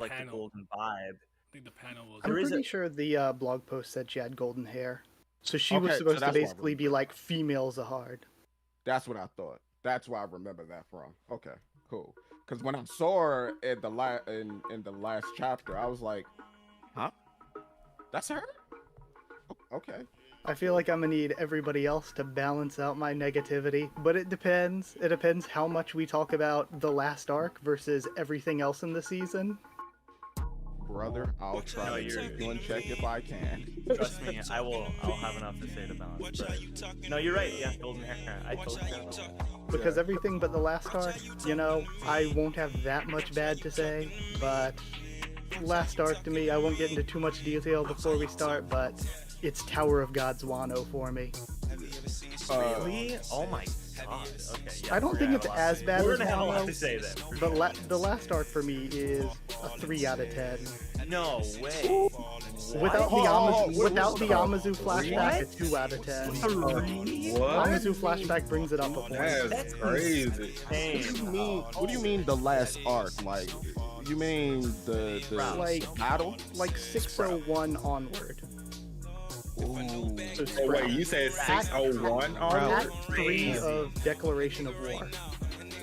like the panel. golden vibe. I think the panel was. I'm There is pretty a- sure the blog post said she had golden hair. So she was Okay, so supposed to that's why I basically be remember. like female Zahard. That's what I thought. That's where I remember that from. Okay, cool. Because when I saw her in the last chapter, I was like, huh? That's her? Okay. I feel like I'm gonna need everybody else to balance out my negativity, but it depends. It depends how much we talk about the last arc versus everything else in the season. Brother, I'll try No, to you're- keep you in check if I can. Trust me, I'll have enough to say to balance. But... No, you're right. Yeah, golden hair. I totally forgot. Because everything but the last arc, you know, I won't have that much bad to say, but last arc to me, I won't get into too much detail before we start, but it's Tower of God's Wano for me. Really? Oh my god. Okay. Yeah, I don't think it's as bad We're as gonna have a lot to Wano, say then. for but sure. the last arc for me is a 3 out of 10. No way. Without the What? Amazu flashback, a 2 out of 10. What? Amazu flashback brings it up a 4. That's crazy. What do you mean the last arc? Like, you mean the Like- battle? Like 601 onward. Ooh. So Oh wait, you said 601 onward? Act 3 of Declaration of War.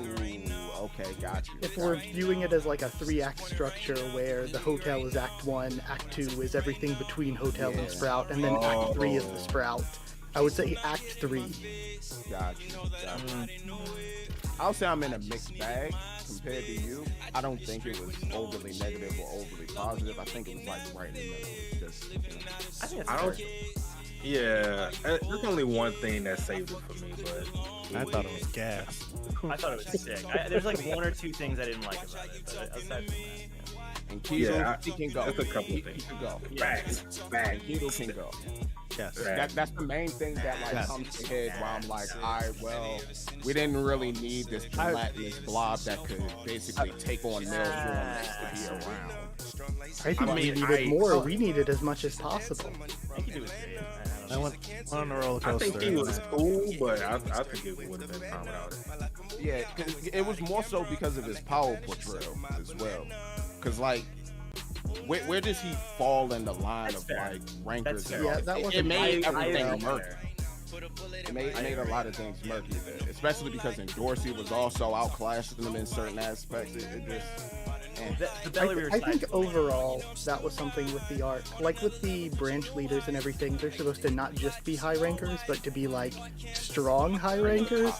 Ooh, okay, got you. If we're viewing it as like a 3-act structure where the hotel is Act 1, Act 2 is everything between hotel and Sprout, and then Act 3 is the Sprout. I would say Act 3. Got you. I'll say I'm in a mixed bag compared to you. I don't think it was overly negative or overly positive. I think it was like right in the middle. It's just, you know. I think that's I don't. fair. Yeah, there's only one thing that saved it for me, but I thought it was gas. I thought it was sick. There's like 1 or 2 things I didn't like about it, but aside from that, yeah. And Kido, Yeah, he can go. that's a couple he, things. He can go. facts, facts. Kido can go. Yes. That's the main thing that like Yes. comes to head where I'm like, well, we didn't really need this gelatinous blob that could basically take on Nail to be around. I think we needed more. We needed as much as possible. Enkidu was great. I I don't know. went on a roller I coaster. think he was cool, but I think it would have been fine without it. Yeah, 'cause it was more so because of his power portrayal as well. Because like, where does he fall in the line That's of fair. like rankers? That's and fair. all? Yeah, that It wasn't- made I everything agree murky. there. It made a lot of things murky there, especially because Dorsey was also outclassing them in certain aspects. It just. The Belly I think overall that was something with the arc. Like with the branch leaders and everything, they're supposed to not just be high rankers, but to be like strong high rankers.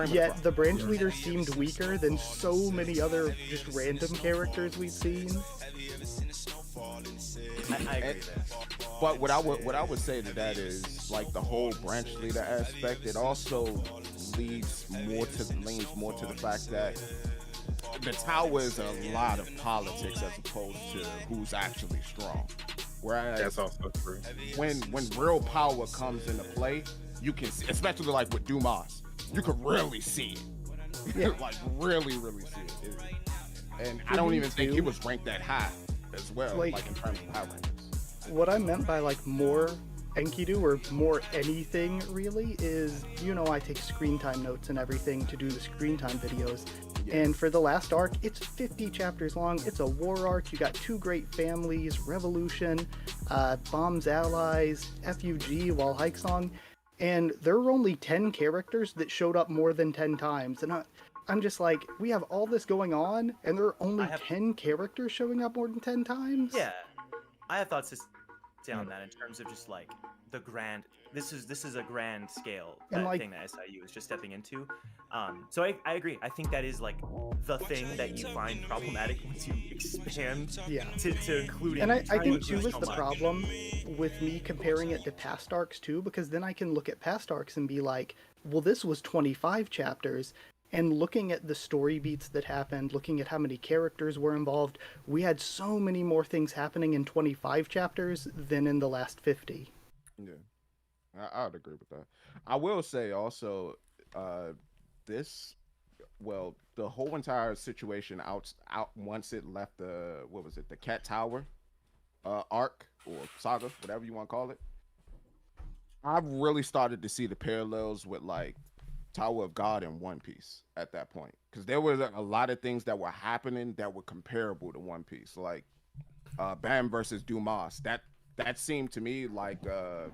Yet the branch leaders seemed weaker than so many other just random characters we've seen. I agree there. But what I would say to that is like the whole branch leader aspect. It also leans more to the fact that the tower is a lot of politics as opposed to who's actually strong. Whereas That's also true. when real power comes into play, you can see, especially like with Dumas, you can really see it. Like really see it. And I don't even think he was ranked that high as well, Like- like in terms of high rankings. What I meant by like more Enkidu or more anything really is, you know, I take screen time notes and everything to do the screen time videos. And for the last arc, it's 50 chapters long. It's a war arc. You got 2 great families, Revolution, Bomb's Allies, FUG, while Hike Song. And there were only 10 characters that showed up more than 10 times. And I'm just like, we have all this going on, and there are only 10 characters showing up more than 10 times? Yeah, I have thoughts to say on that in terms of just like the grand. This is a grand scale And, like- thing that SIU is just stepping into. So I agree. I think that is like the thing that you find problematic once you expand Yeah. to including. And I trying to think too include is so the much. problem with me comparing it to past arcs too, because then I can look at past arcs and be like, well, this was 25 chapters, and looking at the story beats that happened, looking at how many characters were involved, we had so many more things happening in 25 chapters than in the last 50. Yeah, I would agree with that. I will say also, the whole entire situation out once it left the the Cat Tower, arc or saga, whatever you want to call it. I've really started to see the parallels with like Tower of God in One Piece at that point, because there was a lot of things that were happening that were comparable to One Piece, like Bam versus Dumas. That seemed to me like a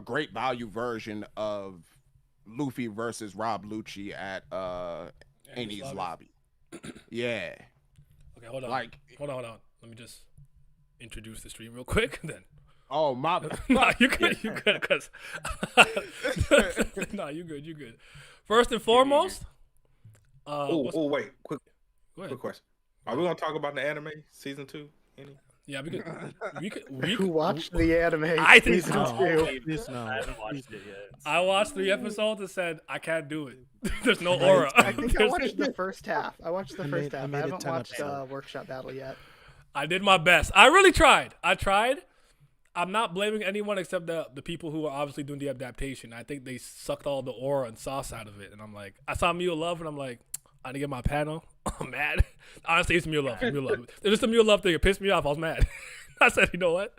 great value version of Luffy versus Rob Lucci at Enies Lobby. Yeah. Okay, hold on. Like, hold on. Let me just introduce the stream real quick, then. oh my. Nah, you good, cause nah, you good. First and foremost, wait, quick go ahead. quick question. Are we gonna talk about the anime season 2? Any? Yeah, we could. Who watched the anime? I think season so. 2? Please no. I haven't watched it yet. I watched 3 episodes and said I can't do it. There's no aura. I think I There's- watched the first half. I watched the I first made- I half. I made it haven't 10 watched episodes. Workshop Battle yet. I did my best. I really tried. I'm not blaming anyone except the people who are obviously doing the adaptation. I think they sucked all the aura and sauce out of it. And I'm like, I saw Mew Love and I'm like, I didn't get my panel. I'm mad. Honestly, it's Mew Love. Mew Love. There's just a Mew Love thing. It pissed me off. I was mad. I said, you know what?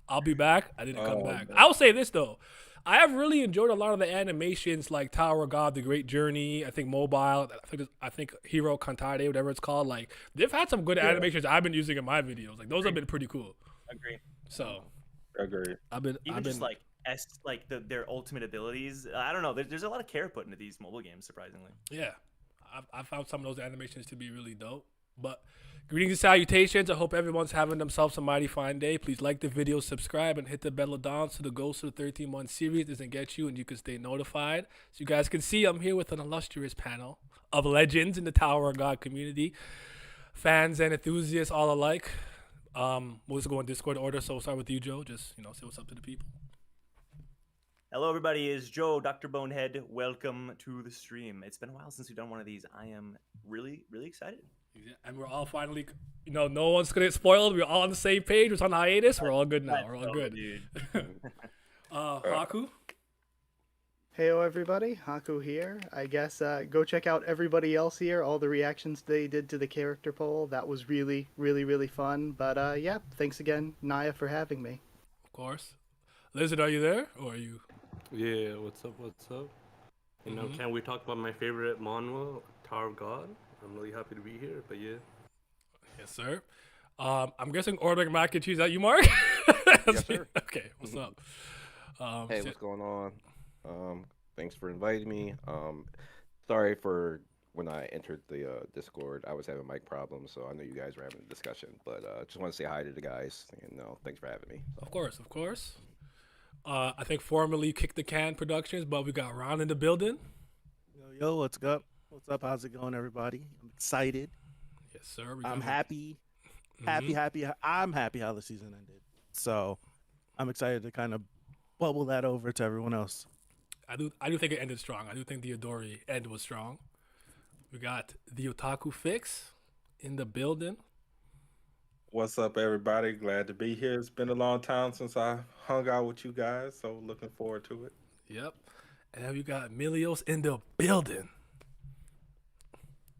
I'll be back. I didn't come back. I will say this though. I have really enjoyed a lot of the animations like Tower of God, The Great Journey, I think Mobile, I think Hero Cantare, whatever it's called. Like they've had some good animations I've been using in my videos. Like those have been pretty cool. Agree. So Agree. Even just like their ultimate abilities. I don't know. There's a lot of care put into these mobile games, surprisingly. yeah, I found some of those animations to be really dope. But greetings and salutations. I hope everyone's having themselves a mighty fine day. Please like the video, subscribe, and hit the bell of dawn so the Ghost of the 13-month series doesn't get you and you can stay notified. So you guys can see I'm here with an illustrious panel of legends in the Tower of God community, fans and enthusiasts all alike. We'll just go in Discord order. So we'll start with you, Joe. Just say what's up to the people. Hello, everybody. It's Joe, Dr. Bonehead. Welcome to the stream. It's been a while since we've done one of these. I am really, really excited. Yeah, and we're all finally, no one's gonna get spoiled. We're all on the same page. We're on hiatus. We're all good now. We're all good. Dude. Haku. Heyo everybody, Haku here. I guess go check out everybody else here, all the reactions they did to the character poll. That was really, really, really fun. But yeah, thanks again, Naya, for having me. Of course. Lizard, are you there? Or are you? Yeah, what's up? You know, can we talk about my favorite manhwa, Tower of God? I'm really happy to be here, but yeah. Yes, sir. I'm guessing ordering mac and cheese. Is that you, Mark? Yes, sir. Okay, what's up? Hey, what's going on? Thanks for inviting me. Sorry for when I entered the Discord. I was having mic problems, so I know you guys were having a discussion. But just want to say hi to the guys, and thanks for having me. Of course. I think formerly Kick the Can Productions, but we got Ron in the building. Yo, what's up? What's up? How's it going, everybody? I'm excited. Yes, sir. I'm happy. Happy. I'm happy how the season ended. So I'm excited to kind of bubble that over to everyone else. I do think it ended strong. I do think the Adori end was strong. We got the Otaku Fix in the building. What's up, everybody? Glad to be here. It's been a long time since I hung out with you guys, so looking forward to it. Yep. And then we got Milios in the building.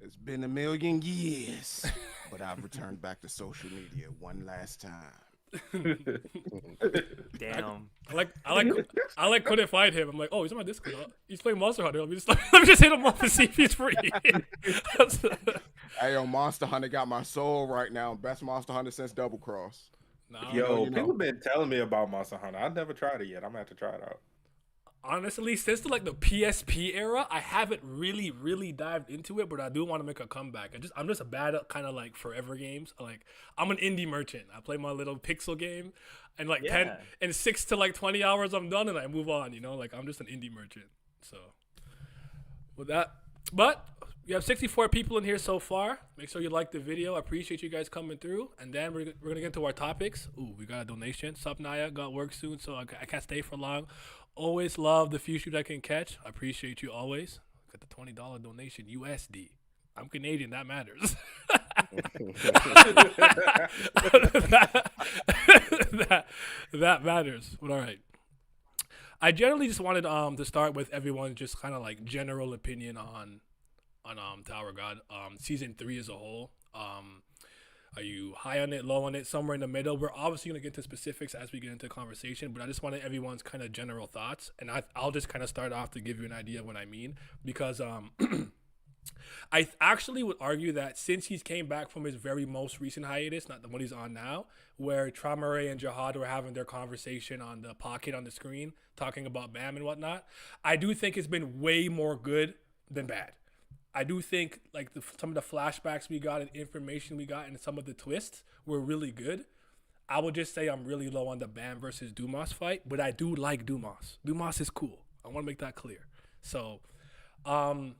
It's been a million years, but I've returned back to social media one last time. Damn. I couldn't find him. I'm like, oh, he's on my Discord. He's playing Monster Hunter. Let me just hit him up and see if he's free. Hey, yo, Monster Hunter got my soul right now. Best Monster Hunter since Double Cross. Nah, Yo, you know. people been telling me about Monster Hunter. I've never tried it yet. I'm gonna have to try it out. honestly, since the PSP era, I haven't really dived into it, but I do want to make a comeback. I'm just bad at kind of like forever games. Like I'm an indie merchant. I play my little pixel game, and like 6 to 20 hours I'm done, and I move on. You know, like I'm just an indie merchant. So with that, but we have 64 people in here so far. Make sure you like the video. I appreciate you guys coming through. And then we're gonna get into our topics. Ooh, we got a donation. Sup Naya, got work soon, so I can't stay for long. Always love the few shoots I can catch. I appreciate you always. Got the $20 donation USD. I'm Canadian, that matters. that matters. But all right. I generally just wanted to start with everyone's just kind of like general opinion on Tower of God season 3 as a whole. Are you high on it, low on it, somewhere in the middle? We're obviously going to get to specifics as we get into conversation, but I just wanted everyone's kind of general thoughts. And I'll just kind of start off to give you an idea of what I mean. Because I actually would argue that since he's came back from his very most recent hiatus, not the one he's on now, where Traore and Jihad were having their conversation on the pocket on the screen, talking about Bam and whatnot, I do think it's been way more good than bad. I do think like some of the flashbacks we got and information we got and some of the twists were really good. I would just say I'm really low on the Bam versus Dumas fight, but I do like Dumas. Dumas is cool. I want to make that clear. So, I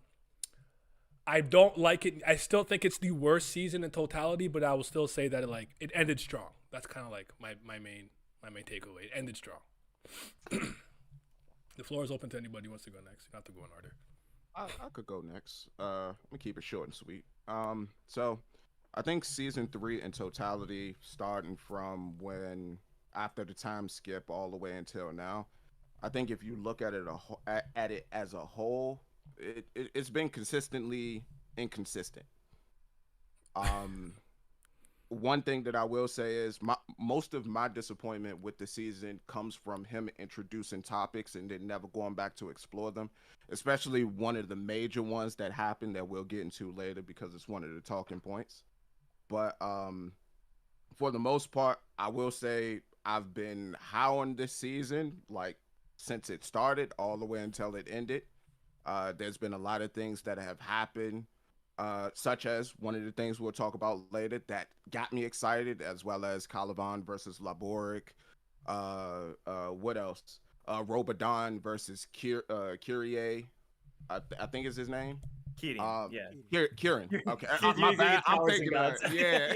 don't like it. I still think it's the worst season in totality, but I will still say that it ended strong. That's kind of like my main takeaway. It ended strong. The floor is open to anybody who wants to go next. You don't have to go in order. I could go next. Let me keep it short and sweet. So I think season 3 in totality, starting from after the time skip all the way until now, I think if you look at it as a whole, it's been consistently inconsistent. One thing that I will say is most of my disappointment with the season comes from him introducing topics and then never going back to explore them, especially one of the major ones that happened that we'll get into later because it's one of the talking points. But for the most part, I will say I've been high on this season, like since it started all the way until it ended. There's been a lot of things that have happened, such as one of the things we'll talk about later that got me excited, as well as Caliban versus Laboric. What else? Robodon versus Kyrie. I think is his name. Keating. Kieran. Okay, my bad. I'm thinking yeah.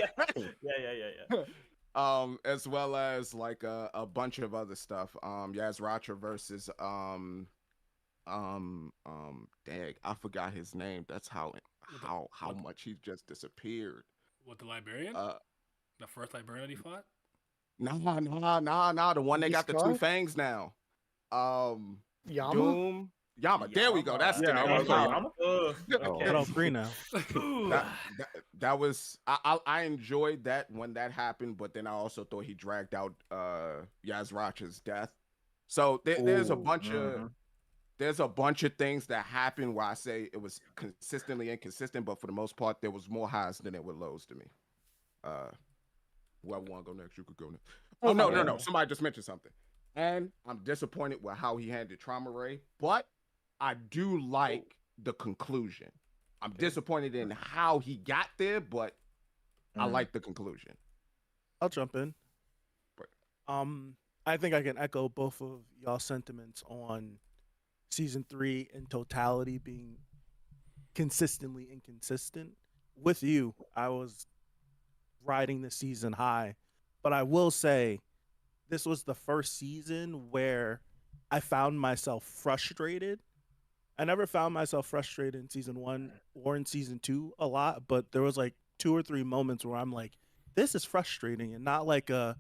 As well as like a bunch of other stuff. Yaz Racha versus dang, I forgot his name. That's how much he just disappeared. What, the Librarian? The first Librarian that he fought? Nah. The one that got the 2 fangs now. Yama? Doom. Yama. There we go. That's the name. Yama. Get on 3 now. That was I enjoyed that when that happened, but then I also thought he dragged out Yaz Racha's death. So there's a bunch of things that happened where I say it was consistently inconsistent, but for the most part, there was more highs than there were lows to me. Whoever want to go next, you could go next. Oh, no. Somebody just mentioned something. And I'm disappointed with how he handled Traore, but I do like the conclusion. I'm disappointed in how he got there, but I like the conclusion. I'll jump in. I think I can echo both of y'all's sentiments on season 3 in totality being consistently inconsistent. With you, I was riding the season high, but I will say this was the first season where I found myself frustrated. I never found myself frustrated in season 1 or in season 2 a lot, but there was like 2 or 3 moments where I'm like, this is frustrating, and not like the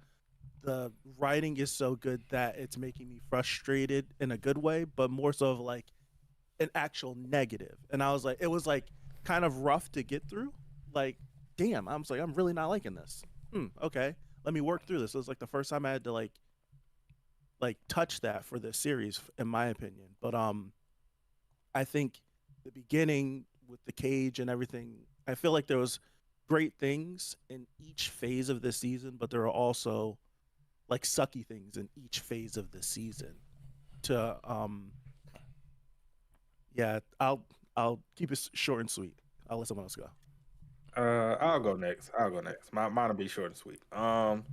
writing is so good that it's making me frustrated in a good way, but more so of like an actual negative. And I was like, it was like kind of rough to get through. Like, damn, I was like, I'm really not liking this. Okay, let me work through this. It was like the first time I had to like touch that for this series, in my opinion. But I think the beginning with the cage and everything, I feel like there was great things in each phase of this season, but there are also like sucky things in each phase of the season. I'll keep it short and sweet. I'll let someone else go. I'll go next. Mine will be short and sweet. I'm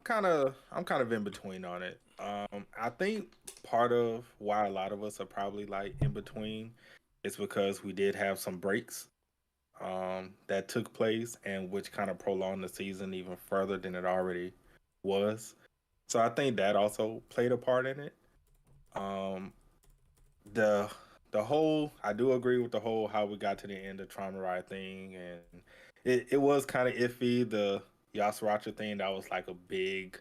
kind of in between on it. I think part of why a lot of us are probably like in between is because we did have some breaks that took place, and which kind of prolonged the season even further than it already was. So I think that also played a part in it. The whole, I do agree with the whole how we got to the end of Traore thing, and it was kind of iffy. The Yas Racha thing, that was like a big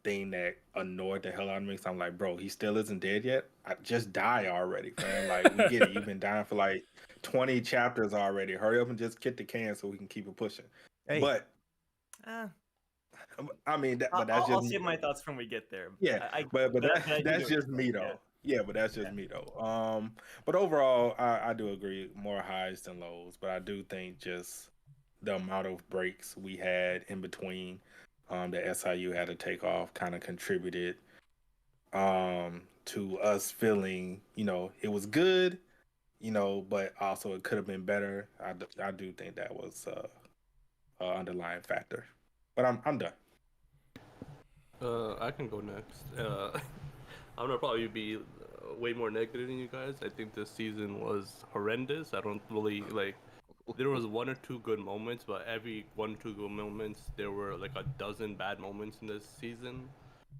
thing that annoyed the hell out of me. So I'm like, bro, he still isn't dead yet. Just die already, man. Like, we get it. You've been dying for like 20 chapters already. Hurry up and just kick the can so we can keep it pushing. Hey. But Uh, I mean, I'll, but that's I'll just save me. my thoughts when we get there. Yeah, but that's just me though. Yeah, but that's just me though. But overall, I do agree, more highs than lows. But I do think just the amount of breaks we had in between, that SIU had to take off, kind of contributed, to us feeling, it was good, but also it could have been better. I do think that was an underlying factor. But I'm done. I can go next. I'm gonna probably be way more negative than you guys. I think this season was horrendous. I don't really like. There was one or two good moments, but every 1 or 2 good moments, there were like a dozen bad moments in this season.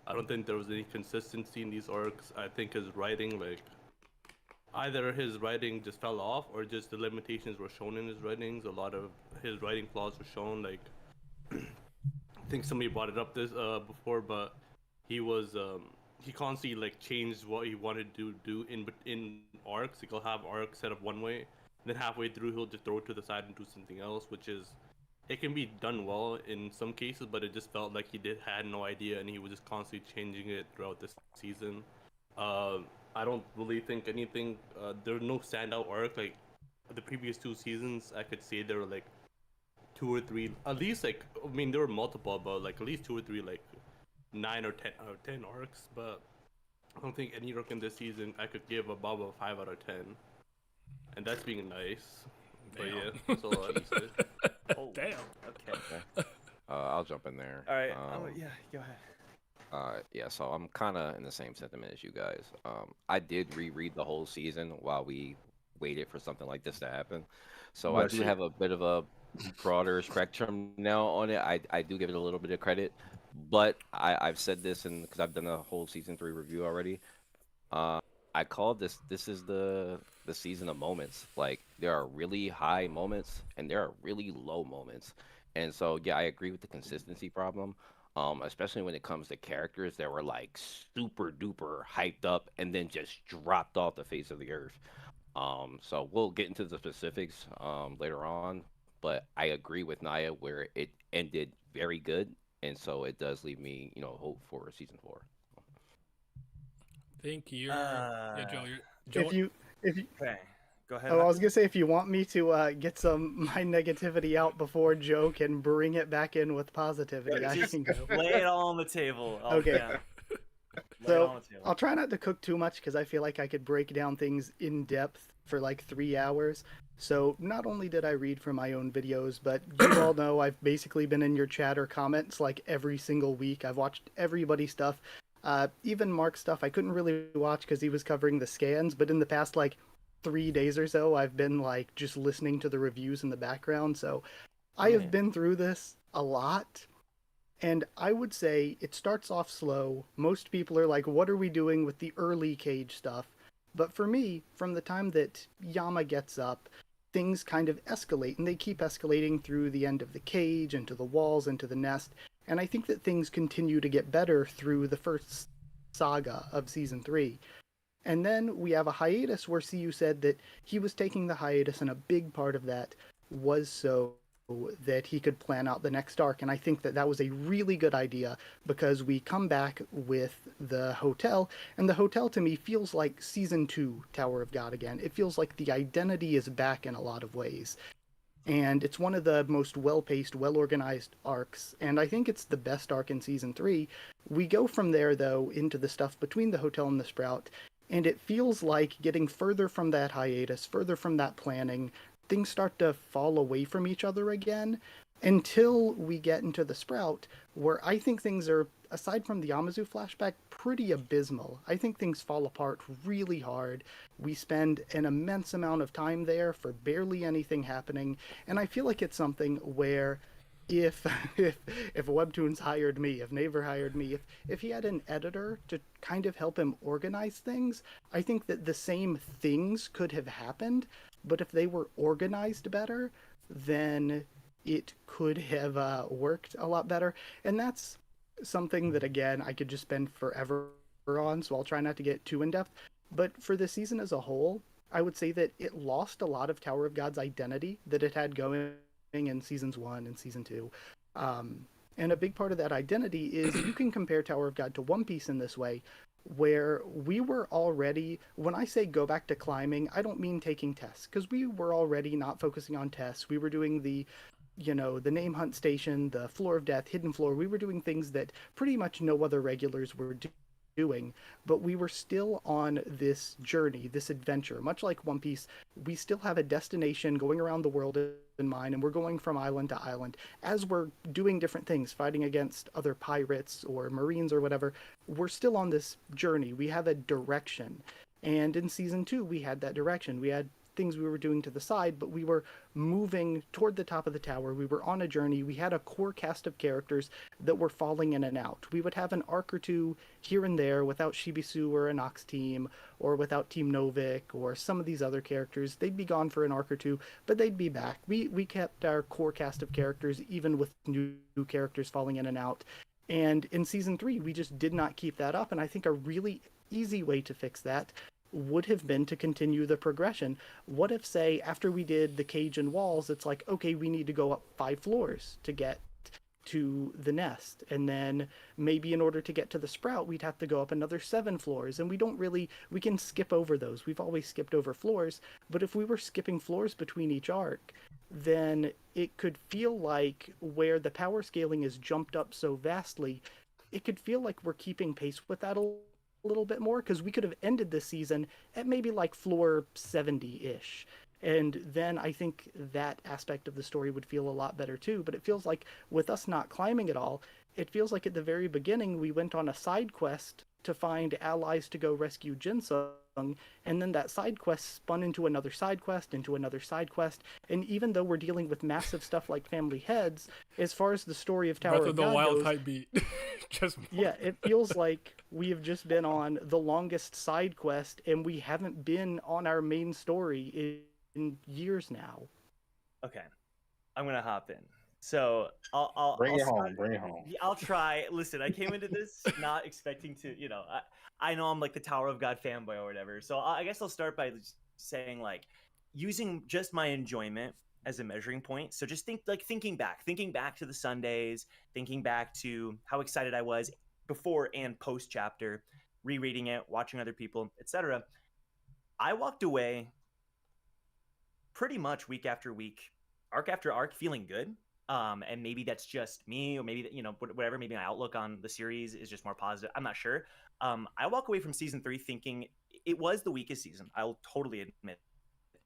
I don't think there was any consistency in these arcs. I think his writing, like, either his writing just fell off or just the limitations were shown in his writings. A lot of his writing flaws were shown, like. I think somebody brought it up this before, but he was he constantly like changed what he wanted to do in arcs. Like, he'll have arcs set up one way, and then halfway through he'll just throw it to the side and do something else, which is it can be done well in some cases, but it just felt like he had no idea and he was just constantly changing it throughout this season. I don't really think anything. There's no standout arc like the previous 2 seasons. I could say there were like 2 or 3, at least, like, I mean, there were multiple, but like at least 2 or 3 like 9 or 10 out of 10 arcs. But I don't think any arc in this season I could give above a 5 out of 10, and that's being nice. But yeah, that's all I have to say. Oh, Damn. Okay. I'll jump in there. All right. Yeah, go ahead. Yeah, so I'm kind of in the same sentiment as you guys. I did reread the whole season while we waited for something like this to happen. So I do have a bit of a broader spectrum now on it. I do give it a little bit of credit, but I've said this, and because I've done a whole season 3 review already, I call this is the season of moments. Like, there are really high moments and there are really low moments, and so yeah, I agree with the consistency problem, especially when it comes to characters that were like super duper hyped up and then just dropped off the face of the earth. So we'll get into the specifics later on. But I agree with Naya where it ended very good, and so it does leave me, hope for season 4. Think you're yeah, Joe. If you Okay. Go ahead. I was gonna say, if you want me to get my negativity out before Joe can bring it back in with positivity, I Just can go. lay it all on the table. Oh, Okay. yeah. Lay it So all on the table. I'll try not to cook too much because I feel like I could break down things in depth for like 3 hours. So not only did I read from my own videos, but you all know I've basically been in your chat or comments like every single week. I've watched everybody's stuff, even Mark's stuff. I couldn't really watch because he was covering the scans, but in the past like 3 days or so, I've been like just listening to the reviews in the background. So I have been through this a lot. And I would say it starts off slow. Most people are like, what are we doing with the early Cage stuff? But for me, from the time that Yama gets up, things kind of escalate, and they keep escalating through the end of the cage, into the walls, into the nest. And I think that things continue to get better through the first saga of season 3. And then we have a hiatus where CU said that he was taking the hiatus, and a big part of that was so that he could plan out the next arc. And I think that that was a really good idea, because we come back with the hotel, and the hotel to me feels like season 2 Tower of God again. It feels like the identity is back in a lot of ways. And it's one of the most well-paced, well-organized arcs, and I think it's the best arc in season 3. We go from there, though, into the stuff between the hotel and the Sprout, and it feels like getting further from that hiatus, further from that planning, things start to fall away from each other again, until we get into the Sprout, where I think things are, aside from the Yamazu flashback, pretty abysmal. I think things fall apart really hard. We spend an immense amount of time there for barely anything happening, and I feel like it's something where if Webtoons hired me, if Naver hired me, if he had an editor to kind of help him organize things, I think that the same things could have happened, but if they were organized better, then it could have worked a lot better. And that's something that, again, I could just spend forever on, so I'll try not to get too in depth. But for the season as a whole, I would say that it lost a lot of Tower of God's identity that it had going in seasons 1 and season 2. And a big part of that identity is you can compare Tower of God to One Piece in this way, where we were already, when I say go back to climbing, I don't mean taking tests, because we were already not focusing on tests. We were doing the name hunt station, the floor of death, hidden floor. We were doing things that pretty much no other regulars were doing, but we were still on this journey, this adventure. Much like One Piece, we still have a destination going around the world in mind, and we're going from island to island. As we're doing different things, fighting against other pirates or marines or whatever, we're still on this journey. We have a direction. And in season 2, we had that direction. We had things we were doing to the side, but we were moving toward the top of the tower. We were on a journey. We had a core cast of characters that were falling in and out. We would have an arc or two here and there without Shibisu or an Ox team, or without Team Novik, or some of these other characters. They'd be gone for an arc or two, but they'd be back. We kept our core cast of characters, even with new characters falling in and out. And in season 3, we just did not keep that up, and I think a really easy way to fix that would have been to continue the progression. What if, say, after we did the cage and walls, it's like, okay, we need to go up 5 floors to get to the nest, and then maybe in order to get to the sprout, we'd have to go up another 7 floors, and we can skip over those. We've always skipped over floors, but if we were skipping floors between each arc, then it could feel like, where the power scaling is jumped up so vastly, it could feel like we're keeping pace with that a little bit more, because we could have ended this season at maybe like floor 70-ish, and then I think that aspect of the story would feel a lot better too. But it feels like, with us not climbing at all, it feels like at the very beginning we went on a side quest to find allies to go rescue Jinsung, and then that side quest spun into another side quest, and even though we're dealing with massive stuff like family heads, as far as the story of Tower Breath of the God Wild goes, type beat. Just yeah, it feels like we have just been on the longest side quest, and we haven't been on our main story in years now. Okay, I'm gonna hop in. So I'll Bring it start- home. Bring it home. I'll try. Listen, I came into this not expecting to, I know I'm like the Tower of God fanboy or whatever. So I guess I'll start by saying, like, using just my enjoyment as a measuring point. So just thinking back to the Sundays, thinking back to how excited I was before and post chapter, rereading it, watching other people, etc. I walked away pretty much week after week, arc after arc, feeling good. And maybe that's just me, or maybe, whatever, maybe my outlook on the series is just more positive. I'm not sure. I walk away from season 3 thinking it was the weakest season. I'll totally admit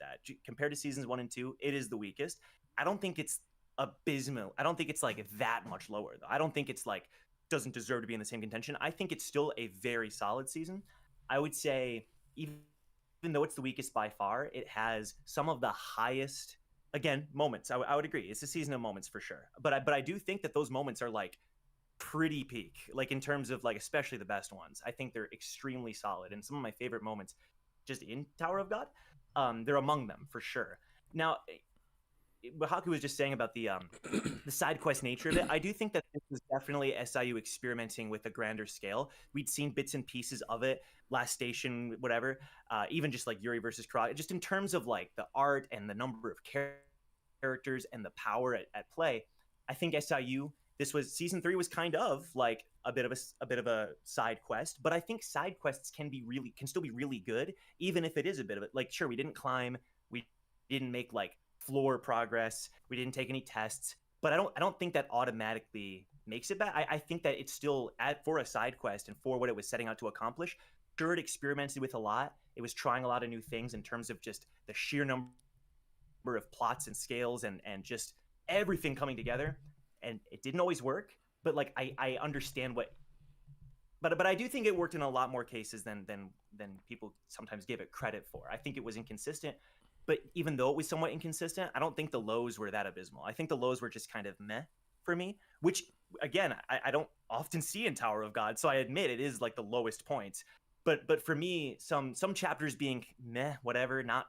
that. Compared to seasons 1 and 2, it is the weakest. I don't think it's abysmal. I don't think it's like that much lower, though. I don't think it's like doesn't deserve to be in the same contention. I think it's still a very solid season. I would say, even though it's the weakest by far, it has some of the highest, again, moments. I would agree. It's a season of moments for sure. But I do think that those moments are like pretty peak, like in terms of like, especially the best ones. I think they're extremely solid, and some of my favorite moments just in Tower of God, they're among them for sure. Now, what Haku was just saying about the side quest nature of it, I do think that this is definitely SIU experimenting with a grander scale. We'd seen bits and pieces of it, Last Station, whatever, even just like Yuri versus Kurage, just in terms of like the art and the number of characters and the power at play. I think SIU, season 3 was kind of like a bit of a side quest, but I think side quests can still be really good, even if it is a bit of it. Like, sure, we didn't climb, we didn't make like floor progress, we didn't take any tests, but I don't think that automatically makes it bad. I think that it's still, for a side quest and for what it was setting out to accomplish, sure, it experimented with a lot. It was trying a lot of new things in terms of just the sheer number of plots and scales and just everything coming together. And it didn't always work, but like I understand but I do think it worked in a lot more cases than people sometimes give it credit for. I think it was inconsistent, but even though it was somewhat inconsistent, I don't think the lows were that abysmal. I think the lows were just kind of meh for me, which again, I don't often see in Tower of God. So I admit it is like the lowest points, but for me, some chapters being meh, whatever, not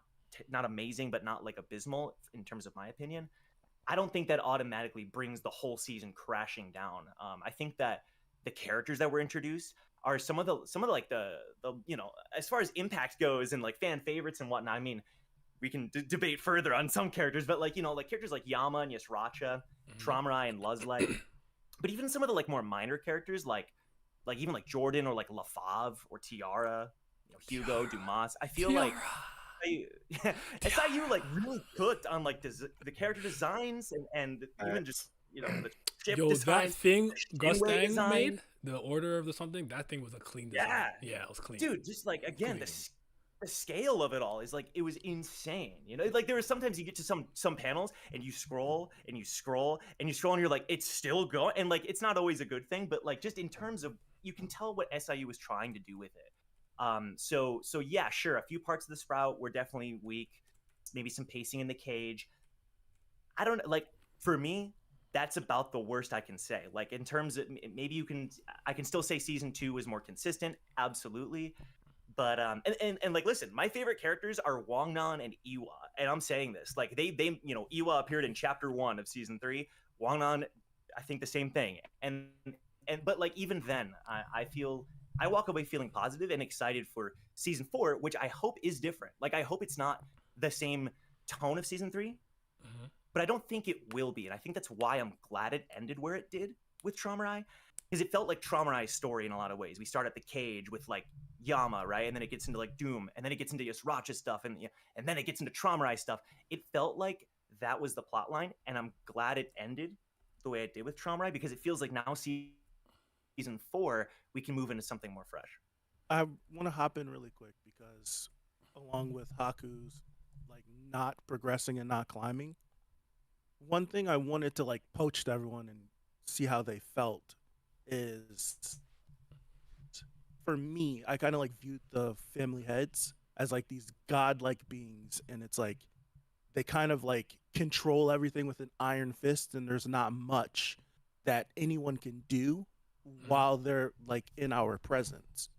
amazing, but not like abysmal in terms of my opinion, I don't think that automatically brings the whole season crashing down. I think that the characters that were introduced are some of the like the you know, as far as impact goes and like fan favorites and whatnot. I mean, we can debate further on some characters, but like, you know, like characters like Yama and Yasracha, Traumarai and Luzlite, but even some of the like more minor characters like even like Jordan or like LaFave or Tiara, you know, Hugo, Dumas. I feel like SIU like really cooked on like the character designs and even just, you know, the ship design, that thing Gustang made, the Order of the something, that thing was a clean design. Yeah, it was clean. Dude, just like, again, the scale of it all is like, it was insane. You know, like there was sometimes you get to some panels and you scroll and you scroll and you scroll and you're like, it's still going. And like, it's not always a good thing, but like just in terms of, you can tell what SIU was trying to do with it. So yeah, sure. A few parts of the Sprout were definitely weak. Maybe some pacing in the cage. I don't like, for me, that's about the worst I can say. Like in terms of, maybe I can still say season 2 was more consistent. Absolutely. But and like, listen, my favorite characters are Wangnan and Iwa, and I'm saying this like they you know, Iwa appeared in chapter 1 of season 3. Wangnan, I think the same thing, and but like even then, I walk away feeling positive and excited for season 4, which I hope is different. Like I hope it's not the same tone of season 3, but I don't think it will be, and I think that's why I'm glad it ended where it did with Traumarai, because it felt like Traumarai's story in a lot of ways. We start at the cage with like Yama, right? And then it gets into like Doom, and then it gets into Yasracha stuff, and then it gets into Traumarai stuff. It felt like that was the plot line, and I'm glad it ended the way it did with Traumarai, because it feels like now season 4 we can move into something more fresh. I want to hop in really quick because along with Haku's like not progressing and not climbing, one thing I wanted to like poach to everyone and see how they felt is, for me, I kind of like viewed the family heads as like these godlike beings, and it's like they kind of like control everything with an iron fist, and there's not much that anyone can do while they're like in our presence.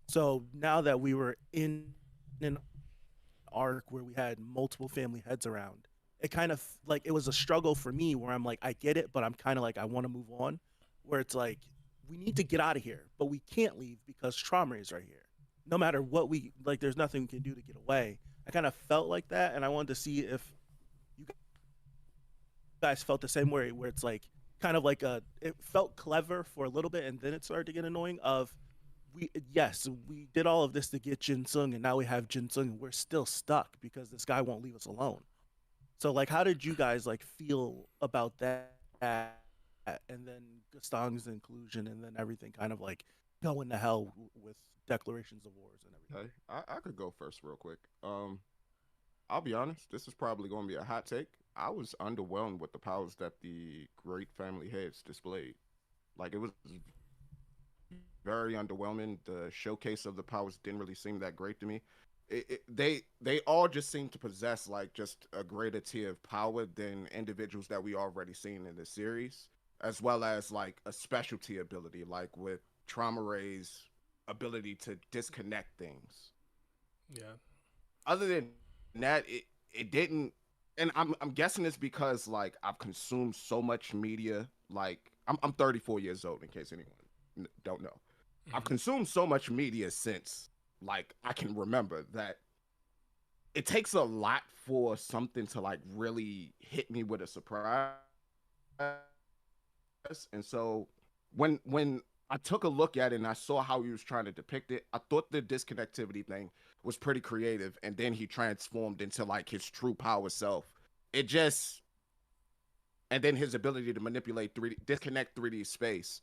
So now that we were in an arc where we had multiple family heads around, it kind of like, it was a struggle for me where I'm like, I get it, but I'm kind of like, I want to move on, where it's like, we need to get out of here, but we can't leave because Traumarai is right here. No matter what we, like, there's nothing we can do to get away. I kind of felt like that, and I wanted to see if you guys felt the same way, where it's like, kind of like it felt clever for a little bit, and then it started to get annoying of, we did all of this to get Jin Sung, and now we have Jin Sung, and we're still stuck because this guy won't leave us alone. So, like, how did you guys, like, feel about that? And then Gustang's inclusion, and then everything kind of like going to hell with declarations of wars and everything. Hey, I could go first real quick. I'll be honest, this is probably going to be a hot take. I was underwhelmed with the powers that the great family heads displayed. Like, it was very underwhelming. The showcase of the powers didn't really seem that great to me. They all just seem to possess like just a greater tier of power than individuals that we already seen in the series, as well as like a specialty ability, like with Traumarai's ability to disconnect things. Yeah. Other than that, it didn't, and I'm guessing it's because like I've consumed so much media. Like I'm 34 years old, in case anyone don't know. I've consumed so much media since like I can remember, that it takes a lot for something to like really hit me with a surprise. And so when I took a look at it and I saw how he was trying to depict it, I thought the disconnectivity thing was pretty creative, and then he transformed into like his true power self. It just, and then his ability to manipulate 3D, disconnect 3D space.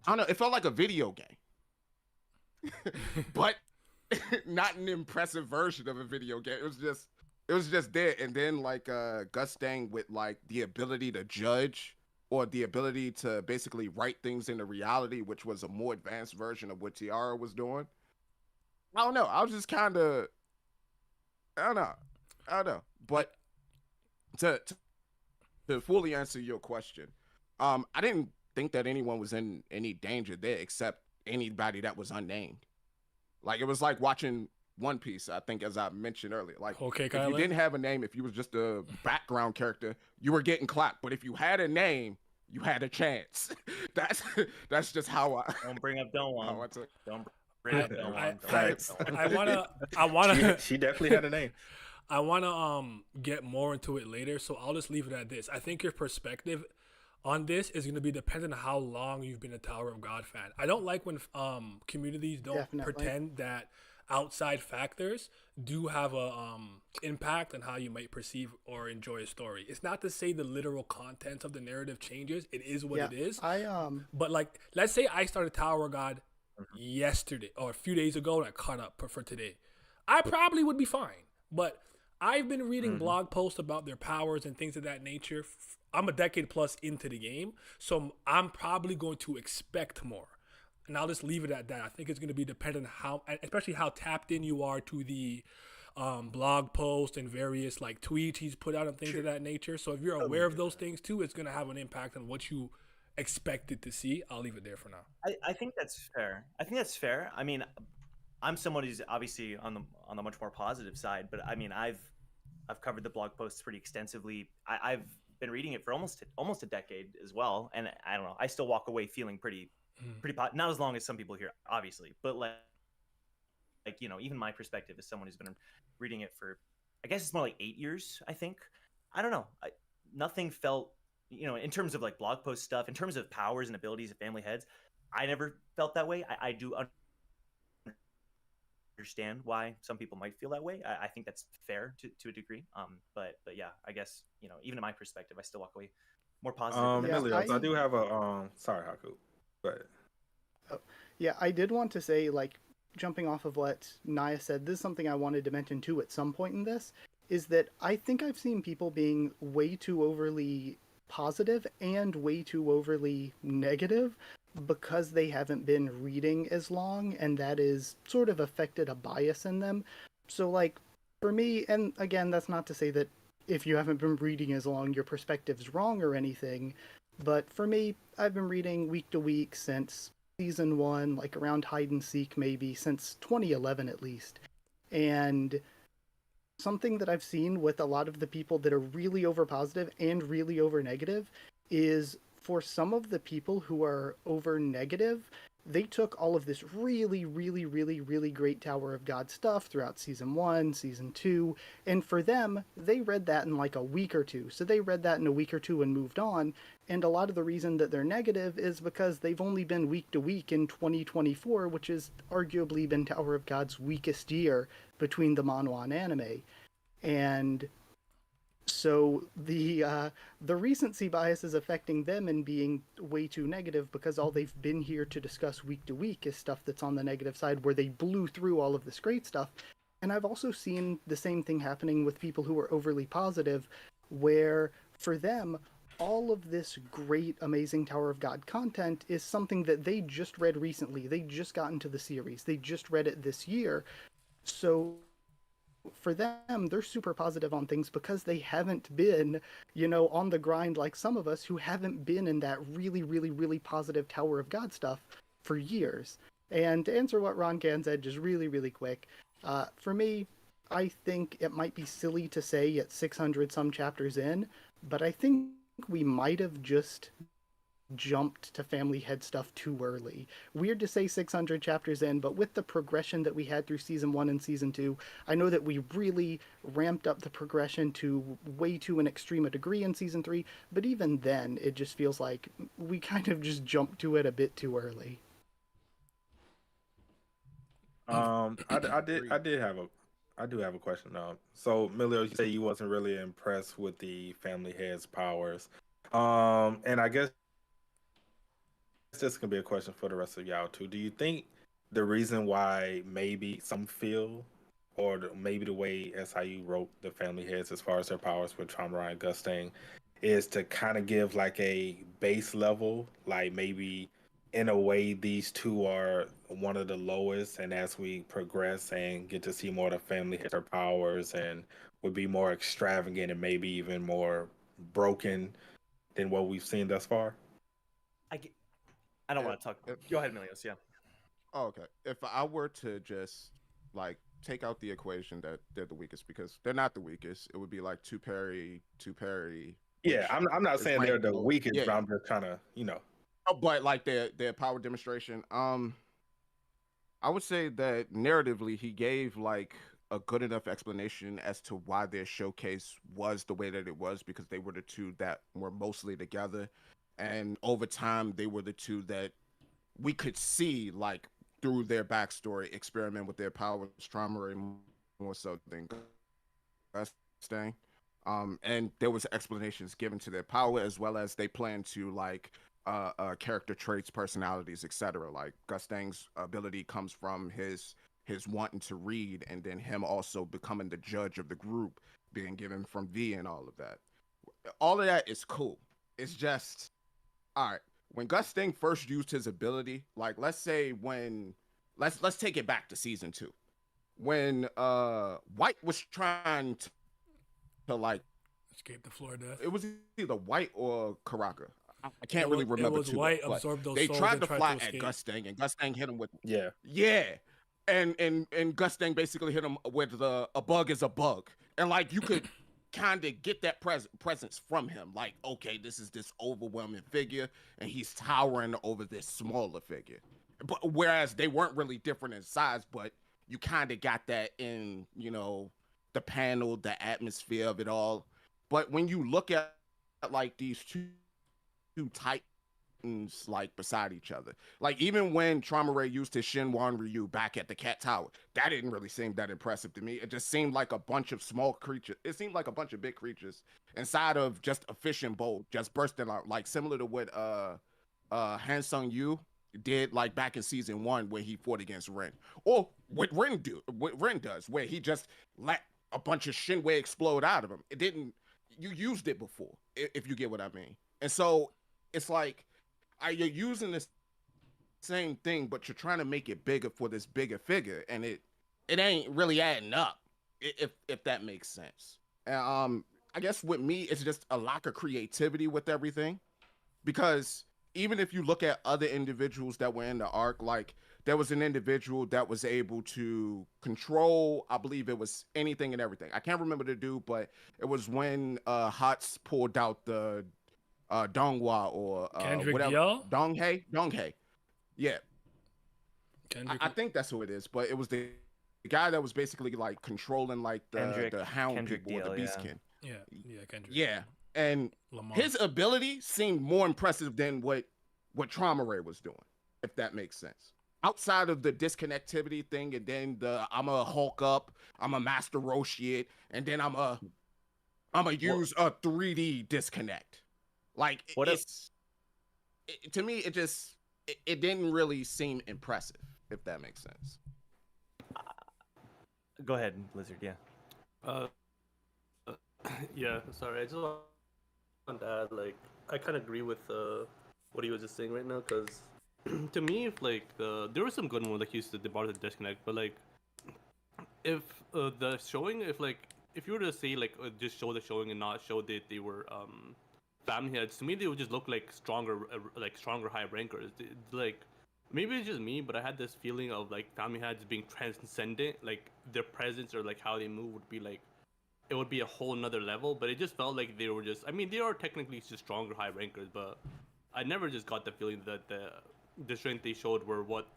I don't know, it felt like a video game. But not an impressive version of a video game. It was just there. And then like Gustang with like the ability to judge, or the ability to basically write things into reality, which was a more advanced version of what Tiara was doing. I don't know. I was just kind of, I don't know. But to fully answer your question, I didn't think that anyone was in any danger there except anybody that was unnamed. Like, it was like watching One Piece, I think, as I mentioned earlier. Like, okay, if you didn't have a name, if you was just a background character, you were getting clapped. But if you had a name, you had a chance. That's just how I. Don't bring up Don't how I Want. took- Don't bring up Don't Want. Don't bring up Facts. Don't Want. I wanna She definitely had a name. I wanna get more into it later, so I'll just leave it at this. I think your perspective on this is going to be dependent on how long you've been a Tower of God fan. I don't like when communities don't Definitely. pretend that outside factors do have a impact on how you might perceive or enjoy a story. It's not to say the literal content of the narrative changes. It is what it is. But like, let's say I started Tower of God yesterday or a few days ago and I caught up for today. I probably would be fine. But I've been reading blog posts about their powers and things of that nature. I'm a decade plus into the game, so I'm probably going to expect more. And I'll just leave it at that. I think it's going to be dependent on how, especially how tapped in you are to the blog post and various like tweets he's put out and things of that nature. So if you're aware of those things too, it's going to have an impact on what you expected to see. I'll leave it there for now. I think that's fair. I mean, I'm someone who's obviously on the much more positive side, but I mean, I've covered the blog posts pretty extensively. I've been reading it for almost a decade as well, and I don't know. I still walk away feeling pretty not as long as some people here, obviously, but like you know, even my perspective as someone who's been reading it for, I guess it's more like 8 years. I think I don't know. Nothing felt, you know, in terms of like blog post stuff, in terms of powers and abilities of family heads, I never felt that way. I do understand why some people might feel that way. I think that's fair to a degree. But yeah, I guess, you know, even in my perspective, I still walk away more positive. Melios, I do have a sorry, Haku, but yeah, I did want to say, like, jumping off of what Naya said, this is something I wanted to mention too at some point in this, is that I think I've seen people being way too overly positive and way too overly negative because they haven't been reading as long, and that is sort of affected a bias in them. So like for me, and again, that's not to say that if you haven't been reading as long your perspective's wrong or anything, but for me, I've been reading week to week since season 1, like around hide and seek, maybe since 2011 at least. And something that I've seen with a lot of the people that are really over positive and really over negative is, for some of the people who are over negative, they took all of this really, really, really, really great Tower of God stuff throughout season 1, season 2, and for them, they read that in like a week or two. So they read that in a week or two and moved on, and a lot of the reason that they're negative is because they've only been week to week in 2024, which has arguably been Tower of God's weakest year between the manhwa and anime. And so the recency bias is affecting them and being way too negative because all they've been here to discuss week to week is stuff that's on the negative side, where they blew through all of this great stuff. And I've also seen the same thing happening with people who are overly positive, where for them, all of this great, amazing Tower of God content is something that they just read recently. They just got into the series. They just read it this year. So for them, they're super positive on things because they haven't been, you know, on the grind like some of us who haven't been in that really, really, really positive Tower of God stuff for years. And to answer what Ron Gan said just really, really quick, for me, I think it might be silly to say at 600 some chapters in, but I think we might have just jumped to family head stuff too early. Weird to say 600 chapters in, but with the progression that we had through season 1 and season 2, I know that we really ramped up the progression to way too an extreme a degree in season 3, but even then it just feels like we kind of just jumped to it a bit too early. I do have a question now. So Melio, you say you wasn't really impressed with the family head's powers. And I guess this can be a question for the rest of y'all too. Do you think the reason why maybe some feel, or maybe the way SIU wrote the family heads as far as their powers with Trauma and Gusting, is to kind of give like a base level, like maybe in a way these two are one of the lowest, and as we progress and get to see more of the family heads, their powers, and would be more extravagant and maybe even more broken than what we've seen thus far? I don't want to talk. Go ahead, Melios. Yeah. Oh, okay. If I were to just like take out the equation that they're the weakest, because they're not the weakest, it would be like two parry, Yeah, I'm not is saying they're ranked the low. weakest, Yeah, but I'm just trying to, but like their power demonstration. I would say that narratively, he gave like a good enough explanation as to why their showcase was the way that it was, because they were the two that were mostly together, and over time they were the two that we could see like through their backstory experiment with their powers, trauma more so than Mustang. And there was explanations given to their power, as well as they plan to like character traits, personalities, etc. Like Gustang's ability comes from his wanting to read, and then him also becoming the judge of the group, being given from V and all of that. All of that is cool. It's just all right. When Gustang first used his ability, like let's say when let's take it back to season 2. When White was trying to like escape the floor death. It was either White or Karaka. I can't It really was- remember. It was too White well, absorbed those they souls tried and to tried fly to at escape. Gustang, and Gustang hit him with yeah. and Gustang basically hit him with a bug is a bug, and like you could kind of get that presence from him. Like, okay, this is this overwhelming figure, and he's towering over this smaller figure. But whereas they weren't really different in size, but you kind of got that in, the panel, the atmosphere of it all. But when you look at like these two titans like beside each other, like even when Trauma Ray used his Shinwan Ryu back at the Cat Tower, that didn't really seem that impressive to me. It just seemed like a bunch of small creatures. It seemed like a bunch of big creatures inside of just a fishing bowl, just bursting out, like similar to what Hansung Yu did like back in season 1 where he fought against Ren, or what Ren does, where he just let a bunch of Shinwei explode out of him. It didn't. You used it before, if you get what I mean. And so it's like you're using this same thing, but you're trying to make it bigger for this bigger figure, and it ain't really adding up. If that makes sense. And I guess with me, it's just a lack of creativity with everything, because even if you look at other individuals that were in the arc, like there was an individual that was able to control, I believe it was anything and everything. I can't remember the dude, but it was when Hots pulled out the Donghua or Kendrick whatever. Dial? Donghae. Yeah. I think that's who it is, but it was the guy that was basically like controlling like the hound Kendrick people, or the Dial, Beastkin. Yeah, Kendrick. Yeah. And Lamar. his ability seemed more impressive than what Trauma Ray was doing, if that makes sense. Outside of the disconnectivity thing, and then I'm a Hulk up, I'm a Master Roshi it, and then I'm a use a 3D disconnect. Like to me, it didn't really seem impressive, if that makes sense. Go ahead, Lizard. Yeah. Yeah. Sorry, I just want to add, like, I kind of agree with what he was just saying right now, because to me, if like there were some good ones, like you said, the bar the disconnect, but like if the showing, if you were to say like just show the showing and not show that they were family heads, to me they would just look like stronger high rankers. Like maybe it's just me, but I had this feeling of like family heads being transcendent, like their presence or like how they move would be like, it would be a whole nother level. But it just felt like they were just, I mean, they are technically just stronger high rankers, but I never just got the feeling that the strength they showed were what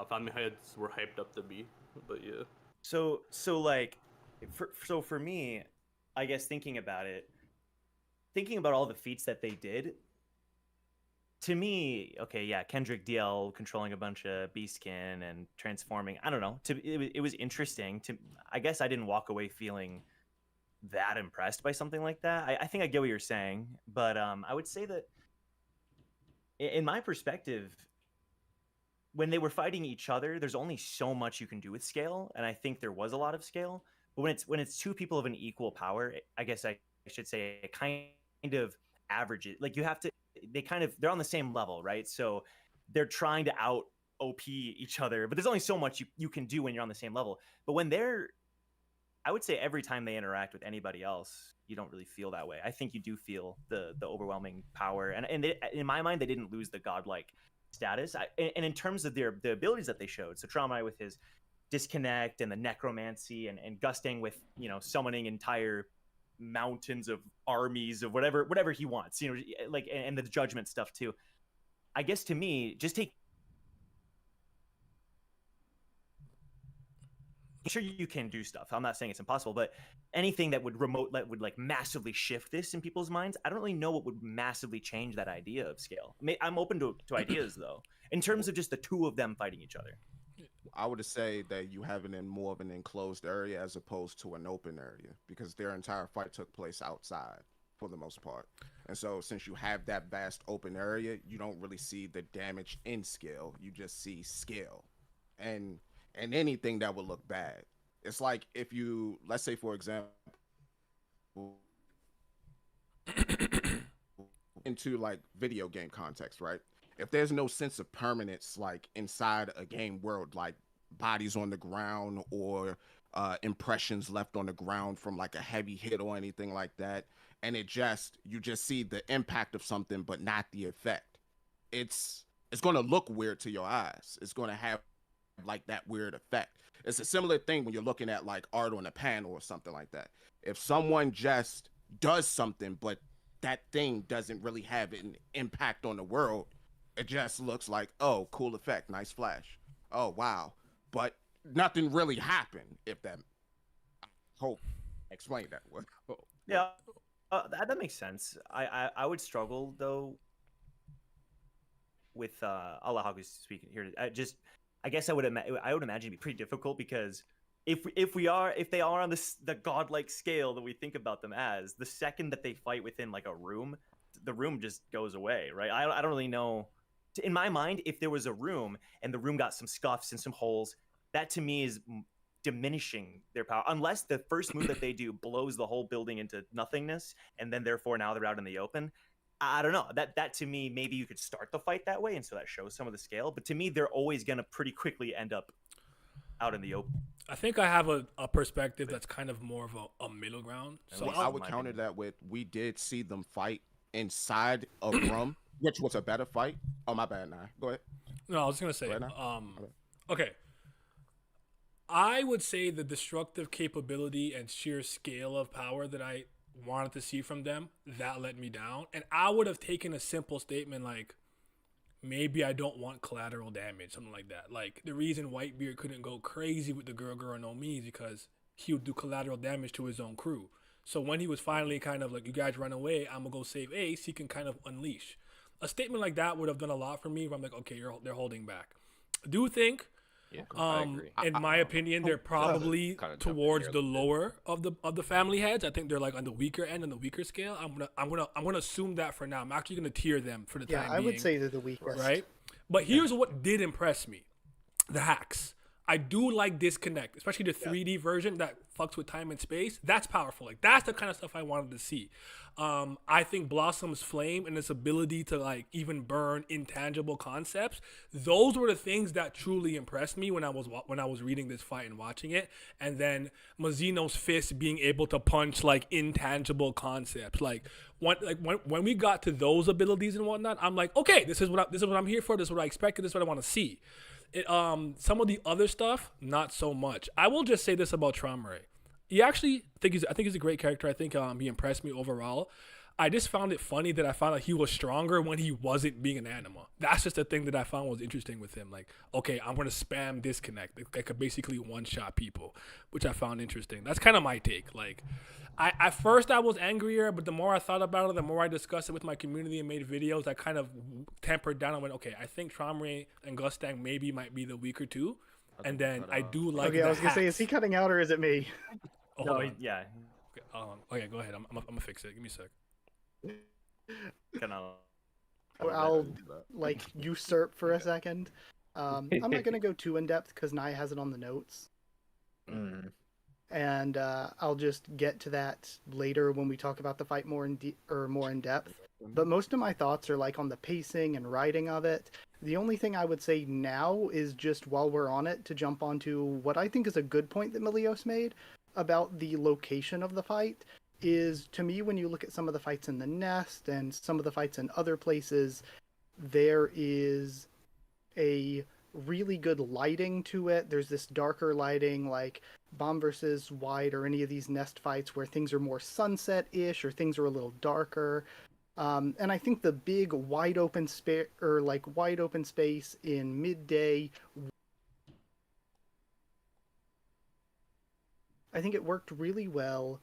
family heads were hyped up to be. But yeah. So like, for me, I guess thinking about all the feats that they did, to me, okay, yeah, Kendrick DL controlling a bunch of Beastkin and transforming, I don't know, it was interesting. I guess I didn't walk away feeling that impressed by something like that. I think I get what you're saying, but I would say that in my perspective, when they were fighting each other, there's only so much you can do with scale, and I think there was a lot of scale. But when it's two people of an equal power, I guess I should say it kind of averages. Like they're on the same level, right? So they're trying to out OP each other, but there's only so much you can do when you're on the same level. But when I would say every time they interact with anybody else, you don't really feel that way. I think you do feel the overwhelming power, and in my mind, they didn't lose the godlike status. And in terms of the abilities that they showed, so Trauma with his disconnect and the necromancy, and Gustang with summoning entire mountains of armies of whatever he wants, you know, like, and the judgment stuff too. I guess to me, just take. Sure, you can do stuff. I'm not saying it's impossible, but anything that would like massively shift this in people's minds, I don't really know what would massively change that idea of scale. I'm open to ideas though, in terms of just the two of them fighting each other. I would say that you have it in more of an enclosed area as opposed to an open area, because their entire fight took place outside for the most part. And so since you have that vast open area, you don't really see the damage in scale. You just see scale. And anything that would look bad. It's like if you, let's say for example, into like video game context, right? If there's no sense of permanence like inside a game world, like bodies on the ground or impressions left on the ground from like a heavy hit or anything like that, and you just see the impact of something but not the effect, it's going to look weird to your eyes. It's going to have like that weird effect. It's a similar thing when you're looking at like art on a panel or something like that. If someone just does something but that thing doesn't really have an impact on the world, it just looks like, oh, cool effect, nice flash, oh wow, but nothing really happened. If that, I hope explain that well. Yeah, that makes sense. I would struggle though with I'll let Haku speak here. I guess I would imagine it'd be pretty difficult, because if they are on the godlike scale that we think about them as, the second that they fight within like a room, the room just goes away, right? I don't really know. In my mind, if there was a room and the room got some scuffs and some holes, that to me is diminishing their power, unless the first move that they do blows the whole building into nothingness, and then therefore now they're out in the open. I don't know. That to me, maybe you could start the fight that way, and so that shows some of the scale. But to me, they're always gonna pretty quickly end up out in the open. I think I have a perspective that's kind of more of a middle ground. So I would counter that with, we did see them fight inside a room, which was a better fight. Oh, my bad, nah. Go ahead. No, I was gonna say, okay. I would say the destructive capability and sheer scale of power that I wanted to see from them, that let me down. And I would have taken a simple statement like, maybe I don't want collateral damage, something like that. Like, the reason Whitebeard couldn't go crazy with the girl no me is because he would do collateral damage to his own crew. So when he was finally kind of like, you guys run away, I'm gonna go save Ace, he can kind of unleash. A statement like that would have done a lot for me, where I'm like, okay, they're holding back. I do think, I agree. in my opinion, they're probably towards the lower of the family heads. I think they're like on the weaker end, on the weaker scale. I'm gonna assume that for now. I'm actually gonna tier them for the time being. Yeah, I would say they're the weakest. Right? But here's what did impress me: the hacks. I do like Disconnect, especially the 3D version that fucks with time and space. That's powerful. Like, that's the kind of stuff I wanted to see. I think Blossom's flame and its ability to like even burn intangible concepts, those were the things that truly impressed me when I was reading this fight and watching it. And then Mazino's fist being able to punch like intangible concepts, like when we got to those abilities and whatnot, I'm like, okay, this is what I'm here for. This is what I expected. This is what I want to see. Some of the other stuff, not so much. I will just say this about Traumare. I think he's a great character. I think he impressed me overall. I just found it funny that I found out he was stronger when he wasn't being an anima. That's just the thing that I found was interesting with him. Like, okay, I'm going to spam Disconnect. I could basically one-shot people, which I found interesting. That's kind of my take. Like, at first I was angrier, but the more I thought about it, the more I discussed it with my community and made videos, I kind of tempered down and went, okay, I think Traumare and Gustang maybe might be the weaker two. And then I do like okay, I was going to say, is he cutting out or is it me? Oh, no, yeah. Okay, go ahead. I'm gonna fix it. Give me a sec. I'll like usurp for a second. I'm not gonna go too in depth because Nye has it on the notes, and I'll just get to that later when we talk about the fight more in depth. But most of my thoughts are like on the pacing and writing of it. The only thing I would say now is just while we're on it to jump onto what I think is a good point that Milios made about the location of the fight. Is, to me, when you look at some of the fights in the Nest and some of the fights in other places, there is a really good lighting to it. There's this darker lighting, like Bomb versus White or any of these Nest fights where things are more sunset-ish or things are a little darker. And I think the big wide open space in midday, I think it worked really well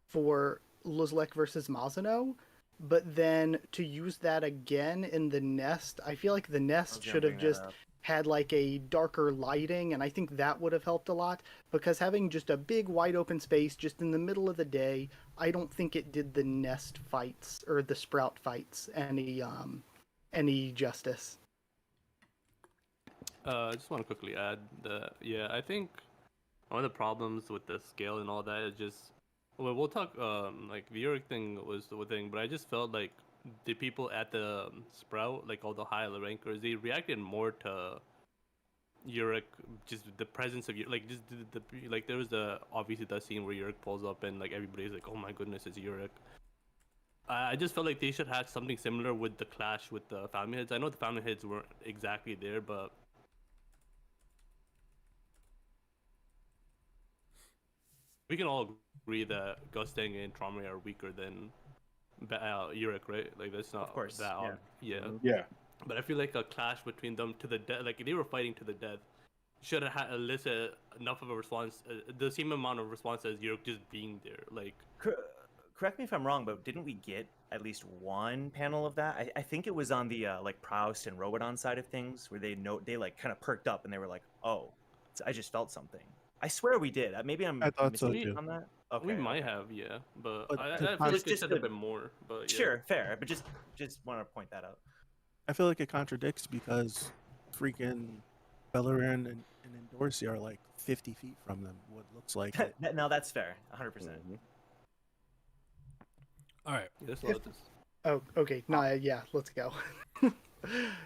for Luzlek versus Mazano, but then to use that again in the Nest, I feel like the Nest should have just had like a darker lighting, and I think that would have helped a lot, because having just a big wide open space just in the middle of the day, I don't think it did the Nest fights or the Sprout fights any justice. I just want to quickly add that, yeah, I think one of the problems with the scale and all that is just, well, we'll talk, like, the Yurik thing was the thing, but I just felt like the people at the Sprout, like all the high rankers, they reacted more to Yurik, just the presence of Yurik, like, just like, there was obviously that scene where Yurik pulls up and, like, everybody's like, oh my goodness, it's Yurik. I just felt like they should have something similar with the clash with the family heads. I know the family heads weren't exactly there, but we can all agree that Gustang and Traumer are weaker than Yurik, right? Like, that's not Of course, that yeah. odd. Yeah. Yeah. But I feel like a clash between them to the death, like they were fighting to the death, should have had elicited enough of a response, the same amount of response as Yurik just being there. Like, correct me if I'm wrong, but didn't we get at least one panel of that? I think it was on the like Proust and Robodon side of things, where they like kind of perked up and they were like, "Oh, I just felt something." I swear we did. Maybe I'm I thought so mistaken too. on that. Okay, we might have, yeah, but But I to feel like It's they just should have been more. But yeah. Sure, fair, but just want to point that out. I feel like it contradicts because freaking Bellerin and Endorsi are like 50 feet from them. What looks like it. Now that's fair, 100%. All right. Yes, Oh, okay. No, yeah, let's go.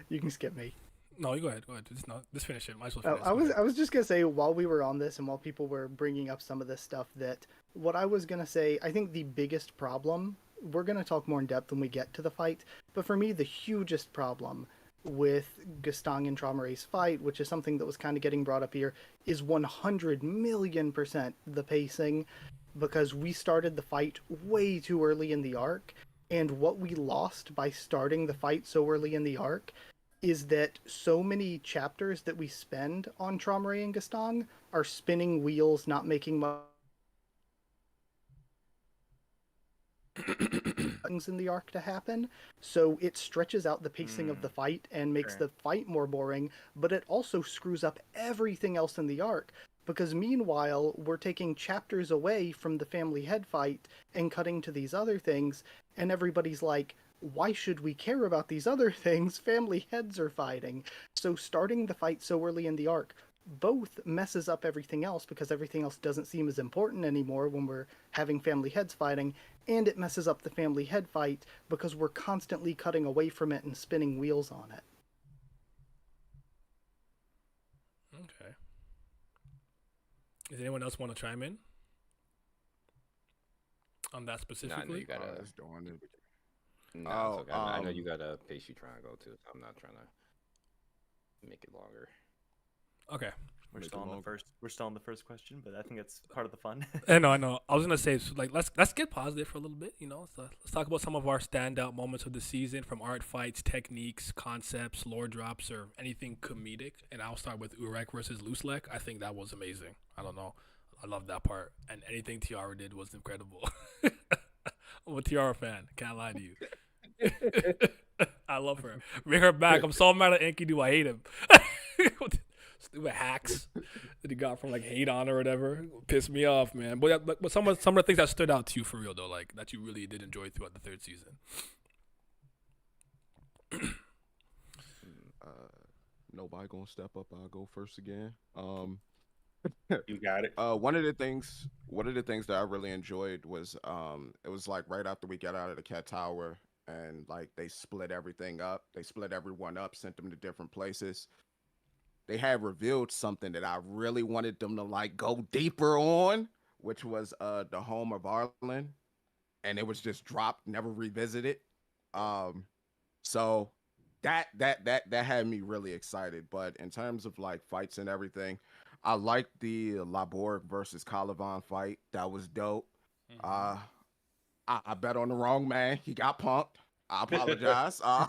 You can skip me. No, you go ahead. Go ahead. Just finish it. Might as well finish. I was just gonna say, while we were on this and while people were bringing up some of this stuff, that what I was gonna say, I think the biggest problem, we're gonna talk more in depth when we get to the fight, but for me the hugest problem with Gustang and Traumer's fight, which is something that was kind of getting brought up here, is 100,000,000% the pacing, because we started the fight way too early in the arc, and what we lost by starting the fight so early in the arc is that so many chapters that we spend on Traumer and Gustang are spinning wheels, not making much things in the arc to happen. So it stretches out the pacing of the fight and makes the fight more boring, but it also screws up everything else in the arc. Because meanwhile, we're taking chapters away from the family head fight and cutting to these other things, and everybody's like, why should we care about these other things? Family heads are fighting. So starting the fight so early in the arc both messes up everything else, because everything else doesn't seem as important anymore when we're having family heads fighting, and it messes up the family head fight because we're constantly cutting away from it and spinning wheels on it. Okay. Does anyone else want to chime in on that specifically? I know you gotta. Just doing it. No, it's okay. I know you got a pace you trying to go to. So I'm not trying to make it longer. Okay. We're still on the first question, but I think it's part of the fun. I know. I was gonna say, so, like, let's get positive for a little bit. You know, so let's talk about some of our standout moments of the season, from art, fights, techniques, concepts, lore drops, or anything comedic. And I'll start with Urek versus Luzlek. I think that was amazing. I don't know. I love that part, and anything Tiara did was incredible. I'm a Tiara fan. Can't lie to you. I love her. Bring her back. I'm so mad at Enkidu. I hate him. Stupid hacks that he got from like Hate On or whatever pissed me off, man. But some of the things that stood out to you for real though, like that you really did enjoy throughout the third season. Nobody gonna step up. I'll go first again. You got it. One of the things that I really enjoyed was it was like right after we got out of the Cat Tower, and like they split everything up. They split everyone up, sent them to different places. They had revealed something that I really wanted them to like go deeper on, which was the home of Arlen, and it was just dropped, never revisited. So that had me really excited. But in terms of like fights and everything, I liked the Labor versus Caliban fight. That was dope. Uh, I bet on the wrong man. He got punked. I apologize. I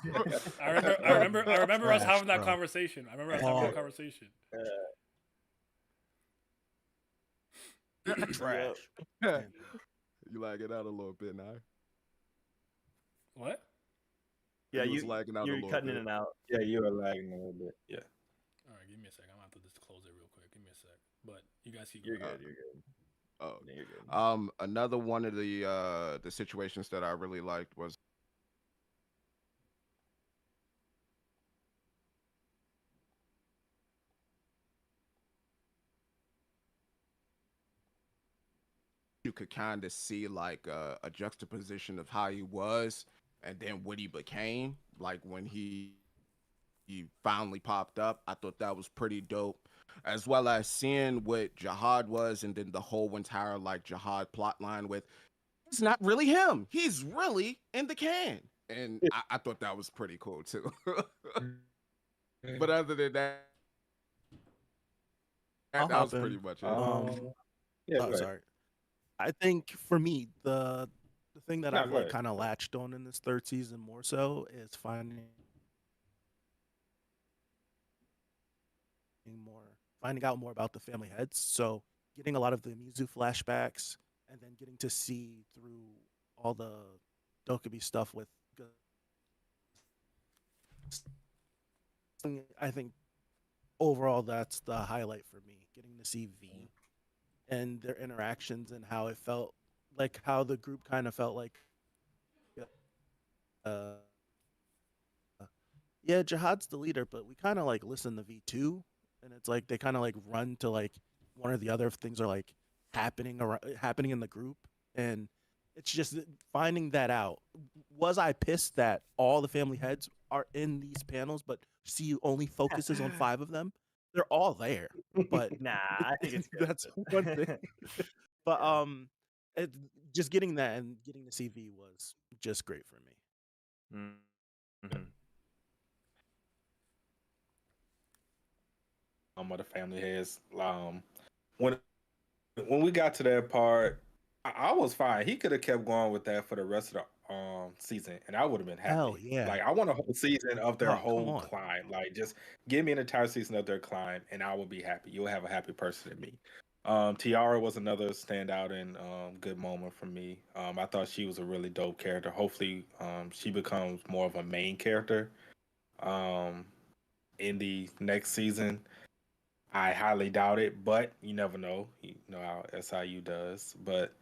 remember us having that bro. conversation. I remember us having that conversation. Trash. You lag it out a little bit now. What? Yeah, You was lagging out a you're little cutting bit. in and out. Yeah, you were lagging a little bit. Yeah. All right, give me a sec. I'm gonna have to just close it real quick. Give me a sec. But you guys keep You're going. good. You're good. Oh, Yeah, you're good. another one of the situations that I really liked was you could kind of see like a juxtaposition of how he was and then what he became. Like when he finally popped up, I thought that was pretty dope. As well as seeing what Jihad was, and then the whole entire like Jihad plot line with it's not really him. He's really in the can. And I thought that was pretty cool too. But other than that, I'll that was hop in. pretty much it. Yeah, go ahead. Sorry. I think for me, the thing that No, I've go like ahead. kind of latched on in this third season more so is finding out more about the family heads. So getting a lot of the Mizu flashbacks and then getting to see through all the Dokubi stuff with I think overall that's the highlight for me, getting to see V and their interactions and how it felt like how the group kind of felt like uh yeah, Jihad's the leader, but we kind of like listen to V2 and it's like they kind of like run to like one or the other if things are like happening in the group, and it's just finding that out. Was I pissed that all the family heads are in these panels, but see only focuses on 5 of them? They're all there, but Nah, I think it's good. that's one thing. But it, just getting that and getting to see V was just great for me. Mm-hmm. Of the family heads. When we got to that part, I was fine. He could have kept going with that for the rest of the season, and I would have been happy. Hell yeah. Like I want a whole season of their Oh, come whole on. climb. Like just give me an entire season of their climb, and I will be happy. You'll have a happy person in me. Tiara was another standout and good moment for me. I thought she was a really dope character. Hopefully, she becomes more of a main character in the next season. I highly doubt it, but you never know. You know how SIU does. But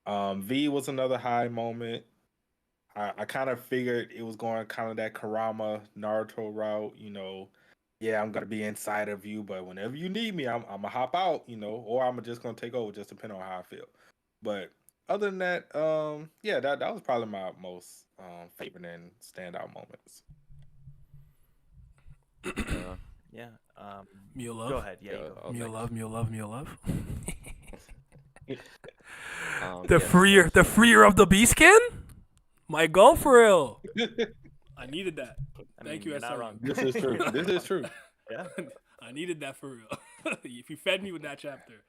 V was another high moment. I kind of figured it was going kind of that Kurama Naruto route. You know, yeah, I'm gonna be inside of you, but whenever you need me, I'm gonna hop out. You know, or I'm just gonna take over, just depending on how I feel. But other than that, yeah, that was probably my most favorite and standout moments. Yeah. Meal love. Go ahead. Yeah. You go. Meal love. Meal love. Meal love. Yeah, the freer of the beast skin. My goal for real. I needed that. Thank you, you're not SIU. wrong. This is true. This is true. Yeah. I needed that for real. If you fed me with that chapter.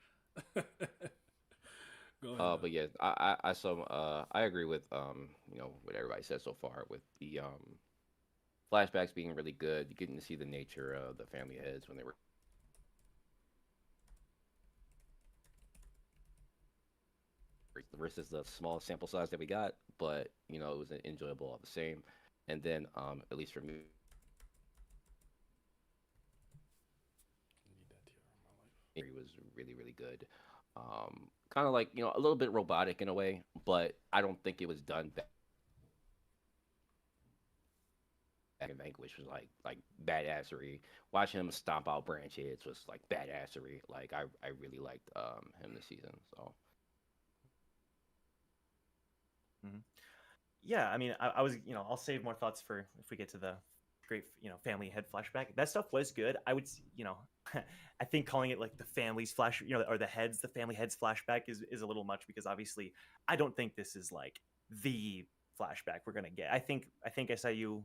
Go ahead. but yeah, I agree with what everybody said so far with the flashbacks being really good. You're getting to see the nature of the family heads when they were versus the small sample size that we got, but it was enjoyable all the same. And then at least for me, it was really, really good. Kind of like a little bit robotic in a way, but I don't think it was done bad. Vanquish was like badassery. Watching him stomp out branch heads was like badassery. Like I really liked him this season. So Yeah, I mean, I was, I'll save more thoughts for if we get to the great, family head flashback. That stuff was good. I would, I think calling it like the family's flash, or the family heads flashback is a little much, because obviously I don't think this is like the flashback we're gonna get. I think SIU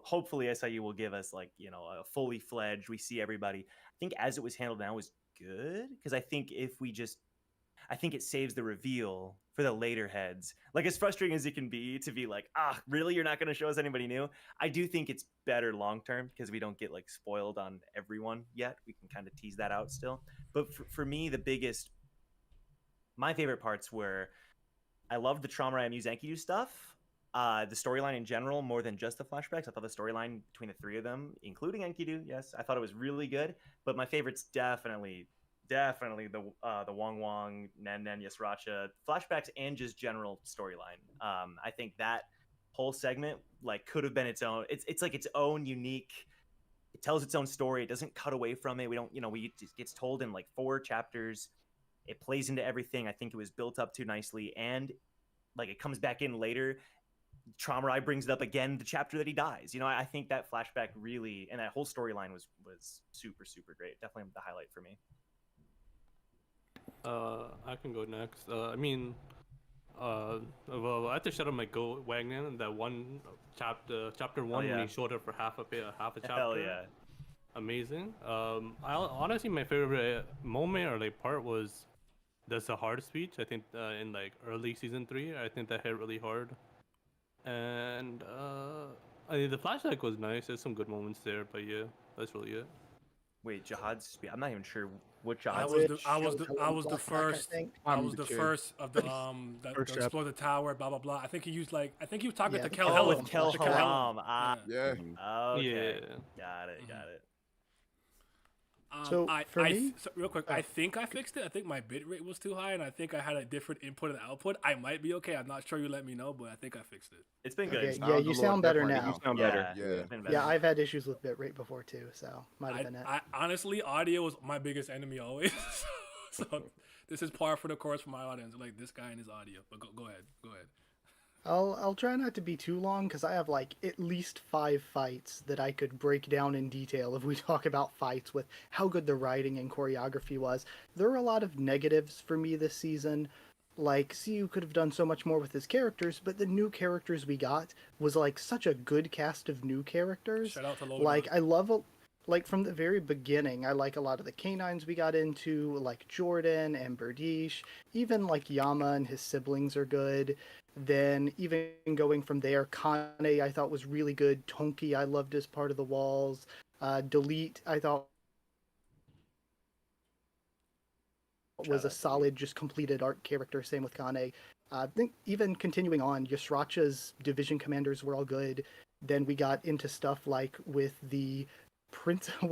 hopefully SIU will give us like a fully fledged. We see everybody. I think as it was handled now was good because I think I think it saves the reveal for the later heads. Like as frustrating as it can be to be like, really, you're not going to show us anybody new. I do think it's better long term because we don't get like spoiled on everyone yet. We can kind of tease that out still. But for me, my favorite parts were I loved the Trauma Rai Muse Enkidu stuff. The storyline in general, more than just the flashbacks. I thought the storyline between the three of them, including Enkidu, yes, I thought it was really good. But my favorite's definitely the Wong, Nen, Yasracha flashbacks and just general storyline. I think that whole segment like could have been its own. It's like its own unique. It tells its own story. It doesn't cut away from it. We don't, it gets told in like 4 chapters. It plays into everything. I think it was built up too nicely, and like it comes back in later. Trauma Rai brings it up again the chapter that he dies. I think that flashback really and that whole storyline was super great. Definitely the highlight for me. I can go next. Well, after Shadow might go Wagner, that one chapter 1 when he showed up for half a chapter. Hell yeah. Amazing. Honestly, my favorite moment or like part was the Sahar speech. I think in like early season 3, I think that hit really hard. And the flashback was nice. There's some good moments there, but yeah, that's really it. Wait, Jihad's speech. I'm not even sure what Jihad. I was the first of the that explode the tower. Blah blah blah. I think he was talking to Kel Hellam. With Kel Hellam. Yeah. Okay. Got it. So real quick, I think I fixed it. I think my bit rate was too high, and I think I had a different input and output. I might be okay. I'm not sure. You let me know, but I think I fixed it. It's been good. Okay, yeah, you sound better now. You sound better. Yeah, I've had issues with bitrate before too, so might have been it. Honestly, audio was my biggest enemy always. so this is par for the course for my audience. Like this guy and his audio. But go ahead. I'll try not to be too long because I have like at least 5 fights that I could break down in detail if we talk about fights with how good the writing and choreography was. There are a lot of negatives for me this season. Like, CU could have done so much more with his characters, but the new characters we got was like such a good cast of new characters. Shout out to Lola. Like, I love like from the very beginning, I like a lot of the canines we got into, like Jordan and Berdish. Even like Yama and his siblings are good. Then even going from there, Kane I thought was really good. Tonki I loved as part of the walls. Delete I thought was a solid, just completed arc character. Same with Kane. I think even continuing on, Yasracha's division commanders were all good. Then we got into stuff like with the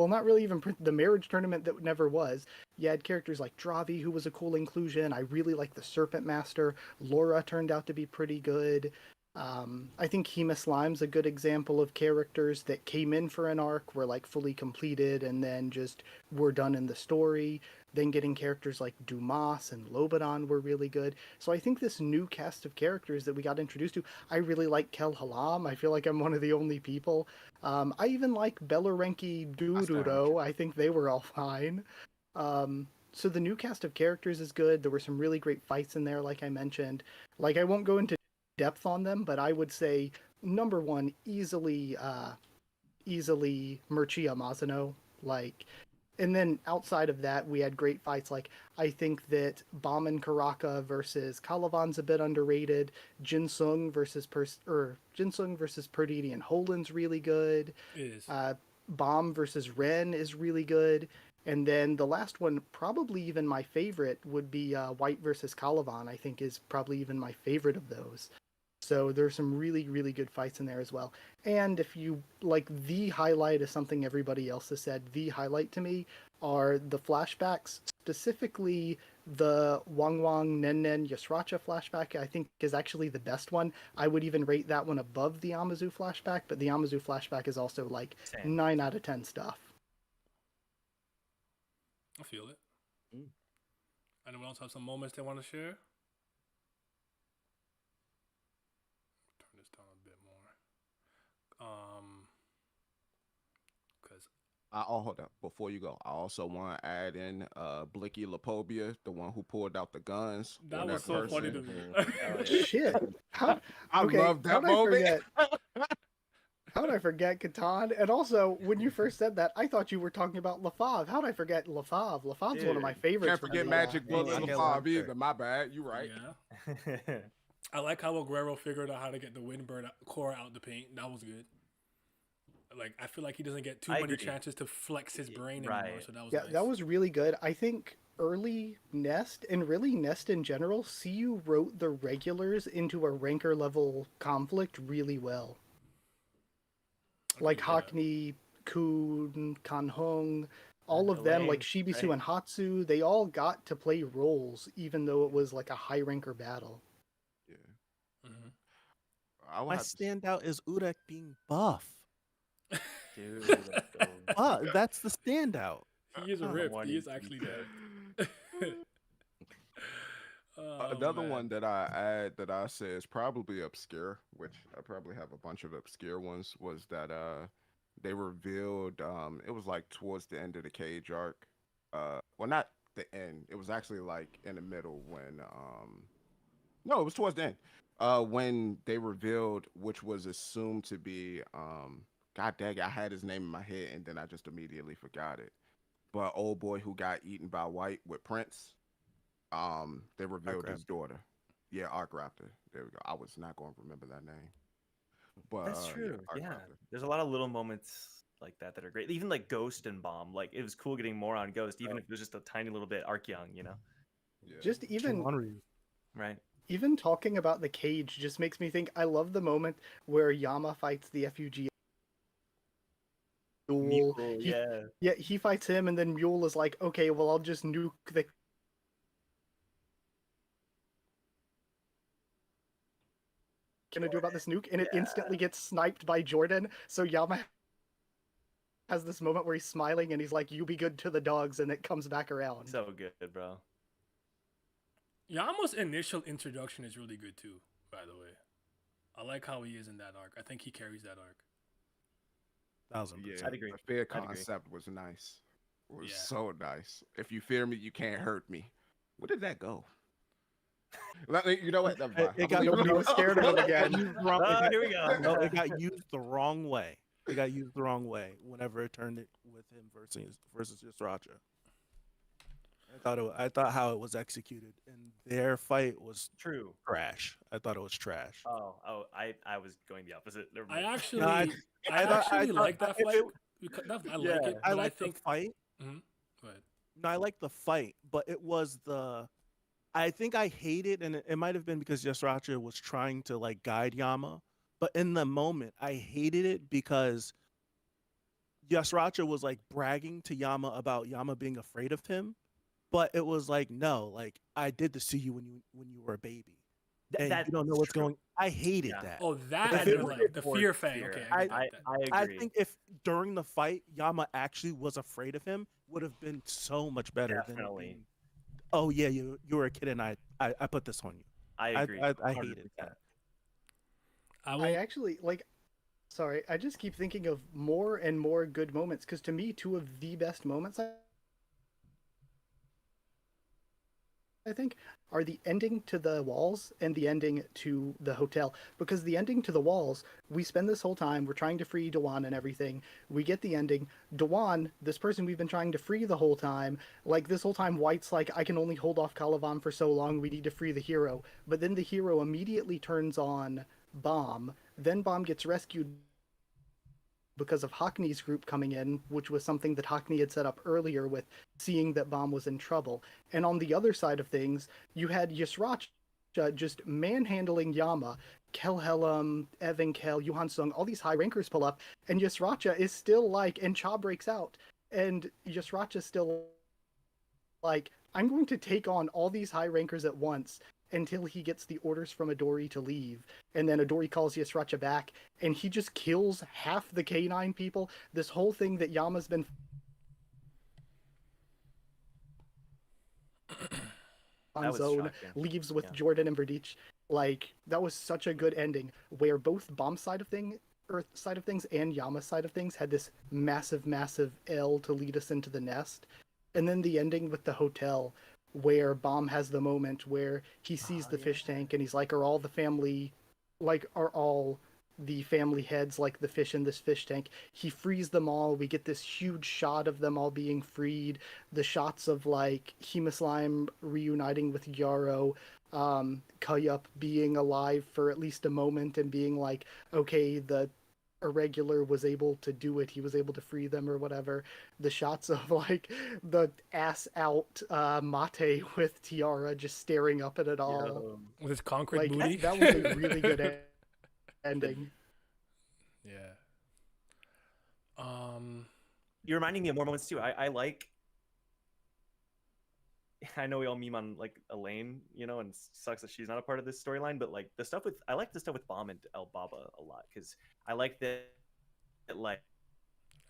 not really even the marriage tournament that never was. You had characters like Dravi, who was a cool inclusion. I really like the Serpent Master. Laura turned out to be pretty good. I think Hema Slime's a good example of characters that came in for an arc, were like fully completed, and then just were done in the story. Then getting characters like Dumas and Lobadan were really good. So I think this new cast of characters that we got introduced to, I really like Kel Hellam. I feel like I'm one of the only people. I even like Belarenki Duduro. I think they were all fine. So the new cast of characters is good. There were some really great fights in there, like I mentioned. Like, I won't go into depth on them, but I would say number 1 easily Murchia Mazano. Like, and then outside of that, we had great fights. Like, I think that Baman Karaka versus Calavan's a bit underrated. Jinsung versus Perditi and Holin's really good. It is. Bomb versus Ren is really good. And then the last one, probably even my favorite, would be White versus Calavan. I think is probably even my favorite of those. So there's some really, really good fights in there as well. And if you like, the highlight is something everybody else has said. The highlight to me are the flashbacks, specifically the Wang Nen Yasracha flashback. I think is actually the best one. I would even rate that one above the Amazu flashback, but the Amazu flashback is also like 9 out of 10 stuff. I feel it. Anyone else have some moments they want to share? Turn this down a bit more. Cause hold up before you go. I also want to add in Blicky Lapobia, the one who pulled out the guns. That was so funny to me. Shit. I love that moment. How did I forget Catan? And also, when you first said that, I thought you were talking about LaFave. How did I forget LaFave? LaFave's one of my favorites. Can't forget from the, Magic anime. Bullet Okay, LaFave sure. either. My bad. You right. Yeah. I like how Aguero figured out how to get the Windbird core out the paint. That was good. Like, I feel like he doesn't get too I many agree. chances to flex his brain Right. anymore. So that was Yeah, nice. that was really good. I think early Nest, and really Nest in general, CU wrote the regulars into a ranker level conflict really well. Like Yeah. Hackney, Kun, Kanhong, all of them, like Elaine, Shibisu right? and Hatsu, they all got to play roles, even though it was like a high ranker battle. Yeah. Mhm. I will My have to- standout is Urek being buff. Dude, let's go. That's the standout. He is Oh, ripped. one He is in actually detail. dead. Oh, Another man. one that I add that I say is probably obscure, which I probably have a bunch of obscure ones, was that they revealed it was like towards the end of the Cage arc. Well, not the end. It was actually like in the middle when no, it was towards the end. When they revealed which was assumed to be God dang it, I had his name in my head and then I just immediately forgot it. But old boy who got eaten by White with Prince. They revealed his daughter. Yeah, Arc Raptor. There we go. I was not going to remember that name. But That's true. Arc Yeah, Raptor. there's a lot of little moments like that are great. Even like Ghost and Bomb. Like it was cool getting more on Ghost, even if it was just a tiny little bit Archeon, you know? Yeah. Just even Right. even talking about the Cage just makes me think. I love the moment where Yama fights the FUG. Mule. Mule, He- yeah. Yeah, he fights him, and then Mule is like, "Okay, well, I'll just nuke the." Gonna do about this nuke, and it instantly gets sniped by Jordan. So Yama has this moment where he's smiling and he's like, "You be good to the dogs," and it comes back around. So good, bro. Yama's initial introduction is really good too, by the way. I like how he is in that arc. I think he carries that arc. 1000%. Yeah, I'd agree. the fear I'd agree. concept was nice. It was Yeah. so nice. If you fear me, you can't hurt me. Where did that go? You know what? Never mind. It got Nobody was scared of him again. Here we go. No, it got used the wrong way. It got used the wrong way whenever it turned it with him versus Yusracha. I thought how it was executed and their fight was True. trash. I thought it was trash. I was going the opposite. Never I mind. actually, No, I, actually like that if fight. I like Yeah. it, I but like I think. the fight. Go ahead. No, I like the fight, but it was I think I hated, and it might have been because Yusracha was trying to like guide Yama, but in the moment I hated it because Yusracha was like bragging to Yama about Yama being afraid of him, but it was like, no, like I did this to you when you were a baby, and you don't know what's true. going. I hated Yeah. that. Oh, that I If it didn't were like. The towards fear fang. fear, Okay, I- get that. I I agree. think if during the fight Yama actually was afraid of him, would have been so much better than Definitely. being, oh yeah, you were a kid and I put this on you. I agree. I hated 100%. that. I I will. actually like. Sorry, I just keep thinking of more and more good moments because to me, two of the best moments I think are the ending to the walls and the ending to the hotel. Because the ending to the walls, we spend this whole time, we're trying to free Dewan and everything. We get the ending. Dewan, this person we've been trying to free the whole time, like this whole time, White's like, I can only hold off Calavan for so long, we need to free the hero. But then the hero immediately turns on Bomb. Then Bomb gets rescued because of Hockney's group coming in, which was something that Hockney had set up earlier with seeing that Bomb was in trouble. And on the other side of things, you had Yusracha just manhandling Yama, Kelhelm, Evan Kel, Yuhan Sung, all these high rankers pull up, and Yusracha is still like, and Cha breaks out, and Yusracha's still like, I'm going to take on all these high rankers at once until he gets the orders from Adori to leave. And then Adori calls Yusracha back, and he just kills half the K9 people. This whole thing that Yama's been on That was zone shocking. leaves with Yeah. Jordan and Verdich. Like, that was such a good ending where both Bomb side of thing, Earth side of things, and Yama side of things had this massive, massive L to lead us into the nest. And then the ending with the hotel where Bomb has the moment where he sees the fish tank and he's like, are all the family, like, are all the family heads, like the fish in this fish tank. He frees them all. We get this huge shot of them all being freed. The shots of like Hemaslime reuniting with Gyaro, Kayup being alive for at least a moment and being like, okay, the Irregular was able to do it. He was able to free them or whatever. The shots of like the ass out Mate with Tiara just staring up at it all. With his concrete Like booty. that was a really good ending. Yeah. You're reminding me of more moments too. I like. I know we all meme on like Elaine, you know, and it sucks that she's not a part of this storyline. But like I like the stuff with Bomb and Elbaba a lot because I like that. Like,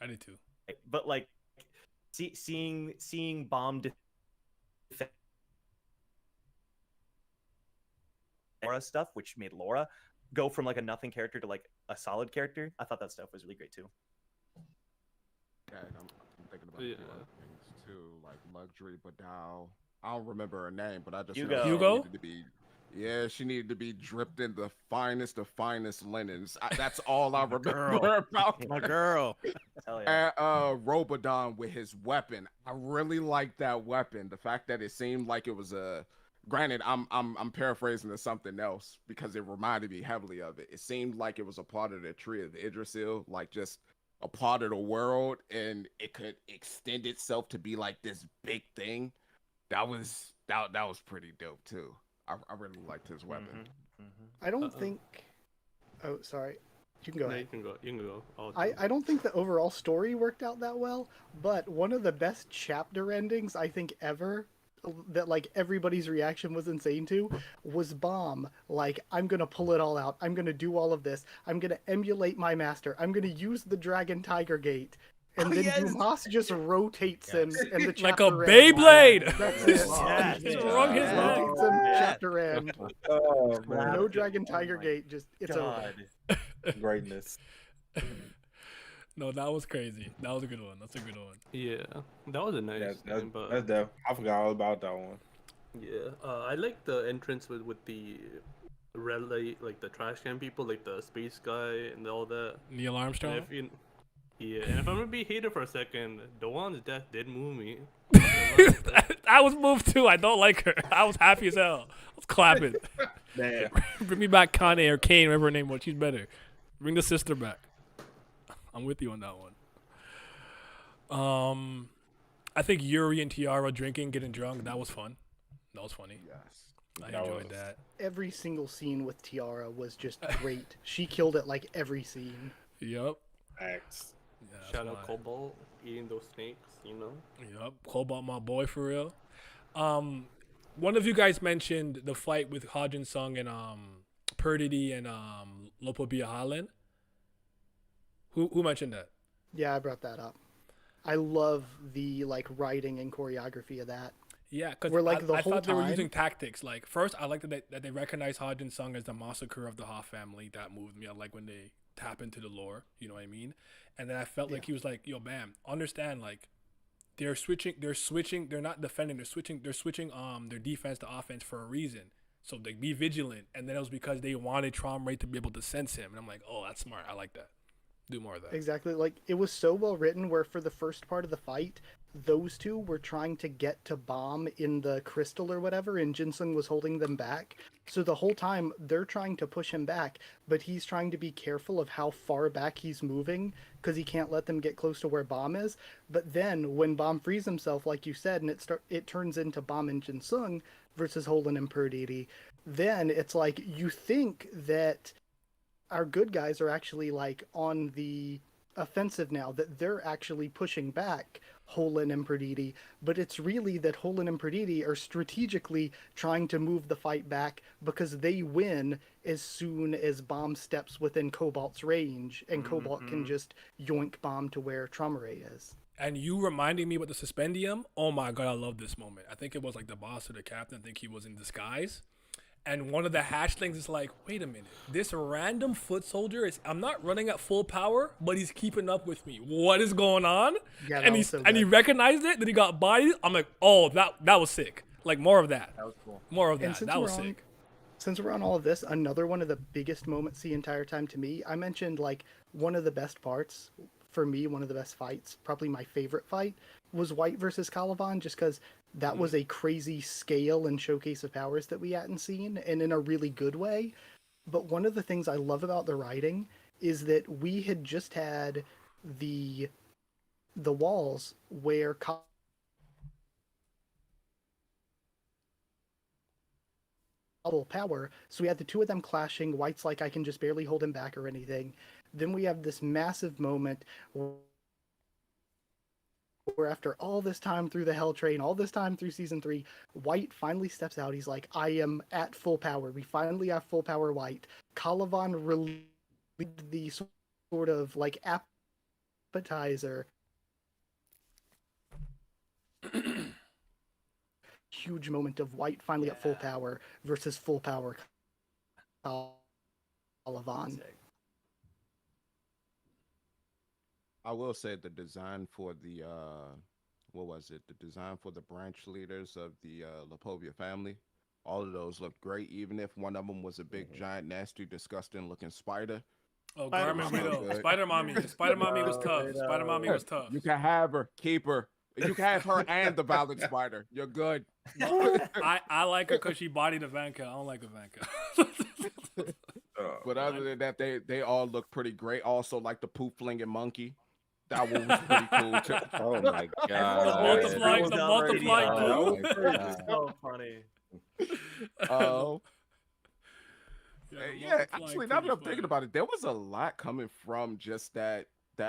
I did too. But like, seeing Bomb defend Laura stuff, which made Laura go from like a nothing character to like a solid character. I thought that stuff was really great too. Yeah, I'm thinking about a few other things too, like Luxury Badal. I don't remember her name, but I just know she Hugo? needed to be. Yeah, she needed to be dripped in the finest of finest linens. That's all I remember about My girl. Hell yeah. And Robodon with his weapon. I really liked that weapon. The fact that it seemed like it was a. Granted, I'm paraphrasing to something else because it reminded me heavily of it. It seemed like it was a part of the tree of Yggdrasil, like just a part of the world, and it could extend itself to be like this big thing. That was pretty dope too. I really liked his weapon. I don't think. Oh, sorry. You can go No, ahead. you can go. I don't think the overall story worked out that well, but one of the best chapter endings I think ever that like everybody's reaction was insane to was Bomb. Like, I'm gonna pull it all out. I'm gonna do all of this. I'm gonna emulate my master. I'm gonna use the Dragon Tiger Gate. And then Dumas just rotates him and the Like a chapter ends. Beyblade. That's it. Yes. Just wrung his neck. Rotates him, chapter end. Oh man, No Dragon Tiger my Gate, just it's over. God. greatness. No, that was crazy. That was a good one. That's a good one. Yeah, that was a nice That's thing, but that's dope. I forgot all about that one. yeah, I like the entrance with the relay, like the trash can people, like the space guy and all that. Neil And Armstrong. if you, yeah, and if I'm gonna be hated for a second, Doan's death did move me. I was moved too. I don't like her. I was happy as hell. I was clapping. Man, Bring me back Kane or Kane, whatever her name was. She's better. Bring the sister back. I'm with you on that one. I think Yuri and Tiara drinking, getting drunk, that was fun. That was funny. Yes. I That enjoyed was- that. Every single scene with Tiara was just great. She killed it like every scene. Yep. X. Yeah, that's Shout out mine. Cobalt eating those snakes, you know. Yep. Cobalt, my boy, for real. One of you guys mentioned the fight with Hajin Sung and Perdity and Lopobia Holland. Who mentioned that? Yeah, I brought that up. I love the like writing and choreography of that. Yeah, because Where, like, the I whole thought they were time- using tactics. Like, first, I liked that they recognized Hajin Sung as the massacre of the Ha family. That moved me. I like when they tap into the lore. You know what I mean? And then I felt like he was like, "Yo, Bam, understand? Like, they're switching. They're not defending. They're switching their defense to offense for a reason. So they be vigilant." And then it was because they wanted Trom Ray to be able to sense him. And I'm like, "Oh, that's smart. I like that. Do more of that." Exactly. Like, it was so well written where for the first part of the fight, those two were trying to get to Bomb in the crystal or whatever, and Jinsung was holding them back. So the whole time they're trying to push him back, but he's trying to be careful of how far back he's moving because he can't let them get close to where Bomb is. But then when Bomb frees himself, like you said, and it turns into Bomb and Jinsung versus Holden and Perditi, then it's like you think that our good guys are actually like on the offensive now, that they're actually pushing back Holden and Perditi, but it's really that Holden and Perditi are strategically trying to move the fight back because they win as soon as Bomb steps within Cobalt's range, and Cobalt can just yoink Bomb to where Traumaray is. And you reminding me with the Suspendium, oh my god, I love this moment. I think it was like the boss or the captain, I think he was in disguise. And one of the hatchlings is like, wait a minute, this random foot soldier I'm not running at full power, but he's keeping up with me. What is going on? Yeah, that and was so and he good. recognized it, then he got bodied. I'm like, oh, that was sick. Like more of that. That was cool. More of And that. since That we're was on- sick. since we're on all of this, another one of the biggest moments the entire time to me, I mentioned like one of the best parts for me, one of the best fights, probably my favorite fight, was White versus Caliban, just because that was a crazy scale and showcase of powers that we hadn't seen, and in a really good way. But one of the things I love about the writing is that we had just had the walls where power, so we had the two of them clashing. White's like, I can just barely hold him back or anything. Then we have this massive moment where after all this time through the Hell Train, all this time through Season 3, White finally steps out. He's like, I am at full power. We finally have full power White. Caliban released the sort of like appetizer. Huge moment of White finally at full power versus full power Caliban. I will say the design for the what was it? The design for the branch leaders of the Lipovia family. All of those looked great, even if one of them was a big, giant, nasty, disgusting looking spider. Oh, Garmin Widow. Spider Mommy. Spider Mommy was tough. Spider Mommy was tough. You can have her, keep her. You can have her and the Violet Spider. You're good. I like her because she bodied Ivanka. I don't like Ivanka. But other than that, they all look pretty great. Also, like the poop flinging monkey. That one was pretty cool too. Oh my god! The multiply poop. So funny. Oh. Yeah, actually, now that I'm thinking about it, there was a lot coming from just that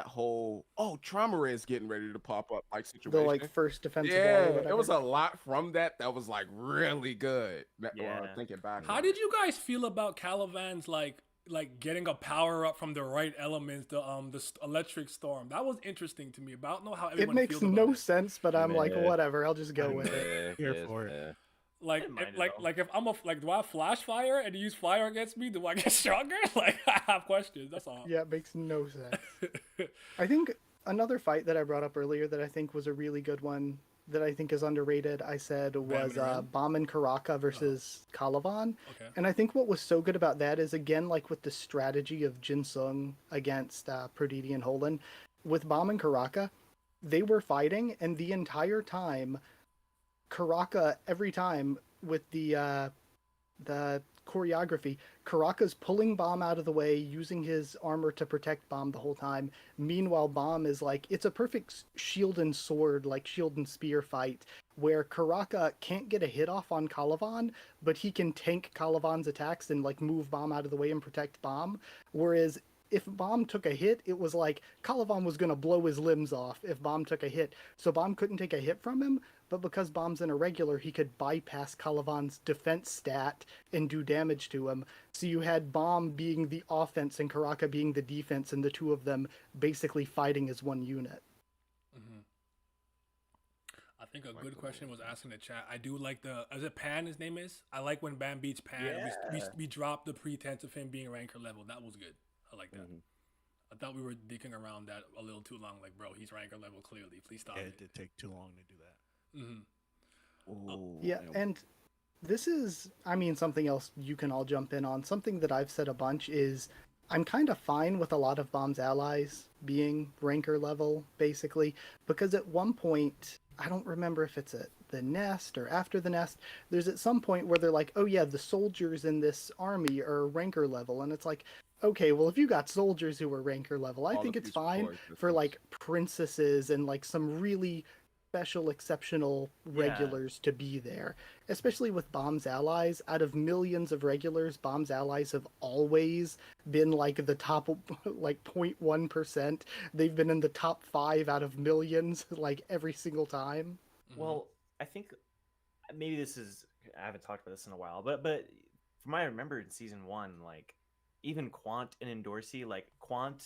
whole Trauma is getting ready to pop up like situation. The like first defensive wall or Yeah, whatever. it was a lot from that was like really good. Thinking back. How did you guys feel about Caliban's like getting a power up from the right elements, the electric storm? That was interesting to me. But I don't know how everyone It makes feels about no it. sense, but I'm like, whatever. I'll just go with it. Here for it. Like if I'm do I have flash fire and use fire against me? Do I get stronger? Like I have questions. That's all. Yeah, it makes no sense. I think another fight that I brought up earlier that I think was a really good one that I think is underrated, I said was Bomb and Karaka versus Caliban. Okay. And I think what was so good about that is, again, like with the strategy of Jin Sung against Perditi and Holan, with Bomb and Karaka, they were fighting, and the entire time, Karaka, every time with the choreography, Karaka's pulling Bomb out of the way, using his armor to protect Bomb the whole time. Meanwhile, Bomb is like, it's a perfect shield and sword, like shield and spear fight, where Karaka can't get a hit off on Caliban, but he can tank Caliban's attacks and like move Bomb out of the way and protect Bomb. Whereas if Bomb took a hit, it was like Caliban was going to blow his limbs off if Bomb took a hit. So Bomb couldn't take a hit from him, but because Bomb's an irregular, he could bypass Caliban's defense stat and do damage to him. So you had Bomb being the offense and Karaka being the defense, and the two of them basically fighting as one unit. Mm-hmm. I think a good question was asked in the chat. I do like is it Pan his name is? I like when Bam beats Pan. Yeah. We dropped the pretense of him being ranker level. That was good. I like that. Mhm. I thought we were dicking around that a little too long. Like, bro, he's ranker level clearly. Please stop Yeah, it. it did take too long to do that. Mm-hmm. Ooh, Yeah, and this is, I mean, something else you can all jump in on. Something that I've said a bunch is I'm kind of fine with a lot of Bomb's allies being ranker level, basically, because at one point, I don't remember if it's at the nest or after the nest, there's at some point where they're like, oh yeah, the soldiers in this army are ranker level, and it's like, okay, well, if you got soldiers who are ranker level, I All think of it's these fine support for systems. like princesses and like some really special, exceptional regulars to be there, especially with Bomb's allies. Out of millions of regulars, Bomb's allies have always been like the top, like 0.1%. They've been in the top 5 out of millions, like every single time. Well, I think maybe this is, I haven't talked about this in a while, but from what I remember in season 1, like even Quant and Endorsi, like Quant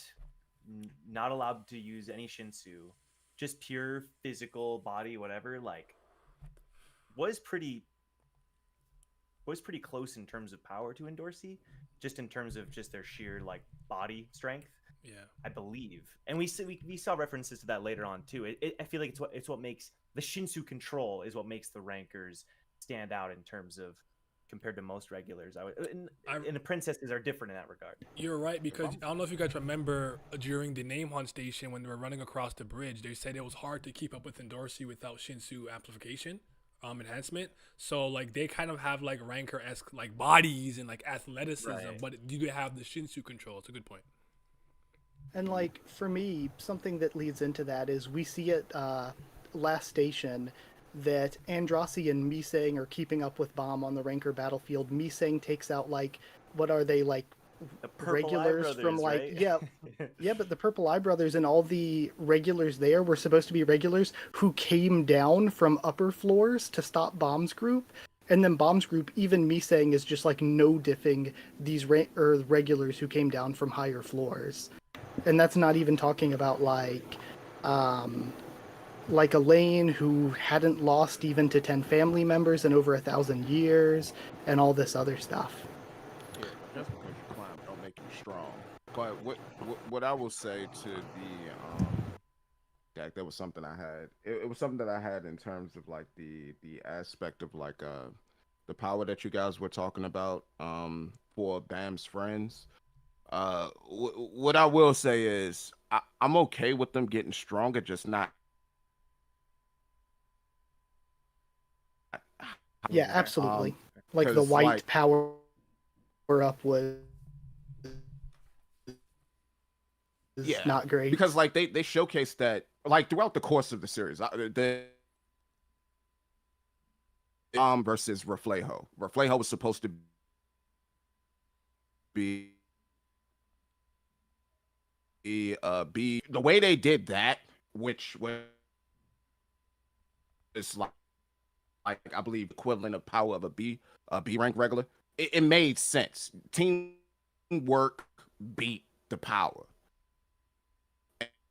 not allowed to use any Shinsu, just pure physical body, whatever, like was pretty close in terms of power to Endorsi, just in terms of just their sheer like body strength. Yeah, I believe, and we saw references to that later on too. I feel like it's what makes the Shinsu control is what makes the rankers stand out in terms of compared to most regulars. And the princesses are different in that regard. You're right, because I don't know if you guys remember during the name hunt station when they were running across the bridge, they said it was hard to keep up with Endorsi without Shinsu amplification, enhancement. So like they kind of have like Ranker-esque like bodies and like athleticism, Right. but you have the Shinsu control. It's a good point. And like for me, something that leads into that is we see at last station that Andrasi and Misang are keeping up with Bomb on the Ranker battlefield. Misang takes out like, what are they, like The Purple Eye regulars Brothers, from like right? yeah, but the Purple Eye Brothers and all the regulars there were supposed to be regulars who came down from upper floors to stop Bomb's group. And then Bomb's group, even Misang, is just like no diffing these regulars who came down from higher floors. And that's not even talking about like Elaine, who hadn't lost even to 10 family members in over 1,000 years, and all this other stuff. Yeah, just because you climb don't make you strong. But what I will say to the Jack, that was something I had. It was something that I had in terms of like the aspect of like the power that you guys were talking about for Bam's friends. What I will say is I'm okay with them getting stronger, just not. Yeah, absolutely. Like the 'cause, white like- power up was not great. Because like they showcased that like throughout the course of the series, the versus Reflejo. Reflejo was supposed to be the way they did that, which was like I believe equivalent of power of a B rank regular. It made sense. Teamwork beat the power.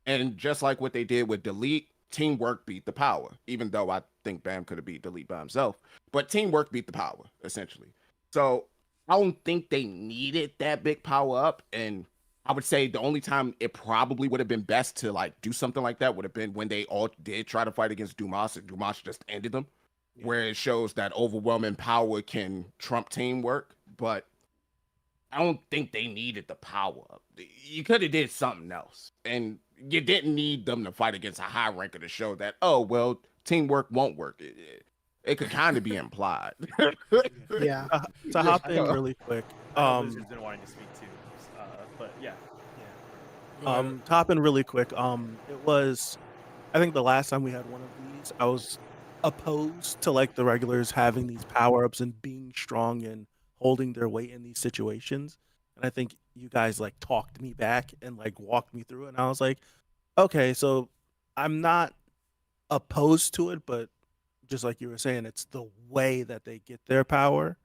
And just like what they did with Delete, teamwork beat the power, even though I think Bam could have beat Delete by himself. But teamwork beat the power, essentially. So I don't think they needed that big power up. And I would say the only time it probably would have been best to like do something like that would have been when they all did try to fight against Dumas, and Dumas just ended them, where it shows that overwhelming power can trump teamwork. But I don't think they needed the power up. You could have did something else. And you didn't need them to fight against a high ranker to show that, oh, well, teamwork won't work. It could kind of be implied. Yeah. To hop in really quick. Lizard's been wanting to speak too, but yeah. To hop in really quick. It was, I think the last time we had one of these, I was opposed to like the regulars having these power ups and being strong and holding their weight in these situations. And I think you guys like talked me back and like walked me through it. And I was like, okay, so I'm not opposed to it, but just like you were saying, it's the way that they get their power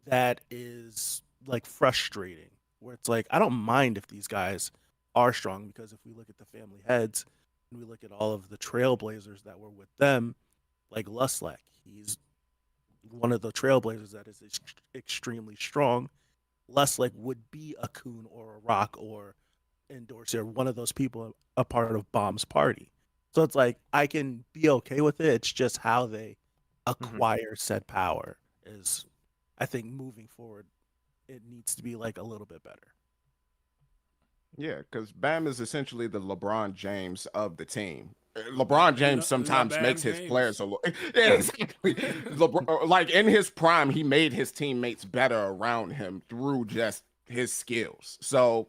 that is like frustrating. Where it's like, I don't mind if these guys are strong, because if we look at the family heads and we look at all of the trailblazers that were with them, like Lustlak, he's one of the trailblazers that is extremely strong. Lustlak would be a Coon or a Rock or Endorsi or one of those people a part of Bomb's party. So it's like I can be okay with it. It's just how they acquire said power is, I think, moving forward, it needs to be like a little bit better. Yeah, because Bam is essentially the LeBron James of the team. LeBron James sometimes makes his players a little. Yeah, exactly. Like in his prime, he made his teammates better around him through just his skills. So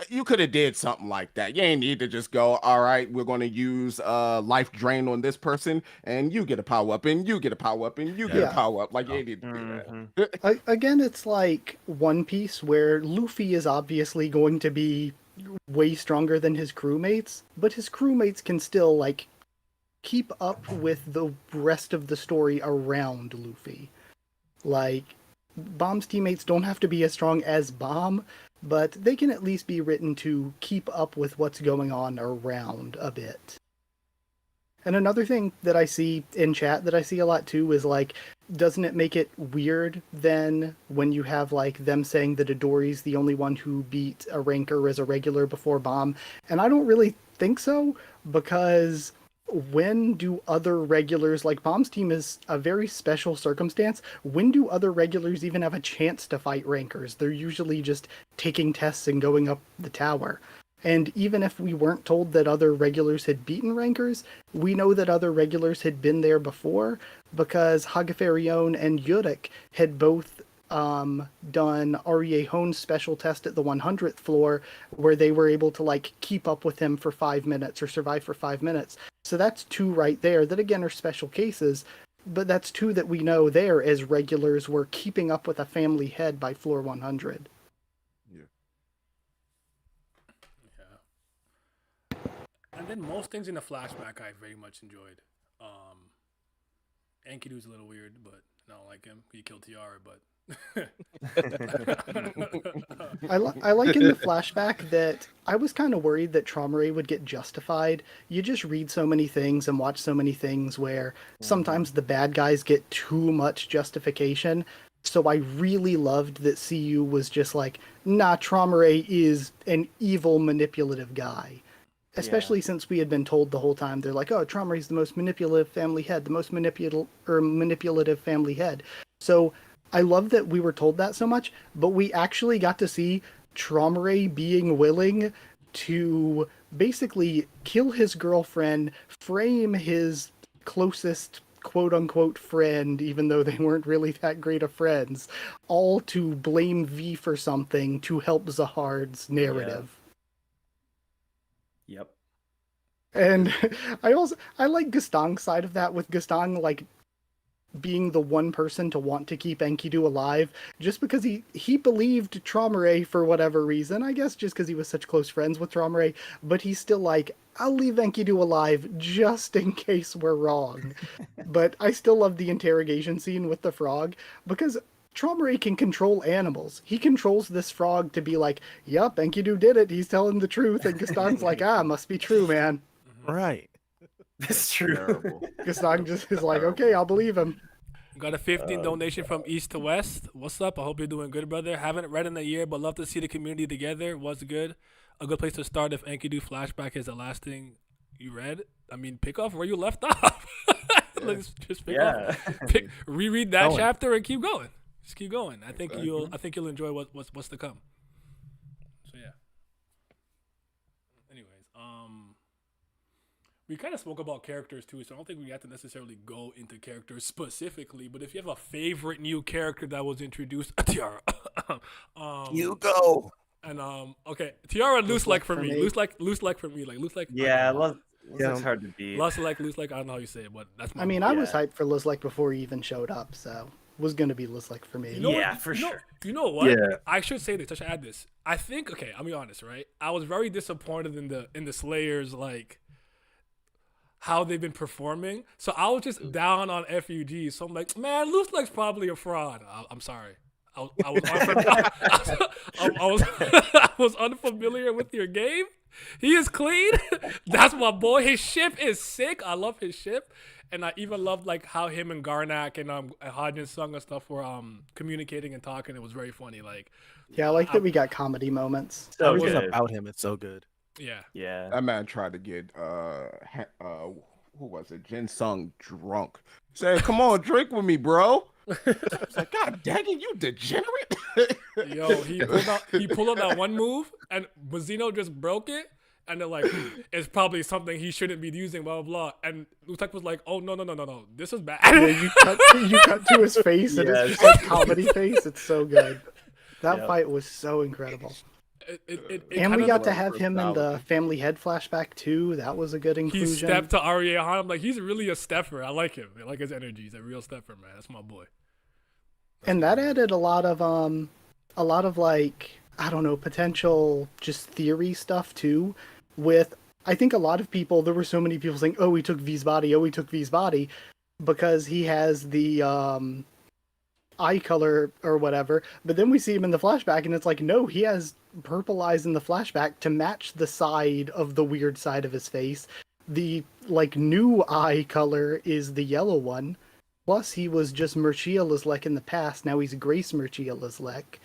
you could have did something like that. You ain't need to just go, all right, we're going to use life drain on this person, and you get a power up, and you get a power up, and you get a power up. Like, you ain't need to do that. Again, it's like One Piece, where Luffy is obviously going to be way stronger than his crewmates, but his crewmates can still like keep up with the rest of the story around Luffy. Like, Bomb's teammates don't have to be as strong as Bomb, but they can at least be written to keep up with what's going on around a bit. And another thing that I see in chat that I see a lot too is like, doesn't it make it weird then when you have like them saying that Idori's the only one who beat a ranker as a regular before Bomb? And I don't really think so, because when do other regulars, like Bomb's team is a very special circumstance, when do other regulars even have a chance to fight rankers? They're usually just taking tests and going up the tower. And even if we weren't told that other regulars had beaten rankers, we know that other regulars had been there before, because Hagafarion and Yurik had both done REA Hone's special test at the 100th floor, where they were able to like keep up with him for 5 minutes or survive for 5 minutes. So that's 2 right there that again are special cases, but that's 2 that we know there as regulars were keeping up with a family head by floor 100. And then most things in the flashback I very much enjoyed. Enkidu's a little weird, but I don't like him. He killed Tiara, but I like in the flashback that I was kind of worried that Traumerei would get justified. You just read so many things and watch so many things where sometimes the bad guys get too much justification. So I really loved that CU was just like, nah, Traumerei is an evil, manipulative guy. Especially since we had been told the whole time, they're like, oh, Traumerei's the most manipulative family head, the most manipulative family head. So I love that we were told that so much, but we actually got to see Traumerei being willing to basically kill his girlfriend, frame his closest quote-unquote friend, even though they weren't really that great of friends, all to blame V for something to help Zahard's narrative. Yep. And I like Gastong's side of that, with Gastong like being the one person to want to keep Enkidu alive, just because he believed Traumerei for whatever reason, I guess just because he was such close friends with Traumerei, but he's still like, I'll leave Enkidu alive just in case we're wrong. But I still love the interrogation scene with the frog, because Traumerei can control animals. He controls this frog to be like, yup, Enkidu did it. He's telling the truth. And Gastong's like, must be true, man. Right. That's true. Gastong just is like, okay, I'll believe him. Got a 15 donation from East to West. What's up? I hope you're doing good, brother. Haven't read in a year, but love to see the community together. What's good? A good place to start if Enkidu flashback is the last thing you read. I mean, pick off where you left off. Let's just pick off. Reread that chapter and keep going. Just keep going. I think you'll enjoy what's to come. So yeah. Anyways, we kind of spoke about characters too, so I don't think we have to necessarily go into characters specifically. But if you have a favorite new character that was introduced, Tiara. You go. And okay, Tiara loose like for me. Loose like for me. Like loose like. Yeah, it's hard to beat. Loose like I don't know how you say it, but that's my. I mean, I was hyped for Lizlek before he even showed up, so was gonna be Lizlek for me. Sure. You know what? Yeah. I should say this. I should add this. I think I'll be honest, right? I was very disappointed in the Slayers, like how they've been performing. So I was just down on FUG. So I'm like, man, Lizlek's probably a fraud. I'm sorry. I was unfamiliar with your game. He is clean. That's my boy. His ship is sick. I love his ship. And I even loved like how him and Garnak and Hodgins Sung and stuff were communicating and talking. It was very funny. Like, yeah, I like that we got comedy moments. So everything about him, it's so good. Yeah. That man tried to get who was it? Jin Sung drunk. Saying, "Come on, drink with me, bro." It's like, God dang it, you degenerate! Yo, he pulled out that one move, and Mazzino just broke it. And they're like, it's probably something he shouldn't be using, blah, blah, blah. And Lutek was like, oh, no. This is bad. Yeah, you cut to his face, and it's just like comedy face. It's so good. That fight was so incredible. And we got to have him in the family head flashback, too. That was a good inclusion. He stepped to Aria Han. I'm like, he's really a stepper. I like him. I like his energy. He's a real stepper, man. That's my boy. And that added a lot of like, I don't know, potential just theory stuff, too. With, I think a lot of people, there were so many people saying, oh, he took V's body, because he has the eye color or whatever. But then we see him in the flashback, and it's like, no, he has purple eyes in the flashback to match the side of the weird side of his face. The, like, new eye color is the yellow one. Plus, he was just Mircea Lizlek in the past. Now he's Grace Mircea Lizlek.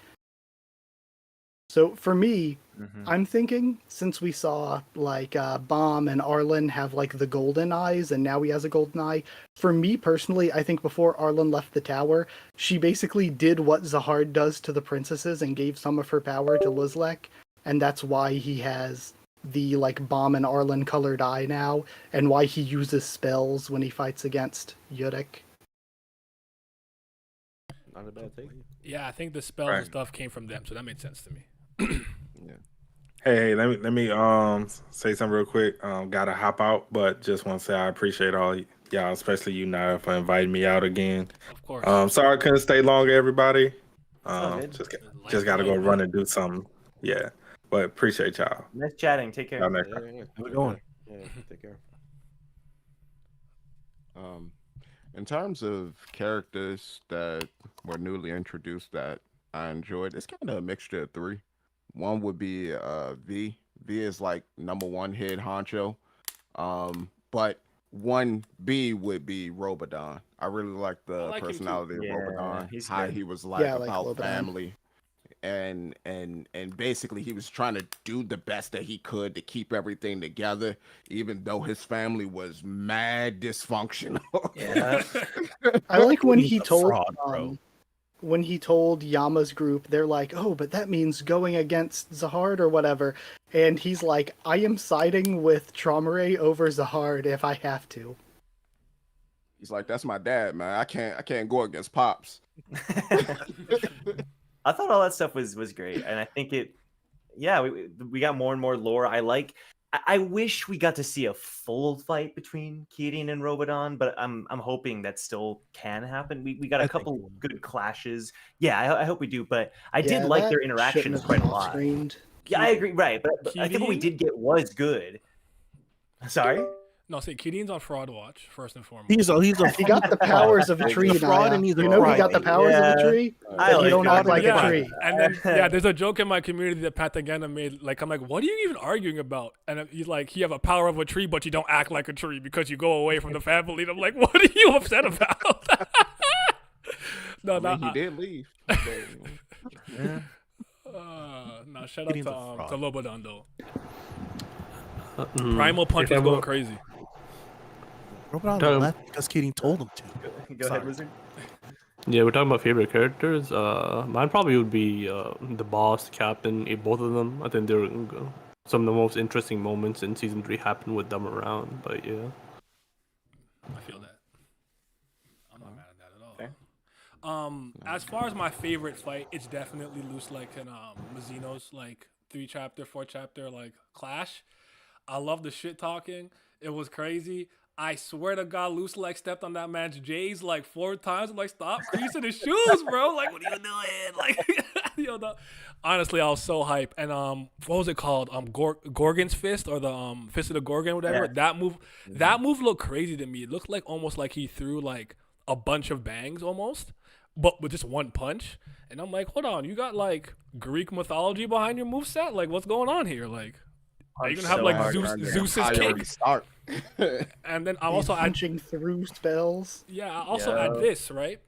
So for me, Mhm. I'm thinking since we saw like Bomb and Arlen have like the golden eyes, and now he has a golden eye. For me personally, I think before Arlen left the tower, she basically did what Zahard does to the princesses and gave some of her power to Luzlek, and that's why he has the like Bomb and Arlen colored eye now, and why he uses spells when he fights against Yurik. Not a bad take. Yeah, I think the spells Right. and stuff came from them, so that made sense to me. Yeah. Hey, let me say something real quick. Gotta hop out, but just want to say I appreciate all y'all, especially you, Naya, for inviting me out again. Of course. Sorry I couldn't stay longer, everybody. all good. Just gotta go run and do something. Yeah, but appreciate y'all. Nice chatting. Take care. Y'all next Yeah, time. yeah. How's it going? Yeah, take care. In terms of characters that were newly introduced that I enjoyed, it's kind of a mixture of three. One would be V. V is like #1 head honcho. But 1B would be Robodon. I really like the like him too. personality of Yeah, Robodon. he's How good. he was like Yeah, I like about Robodon. family. And basically he was trying to do the best that he could to keep everything together, even though his family was mad dysfunctional. Yeah. I like when He's he a told fraud, bro. when he told Yama's group, they're like, "Oh, but that means going against Zahard or whatever," and he's like, "I am siding with Traumerei over Zahard if I have to." He's like, that's my dad, man. I can't go against Pops. I thought all that stuff was great, and I think we got more and more lore. I wish we got to see a full fight between Kirin and Robodon, but I'm hoping that still can happen. We got a couple good clashes. Yeah, I hope we do, but I did like their interactions quite a lot. Screened. Yeah, I agree. Right, but I think what we Kirin? did get was good. Sorry. No, see, Kirin's on Fraud Watch, first and foremost. He's a He got the powers of a tree. He's a fraud Naya. and he's a you know he got the private. powers of a Yeah. tree. I But like you don't it. act like yeah, a tree. and then yeah, there's a joke in my community that Patagena made. Like, I'm like, what are you even arguing about? And he's like, you have a power of a tree, but you don't act like a tree because you go away from the family. And I'm like, what are you upset about? No, I mean, no, he did leave. Yeah. no. Shout out Kirin's a to fraud. Lobodon though. Mm, Primal Punch if I was going were- crazy. Robot Tell him. left because Keating told him to. Go ahead, Wizard. Yeah, we're talking about favorite characters. Mine probably would be the boss, captain, both of them. I think they're some of the most interesting moments in season 3 happened with them around. But yeah, I feel that. I'm not mad at that at all. Fair. As far as my favorite fight, it's definitely Luzlek and Mazino's like 3-chapter, 4-chapter like clash. I love the shit talking. It was crazy. I swear to God, Luzlek stepped on that man's J's like 4 times. I'm like, stop creasing his shoes, bro. Like, what are you doing? Like, yo, honestly, I was so hype. And what was it called? Gorgon's Fist or the Fist of the Gorgon, whatever. Yeah. That move looked crazy to me. It looked like almost like he threw like a bunch of bangs almost, but with just one punch. And I'm like, hold on, you got like Greek mythology behind your moveset? Like, what's going on here? Like, are you gonna have So like hard. Zeus's I already kick? start. And then I He's also add, punching through spells. yeah, I also add this, right?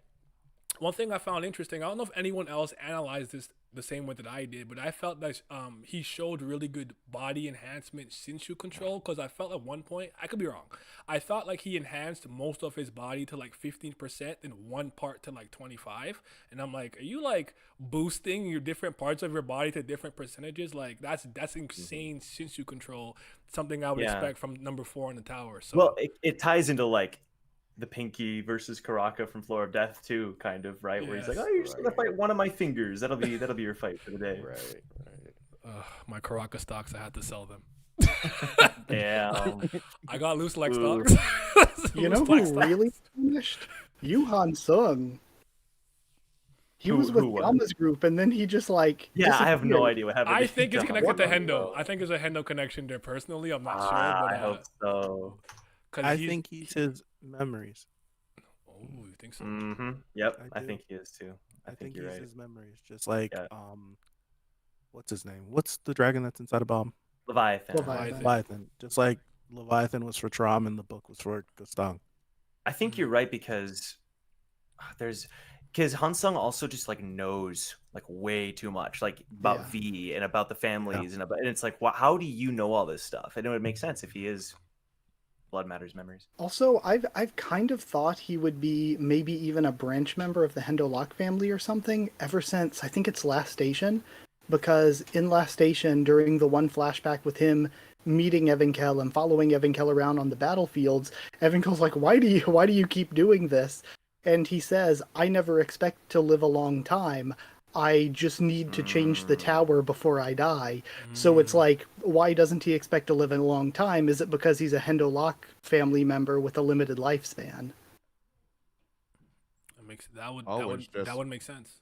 One thing I found interesting, I don't know if anyone else analyzed this the same way that I did, but I felt that he showed really good body enhancement Shinshu control, because I felt at one point, I could be wrong, I thought like he enhanced most of his body to like 15% and one part to like 25, and I'm like, are you like boosting your different parts of your body to different percentages? Like that's insane Shinshu control, something I would Yeah. expect from number 4 in the tower. So Well, it ties into like the Pinky versus Karaka from Floor of Death too, kind of, right? Where he's like, Yes. "Oh, you're just gonna fight one of my fingers. That'll be your fight for the day." Right. my Karaka stocks, I had to sell them. Yeah. I got loose like Ooh. stocks. You know Loose who like stocks. really finished? Yuhan Sung. He Who- was with who was? Yama's group, and then he just like Yeah, I have no disappeared. idea what happened. I to think it's John. connected to What? Hendo. I think there's a Hendo connection there personally. I'm not sure, but I hope so. cause I he's- think he's his memories. Oh, you think so? Mm-hmm. Yep, I I do. think he is too. I think you're he's right. his memories. Just like Yeah. what's his name? What's the dragon that's inside a bomb? Leviathan. Leviathan. Leviathan. Just like Leviathan was for Trom and the book was for Gustang. I think you're right because there's because Hansung also just like knows like way too much like about Yeah. V and about the families and it's like how do you know all this stuff? And it would make sense if he is Blood Matters Memories. Also, I've kind of thought he would be maybe even a branch member of the Hendo Locke family or something ever since I think it's Last Station, because in Last Station during the one flashback with him meeting Evankel and following Evankel around on the battlefields, Evankel's like, why do you keep doing this? And he says, I never expect to live a long time. I just need to change the tower before I die. So it's like, why doesn't he expect to live a long time? Is it because he's a Hendo Locke family member with a limited lifespan? That would make sense.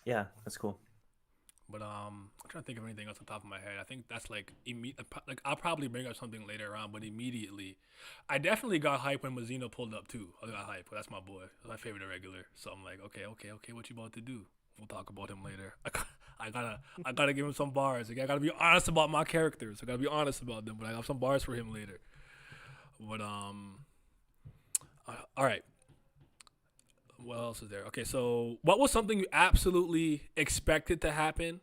Yeah, that's cool. But I'm trying to think of anything else on top of my head. I think that's like I'll probably bring up something later on, but immediately, I definitely got hype when Mazzino pulled up too. I got hype. That's my boy. That's my favorite irregular. So I'm like, okay, what you about to do? We'll talk about him later. I gotta give him some bars. Like, I gotta be honest about my characters. I gotta be honest about them. But I have some bars for him later. But all right. What else is there? Okay, so what was something you absolutely expected to happen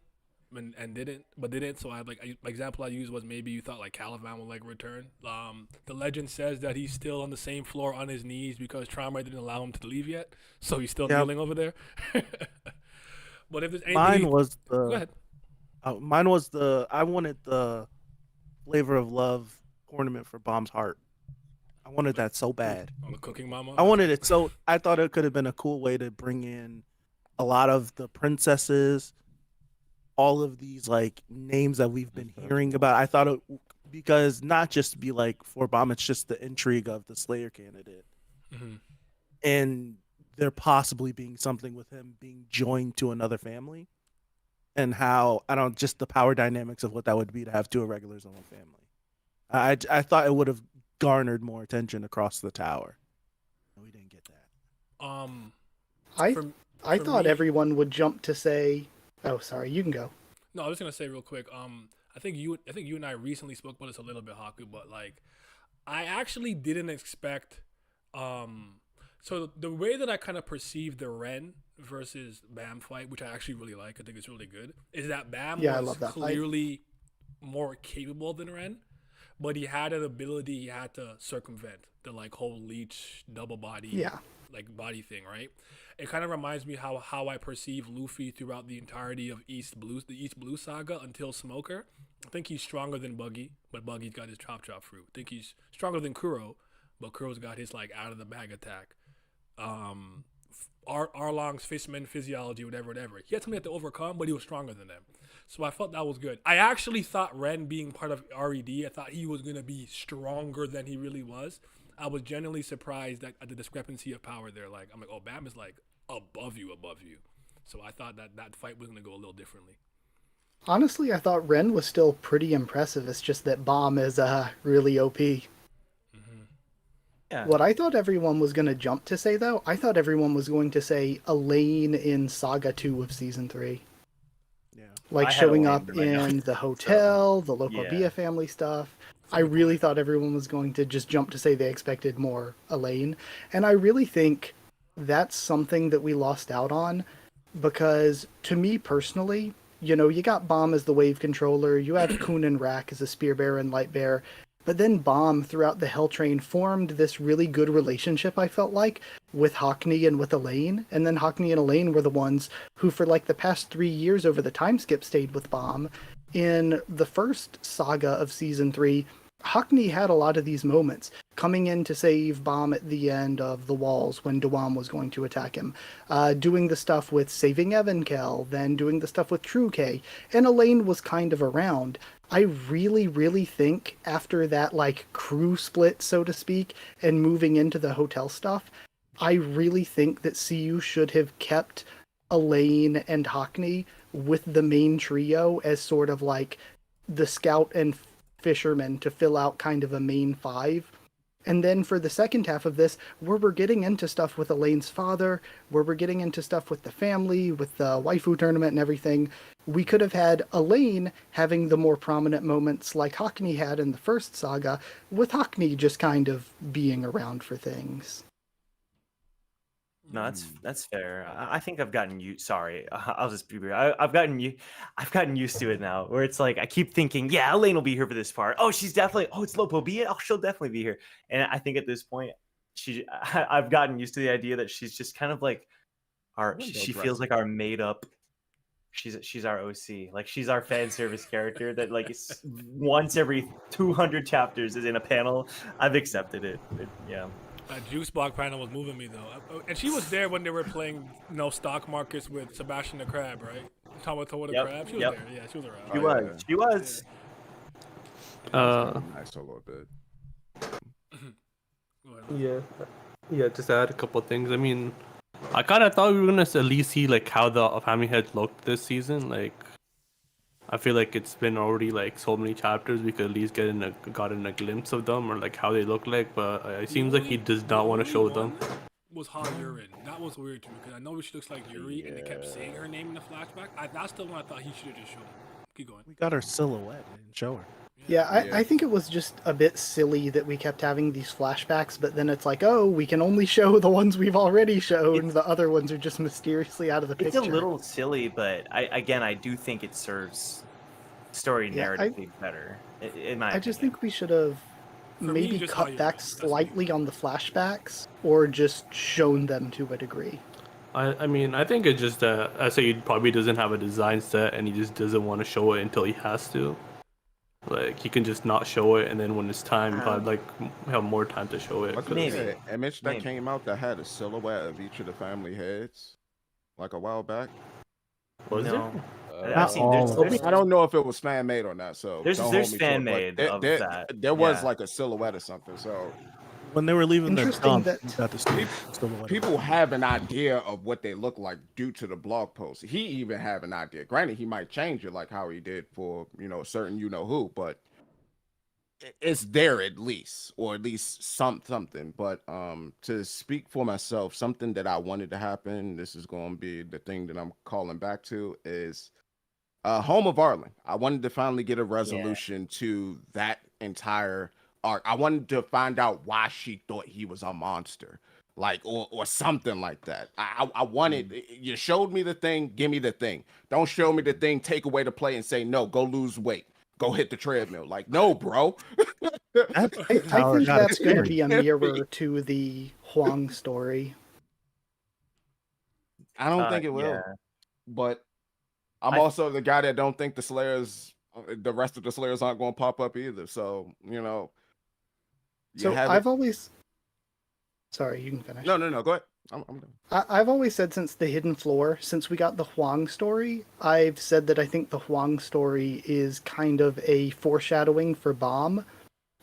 and didn't? So I have like example I used was maybe you thought like Caliban would like return. The legend says that he's still on the same floor on his knees because Traumite didn't allow him to leave yet, so he's still kneeling over there. But if there's anything, go ahead. Mine was I wanted the Flavor of Love ornament for Bomb's heart. I wanted that so bad. On the Cooking Mama? I wanted it so. I thought it could have been a cool way to bring in a lot of the princesses, all of these like names that we've been hearing about. I thought it because not just to be like for Bomb, it's just the intrigue of the Slayer candidate, and there possibly being something with him being joined to another family, and how just the power dynamics of what that would be to have two irregulars in one family. I thought it would have garnered more attention across the tower. We didn't get that. I thought everyone would jump to say, "Oh, sorry, you can go." No, I was gonna say real quick. I think you and I recently spoke about this a little bit, Haku, but like, I actually didn't expect. So the way that I kind of perceived the Ren versus Bam fight, which I actually really like, I think it's really good, is that Bam was clearly more capable than Ren. But he had an ability he had to circumvent the like whole leech double body like body thing, right? It kind of reminds me how I perceive Luffy throughout the entirety of the East Blue saga until Smoker. I think he's stronger than Buggy, but Buggy's got his chop fruit. I think he's stronger than Kuro, but Kuro's got his like out of the bag attack. Arlong's fistman physiology, whatever. He had something he had to overcome, but he was stronger than them. So I felt that was good. I actually thought Ren being part of RED, I thought he was going to be stronger than he really was. I was genuinely surprised at the discrepancy of power there. Like, I'm like, oh, Bam is like above you. So I thought that fight was going to go a little differently. Honestly, I thought Ren was still pretty impressive. It's just that Bomb is really OP. Yeah. What I thought everyone was going to jump to say, though, I thought everyone was going to say Elaine in Saga 2 of Season 3. Yeah. Like showing up in the hotel, the local Bia family stuff. I really thought everyone was going to just jump to say they expected more Elaine. And I really think that's something that we lost out on because, to me personally, you know, you got Bomb as the wave controller, you have Kun and Rack as a spear bearer and light bearer, but then Bomb throughout the Hell Train formed this really good relationship, I felt like, with Hockney and with Elaine. And then Hockney and Elaine were the ones who, for like the past 3 years over the time skip, stayed with Bomb. In the first saga of Season 3, Hockney had a lot of these moments, coming in to save Bomb at the end of the walls when Dawam was going to attack him, doing the stuff with saving Evankel, then doing the stuff with True K, and Elaine was kind of around. I really, really think after that, like, crew split, so to speak, and moving into the hotel stuff, I really think that CU should have kept Elaine and Hockney with the main trio as sort of like the scout and fisherman to fill out kind of a main five. And then for the second half of this, where we're getting into stuff with Elaine's father, where we're getting into stuff with the family, with the waifu tournament and everything, we could have had Elaine having the more prominent moments like Hockney had in the first saga, with Hockney just kind of being around for things. No, that's fair. I think I've gotten you. Sorry, I'll just be real. I've gotten used to it now. Where it's like I keep thinking, yeah, Elaine will be here for this part. Oh, she's definitely. Oh, it's Lopo B. Oh, she'll definitely be here. And I think at this point, I've gotten used to the idea that she's just kind of like our. She feels like our made up. She's our OC. Like she's our fan service character that like once every 200 chapters is in a panel. I've accepted it. Yeah. That juice box panel was moving me though, and she was there when they were playing, stock markets with Sebastian the Crab, right? Tawa the Crab. She was there. Yeah, she was around. She was. Nice a little bit. Yeah. Just to add a couple of things. I mean, I kind of thought we were gonna at least see like how the family heads looked this season. Like, I feel like it's been already like so many chapters we could at least gotten a glimpse of them or like how they look like. But it seems like he does not want to show them. Was Han Yurin. That was weird to me because I know she looks like Yuri and they kept saying her name in the flashback. That's the one I thought he should have just shown. Keep going. We got her silhouette and show her. Yeah, I think it was just a bit silly that we kept having these flashbacks, but then it's like, oh, we can only show the ones we've already shown. The other ones are just mysteriously out of the picture. It's a little silly, but I do think it serves story narratively better. In my opinion. I just think we should have maybe cut back slightly on the flashbacks or just shown them to a degree. I mean, I think it's just I say he probably doesn't have a design set and he just doesn't want to show it until he has to. Like he can just not show it, and then when it's time, probably like have more time to show it. Maybe an image that came out that had a silhouette of each of the family heads, like a while back. Was there? I don't know if it was fan made or not. So there's fan made of that. There was like a silhouette or something. So when they were leaving their dump, people have an idea of what they look like due to the blog post. He even have an idea. Granted, he might change it like how he did for a certain who, but it's there at least, or at least something. But to speak for myself, something that I wanted to happen, this is going to be the thing that I'm calling back to, is Home of Arlen. I wanted to finally get a resolution to that entire arc. I wanted to find out why she thought he was a monster, like or something like that. I wanted, you showed me the thing, give me the thing. Don't show me the thing, take away the play and say no, go lose weight, go hit the treadmill. Like, no, bro. I think that's going to be a mirror to the Huang story. I don't think it will, but I'm also the guy that don't think the rest of the Slayers aren't going to pop up either. So So I've always. Sorry, you can finish. No, go ahead. I'm done. I've always said since the Hidden Floor, since we got the Huang story, I've said that I think the Huang story is kind of a foreshadowing for Bomb,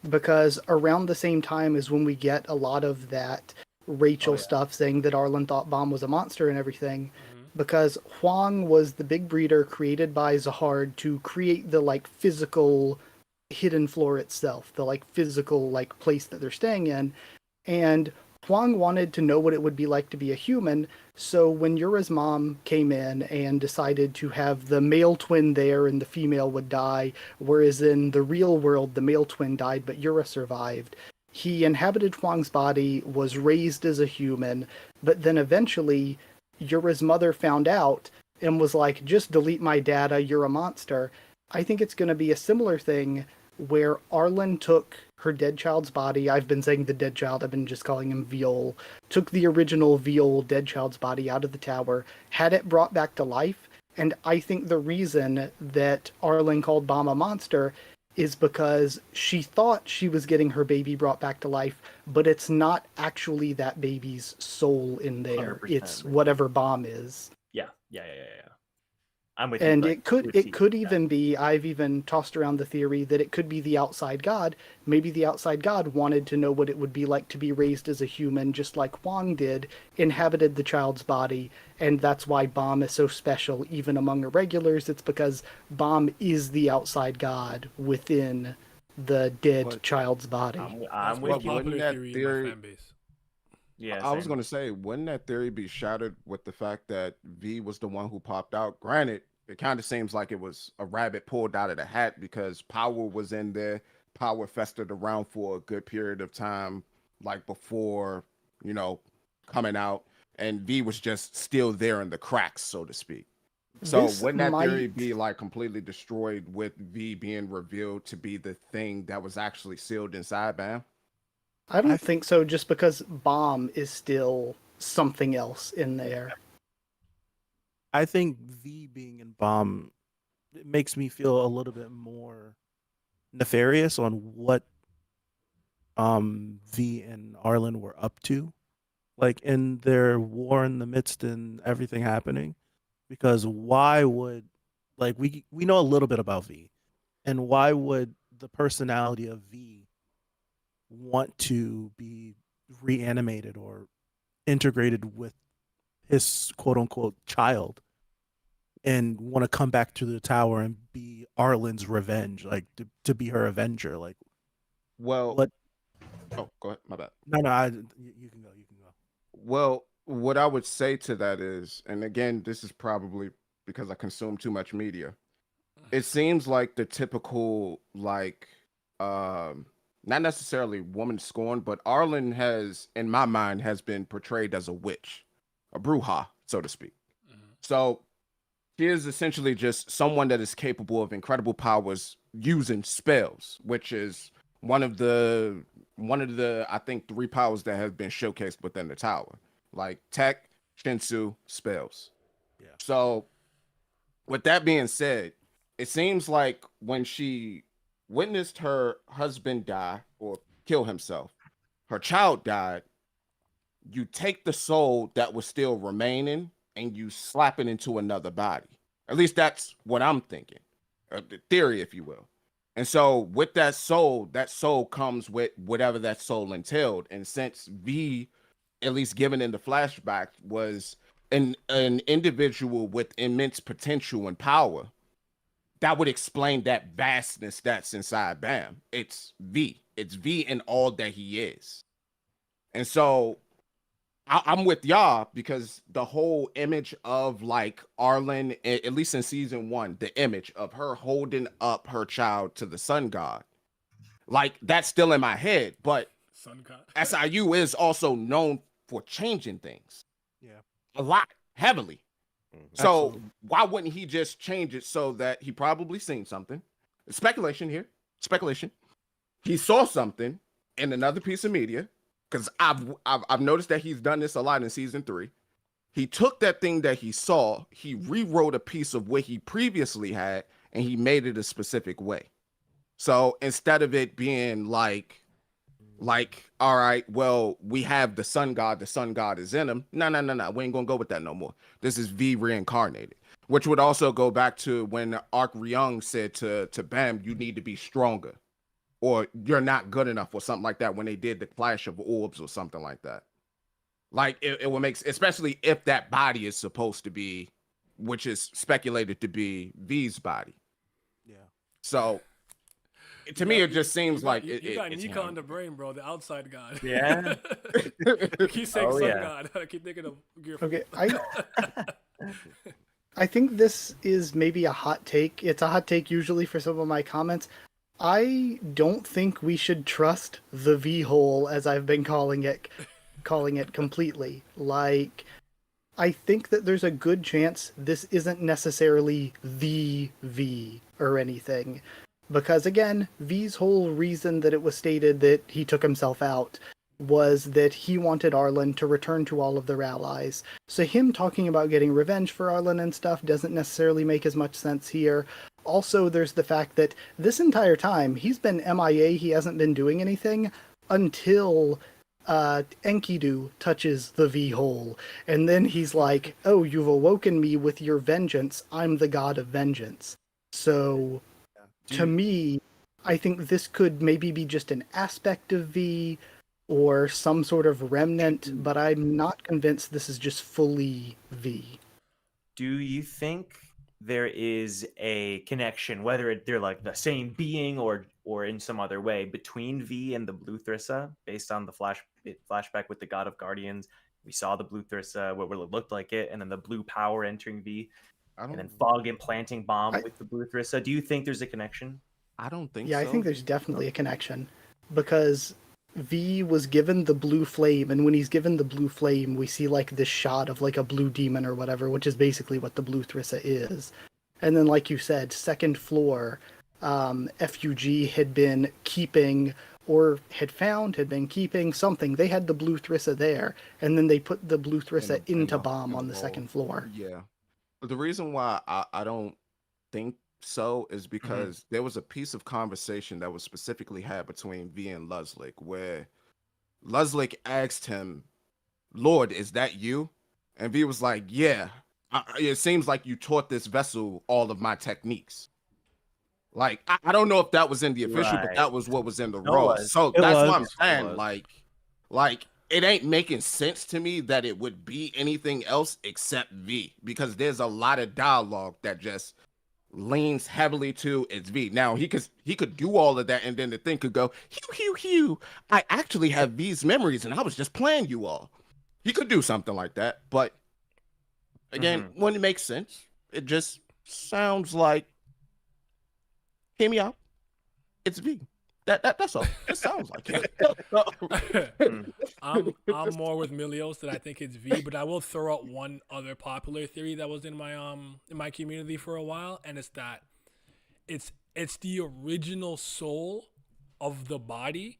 because around the same time is when we get a lot of that Rachel stuff saying that Arlen thought Bomb was a monster and everything, because Huang was the big breeder created by Zahard to create the physical Hidden Floor itself, the physical place that they're staying in, and Huang wanted to know what it would be like to be a human. So when Yura's mom came in and decided to have the male twin there and the female would die, whereas in the real world the male twin died but Yura survived, he inhabited Huang's body, was raised as a human, but then eventually Yura's mother found out and was like, just delete my data, you're a monster. I think it's going to be a similar thing where Arlen took her dead child's body. I've been saying the dead child, I've been just calling him Viol. Took the original Viol dead child's body out of the tower, had it brought back to life, and I think the reason that Arlen called Bomb a monster is because she thought she was getting her baby brought back to life, but it's not actually that baby's soul in there. It's whatever Bomb is. Yeah. I'm with and you. And it could even be, I've even tossed around the theory that it could be the outside god. Maybe the outside god wanted to know what it would be like to be raised as a human, just like Huang did, inhabited the child's body, and that's why Bomb is so special even among irregulars. It's because Bomb is the outside god within the dead child's body. I'm with you. Popular theory in my fan base. Yeah, I was going to say, wouldn't that theory be shattered with the fact that V was the one who popped out? Granted, it kind of seems like it was a rabbit pulled out of the hat because Power was in there. Power festered around for a good period of time, like before, coming out. and V was just still there in the cracks, so to speak. So This wouldn't that theory might- be like completely destroyed with V being revealed to be the thing that was actually sealed inside Bam? I don't think so, just because Bomb is still something else in there. I think V being in Bomb, it makes me feel a little bit more nefarious on what V and Arlen were up to, like in their war in the midst and everything happening. Because why would, like, we know a little bit about V, and why would the personality of V want to be reanimated or integrated with his quote unquote child and want to come back to the tower and be Arlen's revenge, like to be her avenger? Like, Well, what? Oh, go ahead. My bad. No, you can go. You can go. Well, what I would say to that is, and again, this is probably because I consume too much media. It seems like the typical, like, not necessarily woman scorn, but Arlen has, in my mind, has been portrayed as a witch, a bruja, so to speak. So she is essentially just someone that is capable of incredible powers using spells, which is one of the I think 3 powers that have been showcased within the tower, like tech, Shinsu, spells. Yeah. So with that being said, it seems like when she witnessed her husband die or kill himself, her child died, you take the soul that was still remaining and you slap it into another body. At least that's what I'm thinking, the theory, if you will. And so with that soul comes with whatever that soul entailed. And since V, at least given in the flashback, was an individual with immense potential and power, that would explain that vastness that's inside Bam. It's V. It's V in all that he is. And so I'm with y'all because the whole image of like Arlen, at least in season 1, the image of her holding up her child to the sun god, like that's still in my head. But Sun God. SIU is also known for changing things. Yeah. A lot, heavily. So Absolutely. why wouldn't he just change it so that he probably seen something? Speculation here. Speculation. He saw something in another piece of media, because I've noticed that he's done this a lot in season 3. He took that thing that he saw, he rewrote a piece of what he previously had, and he made it a specific way. So instead of it being like, all right, well, we have the sun god is in him. No, we ain't gonna go with that no more. This is V reincarnated, which would also go back to when Arc Ryung said to Bam, you need to be stronger, or you're not good enough, or something like that, when they did the clash of orbs or something like that. Like it will make, especially if that body is supposed to be, which is speculated to be V's body. Yeah. So to me, it just seems like you got it's Nika him. on the brain, bro. The outside god. Yeah. You keep saying Oh, sun yeah. god. I keep thinking of Gear. Okay, I think this is maybe a hot take. It's a hot take usually for some of my comments. I don't think we should trust the V hole, as I've been calling it completely. Like, I think that there's a good chance this isn't necessarily the V or anything. Because again, V's whole reason that it was stated that he took himself out was that he wanted Arlen to return to all of their allies. So him talking about getting revenge for Arlen and stuff doesn't necessarily make as much sense here. Also, there's the fact that this entire time, he's been MIA, he hasn't been doing anything until Enkidu touches the V-hole. And then he's like, oh, you've awoken me with your vengeance, I'm the god of vengeance. So, to me, I think this could maybe be just an aspect of V, or some sort of remnant, but I'm not convinced this is just fully V. Do you think there is a connection, whether they're like the same being or in some other way, between V and the Blue Thrissa, based on the flashback with the God of Guardians? We saw the Blue Thrissa, what looked like it, and then the blue power entering V, and then Fog implanting Bomb with the Blue Thrissa. Do you think there's a connection? I don't think Yeah, so. I think there's definitely a connection, because V was given the blue flame, and when he's given the blue flame, we see like this shot of like a blue demon or whatever, which is basically what the blue Thrissa is. And then, like you said, second floor, FUG had been keeping, or had been keeping something. They had the blue Thrissa there, and then they put the blue Thrissa into bomb on the second floor. Yeah. But the reason why I don't think so is because there was a piece of conversation that was specifically had between V and Luslik, where Luslik asked him, "Lord, is that you?" And V was like, "Yeah, it seems like you taught this vessel all of my techniques." Like, I don't know if that was in the official, but that was what was in the raw. So that's what I'm saying. Like it ain't making sense to me that it would be anything else except V, because there's a lot of dialogue that just leans heavily to it's V. Now he could do all of that, and then the thing could go, hew. I actually have V's memories, and I was just playing you all. He could do something like that, but again, when it makes sense, it just sounds like, hear me out, it's V. That's all. It sounds like it. I'm more with Milios that I think it's V, but I will throw out one other popular theory that was in my community for a while, and it's that it's the original soul of the body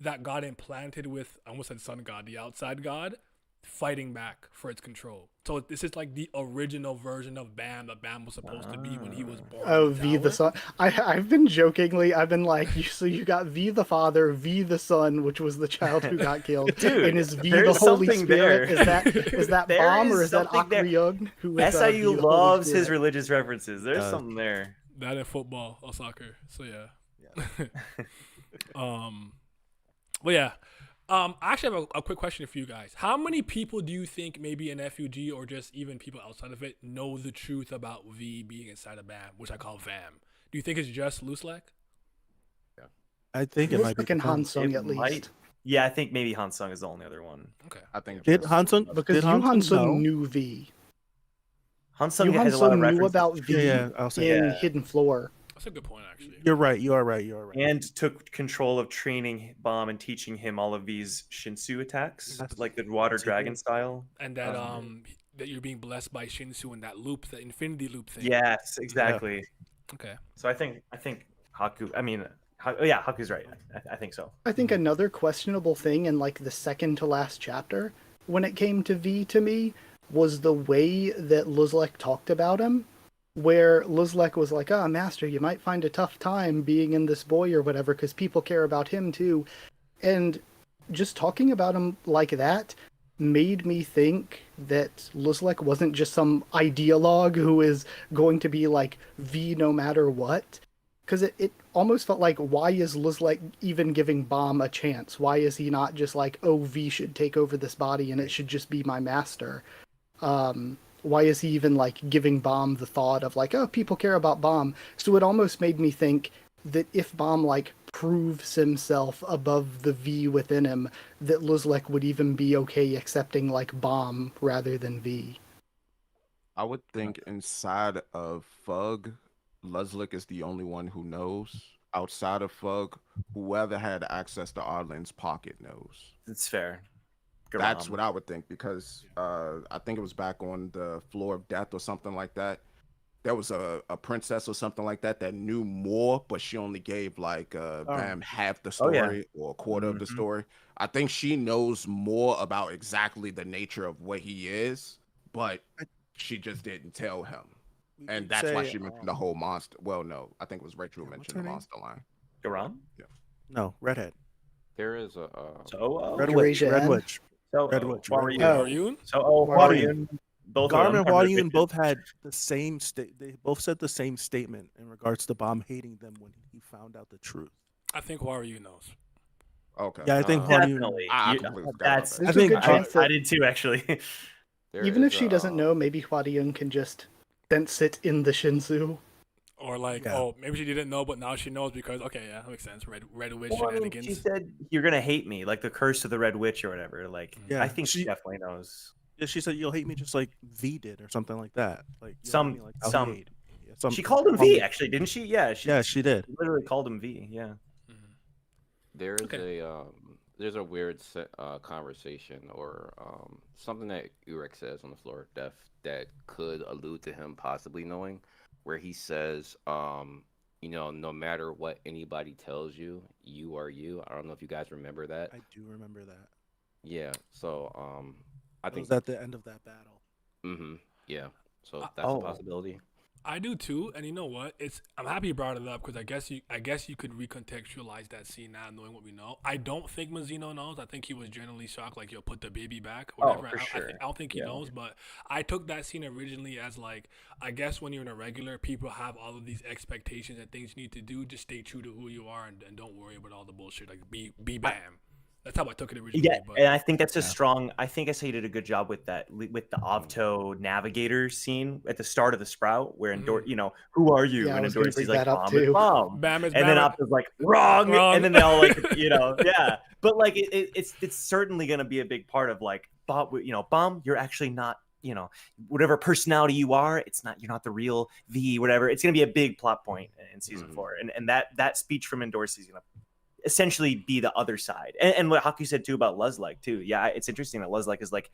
that got implanted with, I almost said sun god, the outside god, fighting back for its control. So this is like the original version of Bam that Bam was supposed to be when he was born. Oh, V the son. I've been jokingly, I've been like, so you got V the father, V the son, which was the child who got killed, Dude, and is V the Holy Spirit? Is that Bam or is that Akryung? SIU loves his religious references. There's something there. That in football or soccer. So yeah. But yeah. I actually have a quick question for you guys. How many people do you think maybe in FUG or just even people outside of it know the truth about V being inside of BAM, which I call VAM? Do you think it's just Luslik? Yeah. I think it might be Hansung at least. Yeah, I think maybe Hansung is the only other one. Okay. I think did Hansung, because Hansung knew V. Hansung has a lot of knew references. about V in Hidden Floor. That's a good point, actually. You're right. You are right. And took control of training Bomb and teaching him all of these Shinsu attacks, like the water dragon style. And that that you're being blessed by Shinsu and that loop, the infinity loop thing. Yes, exactly. Yeah. Okay. So I think Haku. I mean, yeah, Haku's right. I think so. I think another questionable thing in like the second to last chapter, when it came to V to me, was the way that Luslik talked about him. Where Luslik was like, Master, you might find a tough time being in this boy or whatever, because people care about him too. And just talking about him like that made me think that Luslik wasn't just some ideologue who is going to be like V no matter what. Because it almost felt like, why is Luslik even giving Bomb a chance? Why is he not just like, V should take over this body and it should just be my master? Why is he even like giving Bomb the thought of like, people care about Bomb? So it almost made me think that if Bomb like proves himself above the V within him, that Luslik would even be okay accepting like Bomb rather than V. I would think inside of Fug, Luslik is the only one who knows. Outside of Fug, whoever had access to Arlen's pocket knows. It's fair. That's what I would think, because I think it was back on the floor of death or something like that. There was a princess or something like that that knew more, but she only gave like Bam half the story or a quarter of the story. I think she knows more about exactly the nature of what he is, but she just didn't tell him. And that's why she mentioned the whole monster. Well, no, I think it was Rachel who mentioned the monster line. Garam? Yeah. No, Redhead. There is a Red Witch. Red Witch. So, Red Witch. Huarun? So, Huarun. Garm and Huarun both had the same they both said the same statement in regards to Bomb hating them when he found out the truth. I think Huarun knows. Okay. Yeah, I think definitely. I did too, actually. Even if she doesn't know, maybe Huarun can just sense it in the Shinsu. Or like, maybe she didn't know, but now she knows because, that makes sense. Red Witch shenanigans. She said, you're going to hate me, like the curse of the Red Witch or whatever. Like, I think she definitely knows. Yeah, she said, you'll hate me just like V did or something like that. Like She called him V, actually, didn't she? Yeah, she did. Literally called him V, yeah. There is there's a weird conversation or something that Urek says on the floor of death that could allude to him possibly knowing, where he says, no matter what anybody tells you, you are you. I don't know if you guys remember that. I do remember that. Yeah. So I It think was at the end of that battle. Mm-hmm. Yeah. So that's a possibility. I do too, and you know what? I'm happy you brought it up because I guess you could recontextualize that scene now, knowing what we know. I don't think Mazzino knows. I think he was generally shocked, like, "Yo, put the baby back." Whatever. For sure. I don't think he knows, but I took that scene originally as like, I guess when you're in a regular, people have all of these expectations and things you need to do. Just stay true to who you are and don't worry about all the bullshit. Like, be Bam. That's how I took it originally. Yeah, but, and I think that's a strong. I think SAU did a good job with that, with the Avto navigator scene at the start of the Sprout, where Endor, who are you? Yeah, and I was gonna Endorsi's bring like, that up Bam is too. Bam. Bam is And then Bam. Avto's like, wrong, and then they all like, yeah. But like, it's certainly gonna be a big part of like, Bam, you're actually not, whatever personality you are, you're not the real whatever. It's gonna be a big plot point in season 4, and that speech from Endorsi is gonna essentially be the other side. And what Haku said too about Luzlike too. Yeah, it's interesting that Luzlike is like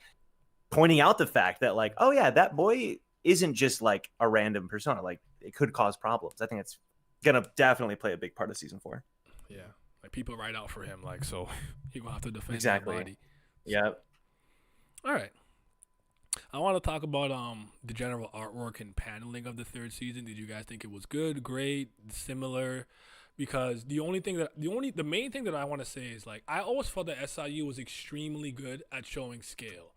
pointing out the fact that like, oh yeah, that boy isn't just like a random persona. Like, it could cause problems. I think it's gonna definitely play a big part of season 4. Yeah, like people ride out for him, like, so he gonna have to defend Exactly. that body. Yeah. All right. I want to talk about the general artwork and paneling of the 3rd season. Did you guys think it was good, great, similar? Because the main thing that I want to say is, like, I always felt that SIU was extremely good at showing scale.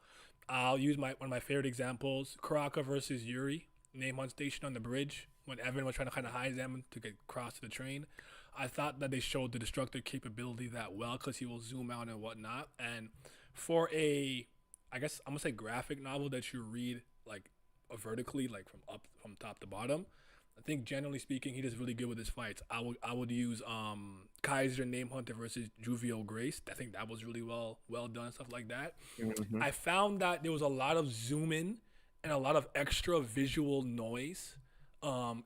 I'll use one of my favorite examples: Karaka versus Yuri, name hunt station on the bridge when Evan was trying to kind of hide them to get across to the train. I thought that they showed the destructor capability that well because he will zoom out and whatnot. And for I guess I'm gonna say graphic novel that you read like vertically, like from top to bottom, I think generally speaking, he does really good with his fights. I would use Kaiser Name Hunter versus Juvial Grace. I think that was really well done, stuff like that. Mm-hmm. I found that there was a lot of zoom in and a lot of extra visual noise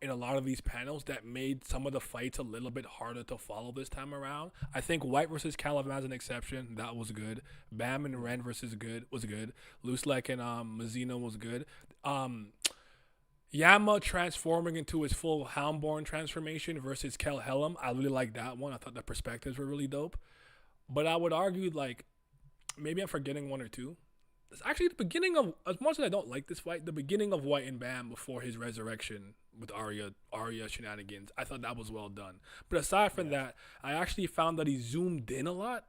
in a lot of these panels that made some of the fights a little bit harder to follow this time around. I think White versus Caliban is an exception. That was good. Bam and Ren was good. Luzlike and Mazzino was good. Yama transforming into his full Houndborn transformation versus Kel Helm. I really like that one. I thought the perspectives were really dope. But I would argue, like, maybe I'm forgetting one or two. It's actually the beginning of, as much as I don't like this fight, the beginning of White and Bam before his resurrection with Arya shenanigans. I thought that was well done. But aside from that, I actually found that he zoomed in a lot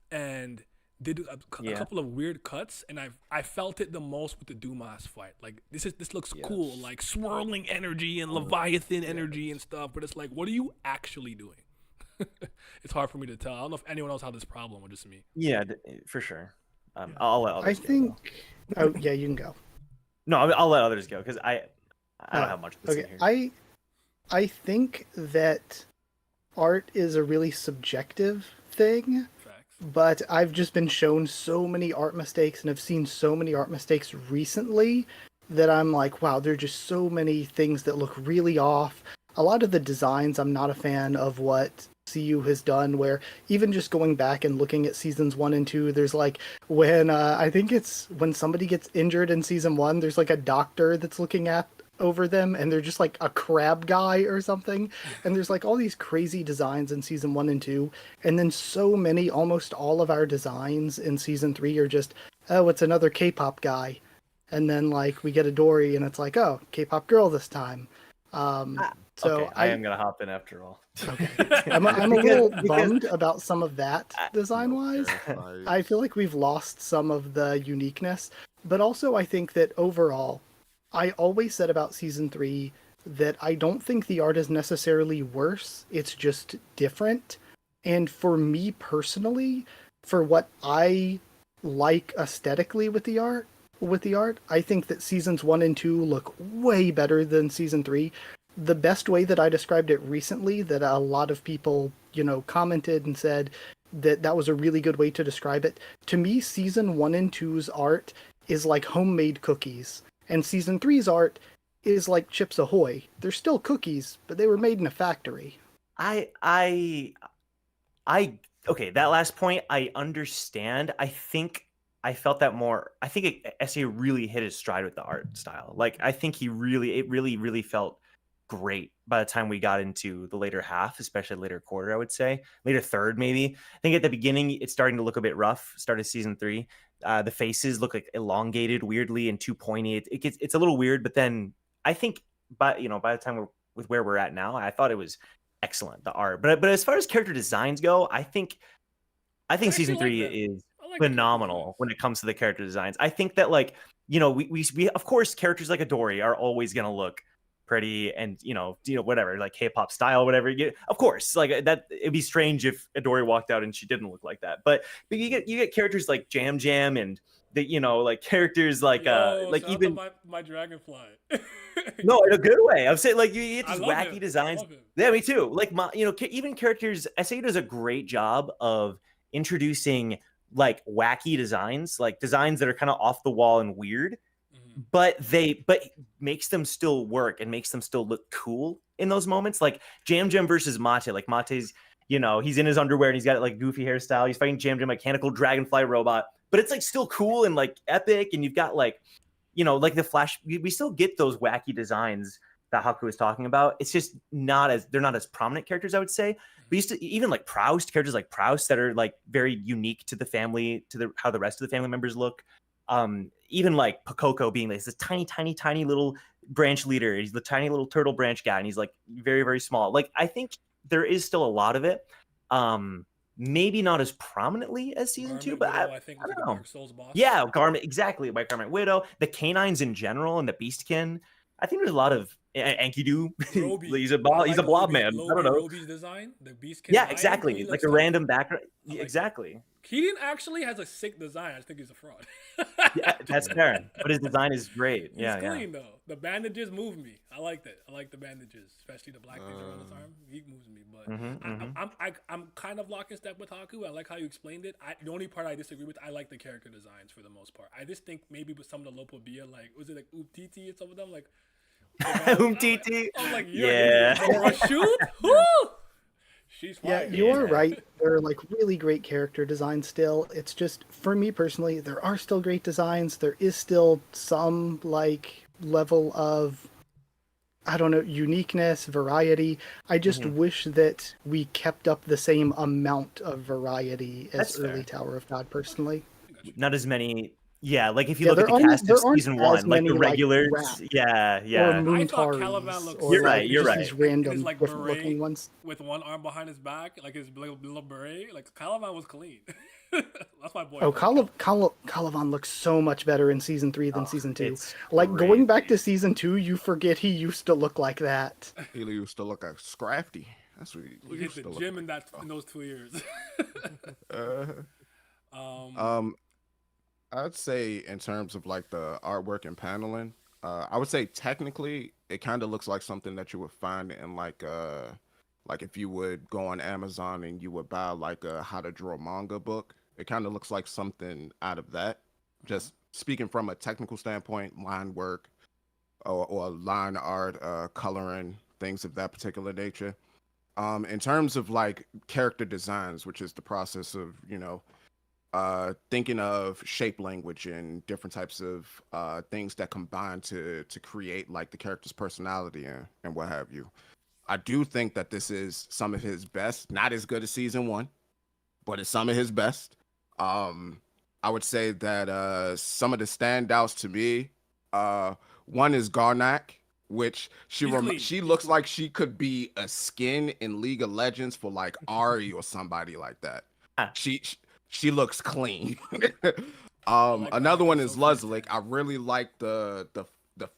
and did a couple of weird cuts, and I felt it the most with the Dumas fight. Like, this looks cool, like swirling energy and Leviathan energy and stuff, but it's like, what are you actually doing? It's hard for me to tell. I don't know if anyone else had this problem or just me. Yeah, for sure. I'll let others go. Oh yeah, you can go. No, I'll let others go because I don't have much to say here. I think that art is a really subjective thing. But I've just been shown so many art mistakes and have seen so many art mistakes recently that I'm like, wow, there are just so many things that look really off. A lot of the designs, I'm not a fan of what CU has done, where even just going back and looking at seasons 1 and 2, there's like when I think it's when somebody gets injured in season 1, there's like a doctor that's looking over them and they're just like a crab guy or something, and there's like all these crazy designs in season 1 and 2, and then so many, almost all of our designs in season 3 are just, oh, it's another K-pop guy, and then like we get a Dory and it's like, oh, K-pop girl this time. So okay, I am gonna hop in after all. Okay. I'm a little bummed about some of that design wise. I feel like we've lost some of the uniqueness, but also I think that overall, I always said about season 3 that I don't think the art is necessarily worse. It's just different. And for me personally, for what I like aesthetically with the art, I think that seasons 1 and 2 look way better than season 3. The best way that I described it recently, that a lot of people, commented and said that was a really good way to describe it. To me, season 1 and 2's art is like homemade cookies. And season 3's art is like Chips Ahoy. They're still cookies, but they were made in a factory. I okay, that last point I understand. I think I felt that more. I think SE really hit his stride with the art style. Like I think it really felt great by the time we got into the later half, especially later quarter. I would say later third, maybe. I think at the beginning it's starting to look a bit rough. Start of season 3, the faces look like elongated weirdly and too pointy. It's a little weird, but then I think by the time we're with where we're at now, I thought it was excellent, the art. But as far as character designs go, I think season 3 is phenomenal when it comes to the character designs. I think that like, we of course characters like Adori are always going to look pretty and whatever, like K-pop style, whatever. Of course, like that it'd be strange if Adori walked out and she didn't look like that. But you get characters like Jam Jam and the like characters like even my Dragonfly. No, in a good way. I'm saying like you get these wacky designs. I love him. Yeah, me too. Like even characters. SAU does a great job of introducing like wacky designs, like designs that are kind of off the wall and weird, but makes them still work and makes them still look cool in those moments. Like Jam Jam versus Mate. Like Mate's, he's in his underwear and he's got like goofy hairstyle. He's fighting Jam Jam, mechanical dragonfly robot, but it's like still cool and like epic. And you've got like, like the Flash. We still get those wacky designs that Haku was talking about. It's just they're not as prominent characters, I would say. We used to even like Proust, characters like Proust that are like very unique to the family, how the rest of the family members look. Even like Pakoko being like this tiny little branch leader. He's the tiny little turtle branch guy, and he's like very, very small. Like I think there is still a lot of it. Maybe not as prominently as season 2, but I think I don't know. Dark Souls boss. Yeah, Garment, exactly. By Garment Widow, the canines in general, and the Beastkin. I think there's a lot of Enkidu. he's a blob man. I don't know. Roby's design, the Beastkin. Yeah, exactly. Like a random background. Like exactly. Keaton actually has a sick design. I think he's a fraud. Yeah, that's fair. But his design is great. He's clean though. The bandages move me. I liked it. I like the bandages, especially the black things around his arm. He moves me. But I'm kind of lock in step with Haku. I like how you explained it. The only part I disagree with, I like the character designs for the most part. I just think maybe with some of the Lopobia, like was it like Umtiti and some of them, like Umtiti. I'm like, yeah. Shoot. She's fire. Yeah, you are right. There are like really great character designs still. It's just for me personally, there are still great designs. There is still some like level of, I don't know, uniqueness, variety. I just wish that we kept up the same amount of variety as early Tower of God personally. Not as many. Yeah, like if you look at the cast of season 1, like the regulars, yeah. Or Moontaris, you're right. These random like different looking ones. With one arm behind his back, like his little beret. Like Caliban was clean. That's my boy. Oh, Caliban looks so much better in season 3 than season 2. Like going back to season 2, you forget he used to look like that. He used to look like Scrafty. That's what he used to look like. In those 2 years. I'd say in terms of like the artwork and paneling, I would say technically it kind of looks like something that you would find in like if you would go on Amazon and you would buy like a how to draw manga book. It kind of looks like something out of that. Just speaking from a technical standpoint, line work or line art, coloring, things of that particular nature. In terms of like character designs, which is the process of, thinking of shape language and different types of things that combine to create like the character's personality and what have you. I do think that this is some of his best, not as good as season 1, but it's some of his best. I would say that some of the standouts to me, one is Garnak, which she looks like she could be a skin in League of Legends for like Ari or somebody like that. She looks clean. Another one is Luzlik. I really like the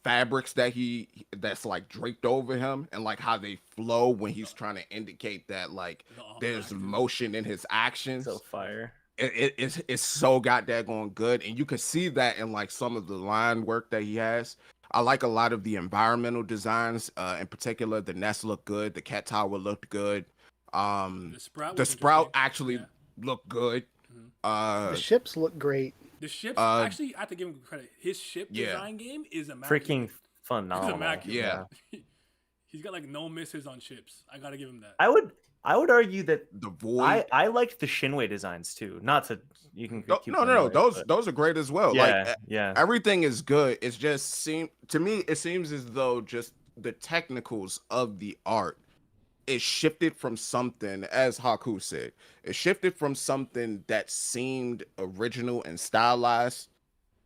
fabrics that's like draped over him and like how they flow when he's trying to indicate that like there's motion in his actions. So fire. It's so goddamn good, and you can see that in like some of the line work that he has. I like a lot of the environmental designs, in particular. The nest looked good. The cat tower looked good. The sprout actually looked good. The ships look great. The ships, actually, I have to give him credit. His ship design game is immaculate. Freaking phenomenal. It's immaculate. Yeah. He's got like no misses on ships. I gotta give him that. I would argue that The void. I liked the Shinwei designs too. Not to you can No, keep no, them no, no. anyway, Those are great as well. yeah, Like yeah. everything is good. It's just to me it seems as though just the technicals of the art it shifted from something, as Haku said, it shifted from something that seemed original and stylized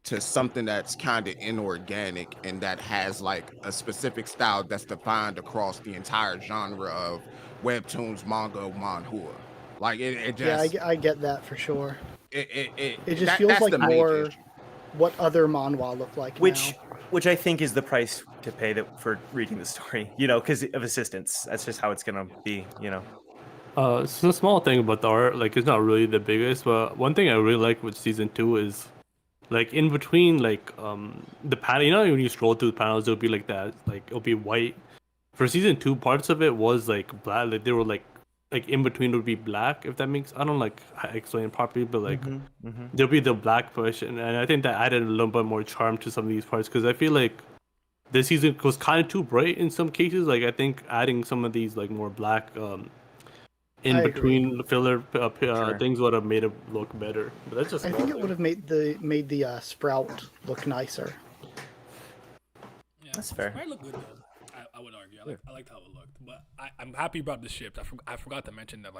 to something that's kind of inorganic and that has like a specific style that's defined across the entire genre of webtoons, manga, manhua. Like it Yeah, just I get that for sure. it just feels that's like the major more issue. what other manhwa look like Which I think is the price to pay for reading the story, because of assistance. That's just how it's gonna be, It's a small thing about the art. Like, it's not really the biggest, but one thing I really like with season 2 is, like, in between, like, the panel. When you scroll through the panels, it'll be like that. Like, it'll be white. For season 2, parts of it was like black. Like, they were like in between would be black. If that makes, I don't like explain it properly, but like there'll be the black push, and I think that added a little bit more charm to some of these parts because I feel like this season was kind of too bright in some cases. Like, I think adding some of these like more black in between filler Sure. things would have made it look better. But that's just I think it would have made the Sprout look nicer. Yeah, That's fair. It might look good though. I would argue. I liked how it looked, but I'm happy about the ships. I forgot to mention that.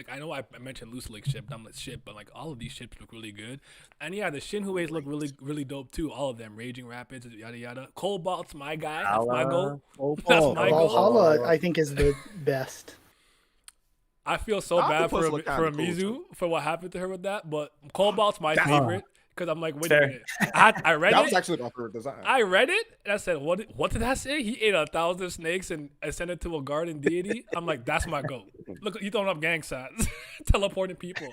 I know I mentioned Loose Lake ship, Dumblet ship, but like all of these ships look really good. And yeah, the Shinhueis look really dope too. All of them, Raging Rapids, yada yada. Cobalt's my guy. That's my goal. That's my goal. Valhalla, I think, is the best. I feel so bad for Octopus look kinda cool, Mizu too. for what happened to her with that, but Cobalt's my favorite because I'm like, wait a Fair. minute. I read That it. was actually my favorite design. I read it and I said, what did I say? He ate 1,000 snakes and ascended to a garden deity. I'm like, that's my goat. Look, you throwing up gang signs, teleporting people.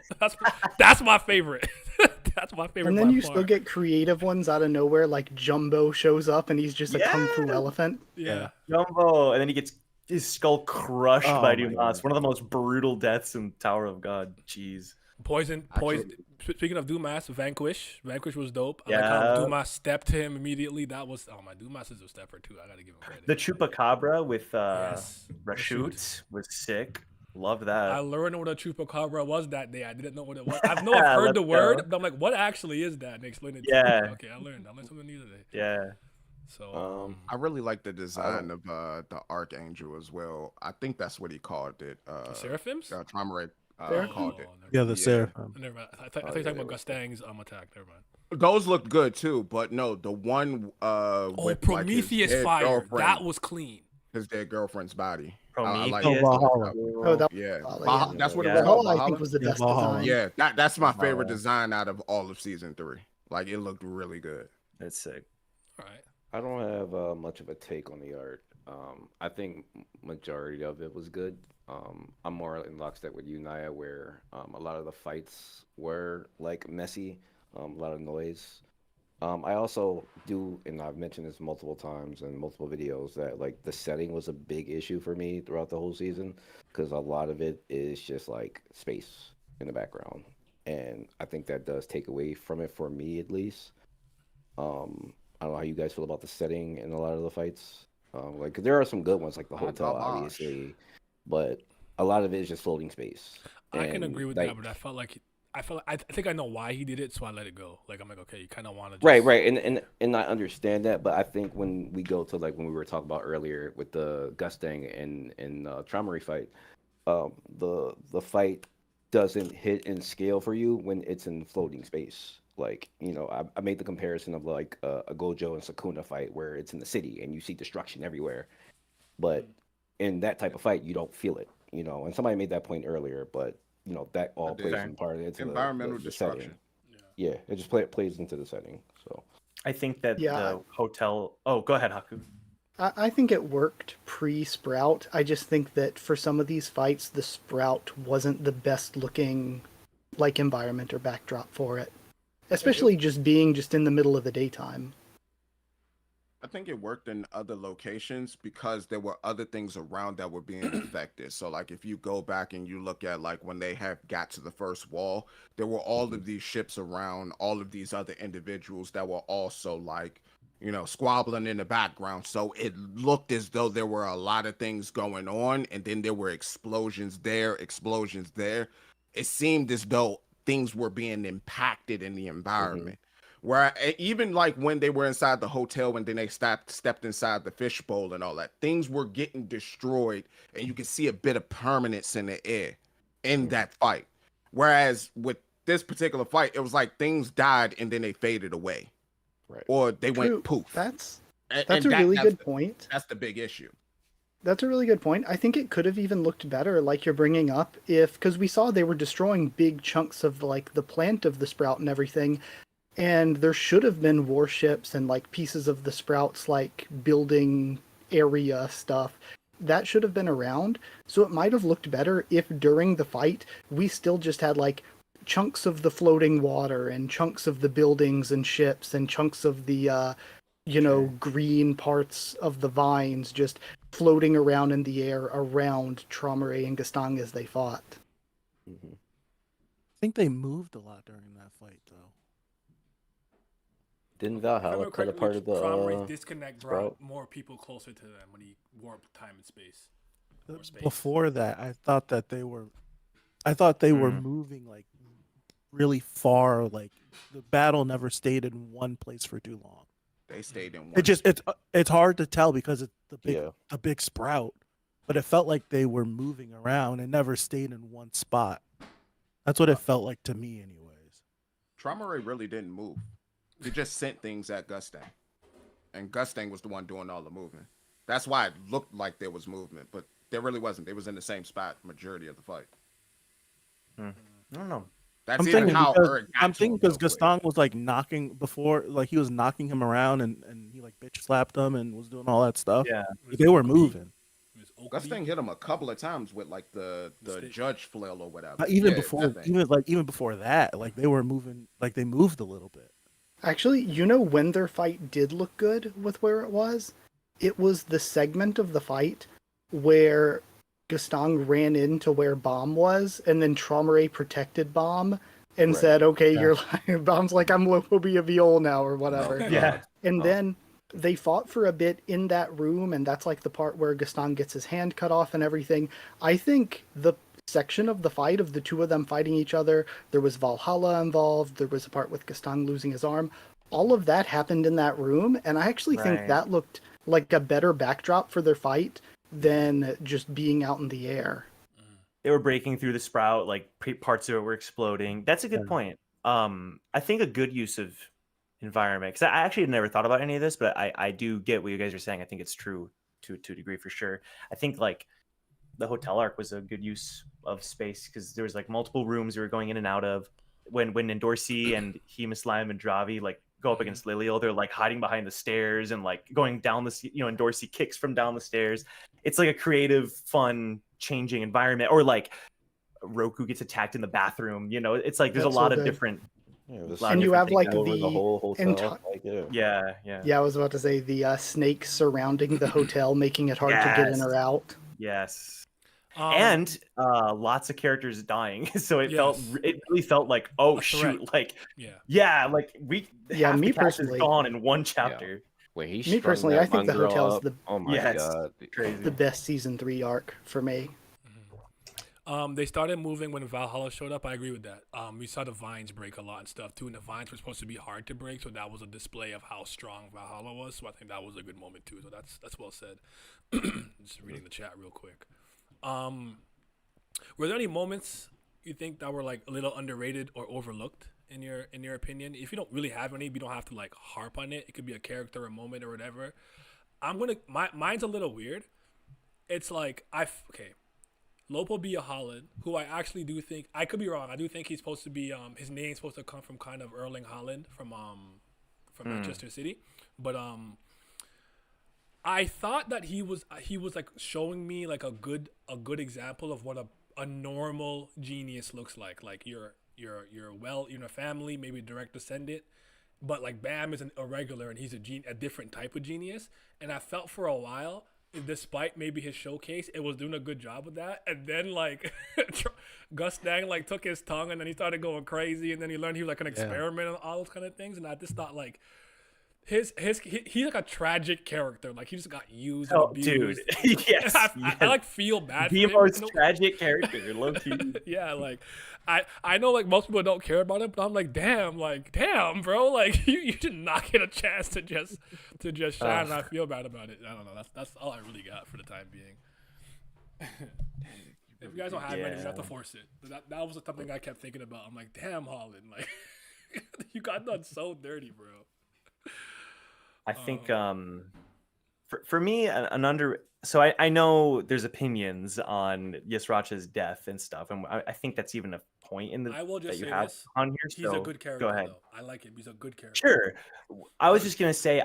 That's my favorite. That's my favorite. And then by you far. still get creative ones out of nowhere, like Jumbo shows up and he's just a kung fu elephant. Yeah. Jumbo, and then he gets his skull crushed Oh by my Dumas. One of the most brutal deaths in Tower of God. Jeez. Poison. Speaking of Dumas, Vanquish was dope. I like Yeah. how Dumas stepped to him immediately. That was my Dumas is a stepper too. I gotta give him credit. The Chupacabra with Yes. Rashut was sick. Love I that. learned what a Chupacabra was that day. I didn't know what it was. I've heard the Let's word, go. but I'm like, what actually is that? And they explained it to Yeah. me. Okay, I learned something new today. Yeah. So I really like the design of the Archangel as well. I think that's what he called it. Seraphims? Traumarate Seraphim? called it. Yeah, the Seraphim. Never mind. I thought you were talking about Gustang's attack. Never mind. Those looked good too, but no, the one with Prometheus like his dead fire. girlfriend, That was clean. his dead girlfriend's body. Prometheus. Oh, Valhalla. Oh, that Yeah, Valhalla, yeah. that's what it Yeah. was called. Valhalla, I think, Valhalla? was the Yeah, best Valhalla. design. Yeah, that's my favorite Valhalla. design out of all of season 3. Like it looked really good. That's sick. All right. I don't have much of a take on the art. I think majority of it was good. I'm more in lockstep with you, Naya, where a lot of the fights were like messy, a lot of noise. I also do, and I've mentioned this multiple times in multiple videos, that like the setting was a big issue for me throughout the whole season because a lot of it is just like space in the background, and I think that does take away from it for me at least. I don't know how you guys feel about the setting in a lot of the fights. Like, 'cause there are some good ones, like the hotel, garbage. obviously, but a lot of it is just floating space. I can And, agree with like, that, but I think I know why he did it, so I let it go. Like, I'm like, okay, you kind of want to right, and I understand that, but I think when we go to like when we were talking about earlier with the Gustang and Traumery fight, the fight doesn't hit in scale for you when it's in floating space. Like, I made the comparison of like a Gojo and Sukuna fight where it's in the city and you see destruction everywhere, but in that type of fight you don't feel it. And somebody made that point earlier, but that all plays Fair. in part into Environmental the setting. destruction. Yeah, it just plays into the setting. So I think that Yeah. the hotel. Oh, go ahead, Haku. I think it worked pre-Sprout. I just think that for some of these fights, the Sprout wasn't the best looking like environment or backdrop for it. Especially just being just in the middle of the daytime. I think it worked in other locations because there were other things around that were being affected. So like if you go back and you look at like when they have got to the first wall, there were all of these ships around, all of these other individuals that were also like squabbling in the background. So it looked as though there were a lot of things going on, and then there were explosions there, explosions there. It seemed as though things were being impacted in the environment. Where even like when they were inside the hotel and then they stepped inside the fishbowl and all that, things were getting destroyed, and you could see a bit of permanence in the air in that fight. Whereas with this particular fight, it was like things died and then they faded away. Right. Or they went poof. That's a really good point. That's the big issue. That's a really good point. I think it could have even looked better, like you're bringing up, because we saw they were destroying big chunks of like the plant of the Sprout and everything, and there should have been warships and like pieces of the Sprout's like building area stuff that should have been around. So it might have looked better if during the fight we still just had like chunks of the floating water and chunks of the buildings and ships and chunks of the green parts of the vines just floating around in the air around Traumeré and Gaston as they fought. I think they moved a lot during that fight, though. Didn't Valhalla cut a part of the Traumeré disconnect brought Sprout? more people closer to them when he warped time and space. Before that, I thought they were moving like really far. Like the battle never stayed in one place for too long. They stayed in one. It's hard to tell because it's the big Sprout, but it felt like they were moving around and never stayed in one spot. That's what it felt like to me, anyways. Traumeré really didn't move. He just sent things at Gustang, and Gustang was the one doing all the movement. That's why it looked like there was movement, but there really wasn't. They was in the same spot majority of the fight. I don't know. That's even how Eric got I'm to thinking him because real quick. Gaston was like knocking before, like he was knocking him around and he like bitch slapped him and was doing all that stuff. Yeah. They were moving. Gustang hit him a couple of times with like the judge flail or whatever. Even Yeah, before, that thing. even before that, like they were moving, like they moved a little bit. Actually, when their fight did look good with where it was the segment of the fight where Gaston ran into where Bomb was, and then Traumeré protected Bomb and said, okay, you're lying. Bomb's like, I'm Lobia Viol now, or whatever. Yeah. And then they fought for a bit in that room, and that's like the part where Gaston gets his hand cut off and everything. I think the section of the fight of the two of them fighting each other, there was Valhalla involved, there was a part with Gaston losing his arm. All of that happened in that room, and I actually think that looked like a better backdrop for their fight than just being out in the air. They were breaking through the Sprout, like parts of it were exploding. That's a good point. I think a good use of environment, because I actually had never thought about any of this, but I do get what you guys are saying. I think it's true to a degree for sure. I think like the hotel arc was a good use of space because there was like multiple rooms we were going in and out of. When Endorsi and Hemaslime and Dravi like go up against Lilial, they're like hiding behind the stairs and like going down the, Endorsi kicks from down the stairs. It's like a creative, fun, changing environment. Or like Roku gets attacked in the bathroom. It's like there's That's a lot so of good. different. And you have like over the whole hotel. Yeah. I was about to say the snakes surrounding the hotel, making it hard to get in or out. Yes. And lots of characters dying, so it really felt like, oh shoot, like me half the cast is personally, gone in one chapter. When he me personally, I think the girl hotel's up, the oh my god, crazy. the best season 3 arc for me. They started moving when Valhalla showed up. I agree with that. We saw the vines break a lot and stuff too, and the vines were supposed to be hard to break, so that was a display of how strong Valhalla was. So I think that was a good moment too. So that's well said. Just reading the chat real quick. Were there any moments you think that were like a little underrated or overlooked in your opinion? If you don't really have any, you don't have to like harp on it. It could be a character, a moment, or whatever. Mine's a little weird. It's like Lopo Biahalan, who I actually do think, I could be wrong, I do think he's supposed to be his name's supposed to come from kind of Erling Haaland from Manchester City, but I thought that he was like showing me like a good example of what a normal genius looks like. Like you're a family, maybe direct descendant, but like Bam is a regular and he's a different type of genius. And I felt for a while, despite maybe his showcase, it was doing a good job with that. And then like Gustang like took his tongue and then he started going crazy, and then he learned he was like an experiment and all those kind of things. And I just thought like he's like a tragic character. Like he just got used Oh, and dude. abused. Yes. I like feel bad The for him. most in a- tragic character, low key. Yeah, like I know like most people don't care about it, but I'm like, damn, bro, like you did not get a chance to just shine, and I feel bad about it. I don't know. That's all I really got for the time being. If you guys don't have it, you have to force it. That was something I kept thinking about. I'm like, damn, Holland, like you got done so dirty, bro. I think for me so I know there's opinions on Yasracha's death and stuff, and I think that's even a point in the I will just that you say have this. on here. He's So a good character. go ahead. Though. I like him. He's a good character. Sure. I was just gonna say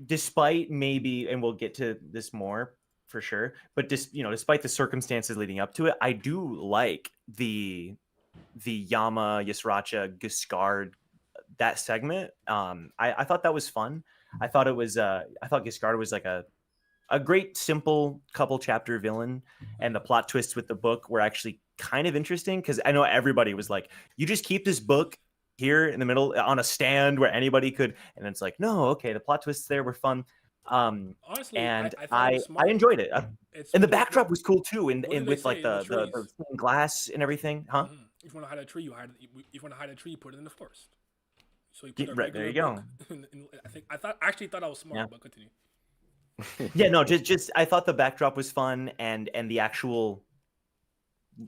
despite maybe, and we'll get to this more for sure, but despite the circumstances leading up to it, I do like the Yama, Yasracha, Giscard, that segment. I thought that was fun. I thought Giscard was like a great simple couple chapter villain, and the plot twists with the book were actually kind of interesting, because I know everybody was like, you just keep this book here in the middle on a stand where anybody could, and it's like, no, okay, the plot twists there were fun. Honestly, and I enjoyed it. And the backdrop was cool too, and with like the stained glass and everything, huh? Mm-hmm. If you want to hide a tree, you want to hide a tree, put it in the forest. So you put right, there you go. I actually thought I was smart, but continue. Yeah, no, just I thought the backdrop was fun, and the actual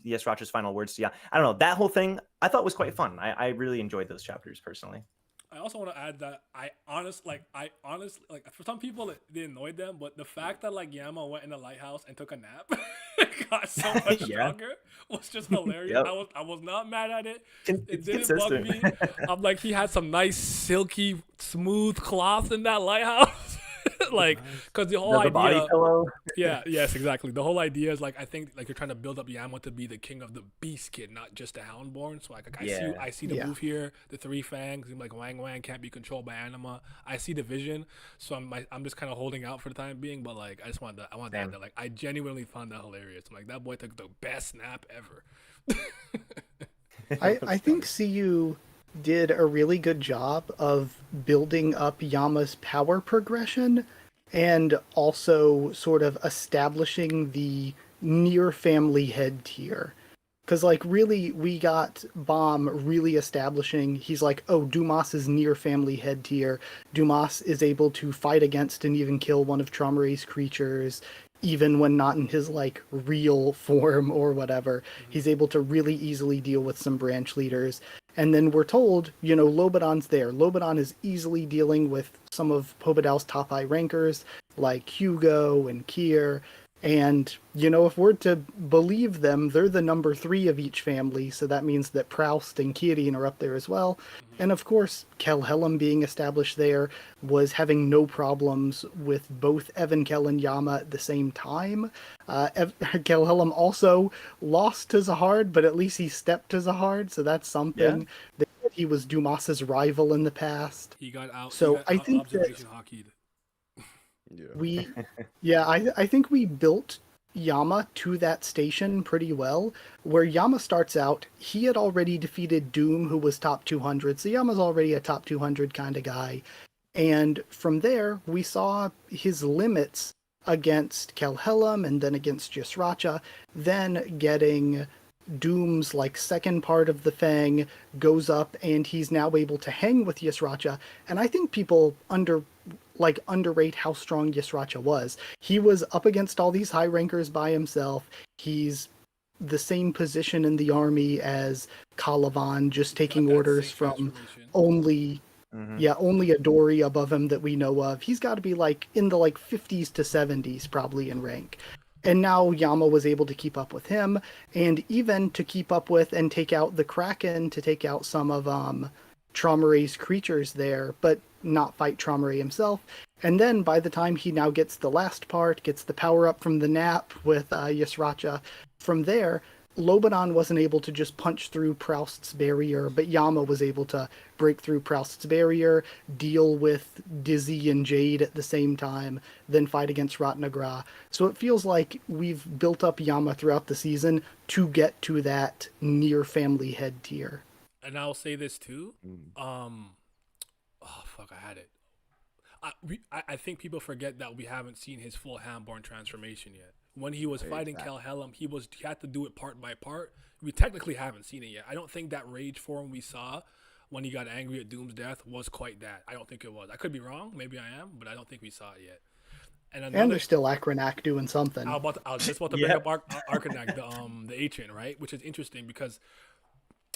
Yasracha's final words. Yeah, I don't know, that whole thing I thought was quite fun. I really enjoyed those chapters personally. I also want to add that I honestly like for some people it annoyed them, but the fact that like Yama went in the lighthouse and took a nap got so much stronger was just hilarious. Yep. I was not mad at it. It's It didn't consistent. bug me. I'm like, he had some nice silky smooth cloth in that lighthouse. Like, because the whole idea, body pillow. yes, exactly. The whole idea is like, I think like you're trying to build up Yama to be the king of the Beast Kid, not just the Houndborn. So like I see the move here, the three fangs. I'm like, Wang Wang can't be controlled by Anima. I see the vision, so I'm just kind of holding out for the time being. But like, I want to add that like I genuinely found that hilarious. I'm like, that boy took the best nap ever. I think CU did a really good job of building up Yama's power progression and also sort of establishing the near family head tier. Because, like, really, we got Bomb really establishing, he's like, oh, Dumas is near family head tier. Dumas is able to fight against and even kill one of Traumare's creatures, even when not in his, like, real form or whatever. He's able to really easily deal with some branch leaders. And then we're told, Lobadan's there. Lobadan is easily dealing with some of Pobedal's top high rankers, like Hugo and Kier. And, if we're to believe them, they're the number 3 of each family, so that means that Proust and Kirin are up there as well. And of course, Kelhelm being established there was having no problems with both Evenkel and Yama at the same time. Kelhelm also lost to Zahard, but at least he stepped to Zahard, so that's something. Yeah. He was Dumas's rival in the past. He got out. So I think that I think we built Yama to that station pretty well. Where Yama starts out, he had already defeated Doom, who was top 200, so Yama's already a top 200 kind of guy. And from there, we saw his limits against Kelhelm and then against Yasracha, then getting Doom's like second part of the Fang goes up, and he's now able to hang with Yasracha. And I think people underrate how strong Yasracha was. He was up against all these high rankers by himself. He's the same position in the army as Calavan, just taking orders from only a Dory above him that we know of. He's got to be like in the 50s to 70s probably in rank. And now Yama was able to keep up with him, and even to keep up with and take out the Kraken, to take out some of Traumare's creatures there, but not fight Traumare himself. And then by the time he now gets the last part, gets the power up from the nap with Yasracha, from there, Lobadan wasn't able to just punch through Proust's barrier, but Yama was able to break through Proust's barrier, deal with Dizzy and Jade at the same time, then fight against Ratnagra. So it feels like we've built up Yama throughout the season to get to that near family head tier. And I'll say this too. I had it. I think people forget that we haven't seen his full Handborn transformation yet. When he was fighting Kelhelm, he had to do it part by part. We technically haven't seen it yet. I don't think that rage form we saw when he got angry at Doom's death was quite that. I don't think it was. I could be wrong. Maybe I am, but I don't think we saw it yet. And there's still Akranak doing something. I was just about to bring up Arcanak, the Ancient, right? Which is interesting because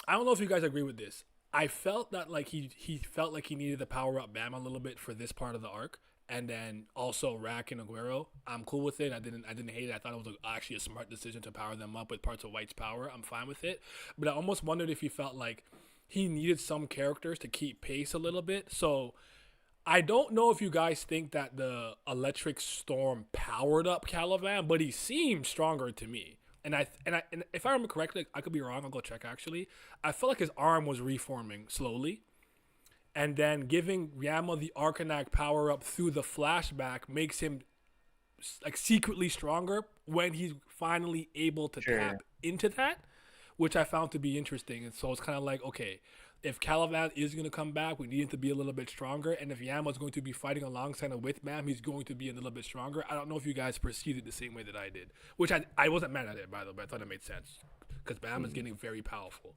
I don't know if you guys agree with this. I felt that like he felt like he needed to power up Bam a little bit for this part of the arc, and then also Rack and Aguero. I'm cool with it. I didn't hate it. I thought it was actually a smart decision to power them up with parts of White's power. I'm fine with it, but I almost wondered if he felt like he needed some characters to keep pace a little bit. So I don't know if you guys think that the Electric Storm powered up Caliban, but he seemed stronger to me. And if I remember correctly, I could be wrong. I'll go check actually. I felt like his arm was reforming slowly, and then giving Yama the Arcanak power up through the flashback makes him like secretly stronger when he's finally able to tap into that, which I found to be interesting. And so it's kind of like, okay, if Caliban is going to come back, we need him to be a little bit stronger. And if Yama's going to be fighting alongside him with Bam, he's going to be a little bit stronger. I don't know if you guys perceived it the same way that I did, which I wasn't mad at it, by the way. I thought it made sense because Bam is getting very powerful.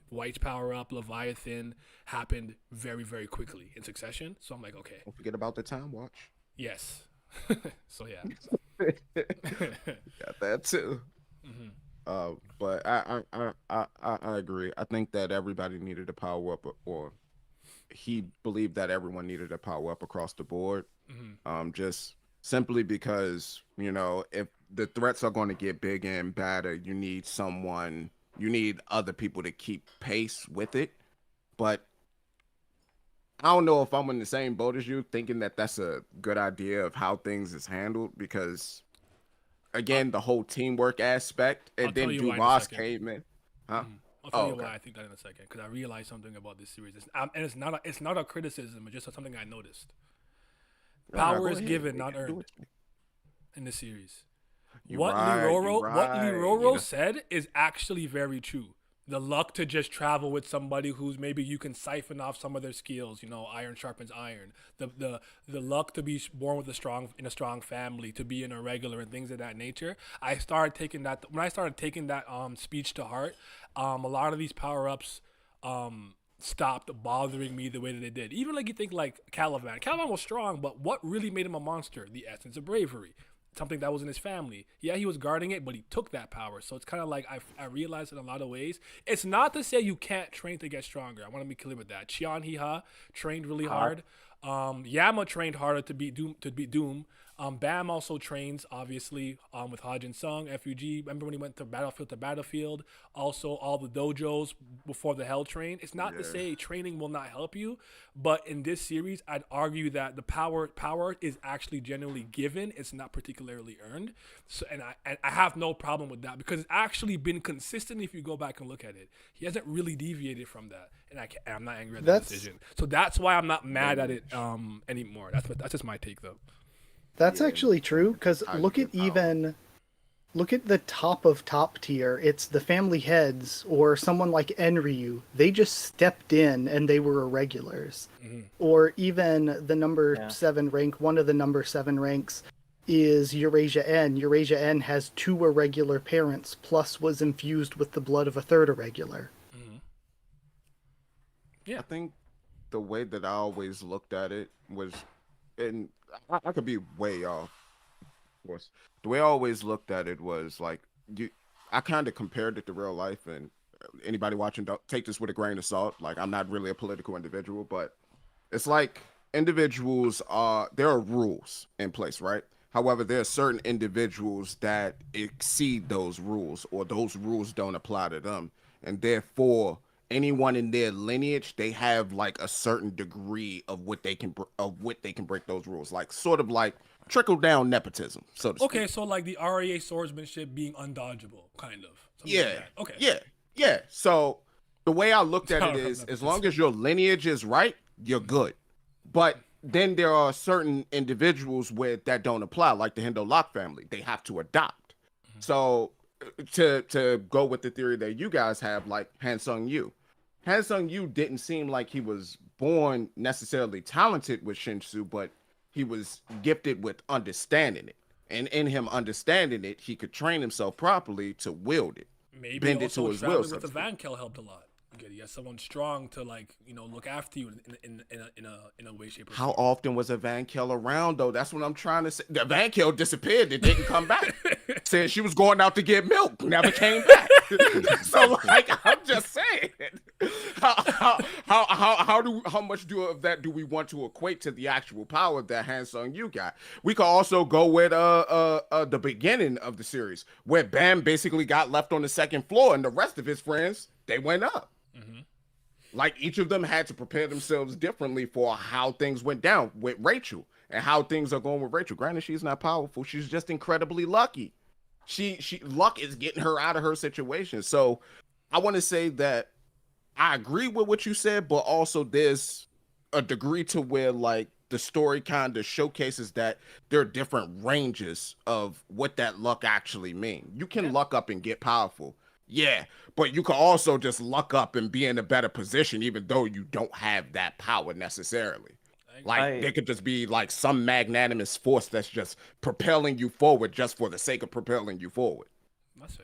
White's power up, Leviathan happened very, very quickly in succession. So I'm like, okay. Don't forget about the time watch. Yes. So yeah. Got that too. Mm-hmm. But I agree. I think that everybody needed to power up, or he believed that everyone needed to power up across the board. Mm-hmm. Just simply because, you know, if the threats are going to get bigger and badder, you need other people to keep pace with it. But I don't know if I'm in the same boat as you, thinking that that's a good idea of how things is handled, because again, the whole teamwork aspect, and then Dumas came in. Huh? I'll tell you why I think that in a second, because I realized something about this series. And it's not a criticism, it's just something I noticed. Power is given, not earned in this series. What Liroro said is actually very true. The luck to just travel with somebody who's maybe you can siphon off some of their skills, you know, iron sharpens iron. The luck to be born with in a strong family, to be an irregular and things of that nature. I started taking that speech to heart. A lot of these power-ups stopped bothering me the way that they did. Even like you think like Caliban. Caliban was strong, but what really made him a monster? The essence of bravery. Something that was in his family. Yeah, he was guarding it, but he took that power. So it's kind of like I realized in a lot of ways. It's not to say you can't train to get stronger. I want to be clear with that. Qian Hiha trained really hard. Yama trained harder to beat Doom. Bam also trains, obviously, with Hajin Sung, FUG. Remember when he went to battlefield? Also, all the dojos before the Hell Train. It's not to say training will not help you, but in this series, I'd argue that the power is actually genuinely given. It's not particularly earned. So, and I have no problem with that, because it's actually been consistent if you go back and look at it. He hasn't really deviated from that, and I'm not angry at that decision. So that's why I'm not mad at it anymore. That's just my take, though. That's actually true, because look at the top of top tier. It's the family heads or someone like Enryu. They just stepped in and they were irregulars. Mm-hmm. Or even the number 7 rank, one of the number 7 ranks is Eurasia N. Eurasia N has 2 irregular parents, plus was infused with the blood of a 3rd irregular. Mm-hmm. Yeah. I think the way that I always looked at it was, and I could be way off, of course. The way I always looked at it was like, I kind of compared it to real life, and anybody watching, don't take this with a grain of salt. Like, I'm not really a political individual, but it's like individuals there are rules in place, right? However, there are certain individuals that exceed those rules, or those rules don't apply to them, and therefore anyone in their lineage, they have like a certain degree of what they can break those rules, like sort of like trickle down nepotism, so to speak. Okay, so like the RAA swordsmanship being undodgeable, kind of. Yeah. Like that. Okay. Yeah. So the way I looked at it is, as long as your lineage is right, you're good. But then there are certain individuals where that don't apply, like the Hendo Locke family. They have to adopt. Mm-hmm. So to go with the theory that you guys have, like Han Sung Yu, Han Sung-yu didn't seem like he was born necessarily talented with Shinsu, but he was gifted with understanding it. And in him understanding it, he could train himself properly to wield it. Maybe bend it also to his will. traveling with the Van Kel helped a lot. You have someone strong to like, you know, look after you in a way, shape, or How form. often was a Van Kel around though? That's what I'm trying to say. The Van Kel disappeared. It didn't come back. Said she was going out to get milk. Never came back. So like, I'm just saying, how much of that do we want to equate to the actual power that Han Sung-yu got? We could also go with the beginning of the series where Bam basically got left on the second floor and the rest of his friends, they went up. Like each of them had to prepare themselves differently for how things went down with Rachel and how things are going with Rachel. Granted, she's not powerful. She's just incredibly lucky. Luck is getting her out of her situation. So I want to say that I agree with what you said, but also there's a degree to where like the story kind of showcases that there are different ranges of what that luck actually means. You can luck up and get powerful. Yeah, but you can also just luck up and be in a better position, even though you don't have that power necessarily. Like, there could just be like some magnanimous force that's just propelling you forward just for the sake of propelling you forward.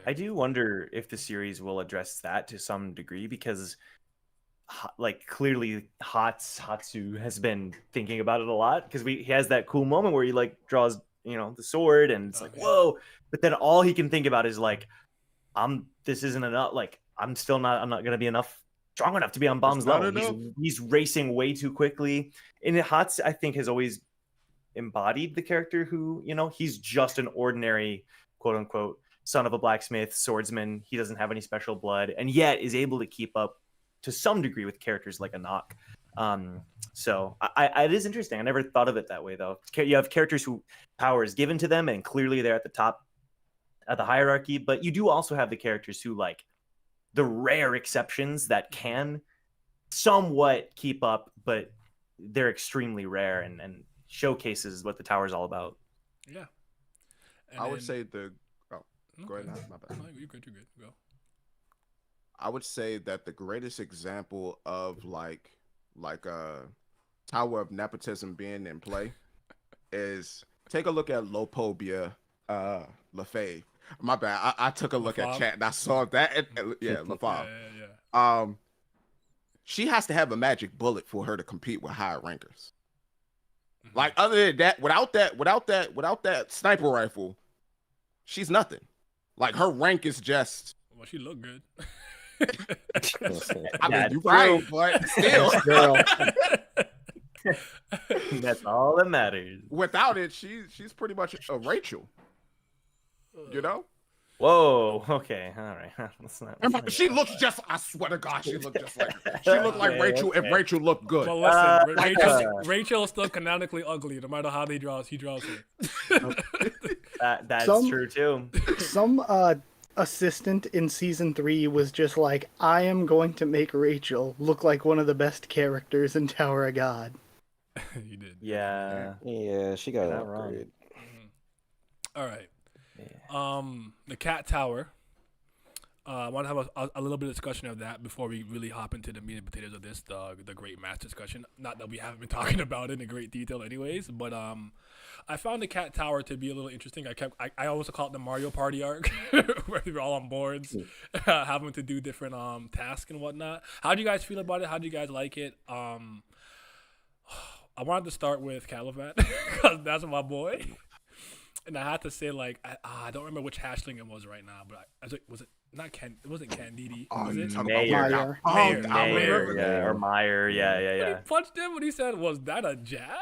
I do wonder if the series will address that to some degree because, like, clearly Hatsu has been thinking about it a lot because he has that cool moment where he like draws, you know, the sword and it's like, whoa, but then all he can think about is like, this isn't enough. Like, I'm not gonna be strong enough to be on Bomb's level. He's racing way too quickly. And Hatsu, I think, has always embodied the character who, you know, he's just an ordinary, quote unquote, son of a blacksmith, swordsman. He doesn't have any special blood, and yet is able to keep up to some degree with characters like Anak. So it is interesting. I never thought of it that way, though. You have characters who power is given to them, and clearly they're at the top of the hierarchy, but you do also have the characters who, like, the rare exceptions that can somewhat keep up, but they're extremely rare and showcases what the tower is all about. Yeah. I would say go ahead. My bad. No, you're good. Go. I would say that the greatest example of like a Tower of Nepotism being in play is take a look at Lopobia Lefebvre. My bad. I took a look at chat and I saw that. Yeah, Lefebvre. Yeah. She has to have a magic bullet for her to compete with higher rankers. Like, other than that, without that sniper rifle, she's nothing. Like, her rank is just. Well, she looked good. I mean, you're right, but still. That's all that matters. Without it, she's pretty much a Rachel. You know? Whoa. Okay. All right. She looks just. I swear to God, she looked just like. She looked like Rachel if Rachel looked good. Well, listen, Rachel is still canonically ugly, no matter how he draws her. That's true too. Some assistant in season 3 was just like, I am going to make Rachel look like one of the best characters in Tower of God. You did. Yeah. Yeah, she got Not it wrong. All right. The Cat Tower. I want to have a little bit of discussion of that before we really hop into the meat and potatoes of this, the great match discussion. Not that we haven't been talking about it in great detail anyways, but I found the Cat Tower to be a little interesting. I always call it the Mario Party arc, where we're all on boards, having to do different tasks and whatnot. How do you guys feel about it? How do you guys like it? I wanted to start with Caliban, because that's my boy. And I had to say, like, I don't remember which hashling it was right now, but was it not Ken? It wasn't Candidi. Was it? Meyer. Or Meyer. Yeah. When he punched him, what he said was that a jab?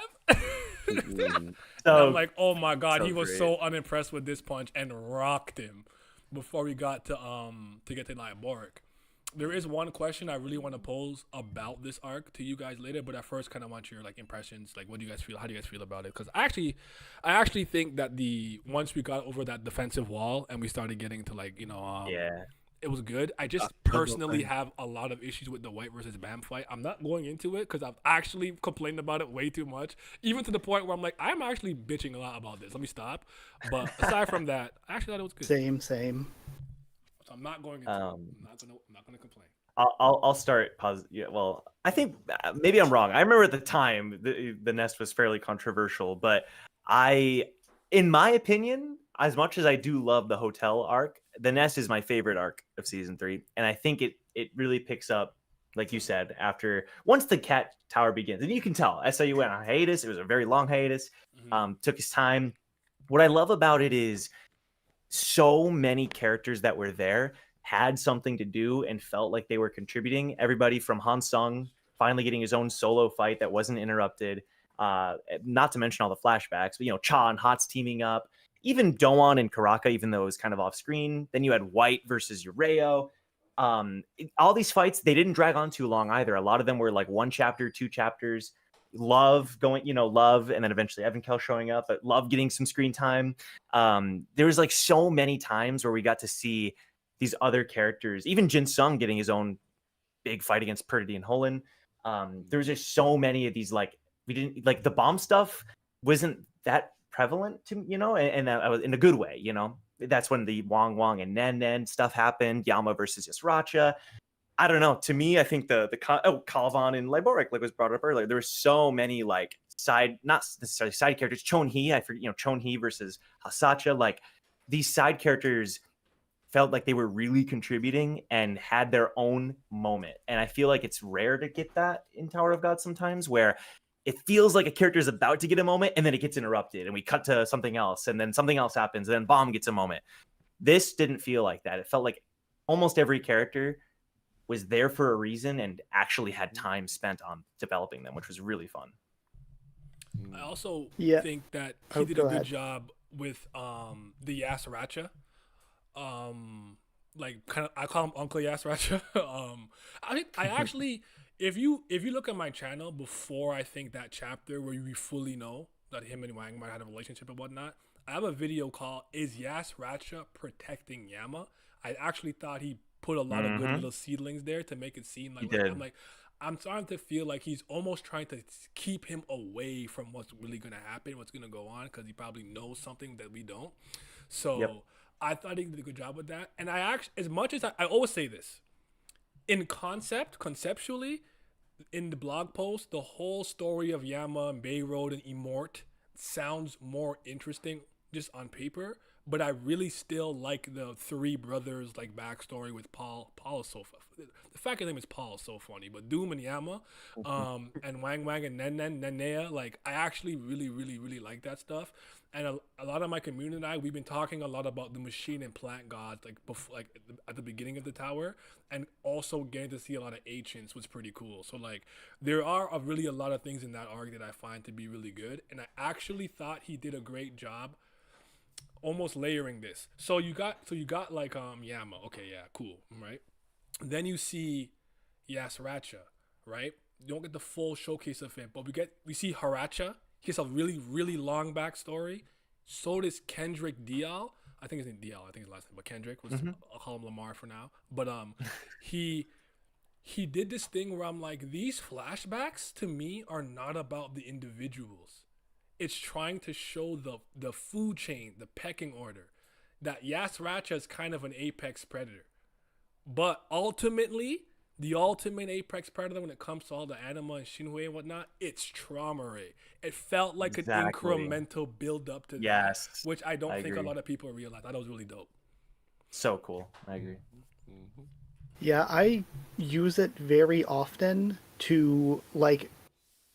So I'm like, oh my God, so he was great. so unimpressed with this punch and rocked him before we got to get to Nyborg. There is one question I really want to pose about this arc to you guys later, but at first, kind of want your like impressions. Like, what do you guys feel? How do you guys feel about it? Because I actually think that once we got over that defensive wall and we started getting to like, you know, it was good. I just personally have a lot of issues with the White versus Bam fight. I'm not going into it because I've actually complained about it way too much, even to the point where I'm like, I'm actually bitching a lot about this. Let me stop. But aside from that, I actually thought it was good. Same. So I'm not going into it. I'm not gonna complain. I'll start. Yeah, well, I think maybe I'm wrong. I remember at the time the nest was fairly controversial, but in my opinion, as much as I do love the hotel arc, the nest is my favorite arc of season 3, and I think it really picks up, like you said, after once the cat tower begins, and you can tell SIU went on hiatus. It was a very long hiatus. Took his time. What I love about it is so many characters that were there had something to do and felt like they were contributing. Everybody from Han Sung finally getting his own solo fight that wasn't interrupted. Not to mention all the flashbacks, but Cha and Hots teaming up. Even Doan and Karaka, even though it was kind of off screen. Then you had White versus Ureo. All these fights, they didn't drag on too long either. A lot of them were like 1 chapter, 2 chapters. Love going, Love, and then eventually Evankhell showing up, but Love getting some screen time. There was like so many times where we got to see these other characters, even Jin Sung getting his own big fight against Perdita and Holen. There was just so many of these, like, we didn't like the bomb stuff wasn't that prevalent to, and that was in a good way, That's when the Wang and Nen stuff happened. Yama versus Yasracha. I don't know. To me, I think the Calvan and Liboric, like was brought up earlier. There were so many like not necessarily side characters. Chon Hee, I forget, Chon Hee versus Hasacha. Like these side characters felt like they were really contributing and had their own moment. And I feel like it's rare to get that in Tower of God sometimes, where it feels like a character is about to get a moment and then it gets interrupted and we cut to something else and then something else happens and then Bomb gets a moment. This didn't feel like that. It felt like almost every character was there for a reason and actually had time spent on developing them, which was really fun. I also think that he did a good job with the Yasracha. Like kind of, I call him Uncle Yasracha. I actually, if you look at my channel before I think that chapter where we fully know that him and Wang might have a relationship and whatnot, I have a video called "Is Yasracha Protecting Yama?" I actually thought he put a lot of good little seedlings there to make it seem like I'm starting to feel like he's almost trying to keep him away from what's really going to happen, what's going to go on, because he probably knows something that we don't. So I thought he did a good job with that. And I actually, as much as I always say this, conceptually, in the blog post, the whole story of Yama and Bay Road and Immort sounds more interesting just on paper. But I really still like the 3 brothers like backstory with Paul. Paul is so funny. The fact his name is Paul is so funny. But Doom and Yama, and Wang and Nenea, like I actually really, really, really like that stuff. And a lot of my community and I, we've been talking a lot about the machine and plant gods, like before, like at the beginning of the tower, and also getting to see a lot of ancients was pretty cool. So like there are really a lot of things in that arc that I find to be really good, and I actually thought he did a great job almost layering this. So you got like Yama, okay, yeah, cool, right? Then you see Yasracha, right? You don't get the full showcase of him, but we see Haracha. He has a really, really long backstory. So does Kendrick Dial. I think his name Dial, I think his last name, but Kendrick was I'll call him Lamar for now. But he did this thing where I'm like, these flashbacks to me are not about the individuals. It's trying to show the food chain, the pecking order, that Yasracha is kind of an apex predator. But ultimately, the ultimate apex predator when it comes to all the anima and Shinhui and whatnot, it's Traumare. It felt like an incremental build up to that, which I don't think a lot of people realize. I thought it was really dope. So cool. I agree. Yeah, I use it very often to like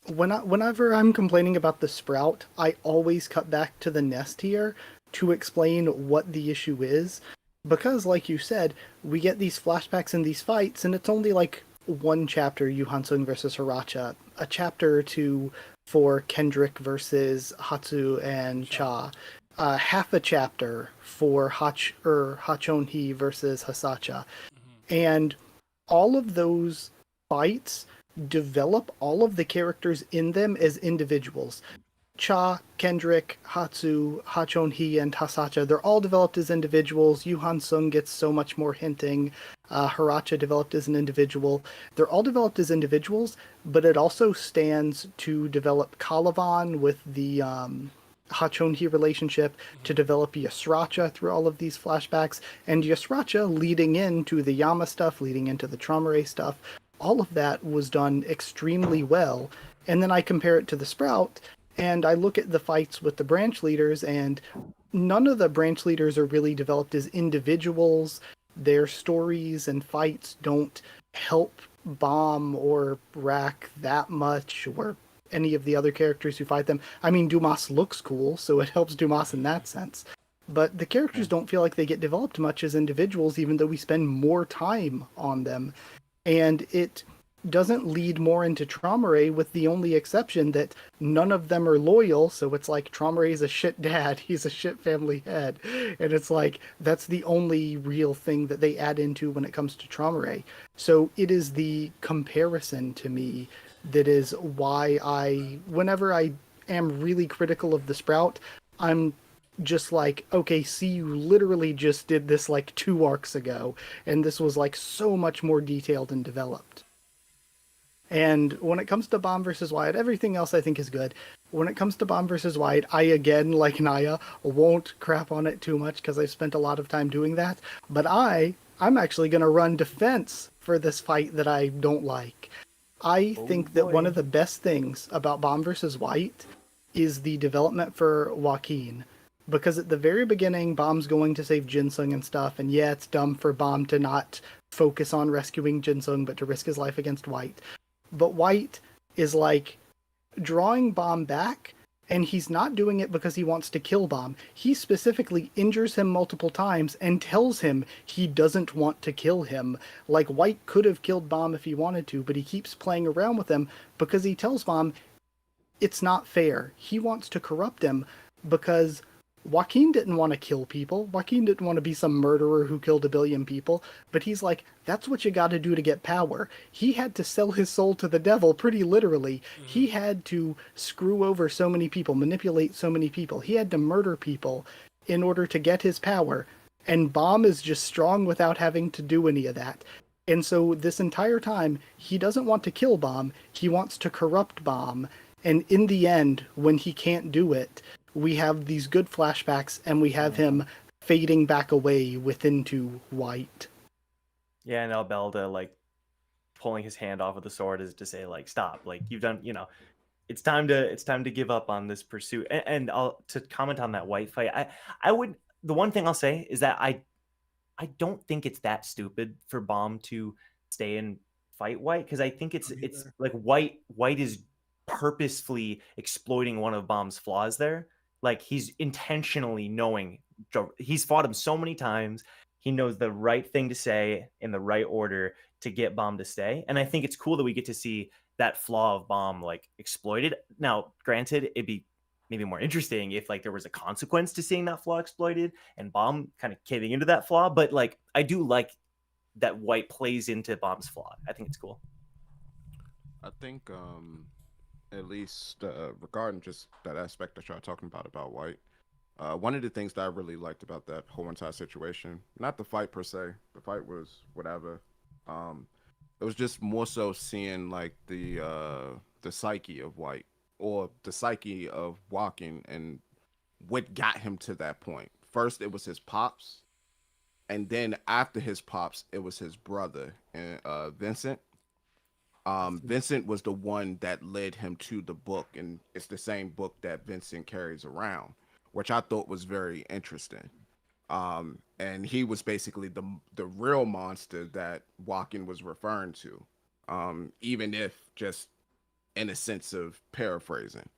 whenever I'm complaining about the Sprout, I always cut back to the nest here to explain what the issue is. Because, like you said, we get these flashbacks in these fights, and it's only like 1 chapter, Yu Hansung versus Haracha, a chapter or 2 for Kendrick versus Hatsu and Cha, half a chapter for Hachon Hee versus Hasacha. And all of those fights develop all of the characters in them as individuals. Cha, Kendrick, Hatsu, Hachon Hee, and Hasacha, they're all developed as individuals. Yu Hansung gets so much more hinting. Haracha developed as an individual. They're all developed as individuals, but it also stands to develop Calavan with the Hachonji relationship, to develop Yasracha through all of these flashbacks, and Yasracha leading into the Yama stuff, leading into the Traumerei stuff. All of that was done extremely well. And then I compare it to the Sprout, and I look at the fights with the branch leaders, and none of the branch leaders are really developed as individuals. Their stories and fights don't help Bomb or Rack that much, or any of the other characters who fight them. I mean, Dumas looks cool, so it helps Dumas in that sense. But the characters don't feel like they get developed much as individuals, even though we spend more time on them. And it doesn't lead more into Traumerei, with the only exception that none of them are loyal, so it's like Traumerei's a shit dad, he's a shit family head, and it's like that's the only real thing that they add into when it comes to Traumerei. So it is the comparison to me that is why whenever I am really critical of the Sprout, I'm just like, okay, see, you literally just did this like 2 arcs ago, and this was like so much more detailed and developed. And when it comes to Bomb versus Wyatt, everything else I think is good. When it comes to Bomb versus Wyatt, I, again, like Naya, won't crap on it too much because I've spent a lot of time doing that. But I'm actually going to run defense for this fight that I don't like. I think that one of the best things about Bomb versus Wyatt is the development for Joaquin. Because at the very beginning, Bomb's going to save Jinsung and stuff, and yeah, it's dumb for Bomb to not focus on rescuing Jinsung, but to risk his life against White. But White is like drawing Bomb back, and he's not doing it because he wants to kill Bomb. He specifically injures him multiple times and tells him he doesn't want to kill him. Like, White could have killed Bomb if he wanted to, but he keeps playing around with him because he tells Bomb it's not fair. He wants to corrupt him because Joaquin didn't want to kill people. Joaquin didn't want to be some murderer who killed 1 billion people. But he's like, that's what you got to do to get power. He had to sell his soul to the devil, pretty literally. Mm-hmm. He had to screw over so many people, manipulate so many people. He had to murder people in order to get his power. And Bomb is just strong without having to do any of that. And so this entire time, he doesn't want to kill Bomb. He wants to corrupt Bomb. And in the end, when he can't do it, we have these good flashbacks, and we have him fading back away into White. Yeah, and Albelda, like, pulling his hand off of the sword is to say, like, stop. Like, you've done, it's time to give up on this pursuit. And to comment on that White fight, the one thing I'll say is that I don't think it's that stupid for Bomb to stay and fight White, because I think it's like White is purposefully exploiting one of Bomb's flaws there. Like, he's intentionally knowing, he's fought him so many times, he knows the right thing to say in the right order to get Bomb to stay. And I think it's cool that we get to see that flaw of Bomb, like, exploited. Now, granted, it'd be maybe more interesting if, like, there was a consequence to seeing that flaw exploited and Bomb kind of caving into that flaw. But, like, I do like that White plays into Bomb's flaw. I think it's cool. I think, at least regarding just that aspect that y'all talking about White, one of the things that I really liked about that whole entire situation, not the fight per se, the fight was whatever, it was just more so seeing like the psyche of White, or the psyche of Walking, and what got him to that point. First it was his pops, and then after his pops it was his brother, Vincent. Vincent was the one that led him to the book, and it's the same book that Vincent carries around, which I thought was very interesting. And he was basically the real monster that Walken was referring to, even if just in a sense of paraphrasing.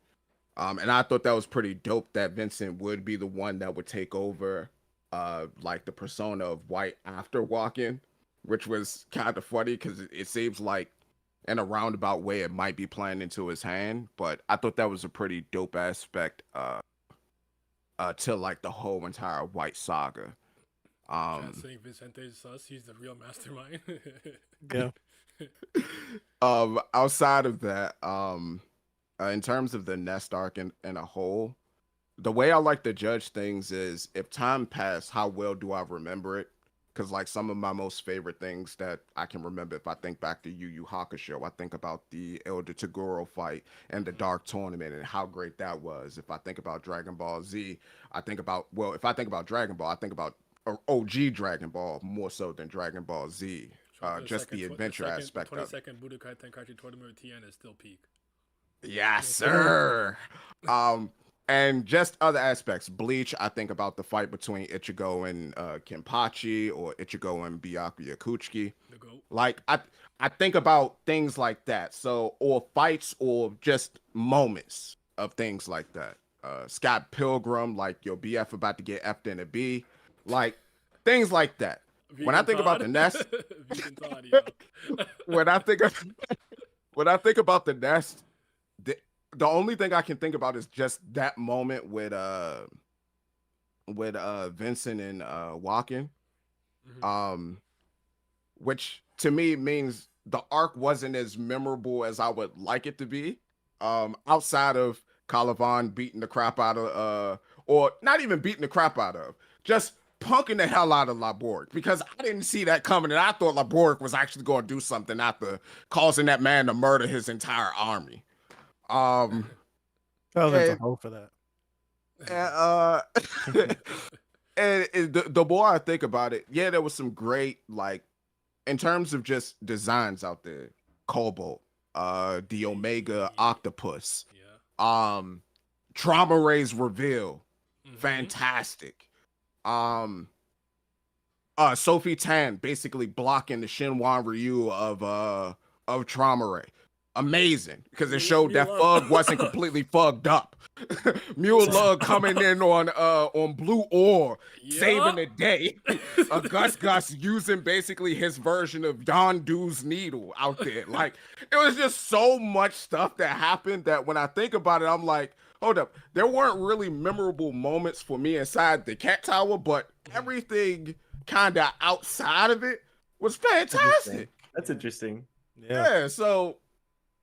And I thought that was pretty dope that Vincent would be the one that would take over like the persona of White after Walken, which was kind of funny because it seems like in a roundabout way it might be playing into his hand, but I thought that was a pretty dope aspect to like the whole entire White saga. Saying Vicente is sus, he's the real mastermind. Yeah. Outside of that, in terms of the Nest arc in a whole, the way I like to judge things is if time passed, how well do I remember it because like some of my most favorite things that I can remember, if I think back to Yu Yu Hakusho, I think about the Elder Toguro fight and the Dark Tournament and how great that was. If I think about Dragon Ball Z, if I think about Dragon Ball, I think about OG Dragon Ball more so than Dragon Ball Z. Just the adventure aspect of it. 22nd Budokai Tenkaichi Tournament TN is still peak. Yes, sir. And just other aspects. Bleach, I think about the fight between Ichigo and Kenpachi, or Ichigo and Byakuya Kuchiki. Like I think about things like that. So, or fights, or just moments of things like that. Scott Pilgrim, like your BF about to get F'd in a B, like things like that. When I think about the nest, when I think about the nest, the only thing I can think about is just that moment with Vincent and Walken, which to me means the arc wasn't as memorable as I would like it to be. Outside of Calavan beating the crap out of, or not even beating the crap out of, just punking the hell out of Laborg, because I didn't see that coming, and I thought Laborg was actually going to do something after causing that man to murder his entire army. That's a hoe for that. And the more I think about it, yeah, there was some great, like, in terms of just designs out there, Cobalt, the Omega Octopus, Trauma Ray's reveal, fantastic. Sophie Tan basically blocking the Shinwan Ryu of Trauma Ray. Amazing, because it showed that Fug wasn't completely fugged up. Mule Lug coming in on Blue Ore, saving the day. Gus using basically his version of Yondu's needle out there. Like, it was just so much stuff that happened that when I think about it, I'm like, hold up. There weren't really memorable moments for me inside the Cat Tower, but everything kind of outside of it was fantastic. That's interesting. Yeah, so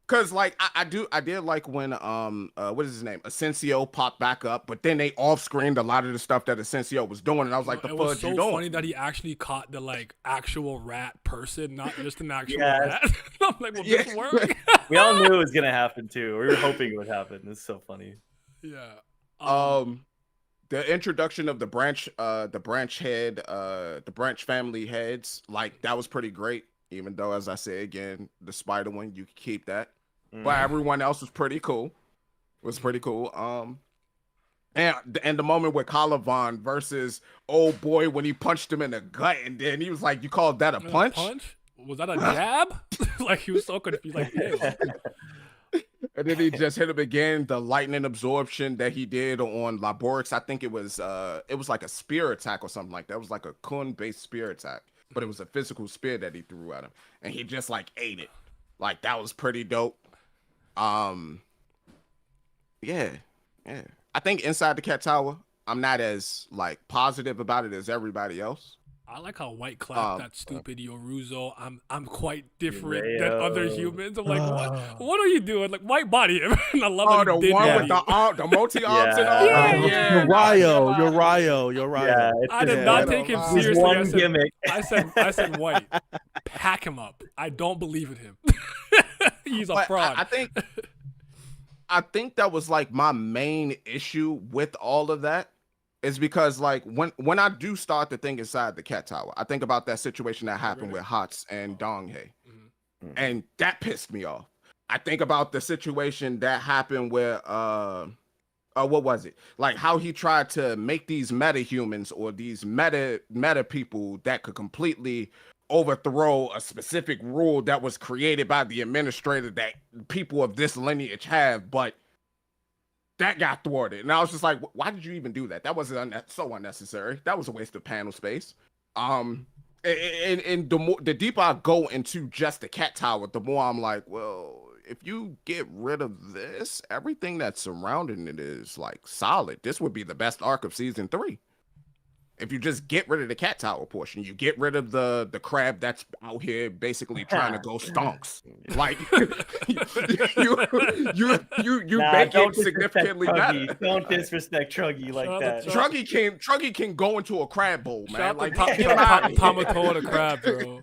because like I did like when what is his name, Asensio popped back up, but then they off screened a lot of the stuff that Asensio was doing, and I was like, the fudge you doing? It was so funny that he actually caught the like actual rat person, not just an actual rat. I'm like, will this work? We all knew it was gonna happen too. We were hoping it would happen. It's so funny. Yeah. The introduction of the branch head, the branch family heads, like that was pretty great. Even though, as I say again, the spider one, you can keep that. But everyone else was pretty cool. And the moment with Calavan versus old boy when he punched him in the gut, and then he was like, "You called that a punch? Was that a jab?" Like he was so confused. Like, hey. And then he just hit him again. The lightning absorption that he did on Laborix, I think it was like a spear attack or something like that. It was like a Kun-based spear attack, but it was a physical spear that he threw at him, and he just like ate it. Like that was pretty dope. Yeah. I think inside the Cat Tower, I'm not as like positive about it as everybody else. I like how White clapped that stupid Yoruzo. I'm quite different than other humans. I'm like, what are you doing? Like, White body him. And I love the one with the multi arms and all. Uriah. Yeah, I did not take him seriously. I said White, pack him up. I don't believe in him. He's a fraud. I think that was like my main issue with all of that. Is because like when I do start to think inside the Cat Tower, I think about that situation that happened with Hots and Donghae, and that pissed me off. I think about the situation that happened where what was it? Like how he tried to make these meta humans or these meta people that could completely overthrow a specific rule that was created by the administrator that people of this lineage have, but that got thwarted. And I was just like, why did you even do that? That was so unnecessary. That was a waste of panel space. And the deeper I go into just the Cat Tower, the more I'm like, well, if you get rid of this, everything that's surrounding it is like solid. This would be the best arc of season 3. If you just get rid of the cat tower portion, you get rid of the crab that's out here basically trying to go stonks. Like you make it significantly better. Don't disrespect Truggy like that. Truggy can go into a crab bowl, man. Like Tamatoa the crab, bro.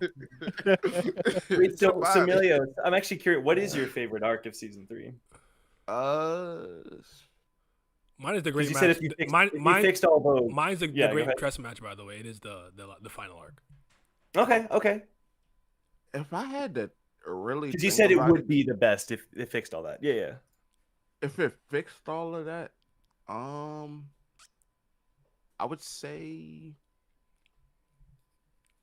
Wait, so Emilio, I'm actually curious. What is your favorite arc of season 3? Mine is the great You match. said if you fixed all those. Mine's the Yeah, go great ahead. chess match, by the way. It is the final arc. Okay. if I had to really, Because you think said it about would be the best if it fixed all that. Yeah. if it fixed all of that, I would say,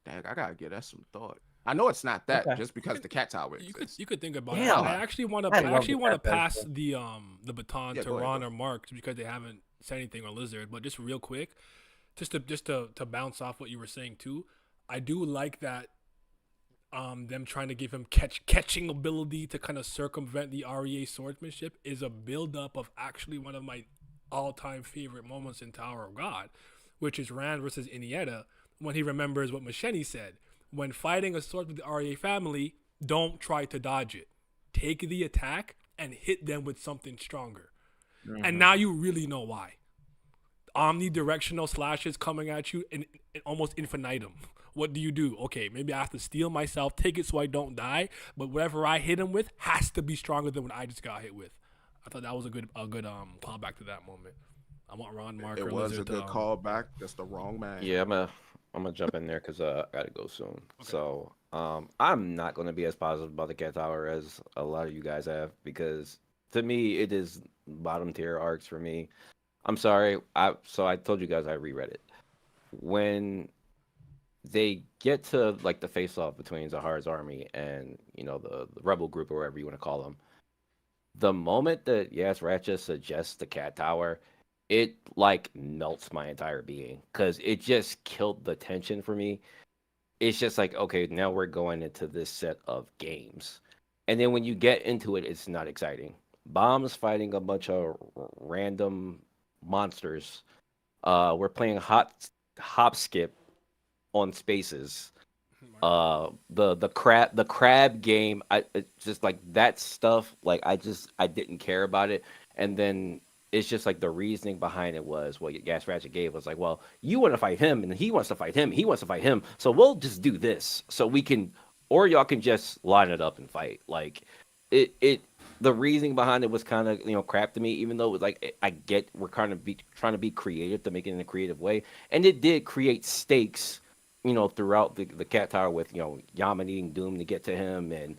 dang, I gotta give that some thought. I know it's not that Okay. just because the cat tower You exists. could think about Yeah. it. I actually want I love to the cat pass best. the baton Yeah, to go ahead, Ron go or Mark because they haven't said anything, or Lizard. But just real quick, just to bounce off what you were saying too, I do like that. Them trying to give him catching ability to kind of circumvent the REA swordsmanship is a build up of actually one of my all-time favorite moments in Tower of God, which is Rand versus Iniesta when he remembers what Machete said. When fighting a sword with the REA family, don't try to dodge it. Take the attack and hit them with something stronger. And now you really know why. Omnidirectional slashes coming at you in almost infinitum. What do? Okay, maybe I have to steal myself, take it so I don't die, but whatever I hit him with has to be stronger than what I just got hit with. I thought that was a good callback to that moment. I want Ron, Mark, It or was Lizard a good callback. That's the wrong man. Yeah, I'm gonna jump in there because I gotta go soon. So I'm not gonna be as positive about the Cat Tower as a lot of you guys have because to me it is bottom tier arcs for me. I'm sorry. I told you guys I reread it. When they get to like the face off between Zahar's army and the rebel group or whatever you want to call them, the moment that Ratchet suggests the Cat Tower, it like melts my entire being because it just killed the tension for me. It's just like, okay, now we're going into this set of games, and then when you get into it, it's not exciting. Bomb's fighting a bunch of random monsters. We're playing hop skip on spaces. The crab game, it's just like that stuff, like I didn't care about it. And then it's just like the reasoning behind it was what Gas Ratchet gave was like, well, you want to fight him and he wants to fight him, so we'll just do this so we can, or y'all can just line it up and fight. Like the reasoning behind it was kind of crap to me, even though it was like, I get we're kind of trying to be creative to make it in a creative way, and it did create stakes throughout the Cat Tower with Yama needing Doom to get to him, and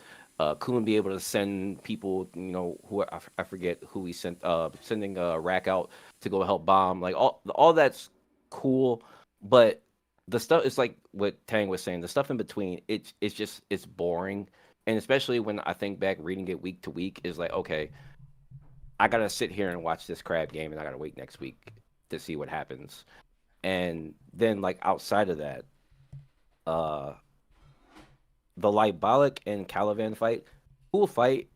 Kun be able to send people, who I forget who he sent, sending Rack out to go help Bomb. Like all that's cool, but the stuff, it's like what Tang was saying, the stuff in between, it's boring. And especially when I think back reading it week to week, is like, okay, I gotta sit here and watch this crab game, and I gotta wait next week to see what happens. And then like outside of that, the Libolic and Caliban fight, cool fight,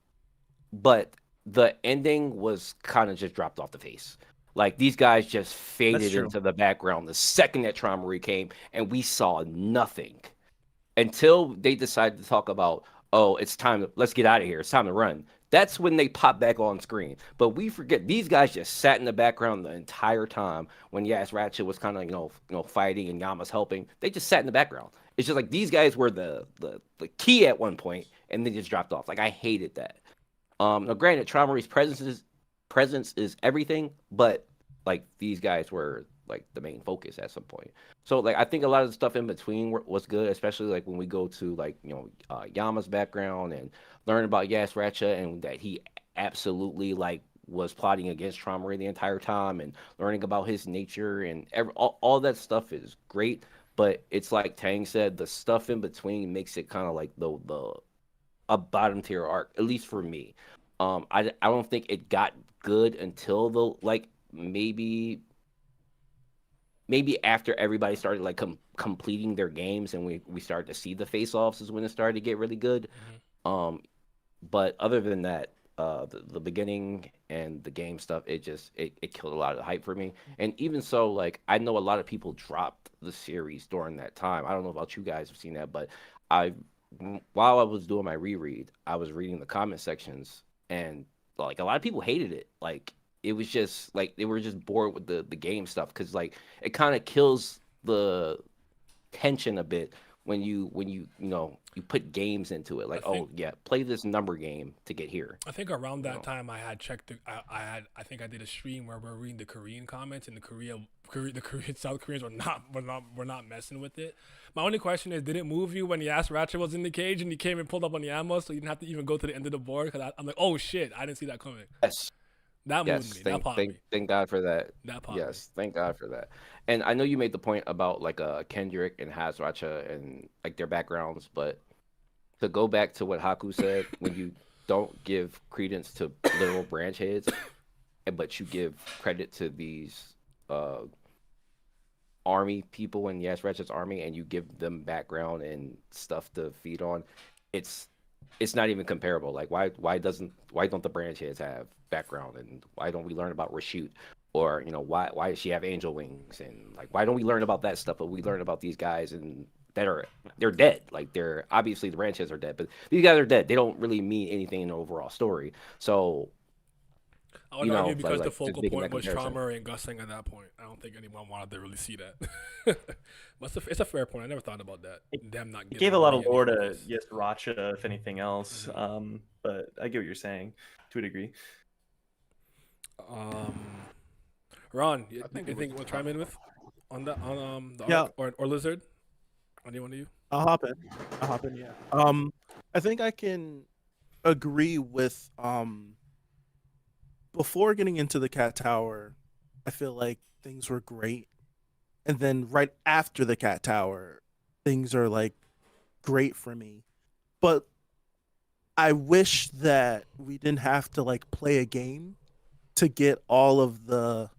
but the ending was kind of just dropped off the face. Like these guys just faded into the background the second that Traumary came, and we saw nothing until they decided to talk about, oh, it's time let's get out of here, it's time to run. That's when they pop back on screen. But we forget these guys just sat in the background the entire time when Yas Ratchet was kind of fighting and Yama's helping. They just sat in the background. It's just like these guys were the key at one point, and then just dropped off. Like I hated that. Now granted, Traumary's presence is everything, but like these guys were like the main focus at some point. So like I think a lot of the stuff in between was good, especially like when we go to like Yama's background and learn about Yas Ratchet and that he absolutely like was plotting against Traumary the entire time, and learning about his nature and all that stuff is great. But it's like Tang said, the stuff in between makes it kind of like a bottom tier arc, at least for me. I don't think it got good until the like maybe after everybody started like completing their games and we started to see the face-offs is when it started to get really good. But other than that, the beginning and the game stuff, it killed a lot of the hype for me. And even so, like I know a lot of people dropped the series during that time. I don't know about you guys have seen that, but I while I was doing my reread, I was reading the comment sections, and like a lot of people hated it. Like it was just like they were just bored with the game stuff, because like it kind of kills the tension a bit when you put games into it. Like, oh yeah, play this number game to get here. I think around that time I had checked. I think I did a stream where we're reading the Korean comments, and the Korean South Koreans were not messing with it. My only question is, did it move you when Yas Ratchet was in the cage and he came and pulled up on the ammo, so you didn't have to even go to the end of the board? Because I'm like, oh shit, I didn't see that coming. Yes. That moved me. That popped me. Thank God for that. That popped Yes, thank God for that. And I know you made the point about like Kendrick and Hazracha and like their backgrounds, but to go back to what Haku said, when you don't give credence to literal branch heads, but you give credit to these army people in Yas Ratchet's army, and you give them background and stuff to feed on, it's not even comparable. Like why don't the branch heads have background, and why don't we learn about Rashute, or why does she have angel wings, and like why don't we learn about that stuff, but we learn about these guys and they're dead. Like they're obviously the branch heads are dead, but these guys are dead. They don't really mean anything in the overall story. So I would argue because the focal point was Trauma and Gusing at that point. I don't think anyone wanted to really see that. But it's a fair point. I never thought about that. Them not gave a lot of lore to Racha, if anything else. But I get what you're saying to a degree. Ron, you think we'll chime in with on the arc, or Lizard? Anyone of you? I'll hop in. Yeah. I think I can agree with before getting into the Cat Tower, I feel like things were great. And then right after the Cat Tower, things are like great for me. But I wish that we didn't have to like play a game to get all of the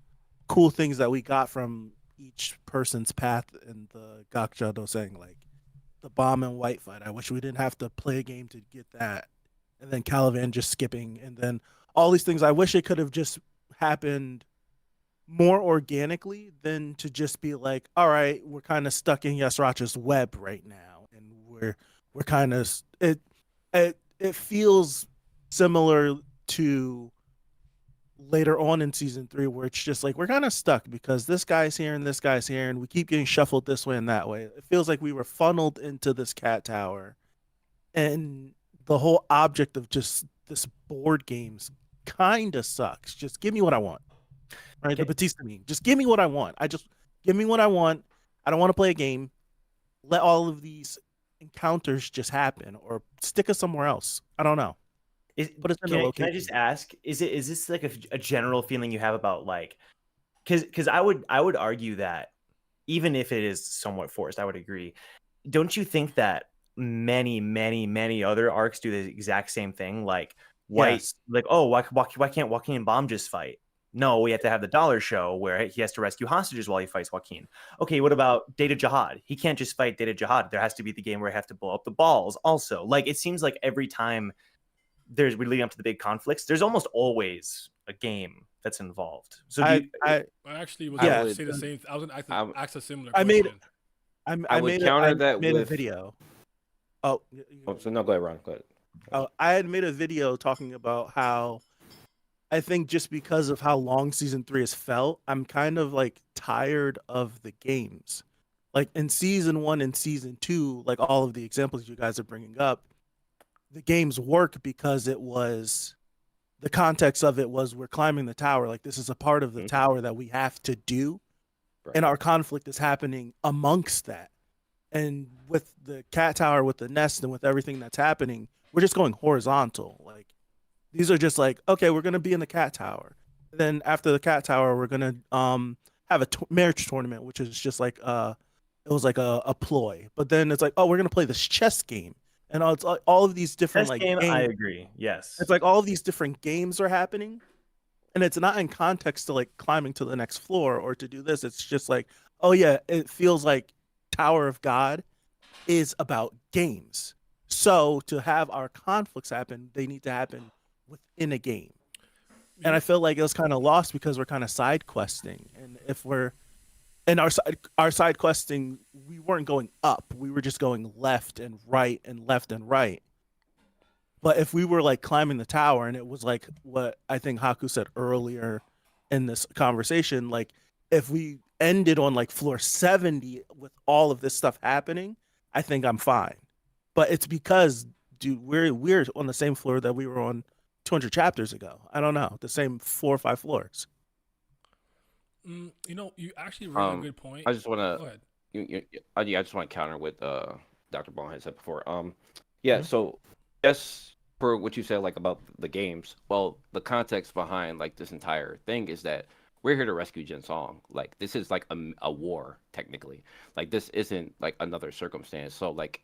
cool things that we got from each person's path in the Gakja Doseng, like the bomb and white fight. I wish we didn't have to play a game to get that. And then Caliban just skipping, and then all these things. I wish it could have just happened more organically than to just be like, all right, we're kind of stuck in Yasracha's web right now, and we're kind of it feels similar to later on in season 3, where it's just like we're kind of stuck because this guy's here and this guy's here, and we keep getting shuffled this way and that way. It feels like we were funneled into this Cat Tower, and the whole object of just this board games kind of sucks. Just give me what I want. Right? The Batista meme. Just give me what I want. Give me what I want. I don't want to play a game. Let all of these encounters just happen, or stick us somewhere else. I don't know. But it's in the location. Can I just ask, is this like a general feeling you have about like, because I would argue that even if it is somewhat forced, I would agree. Don't you think that many other arcs do the exact same thing? Like like, oh, why can't Joaquin and Bomb just fight? No, we have to have the dollar show where he has to rescue hostages while he fights Joaquin. Okay, what about Data Jihad? He can't just fight Data Jihad. There has to be the game where I have to blow up the balls also. Like, it seems like every time we're leading up to the big conflicts, there's almost always a game that's involved. So I actually was going to say the same. I was going to ask a similar question. I would counter that with a video. Oh, so no, go ahead, Ron. Go ahead. I had made a video talking about how I think just because of how long season 3 has felt, I'm kind of like tired of the games. Like in season 1 and season 2, like all of the examples you guys are bringing up, the games work because it was the context of it was we're climbing the tower. Like this is a part of the tower that we have to do. Right. And our conflict is happening amongst that. And with the Cat Tower, with the nest, and with everything that's happening, we're just going horizontal. Like these are just like, okay, we're going to be in the Cat Tower. Then after the Cat Tower, we're going to have a marriage tournament, which is just like it was like a ploy. But then it's like, oh, we're going to play this chess game. And it's like all of these different chess like game, games. I agree. Yes. It's like all of these different games are happening. And it's not in context to like climbing to the next floor or to do this. It's just like, oh yeah, it feels like Tower of God is about games. So to have our conflicts happen, they need to happen within a game. And I feel like it was kind of lost because we're kind of side questing. And if we're in our side questing, we weren't going up. We were just going left and right and left and right. But if we were like climbing the tower, and it was like what I think Haku said earlier in this conversation, like if we ended on like floor 70 with all of this stuff happening, I think I'm fine. But it's because, dude, we're on the same floor that we were on 200 chapters ago. I don't know, the same 4 or 5 floors. You know, you actually raised a good point. I just want Go ahead. I just want to counter what Dr. Bond had said before. Yeah. So just for what you said, like about the games. Well, the context behind like this entire thing is that we're here to rescue Jin Song. Like this is like a war technically. Like this isn't like another circumstance. So like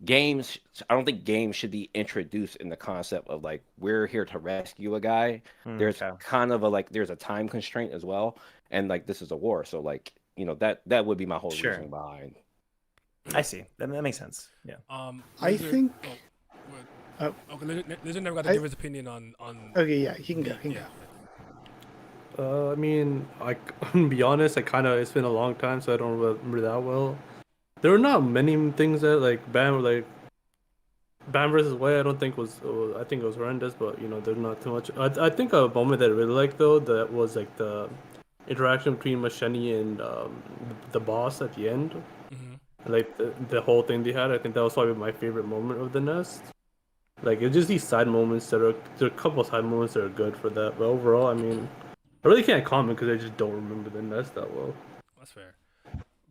games, I don't think games should be introduced in the concept of like we're here to rescue a guy. There's kind of a like there's a time constraint as well, and like this is a war. So like that would be my whole reason behind. I see. That makes sense. Yeah. I think. Okay, Lizard never got to give his opinion on. Okay, yeah, he can go. I mean, to be honest, it's been a long time, so I don't remember that well. There were not many things that Bam versus White. I don't think I think it was horrendous, but there's not too much. I think a moment that I really liked though, that was like the interaction between Masheni and the boss at the end. Like the whole thing they had. I think that was probably my favorite moment of the Nest. Like it's just these side moments there are a couple of side moments that are good for that. But overall, I mean, I really can't comment because I just don't remember the Nest that well. That's fair.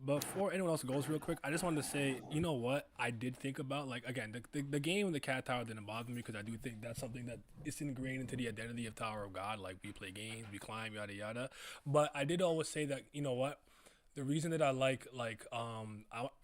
Before anyone else goes real quick, I just wanted to say, you know what I did think about? Like, again, the game of the Cat Tower didn't bother me because I do think that's something that is ingrained into the identity of Tower of God. Like, we play games, we climb, yada, yada. But I did always say that, you know what? The reason that I like I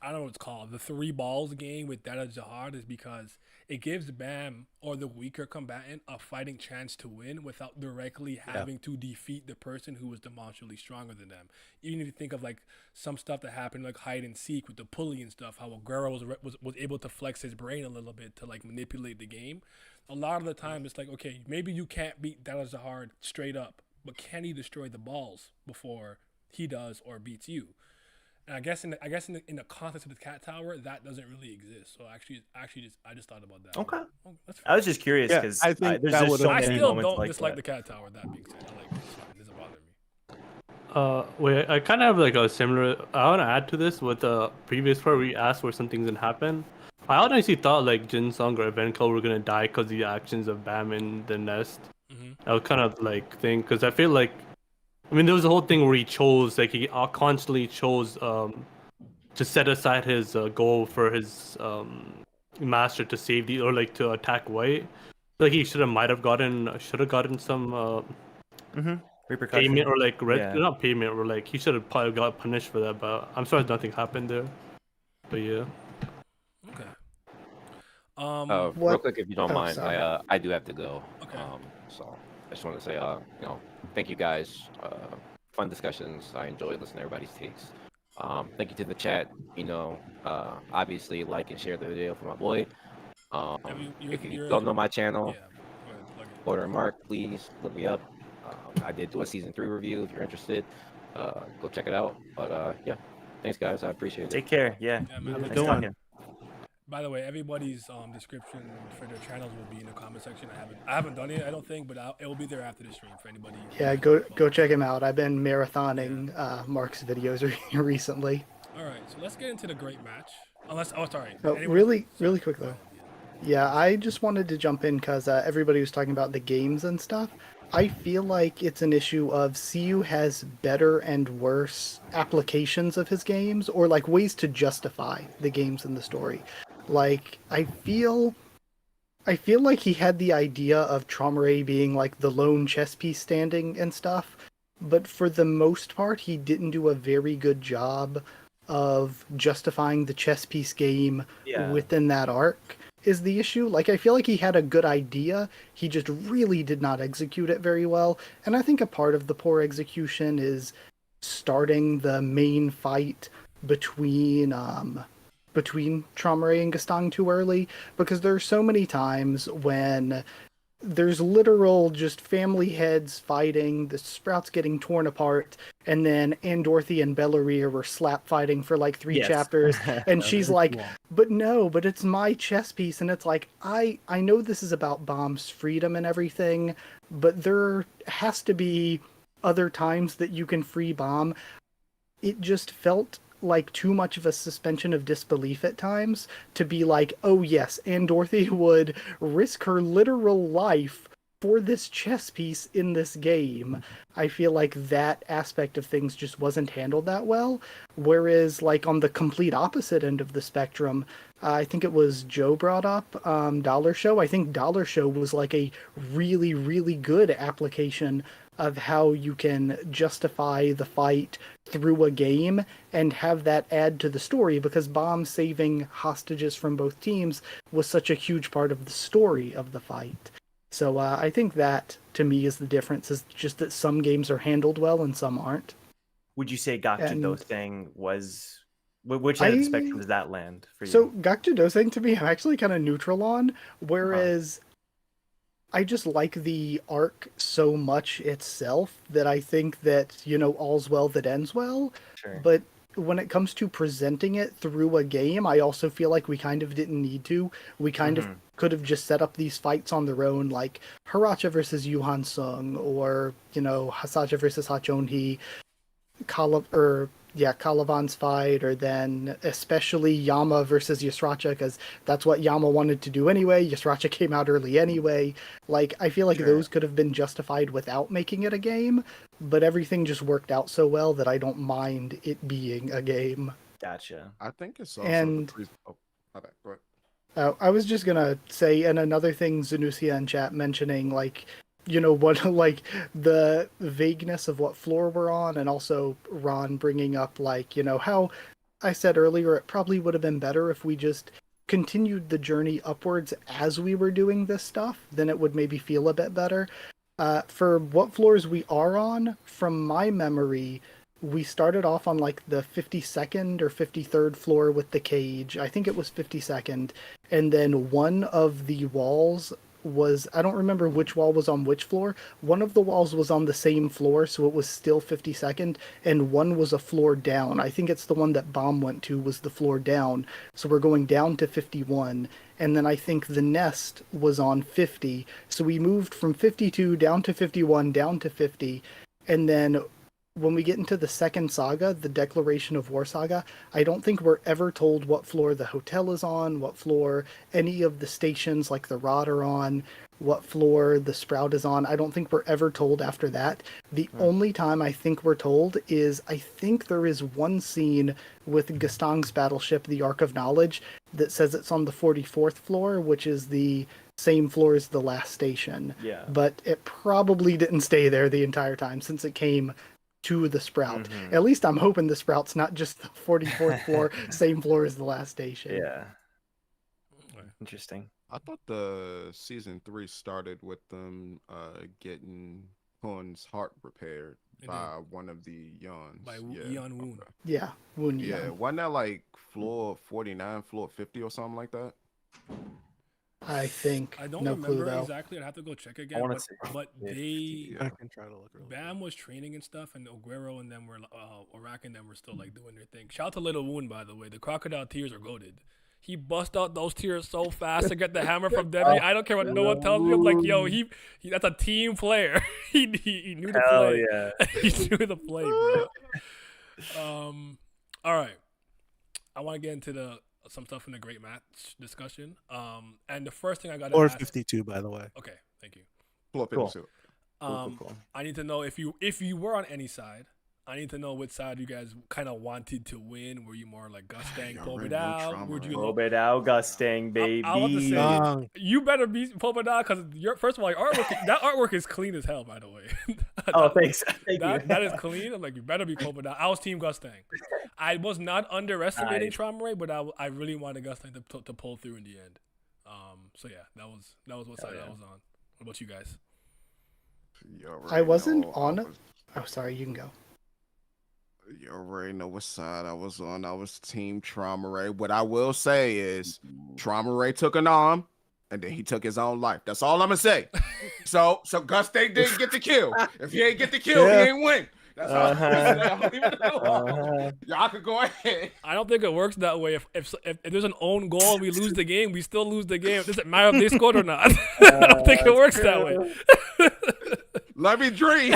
don't know what it's called, the 3 balls game with Dada Jihad is because it gives Bam or the weaker combatant a fighting chance to win without directly having to defeat the person who was demonstrably stronger than them. Even if you think of like some stuff that happened like hide and seek with the pulley and stuff, how Aguero was able to flex his brain a little bit to like manipulate the game. A lot of the time it's like, okay, maybe you can't beat Dada Jihad straight up, but can he destroy the balls before he does or beats you? And I guess in the context of the Cat Tower, that doesn't really exist. So I just thought about that. Okay. Oh, that's I was just curious because I think there's that just would so I many still moments don't like dislike that. the Cat Tower. That being said, I like it. It's fine. It doesn't bother me. Wait, I kind of have like a similar. I want to add to this with the previous part where we asked where some things didn't happen. I honestly thought like Jin Song or Evenko were gonna die because of the actions of Bam in the Nest. I was kind of like think because I feel like, I mean, there was a whole thing where he constantly chose to set aside his goal for his master to save to attack White. Like he should have gotten some Repercussions. payment or not payment or like he should have probably got punished for that. But I'm sorry nothing happened there. But yeah. Okay. Real quick, if you don't mind, sorry. I do have to go. Okay. So I just want to say, thank you guys. Fun discussions. I enjoy listening to everybody's takes. Thank you to the chat. Obviously like and share the video for my boy. If you don't know my channel, Order Mark, please look me up. I did do a season 3 review. If you're interested, go check it out. But yeah, thanks guys. I appreciate it. Take care. Yeah. Man, Nice talking. by the way, everybody's description for their channels will be in the comment section. I haven't done it, I don't think, but it will be there after the stream for anybody. Yeah, go check him out. I've been marathoning Mark's videos recently. All right, so let's get into the great match. Sorry. Really quick though. Yeah, I just wanted to jump in because everybody was talking about the games and stuff. I feel like it's an issue of CU has better and worse applications of his games, or like ways to justify the games in the story. Like I feel like he had the idea of Traumerei being like the lone chess piece standing and stuff, but for the most part he didn't do a very good job of justifying the chess piece game within that arc. Is the issue. Like, I feel like he had a good idea, he just really did not execute it very well, and I think a part of the poor execution is starting the main fight between Traumerei and Gastang too early, because there are so many times when there's literal just family heads fighting, the sprouts getting torn apart, and then Dorothy and Belleria were slap fighting for like 3 Yes. chapters, and she's That's like, cool. but no, but it's my chess piece, and it's like, I know this is about Bomb's freedom and everything, but there has to be other times that you can free Bomb. It just felt like too much of a suspension of disbelief at times to be like, oh yes, Anne Dorothy would risk her literal life for this chess piece in this game. I feel like that aspect of things just wasn't handled that well. Whereas, like, on the complete opposite end of the spectrum, I think it was Joe brought up Dollar Show. I think Dollar Show was like a really, really good application of how you can justify the fight through a game and have that add to the story, because Bomb saving hostages from both teams was such a huge part of the story of the fight. So I think that, to me, is the difference, is just that some games are handled well and some aren't. Would you say Gakta And- Dosang was... Which end of the I- spectrum does that land for you? So Gakta Dosang, to me, I'm actually kind of neutral on, whereas I just like the arc so much itself that I think that, all's well that ends well. Sure. But when it comes to presenting it through a game, I also feel like we kind of didn't need to. We kind of could have just set up these fights on their own, like Haracha versus Yuhan Sung, or, Hasaja versus Hachonhi, Calavan's fight, or then especially Yama versus Yasracha, because that's what Yama wanted to do anyway. Yasracha came out early anyway. Like, I feel like those could have been justified without making it a game, but everything just worked out so well that I don't mind it being a game. Gotcha. I think it's also And- oh, my bad. Go ahead. I was just gonna say, and another thing Zanusia in chat mentioning, like, what, like, the vagueness of what floor we're on, and also Ron bringing up, like, how I said earlier, it probably would have been better if we just continued the journey upwards as we were doing this stuff, then it would maybe feel a bit better. For what floors we are on, from my memory, we started off on like the 52nd or 53rd floor with the cage. I think it was 52nd. And then one of the walls was, I don't remember which wall was on which floor. One of the walls was on the same floor, so it was still 52nd, and one was a floor down. I think it's the one that Bomb went to was the floor down. So we're going down to 51. And then I think the nest was on 50. So we moved from 52 down to 51, down to 50. And then when we get into the second saga, the Declaration of War saga, I don't think we're ever told what floor the hotel is on, what floor any of the stations like the Rod are on, what floor the Sprout is on. I don't think we're ever told after that. The only time I think we're told is, I think there is one scene with Gastang's battleship, the Ark of Knowledge, that says it's on the 44th floor, which is the same floor as the last station. Yeah. But it probably didn't stay there the entire time since it came to the Sprout. At least I'm hoping the Sprout's not just the 44th floor, same floor as the last station. Yeah. Interesting. I thought the season 3 started with them getting Hun's heart repaired by one of the Yeons. By Yeon Woon. Okay. Yeah, Woon Yeah, Young. wasn't that like floor 49, floor 50 or something like that? I think. I don't no remember clue though. exactly. I'd have to go check again. wanna But, see. but Yeah. they, I can try to look real quick. Bam was training and stuff, and Oguero and them were, Orak and them were still like doing their thing. Shout out to Little Woon, by the way. The crocodile tears are goated. He bust out those tears so fast to get the hammer from Debbie. I don't care what no one tells me. I'm like, yo, he that's a team player. he knew the Hell play. yeah. He knew the play, bro. All right. I want to get into some stuff in the great match discussion. And the first thing I got to Or ask. 52, by the way. Okay, thank you. Floor Cool. 52. Cool. I need to know if you were on any side. I need to know which side you guys kind of wanted to win. Were you more like Gustang, You Paul already know Vidal? trauma, Would you right? lo- Robert Augustine, baby. I want to say Young. you better be Paul Vidal because first of all, your artwork that artwork is clean as hell. By the way, Oh, thanks. Thank you. that is clean. I'm like, you better be Paul Vidal. I was Team Gustang. I was not underestimating Nice. Trauma Ray, but I really wanted Gustang to pull through in the end. So yeah, that was what side yeah. I was on. What about you guys? You already I wasn't know on I it. was- Oh, sorry, you can go. You already know what side I was on. I was Team Trauma Ray. What I will say is Trauma Ray took an arm and then he took his own life. That's all I'm gonna say. So Gusting didn't get the kill. If he ain't get the kill, he ain't win. That's how I'm leaving it alone. Y'all could go ahead. I don't think it works that way. If there's an own goal and we lose the game, we still lose the game. It doesn't matter if they scored or not. I don't think it works that way. Let me dream.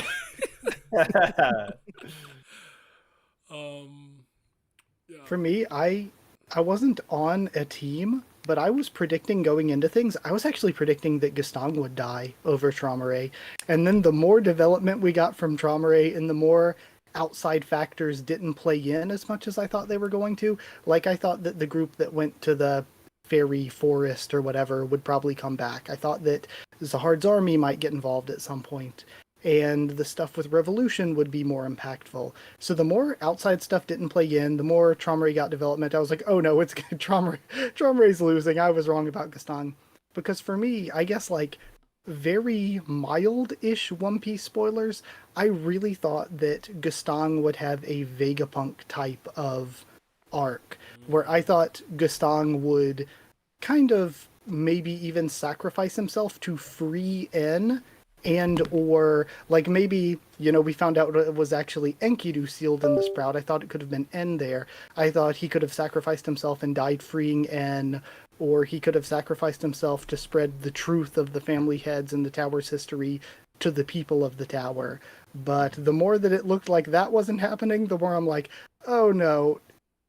For me, I wasn't on a team, but I was predicting going into things. I was actually predicting that Gaston would die over Traumeré. And then the more development we got from Traumeré and the more outside factors didn't play in as much as I thought they were going to. Like, I thought that the group that went to the fairy forest or whatever would probably come back. I thought that Zahard's army might get involved at some point, and the stuff with Revolution would be more impactful. So the more outside stuff didn't play in, the more Traumeré got development. I was like, oh no, it's good. Traumeré's losing. I was wrong about Gaston. Because for me, I guess like very mild-ish One Piece spoilers, I really thought that Gaston would have a Vegapunk type of arc, where I thought Gaston would kind of maybe even sacrifice himself to free En, and or like maybe, you know, we found out it was actually Enkidu sealed in the Sprout. I thought it could have been En there. I thought he could have sacrificed himself and died freeing En, or he could have sacrificed himself to spread the truth of the family heads and the tower's history to the people of the tower. But the more that it looked like that wasn't happening, the more I'm like, oh no,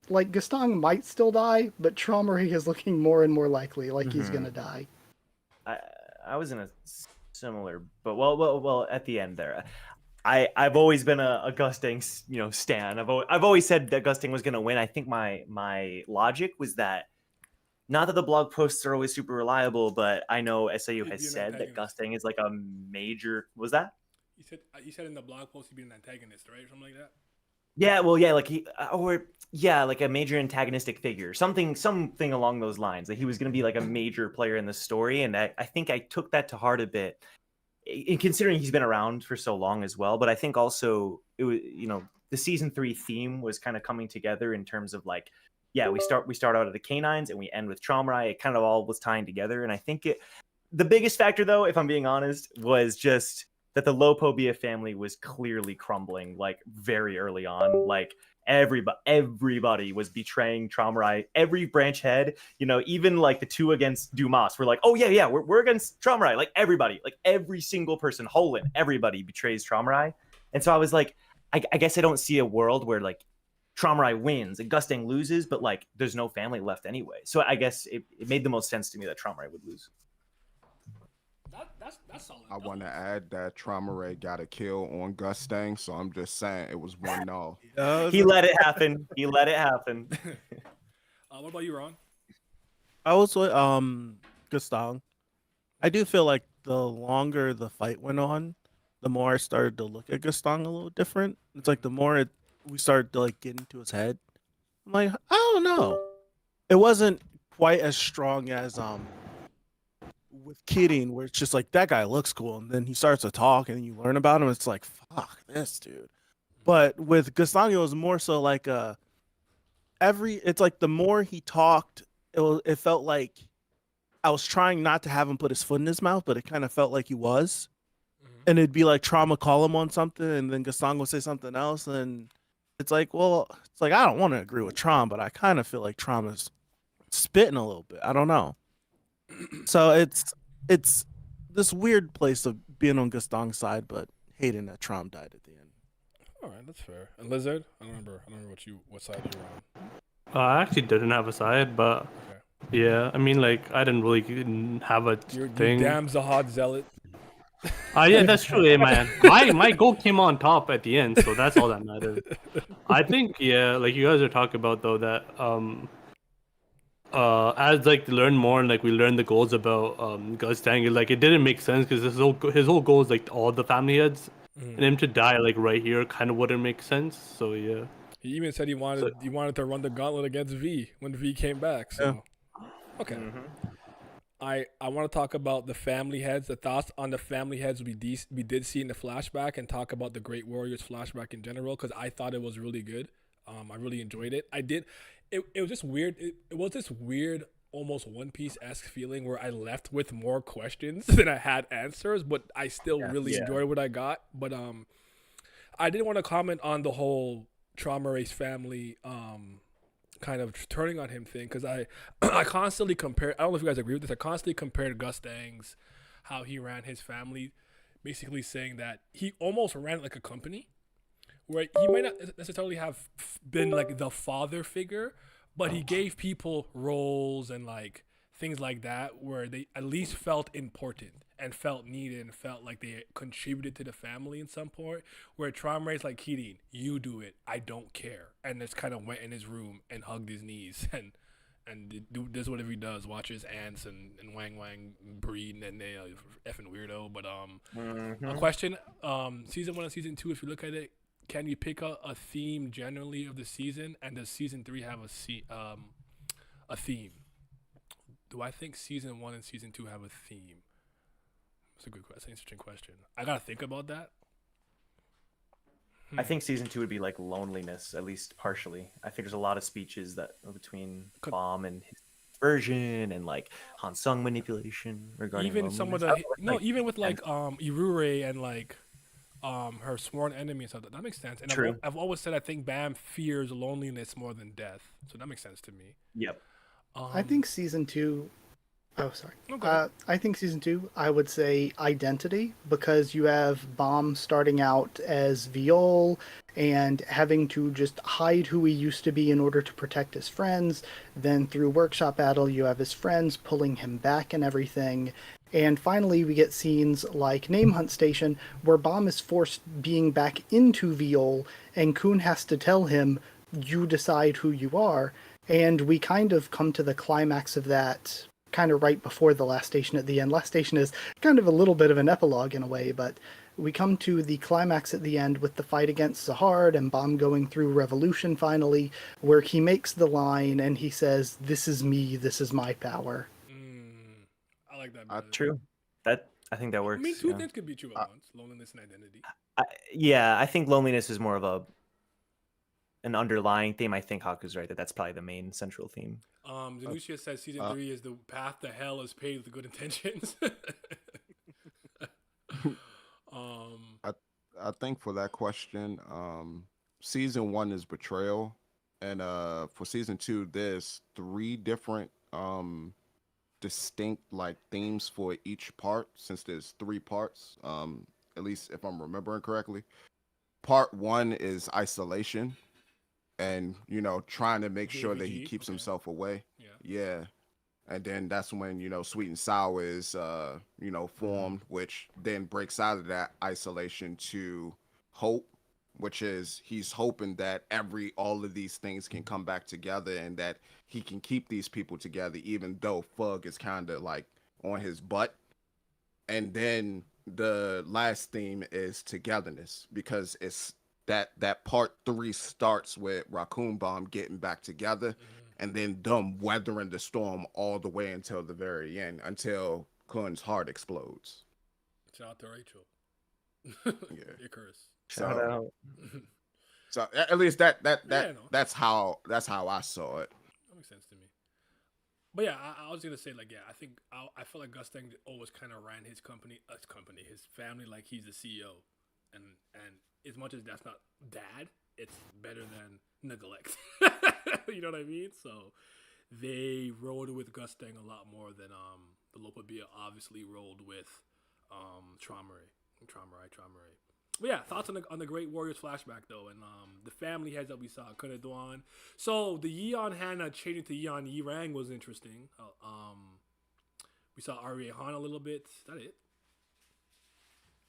like Gaston might still die, but Traumeré is looking more and more likely like he's gonna die. I was in a similar, but well at the end there, I've always been a Gusting, you know, stan. I've always said that Gusting was gonna win. I think my logic was that, not that the blog posts are always super reliable, but I know SAU has said that Gusting is like a major. Was that? You said in the blog post he'd be an antagonist, right, or something like that. Yeah, well, yeah, like like a major antagonistic figure, something along those lines. That he was going to be like a major player in the story, and I think I took that to heart a bit, in considering he's been around for so long as well. But I think also it was, you know, the season 3 theme was kind of coming together in terms of like, yeah, we start out at the Canines and we end with Traumeré. It kind of all was tying together, and I think the biggest factor, though, if I'm being honest, was just that the Lopobia family was clearly crumbling, like, very early on. Like, everybody was betraying Traumeré. Every branch head, you know, even, like, the 2 against Dumas were like, oh, yeah, we're against Traumeré. Like, everybody, like, every single person, Holland, everybody betrays Traumeré. And so I was like, I guess I don't see a world where, like, Traumeré wins and Gusting loses, but, like, there's no family left anyway. So I guess it made the most sense to me that Traumeré would lose. That's solid. I want to add that Traumeré got a kill on Gusting, so I'm just saying it was 1-0. He let it happen. What about you, Ron? I was with Gaston. I do feel like the longer the fight went on, the more I started to look at Gaston a little different. It's like the more we started to like get into his head, I'm like, I don't know. It wasn't quite as strong as with Kidding, where it's just like, that guy looks cool, and then he starts to talk and you learn about him, it's like, fuck this dude. But with Gaston, it was more so like it's like the more he talked, it felt like I was trying not to have him put his foot in his mouth, but it kind of felt like he was. And it'd be like Trauma call him on something, and then Gaston would say something else, and it's like, well, it's like, I don't want to agree with Trauma, but I kind of feel like Trauma's spitting a little bit. I don't know. So it's this weird place of being on Gaston's side, but hating that Traum died at the end. All right, that's fair. And Lizard, I don't remember what side you were on. I actually didn't have a side, but okay. Yeah, I mean, like, I didn't really have a thing. You damn Zahad zealot. Yeah, that's true, man. My goal came on top at the end, so that's all that matters. I think, yeah, like you guys are talking about though, that as like learn more and like we learn the goals about Gusting, like it didn't make sense because his whole goal is like all the family heads, and him to die like right here kind of wouldn't make sense. So yeah. He even said he wanted to run the gauntlet against V when V came back. So okay. I want to talk about the family heads, the thoughts on the family heads we did see in the flashback, and talk about the Great Warriors flashback in general, because I thought it was really good. I really enjoyed it. I did. It was just weird. It was this weird almost One Piece-esque feeling where I left with more questions than I had answers, but I still really enjoyed what I got. But I didn't want to comment on the whole Trauma Race family kind of turning on him thing, because I constantly compare. I don't know if you guys agree with this. I constantly compared Gus Dang's how he ran his family, basically saying that he almost ran it like a company, where he might not necessarily have been like the father figure, but he gave people roles and like things like that where they at least felt important and felt needed and felt like they contributed to the family in some point. Where Trauma Race like, Kirin, you do it, I don't care, and just kind of went in his room and hugged his knees and does whatever he does, watches ants and Wang Wang breed, and they effing weirdo. But a question, season 1 and season 2, if you look at it, can you pick a theme generally of the season, and does season 3 have a theme? Do I think season 1 and season 2 have a theme? That's a good question. That's an interesting question. I gotta think about that. I think season 2 would be like loneliness, at least partially. I think there's a lot of speeches that between Bomb and his version, and like Han Sung manipulation regarding even some of the even with like Irure and like her sworn enemy and stuff. That makes sense. And I've always said I think Bam fears loneliness more than death, so that makes sense to me. Yep. I think season 2. Oh, sorry. Okay. I think season 2, I would say identity, because you have Bomb starting out as Viol and having to just hide who he used to be in order to protect his friends. Then through Workshop Battle, you have his friends pulling him back and everything. And finally, we get scenes like Name Hunt Station, where Bomb is forced being back into Viol, and Khun has to tell him, you decide who you are. And we kind of come to the climax of that kind of right before the Last Station at the end. Last Station is kind of a little bit of an epilogue in a way, but we come to the climax at the end with the fight against Zahard and Bomb going through Revolution finally, where he makes the line and he says, "This is me, this is my power." I like that. True. I think that works. I mean, two things could be true at once: loneliness and identity. I think loneliness is more of an underlying theme. I think Haku's right that's probably the main central theme. Zanusia says season 3 is the path to hell is paved with good intentions. I think for that question, season 1 is betrayal, and for season 2, there's 3 different distinct like themes for each part, since there's 3 parts. At least if I'm remembering correctly. Part 1 is isolation, and trying to make sure that he keeps himself away. Yeah. And then that's when Sweet and Sour is formed, which then breaks out of that isolation to hope, which is he's hoping that all of these things can come back together, and that he can keep these people together even though Fug is kind of like on his butt. And then the last theme is togetherness, because it's that part 3 starts with Raccoon Bomb getting back together, and then them weathering the storm all the way until the very end, until Kun's heart explodes. Shout out to Rachel. Yeah. Icarus. Shout out. So at least that's how I saw it. That makes sense to me. But yeah, I was gonna say I feel like Gus Dang always kind of ran his his family like he's the CEO, and as much as that's not dad, it's better than neglect. You know what I mean? So they rolled with Gus Dang a lot more than the Lopabia obviously rolled with Trauma Ray. But yeah, thoughts on the Great Warriors flashback though, and the family heads that we saw, Kunadwan. So the Yeon Hannah changing to Yeon Yirang was interesting. We saw Aria Han a little bit. Is that it?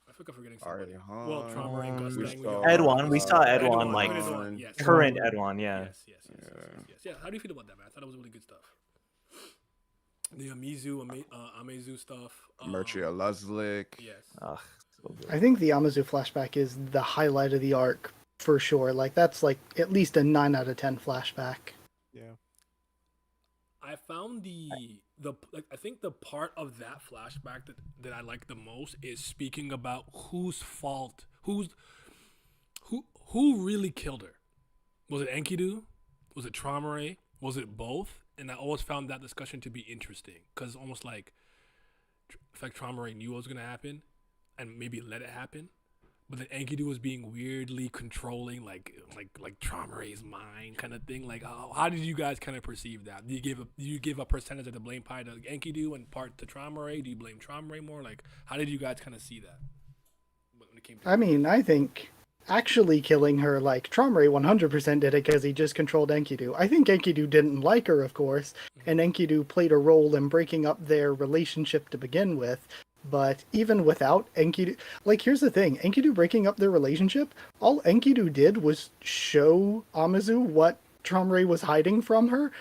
I think I'm forgetting somebody. Well, Trauma and Gus Dang. Edwan. We saw Edwan, like yes. current Edwan, yeah. Yes. How do you feel about that, man? I thought it was really good stuff. The Amezu stuff. Merchia Luzlik. Yes. So good. I think the Amazu flashback is the highlight of the arc for sure. Like that's like at least a 9 out of 10 flashback. Yeah. I found I think the part of that flashback that I like the most is speaking about whose fault, who really killed her. Was it Enkidu? Was it Trauma Ray? Was it both? and I always found that discussion to be interesting because almost like Traumerei knew what was gonna happen, and maybe let it happen. But then Enkidu was being weirdly controlling, like Traumerei's mind kind of thing. Like, how did you guys kind of perceive that? Do you give a percentage of the blame pie to Enkidu and part to Traumerei? Do you blame Traumerei more? Like, how did you guys kind of see that when it came to I mean, I think actually killing her, like, Traumerei 100% did it because he just controlled Enkidu. I think Enkidu didn't like her, of course, and Enkidu played a role in breaking up their relationship to begin with. But even without Enkidu, like, here's the thing, Enkidu breaking up their relationship, all Enkidu did was show Amazu what Traumerei was hiding from her.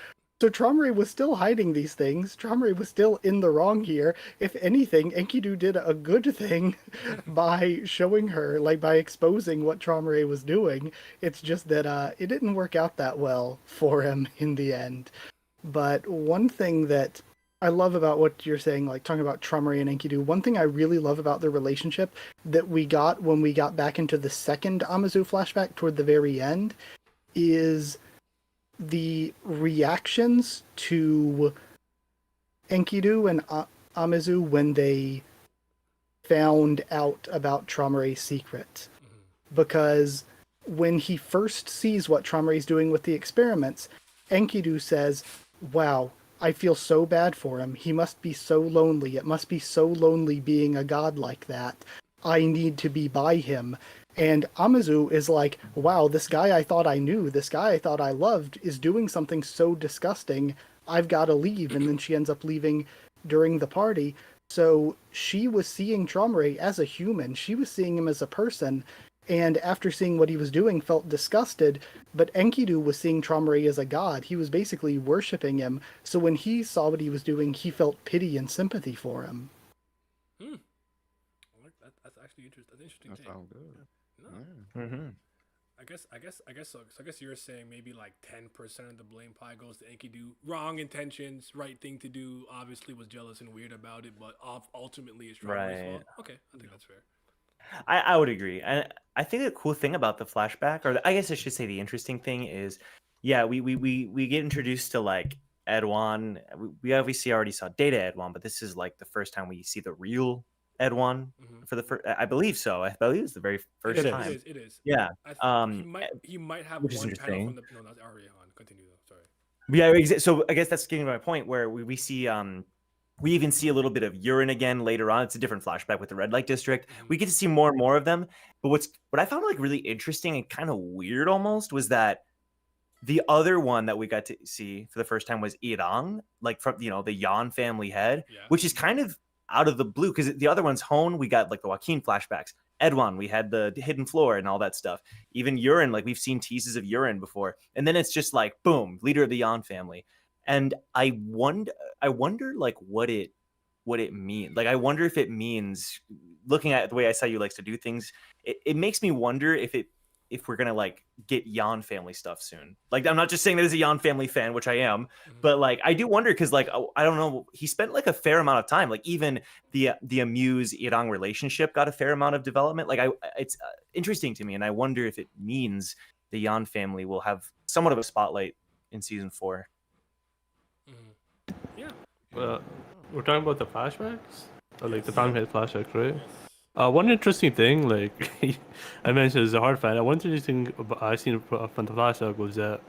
So Traumerei was still hiding these things. Traumerei was still in the wrong here. If anything, Enkidu did a good thing by showing her, like, by exposing what Traumerei was doing. It's just that it didn't work out that well for him in the end. But one thing that I love about what you're saying, like talking about Traumerei and Enkidu, one thing I really love about their relationship that we got when we got back into the second Amazu flashback toward the very end is the reactions to Enkidu and Amazu when they found out about Traumerei's secret. Because when he first sees what Traumerei's doing with the experiments, Enkidu says, wow, I feel so bad for him. He must be so lonely. It must be so lonely being a god like that. I need to be by him. And Amazu is like, wow, this guy I thought I knew, this guy I thought I loved is doing something so disgusting. I've got to leave. And then she ends up leaving during the party. So she was seeing Traumerei as a human. She was seeing him as a person. And after seeing what he was doing, felt disgusted. But Enkidu was seeing Traumerei as a god. He was basically worshipping him. So when he saw what he was doing, he felt pity and sympathy for him. That's actually interesting. That's interesting. That sounds good. No. Mm-hmm. I guess so. So I guess you're saying maybe like 10% of the blame pie goes to Enkidu. Wrong intentions, right thing to do. Obviously was jealous and weird about it, but ultimately it's Traumerei's fault. Okay, I think that's fair. I would agree. I think the cool thing about the flashback, or I guess I should say the interesting thing is, yeah, we get introduced to like Edwan. We obviously already saw Data Edwan, but this is like the first time we see the real Edwan for the first. I believe so. I believe it's the very first time. It is. Yeah. He might have which is one panel interesting. from the. No, that's already on. Continue though. Sorry. Yeah. So I guess that's getting to my point where we see we even see a little bit of urine again later on. It's a different flashback with the red light district. We get to see more and more of them. But what I found like really interesting and kind of weird almost was that the other one that we got to see for the first time was Irang, like from the Yan family head, which is kind of out of the blue because the other one's Hone. We got like the Joaquin flashbacks. Edwan, we had the hidden floor and all that stuff. Even urine, like we've seen teases of urine before. And then it's just like boom, leader of the Yan family. And I wonder like what it means. Like I wonder if it means, looking at the way Isayu likes to do things, it makes me wonder if we're gonna like get Yan family stuff soon. Like I'm not just saying that as a Yan family fan, which I am, but like I do wonder because like I don't know, he spent like a fair amount of time. Like even the Amuse Irang relationship got a fair amount of development. Like it's interesting to me, and I wonder if it means the Yan family will have somewhat of a spotlight in season 4. Yeah. We're talking about the flashbacks, or like the Fountain Head flashbacks, right? One interesting thing, like I mentioned, as a hard fan. One interesting thing I seen from the flashback was that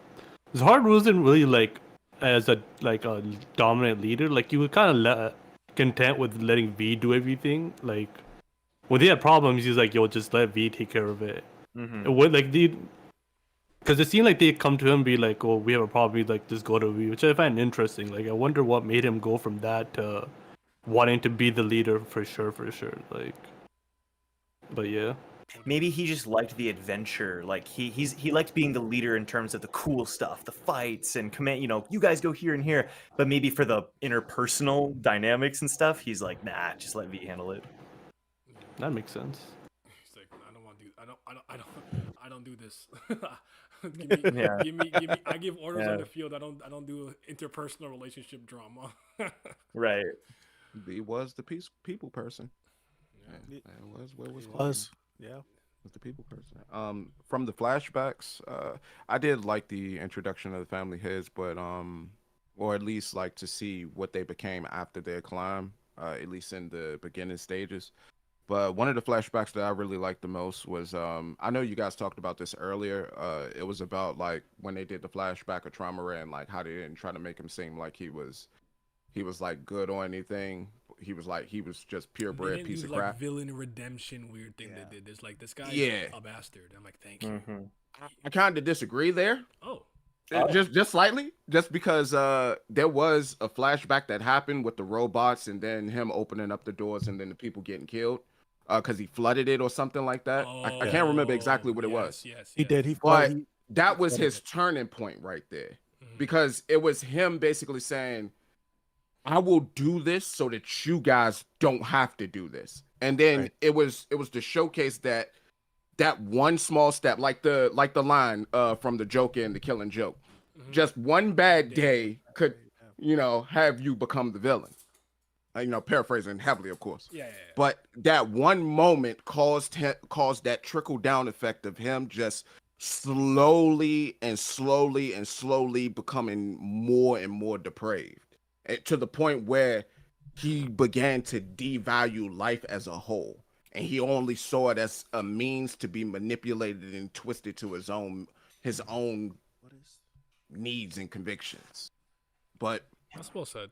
Zahard wasn't really like as a dominant leader. Like you were kind of content with letting V do everything. Like when they had problems, he's like, "Yo, just let V take care of it." What like because it seemed like they come to him and be like, "Oh, we have a problem." He'd like, just go to V, which I find interesting. Like I wonder what made him go from that to wanting to be the leader for sure. Like. But yeah, maybe he just liked the adventure. Like he liked being the leader in terms of the cool stuff, the fights and command. You guys go here and here. But maybe for the interpersonal dynamics and stuff, he's like, nah, just let V handle it. That makes sense. He's like, I don't want to do. I don't do this. give me. I give orders on the field. I don't do interpersonal relationship drama. Right. V was the people person. Yeah. It was. Yeah. Was the people person. From the flashbacks, I did like the introduction of the family heads, but or at least like to see what they became after their climb, at least in the beginning stages. But one of the flashbacks that I really liked the most was I know you guys talked about this earlier. It was about like when they did the flashback of Trauma Ray and like how they didn't try to make him seem like he was like good or anything. He was just purebred piece of crap. Villain redemption weird thing they did. There's like this guy a bastard. I'm like, thank you. I kind of disagree there. Oh. Just slightly, just because there was a flashback that happened with the robots and then him opening up the doors and then the people getting killed because he flooded it or something like that. I can't remember exactly what it was. Yes, He did. But that was his turning point right there, because it was him basically saying, I will do this so that you guys don't have to do this. And then it was to showcase that one small step, like the line from the Joker and the Killing Joke, just one bad day could, have you become the villain. Paraphrasing heavily, of course. Yeah. But that one moment caused that trickle down effect of him just slowly becoming more and more depraved, to the point where he began to devalue life as a whole. And he only saw it as a means to be manipulated and twisted to his own needs and convictions. But that's well said.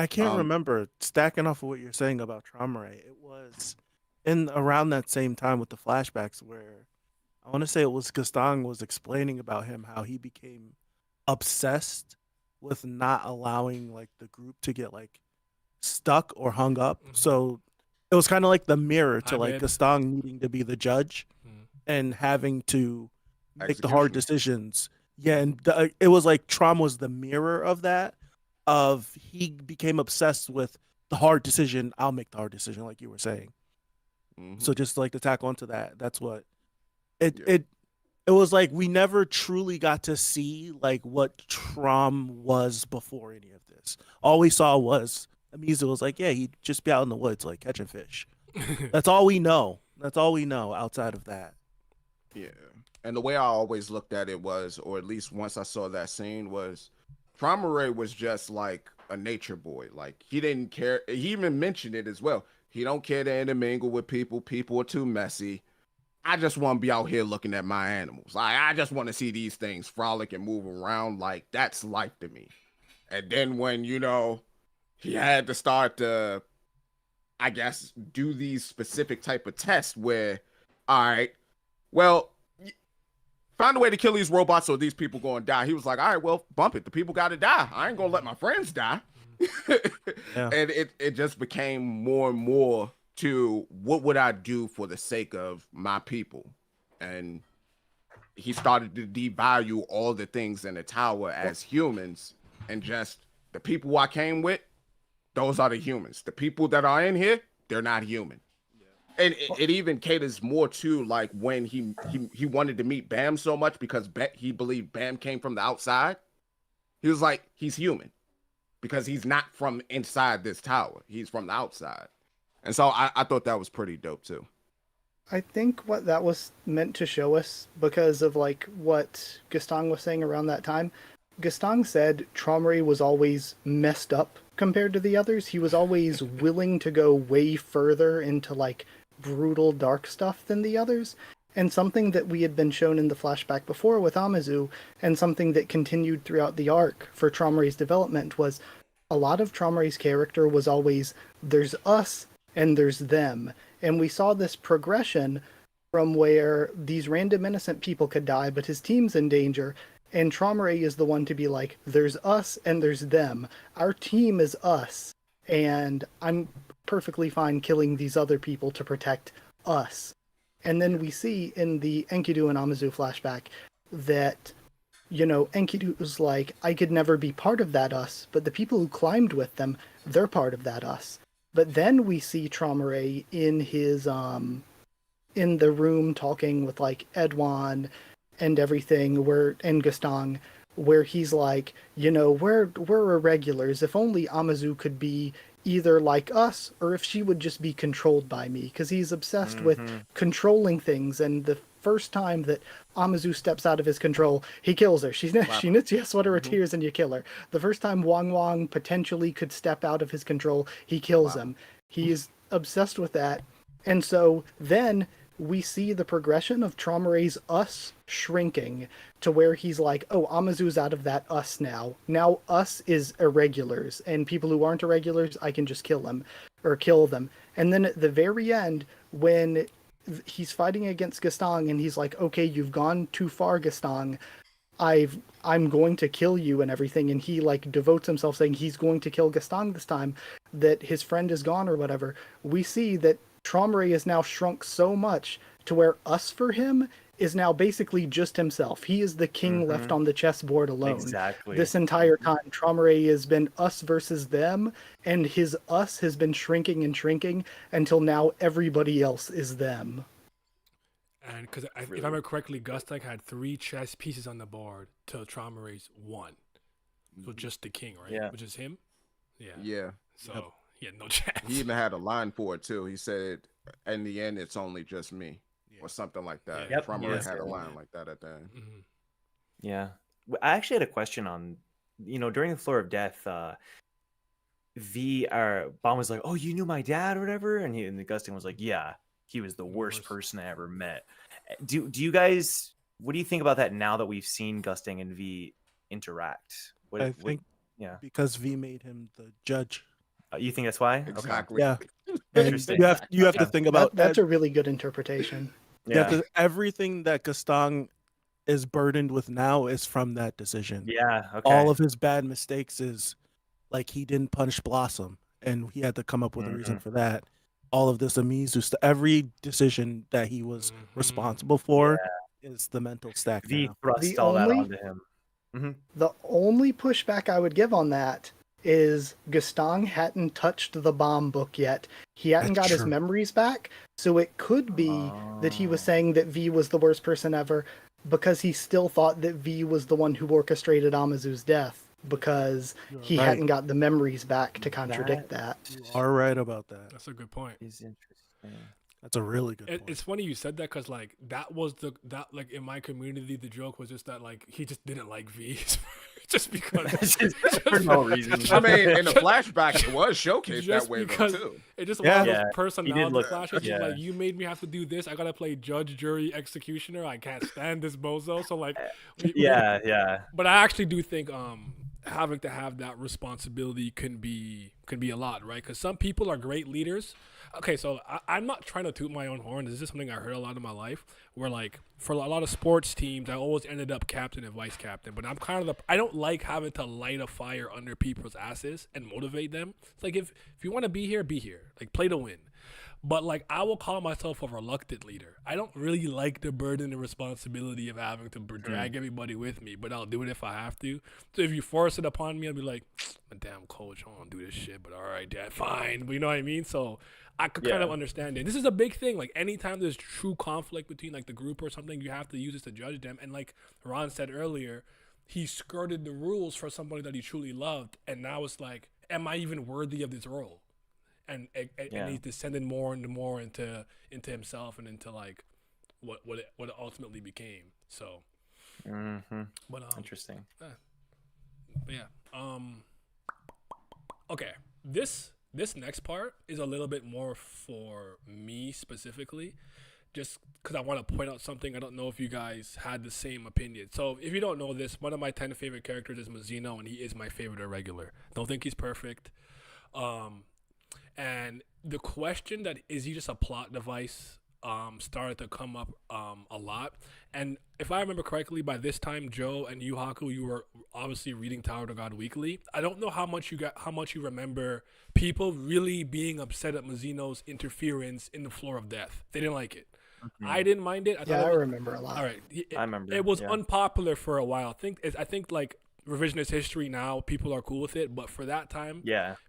I can't remember, stacking off of what you're saying about Trauma Ray. It was in around that same time with the flashbacks where I want to say it was Gaston was explaining about him, how he became obsessed with not allowing like the group to get like stuck or hung up. So it was kind of like the mirror to like Gaston needing to be the judge and having to make the hard decisions. Yeah, and it was like Trauma was the mirror of that. Of he became obsessed with the hard decision. I'll make the hard decision, like you were saying. So just like to tack onto that, that's what it was like. We never truly got to see like what Trom was before any of this. All we saw was Amizu was like, yeah, he'd just be out in the woods like catching fish. That's all we know. That's all we know outside of that. Yeah, and the way I always looked at it was, or at least once I saw that scene, was Trauma Ray was just like a nature boy. Like he didn't care. He even mentioned it as well. He don't care to intermingle with people. People are too messy. I just want to be out here looking at my animals. I just want to see these things frolic and move around. Like that's life to me. And then when he had to start to, I guess, do these specific type of tests where, all right, well, find a way to kill these robots or these people going to die. He was like, all right, well, bump it. The people got to die. I ain't going to let my friends die. And it just became more and more to what would I do for the sake of my people? And he started to devalue all the things in the tower as humans, and just the people I came with, those are the humans. The people that are in here, they're not human. And it even caters more to like when he wanted to meet Bam so much because he believed Bam came from the outside. He was like, he's human because he's not from inside this tower. He's from the outside. And so I thought that was pretty dope too. I think what that was meant to show us, because of like what Gaston was saying around that time, Gaston said Trauma Ray was always messed up compared to the others. He was always willing to go way further into like brutal dark stuff than the others, and something that we had been shown in the flashback before with Amizu, and something that continued throughout the arc for Trauma Ray's development, was a lot of Trauma Ray's character was always there's us and there's them, and we saw this progression from where these random innocent people could die but his team's in danger, and Trauma Ray is the one to be like, there's us and there's them, our team is us, and I'm perfectly fine killing these other people to protect us. And then we see in the Enkidu and Amizu flashback that, Enkidu's like, I could never be part of that us, but the people who climbed with them, they're part of that us. But then we see Trauma Ray in his, in the room talking with like Edwan and everything, and Gaston, where he's like, we're irregulars. If only Amizu could be either like us, or if she would just be controlled by me, because he's obsessed with controlling things. And the first time that Amazu steps out of his control, he kills her. She knits you a sweater of tears and you kill her. The first time Wang Wang potentially could step out of his control, he kills him. He's obsessed with that. And so then we see the progression of Traumare's us shrinking to where he's like, oh, Amazu's out of that us now. Now us is irregulars, and people who aren't irregulars, I can just kill them. And then at the very end, when he's fighting against Gaston, and he's like, okay, you've gone too far, Gaston. I'm going to kill you and everything. And he like devotes himself saying he's going to kill Gaston this time, that his friend is gone or whatever. We see that Traumare is now shrunk so much to where us for him is now basically just himself. He is the king left on the chessboard alone. Exactly. This entire time, Traumare has been us versus them, and his us has been shrinking and shrinking until now everybody else is them. And because if I remember correctly, Gaston had 3 chess pieces on the board to Traumare's 1. So just the king, right? Yeah. Which is him? Yeah. Yeah. So he had no chance. He even had a line for it too. He said, "In the end, it's only just me," or something like that. Yep. Traumare had a line like that at the end. Mhm. Yeah. I actually had a question on, during the Floor of Death, Bond was like, oh, you knew my dad or whatever? And Gaston was like, yeah, he was the worst person I ever met. Do you guys, what do you think about that now that we've seen Gaston and V interact? I think because V made him the judge. You think that's why? Exactly. Yeah. And Interesting. you have to think about that's a really good interpretation. Everything that Gaston is burdened with now is from that decision. Yeah. Okay. All of his bad mistakes is like he didn't punish Blossom, and he had to come up with a reason for that. All of this Amizu stuff, every decision that he was responsible for is the mental stack. V thrust all that onto him. The only pushback I would give on that is Gaston hadn't touched the bomb book yet. He hadn't got his memories back, so it could be that he was saying that V was the worst person ever because he still thought that V was the one who orchestrated Amazu's death because he hadn't got the memories back to contradict that. You are right about that. That's a good point. Is interesting. That's a really good point. It's funny you said that because like that was like in my community the joke was just that like he just didn't like V just because for no reason. I mean, in the flashback, it was showcased that way though too. It just was those He personality did look- flashes. yeah. Like you made me have to do this. I gotta play judge, jury, executioner. I can't stand this bozo. So like, Yeah. But I actually do think having to have that responsibility can be a lot, right? Because some people are great leaders. Okay, so I'm not trying to toot my own horn. This is something I heard a lot in my life. Where like for a lot of sports teams, I always ended up captain and vice captain. But I'm kind of I don't like having to light a fire under people's asses and motivate them. It's like if you want to be here, like play to win. But like I will call myself a reluctant leader. I don't really like the burden and responsibility of having to drag everybody with me, but I'll do it if I have to. So if you force it upon me, I'll be like, damn coach, I don't do this shit, but all right, dad, fine. But you know what I mean? So I could kind of understand it. This is a big thing. Like anytime there's true conflict between like the group or something, you have to use this to judge them. And like Ron said earlier, he skirted the rules for somebody that he truly loved. And now it's like, am I even worthy of this role? And he's descended more and more into himself and into like what it ultimately became. So, but Interesting. But yeah. Okay. This next part is a little bit more for me specifically, just because I want to point out something. I don't know if you guys had the same opinion. So if you don't know this, one of my 10 favorite characters is Mazino, and he is my favorite irregular. Don't think he's perfect. And the question that is he just a plot device started to come up a lot. And if I remember correctly, by this time, Joe and you, Haku, you were obviously reading Tower of God weekly. I don't know how much you remember people really being upset at Mazino's interference in the Floor of Death. They didn't like it. I didn't mind it. I remember a lot. All right, I remember. It was unpopular for a while. I think like revisionist history now, people are cool with it, but for that time,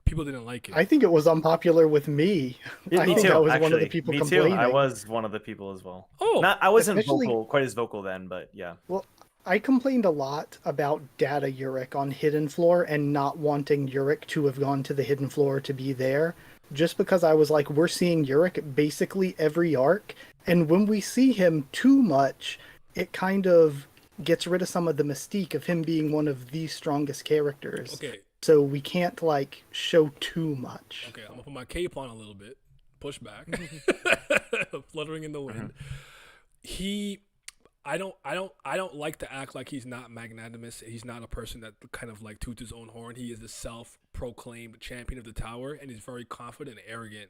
people didn't like it. I think it was unpopular with me. Yeah, I me think too, I was actually. one of the people me complaining. too. I was one of the people as well. Oh, I wasn't especially- quite as vocal then, but yeah. Well, I complained a lot about Data Yurik on Hidden Floor and not wanting Yurik to have gone to the Hidden Floor to be there, just because I was like, we're seeing Yurik basically every arc, and when we see him too much, it kind of gets rid of some of the mystique of him being one of the strongest characters. Okay. So we can't like show too much. Okay, I'm gonna put my cape on a little bit. Push back. Fluttering in the wind. I don't like to act like he's not magnanimous. He's not a person that kind of like toots his own horn. He is the self-proclaimed champion of the tower, and he's very confident and arrogant.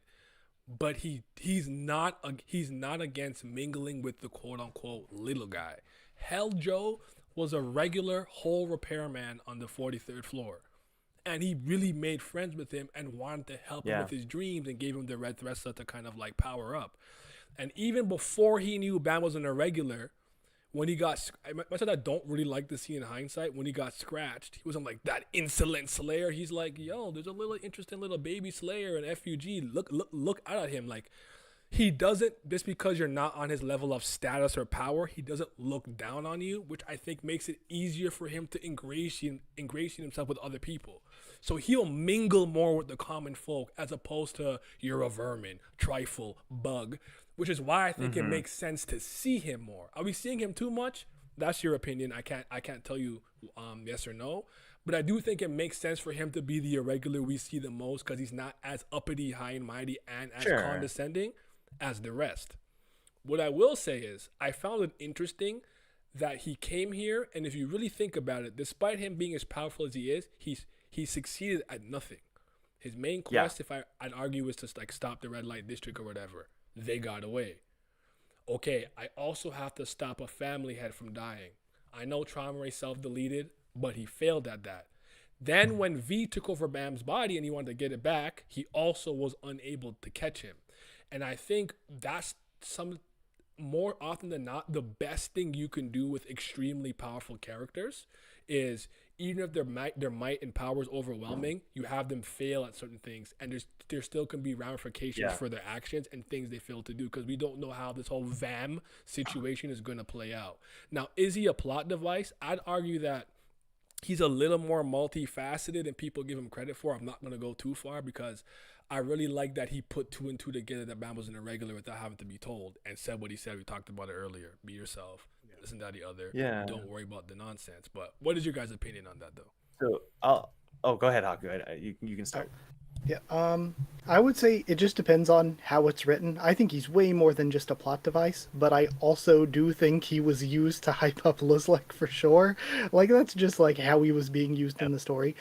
But he's not against mingling with the quote unquote little guy. Hell Joe was a regular hole repairman on the 43rd floor. And he really made friends with him and wanted to help him with his dreams and gave him the red Threska to kind of like power up. And even before he knew Bam was an irregular, when he got, I said I don't really like to see in hindsight, when he got scratched, he wasn't like that insolent Slayer. He's like, yo, there's a little interesting little baby Slayer in FUG. Look out at him. Like, he doesn't, just because you're not on his level of status or power, he doesn't look down on you, which I think makes it easier for him to ingratiate himself with other people. So he'll mingle more with the common folk as opposed to you're a vermin, trifle, bug, which is why I think it makes sense to see him more. Are we seeing him too much? That's your opinion. I can't tell you yes or no. But I do think it makes sense for him to be the irregular we see the most because he's not as uppity, high and mighty, and as condescending as the rest. What I will say is I found it interesting that he came here, and if you really think about it, despite him being as powerful as he is, he succeeded at nothing. His main quest, if I'd argue, was to like stop the red light district or whatever. They got away. Okay, I also have to stop a family head from dying. I know Trauma Ray self-deleted, but he failed at that. Then when V took over Bam's body and he wanted to get it back, he also was unable to catch him. And I think that's more often than not, the best thing you can do with extremely powerful characters is even if their might and power is overwhelming, you have them fail at certain things, and there still can be ramifications for their actions and things they fail to do because we don't know how this whole VAM situation is going to play out. Now, is he a plot device? I'd argue that he's a little more multifaceted than people give him credit for. I'm not going to go too far because I really like that he put 2 and 2 together that Bam was an irregular without having to be told and said what he said. We talked about it earlier. Be yourself. This and that, the other. Yeah. Don't worry about the nonsense. But what is your guys' opinion on that, though? So, go ahead, Haku. You can start. Yeah, I would say it just depends on how it's written. I think he's way more than just a plot device, but I also do think he was used to hype up Luzlek for sure. Like, that's just like how he was being used in the story.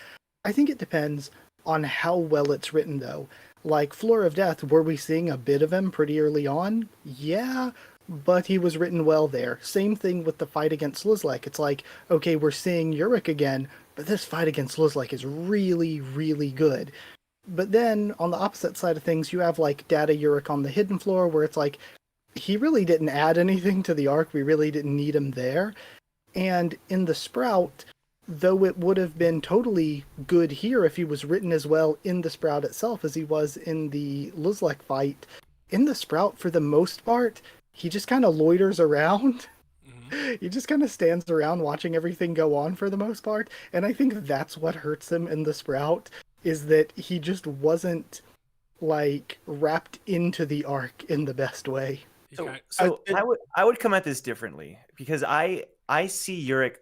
I think it depends on how well it's written, though. Like, Floor of Death, were we seeing a bit of him pretty early on? Yeah, but he was written well there. Same thing with the fight against Luzlek. It's like, okay, we're seeing Yurik again, but this fight against Luzlek is really, really good. But then, on the opposite side of things, you have, like, Data Yurik on the Hidden Floor, where it's like, he really didn't add anything to the arc. We really didn't need him there. And in the Sprout, though it would have been totally good here if he was written as well in the Sprout itself as he was in the Luzlek fight, in the Sprout, for the most part, he just kind of loiters around. He just kind of stands around watching everything go on for the most part. And I think that's what hurts him in the Sprout, is that he just wasn't, like, wrapped into the arc in the best way. So I would come at this differently because I see Yurik.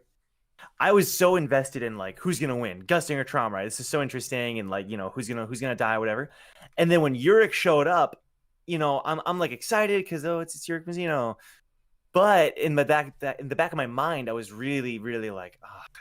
I was so invested in like who's gonna win, Gusting or Trauma. Right? This is so interesting, and like who's gonna die, whatever. And then when Yurik showed up, I'm like excited because it's Yurik Mizuno. But in the back of my mind, I was really, really like,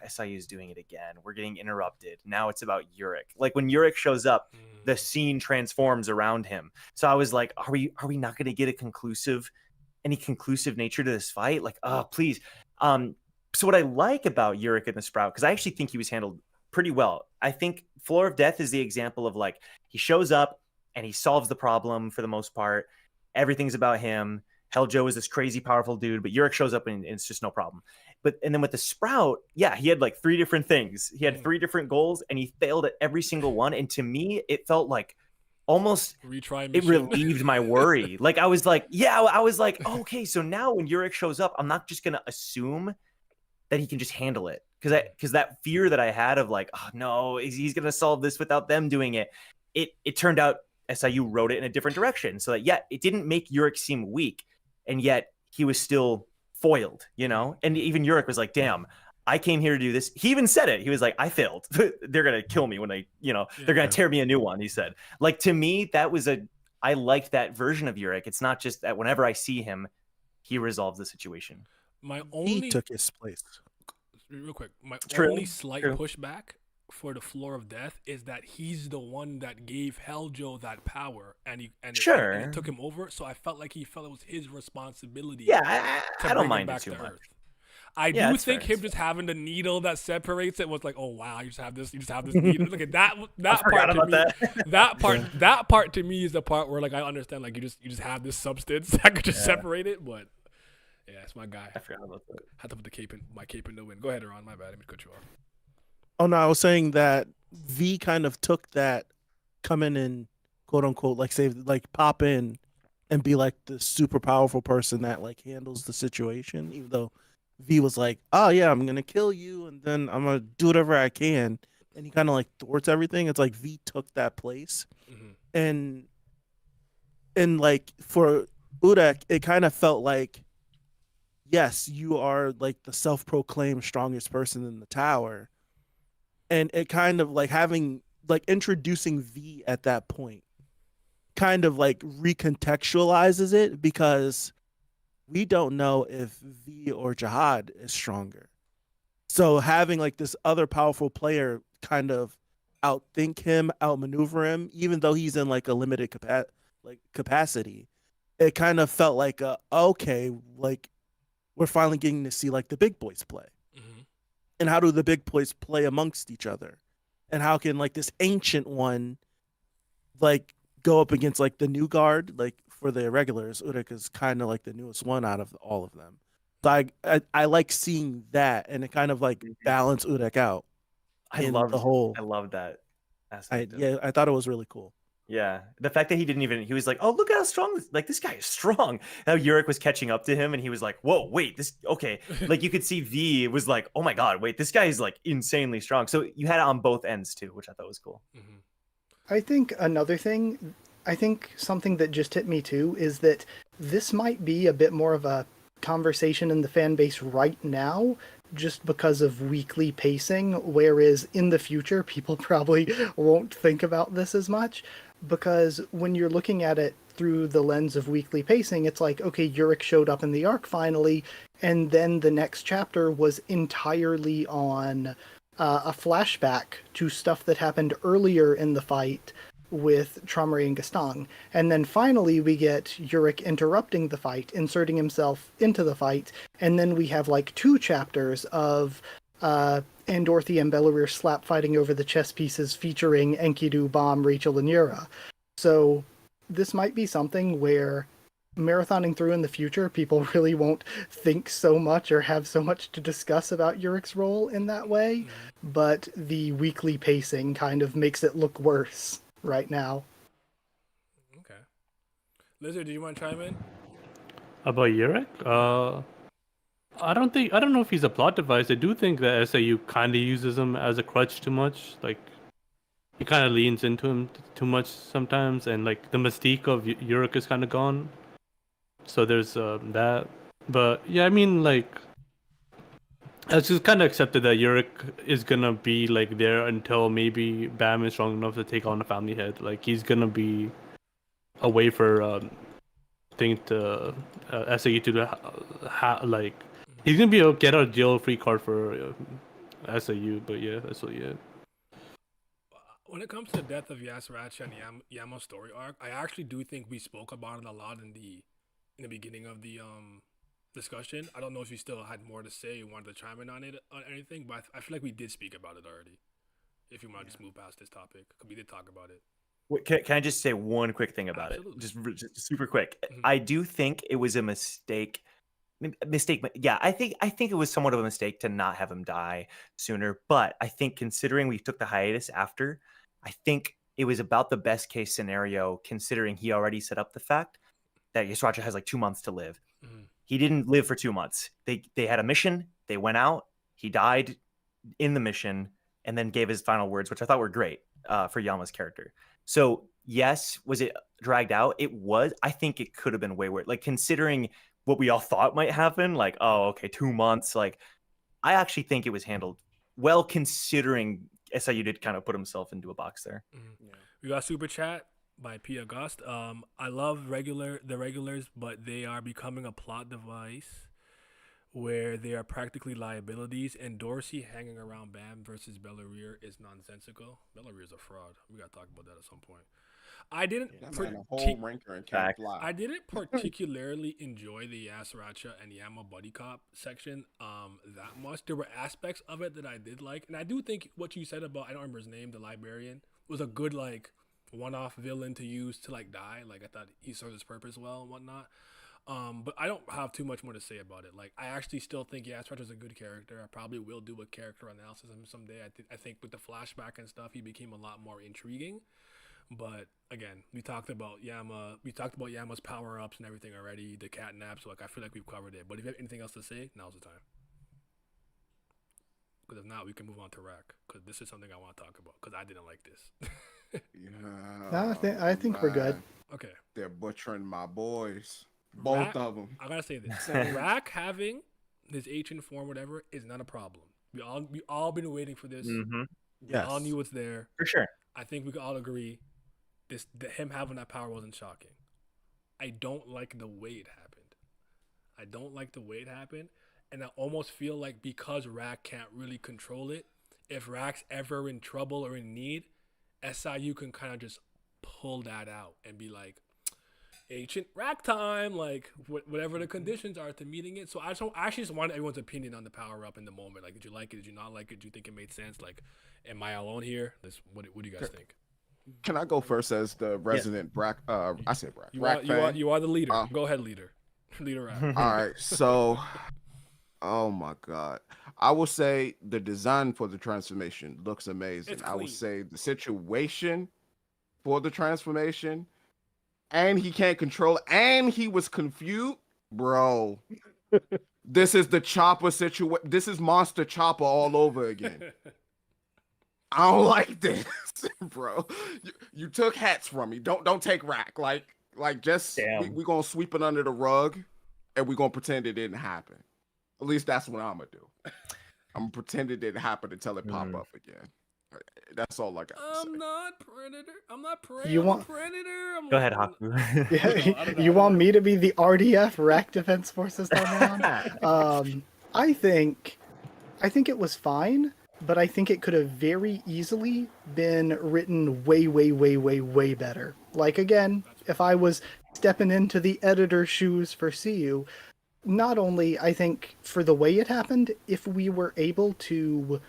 SIU's doing it again. We're getting interrupted. Now it's about Yurik. Like when Yurik shows up, the scene transforms around him. So I was like, are we not going to get any conclusive nature to this fight? Like, please. So what I like about Yurik in the Sprout, because I actually think he was handled pretty well. I think Floor of Death is the example of like he shows up and he solves the problem for the most part. Everything's about him. Hell Joe is this crazy powerful dude, but Yurik shows up and it's just no problem. And then with the Sprout, he had like 3 different things. He had 3 different goals and he failed at every single one. And to me, it felt like almost it relieved my worry. Like I was like, okay, so now when Yurik shows up, I'm not just going to assume that he can just handle it. Because that fear that I had of like, oh no, he's gonna solve this without them doing it. It turned out SIU wrote it in a different direction, so that it didn't make Yurik seem weak, and yet he was still foiled, you know. And even Yurik was like, damn, I came here to do this. He even said it. He was like, I failed. They're gonna kill me when they're gonna tear me a new one. He said, like, to me, I liked that version of Yurik. It's not just that whenever I see him, he resolves the situation. He took his place. Real quick, my only slight pushback for the Floor of Death is that he's the one that gave Heljo that power, and it took him over. So I felt like he felt it was his responsibility. Yeah, I don't mind it too much. Earth. I do think him just having the needle that separates it was like, oh wow, you just have this needle. Look at that part to me. That part to me is the part where like I understand, like you just have this substance that could just separate it, but. Yeah, it's my guy. I forgot about that. I had to put my cape in the wind. Go ahead, Aaron. My bad. Let me cut you off. Oh no, I was saying that V kind of took that, come in and quote unquote like save, like pop in, and be like the super powerful person that like handles the situation. Even though V was like, oh yeah, I'm gonna kill you, and then I'm gonna do whatever I can, and he kind of like thwarts everything. It's like V took that place, and like for Urek, it kind of felt like. Yes, you are like the self-proclaimed strongest person in the tower. And it kind of like introducing V at that point kind of like recontextualizes it, because we don't know if V or Jihad is stronger. So having like this other powerful player kind of outthink him, outmaneuver him, even though he's in like a limited capacity, it kind of felt like okay, like we're finally getting to see like the big boys play. And how do the big boys play amongst each other? And how can like this ancient one like go up against like the new guard? Like for the irregulars, Urek is kind of like the newest one out of all of them. So I like seeing that, and it kind of like balance Urek out. I love that aspect. I thought it was really cool. Yeah, the fact that he was like, oh, look how strong, like this guy is strong. How Yurik was catching up to him, and he was like, whoa, wait, okay. Like you could see V was like, oh my God, wait, this guy is like insanely strong. So you had it on both ends too, which I thought was cool. I think something that just hit me too is that this might be a bit more of a conversation in the fan base right now, just because of weekly pacing, whereas in the future, people probably won't think about this as much. Because when you're looking at it through the lens of weekly pacing, it's like, okay, Yurik showed up in the arc finally, and then the next chapter was entirely on a flashback to stuff that happened earlier in the fight with Traumerei and Gaston. And then finally we get Yurik interrupting the fight, inserting himself into the fight, and then we have like 2 chapters of Andorthi and Belarus slap fighting over the chess pieces featuring Enkidu, Bomb, Rachel, and Yura. So this might be something where marathoning through in the future, people really won't think so much or have so much to discuss about Yurik's role in that way, but the weekly pacing kind of makes it look worse right now. Okay. Lizard, do you want to chime in? About Yurik? I don't know if he's a plot device. I do think that SAU kind of uses him as a crutch too much. Like, he kind of leans into him too much sometimes, and like the mystique of Yurik is kind of gone. So there's that. But yeah, I mean, like, I just kind of accepted that Yurik is gonna be like there until maybe Bam is strong enough to take on a family head. Like, he's gonna be a way for SAU to like. He's gonna be a get out of jail free card for SAU, but yeah, that's what. Yeah. When it comes to the death of Yasurachi and Yamo's story arc, I actually do think we spoke about it a lot in the beginning of the discussion. I don't know if you still had more to say, you wanted to chime in on it or anything, but I feel like we did speak about it already. If you want to just move past this topic, because we did talk about it. Wait, can I just say one quick thing about it? Just super quick. I do think it was a mistake. Yeah, I think it was somewhat of a mistake to not have him die sooner, but I think considering we took the hiatus after, I think it was about the best case scenario, considering he already set up the fact that Yasurachi has like 2 months to live. He didn't live for 2 months. They had a mission, they went out, He died in the mission and then gave his final words, which I thought were great for Yama's character. So yes, was it dragged out? It was. I think it could have been way worse. Like considering what we all thought might happen, like, oh, okay, 2 months. Like, I actually think it was handled well, considering SIU did kind of put himself into a box there. Mm-hmm. Yeah. We got super chat by P. August. I love the regulars, but they are becoming a plot device where they are practically liabilities, and Dorsey hanging around Bam versus Belleria is nonsensical. Belleria's a fraud. We gotta talk about that at some point. I didn't. I didn't particularly enjoy the Yasuracha and Yama buddy cop section that much. There were aspects of it that I did like, and I do think what you said about, I don't remember his name, the librarian, was a good like one-off villain to use to like die. Like I thought he served his purpose well and whatnot. But I don't have too much more to say about it. Like I actually still think Yasuracha's a good character. I probably will do a character analysis of him someday. I think with the flashback and stuff, he became a lot more intriguing. But again, we talked about Yama. We talked about Yama's power ups and everything already. The cat nap. So like, I feel like we've covered it. But if you have anything else to say, now's the time. Because if not, we can move on to Rack. Because this is something I want to talk about. Because I didn't like this. No, I think we're good. Okay. They're butchering my boys. Both of them. I gotta say this: Rack having his ancient form, whatever, is not a problem. We all been waiting for this. Mm-hmm. We all knew it's there for sure. I think we can all agree. Him having that power wasn't shocking. I don't like the way it happened. And I almost feel like because Rack can't really control it, if Rack's ever in trouble or in need, SIU can kind of just pull that out and be like, ancient Rack time, like whatever the conditions are to meeting it. So I actually just want everyone's opinion on the power up in the moment. Like, did you like it? Did you not like it? Do you think it made sense? Like, am I alone here? What do you guys think? Can I go first as the resident Brack? I said Brack. You are the leader. Go ahead, leader. Leader out. All right. So, oh my God, I will say the design for the transformation looks amazing. I would say the situation for the transformation, and he can't control, and he was confused, bro. This is the Chopper situation. This is Monster Chopper all over again. I don't like this, bro. You took hats from me. Don't take Rack. Like just we gonna sweep it under the rug, and we gonna pretend it didn't happen. At least that's what I'm gonna do. I'm gonna pretend it didn't happen until it pop up again. That's all I got. I'm not Predator. I'm not Prey. Predator. Go ahead, Haku. You want me to be the RDF Rack Defense Forces time around? I think it was fine. But I think it could have very easily been written way better. Like, again, if I was stepping into the editor's shoes for CU, not only, I think, for the way it happened, if we were able to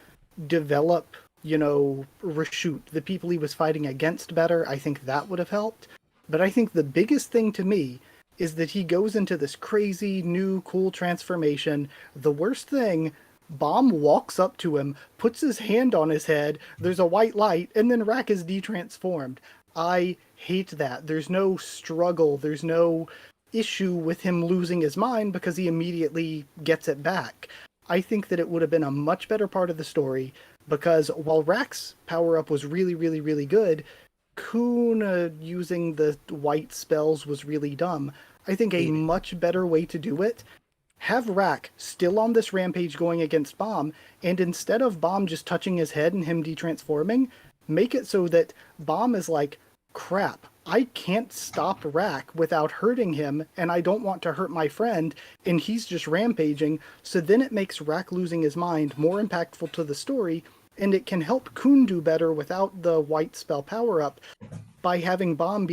develop, Rashut, the people he was fighting against better, I think that would have helped. But I think the biggest thing to me is that he goes into this crazy, new, cool transformation. The worst thing, Bomb walks up to him, puts his hand on his head, there's a white light, and then Rack is de-transformed. I hate that. There's no struggle, there's no issue with him losing his mind because he immediately gets it back. I think that it would have been a much better part of the story, because while Rack's power-up was really good, Kun using the white spells was really dumb. I think a much better way to do it, have Rack still on this rampage going against Bomb, and instead of Bomb just touching his head and him de-transforming, make it so that Bomb is like, crap, I can't stop Rack without hurting him, and I don't want to hurt my friend, and he's just rampaging, so then it makes Rack losing his mind more impactful to the story, and it can help Kun do better without the white spell power-up by having Bomb's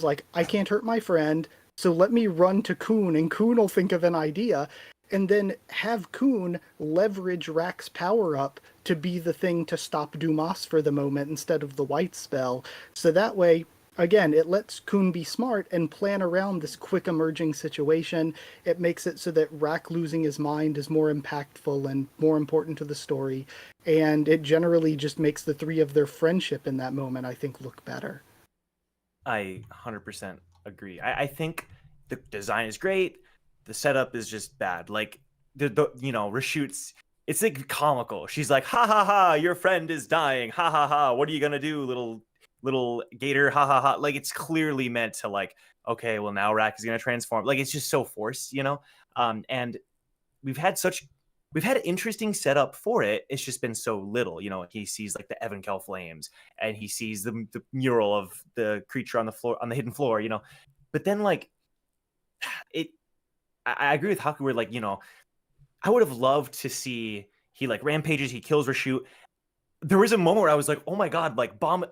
like, I can't hurt my friend, so let me run to Kun, and Kun will think of an idea, and then have Kun leverage Rack's power-up to be the thing to stop Dumas for the moment instead of the white spell. So that way, again, it lets Kun be smart and plan around this quick emerging situation. It makes it so that Rack losing his mind is more impactful and more important to the story, and it generally just makes the three of their friendship in that moment, I think, look better. I 100% agree. I think the design is great. The setup is just bad. Like the Rashut's it's like comical. She's like, ha ha ha, your friend is dying. Ha ha ha. What are you gonna do, little gator? Ha ha ha. Like it's clearly meant to like, okay, well now Rack is gonna transform. Like it's just so forced, you know? And we've had interesting setup for it. It's just been so little, you know. He sees like the Evankel flames, and he sees the mural of the creature on the floor, on the hidden floor, you know. But then like I agree with Haku where like, you know, I would have loved to see he like rampages, he kills Rashut. There was a moment where I was like, oh my god, like Bomb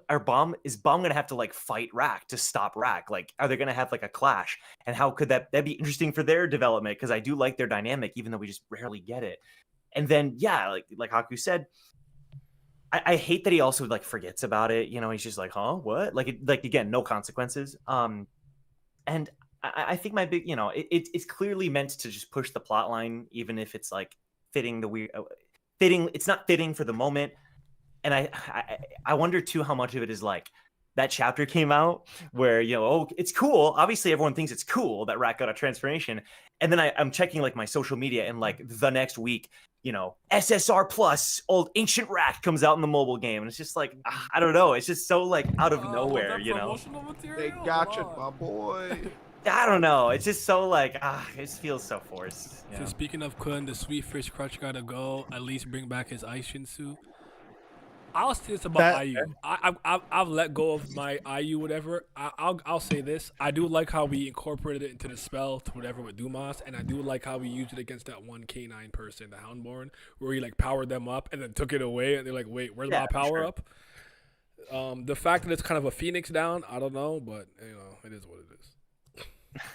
is Bomb gonna have to like fight Rack to stop Rack? Like, are they gonna have like a clash? And how could that'd be interesting for their development? Because I do like their dynamic, even though we just rarely get it. And then yeah, like Haku said, I hate that he also like forgets about it. You know, he's just like, huh, what? Like again, no consequences. And I think my big, you know, it's clearly meant to just push the plot line, even if it's like fitting the weird, it's not fitting for the moment. And I wonder too how much of it is like that chapter came out where, you know, oh, it's cool. Obviously, everyone thinks it's cool that Rack got a transformation. And then I'm checking like my social media, and like the next week, you know, SSR Plus old Ancient Rack comes out in the mobile game, and it's just like I don't know. It's just so like out of nowhere, you know. They got you, my boy. I don't know. It's just so like it just feels so forced. So speaking of Kun, the Sweet Fish Crutch gotta go. At least bring back his Aishinsu. I'll say this about IU. I've let go of my IU whatever. I'll say this. I do like how we incorporated it into the spell to whatever with Dumas, and I do like how we used it against that one K9 person, the Houndborn, where he like powered them up and then took it away, and they're like, wait, where's my power up? The fact that it's kind of a Phoenix down, I don't know, but you know, it is what it is.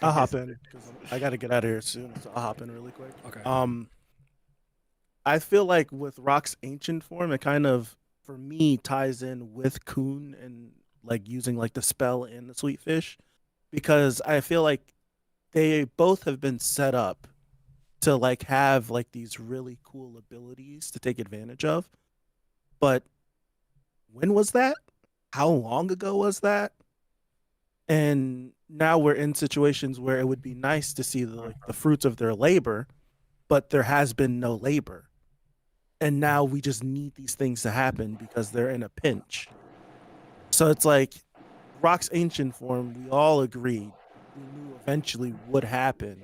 I'll hop in because I got to get out of here soon, so I'll hop in really quick. Okay. I feel like with Rock's ancient form, it kind of, for me, ties in with Kun and like using like the spell and the Sweet Fish, because I feel like they both have been set up to like have like these really cool abilities to take advantage of. But when was that? How long ago was that? And now we're in situations where it would be nice to see the fruits of their labor, but there has been no labor. And now we just need these things to happen because they're in a pinch. So it's like Rock's ancient form, we all agreed we knew eventually would happen.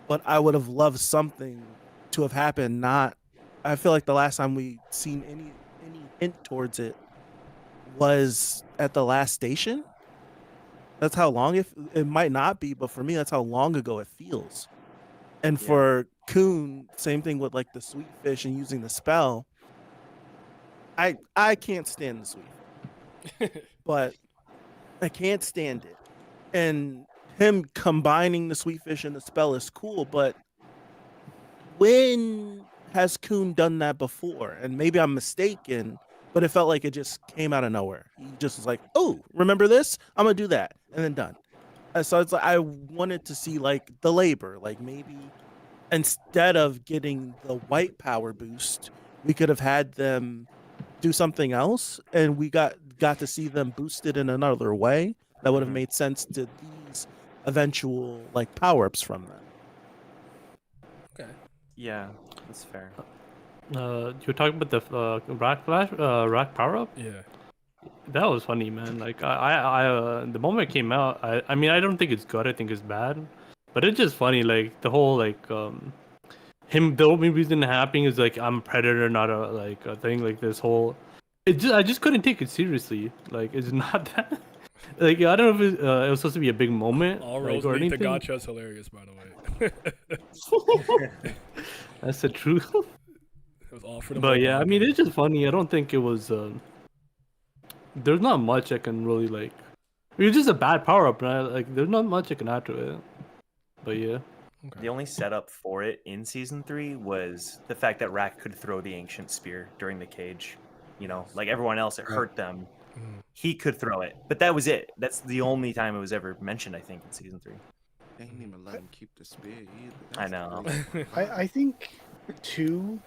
But I would have loved something to have happened. I feel like the last time we seen any hint towards it was at the last station. That's how long it might not be, but for me, that's how long ago it feels. And for Kun, same thing with like the Sweet Fish and using the spell. I can't stand the Sweet Fish, but I can't stand it. And him combining the Sweet Fish and the spell is cool, but when has Kun done that before? And maybe I'm mistaken, but it felt like it just came out of nowhere. He just was like, oh, remember this? I'm going to do that. And then done. So it's like I wanted to see like the labor, like maybe instead of getting the white power boost, we could have had them do something else, and we got to see them boosted in another way that would have made sense to these eventual like power-ups from them. Okay. Yeah, that's fair. You were talking about the rack power up? Yeah. That was funny, man. Like I the moment it came out, I mean I don't think it's good. I think it's bad, but it's just funny. Like the whole like him. The only reason it happening is like I'm a predator, not a thing. Like this whole. I just couldn't take it seriously. Like it's not that. Like I don't know if it was supposed to be a big moment. All like, roads or lead to anything. Gotcha is hilarious, by the way. That's the truth. It was all for the. But yeah, I mean it's just funny. I don't think it was. There's not much I can really like. It was just a bad power up, right? Like there's not much I can add to it. But yeah. Okay. The only setup for it in season 3 was the fact that Rack could throw the ancient spear during the cage. You know, like everyone else, it hurt them. He could throw it, but that was it. That's the only time it was ever mentioned, I think, in season 3. They ain't even let him keep the spear either. I know. I think, too,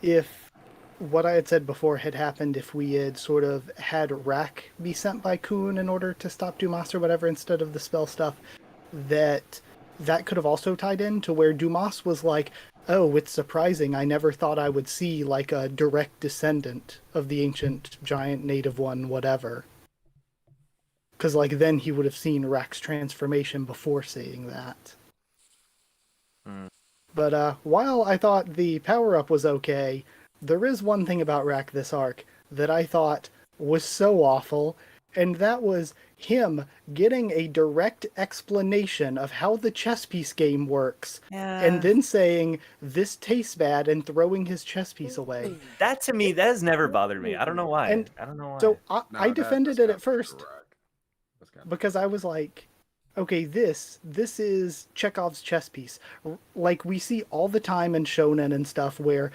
if what I had said before had happened, if we had sort of had Rack be sent by Kun in order to stop Dumas or whatever instead of the spell stuff, that could have also tied in to where Dumas was like, oh, it's surprising. I never thought I would see like a direct descendant of the ancient giant native one, whatever. Because like then he would have seen Rack's transformation before seeing that. But while I thought the power-up was okay, there is one thing about Rack this arc that I thought was so awful, and that was him getting a direct explanation of how the chess piece game works, and then saying, this tastes bad, and throwing his chess piece away. That to me, that has never bothered me. I don't know why. And I don't know why. So I defended it at first because I was like, okay, this is Chekhov's chess piece. Like we see all the time in shonen and stuff where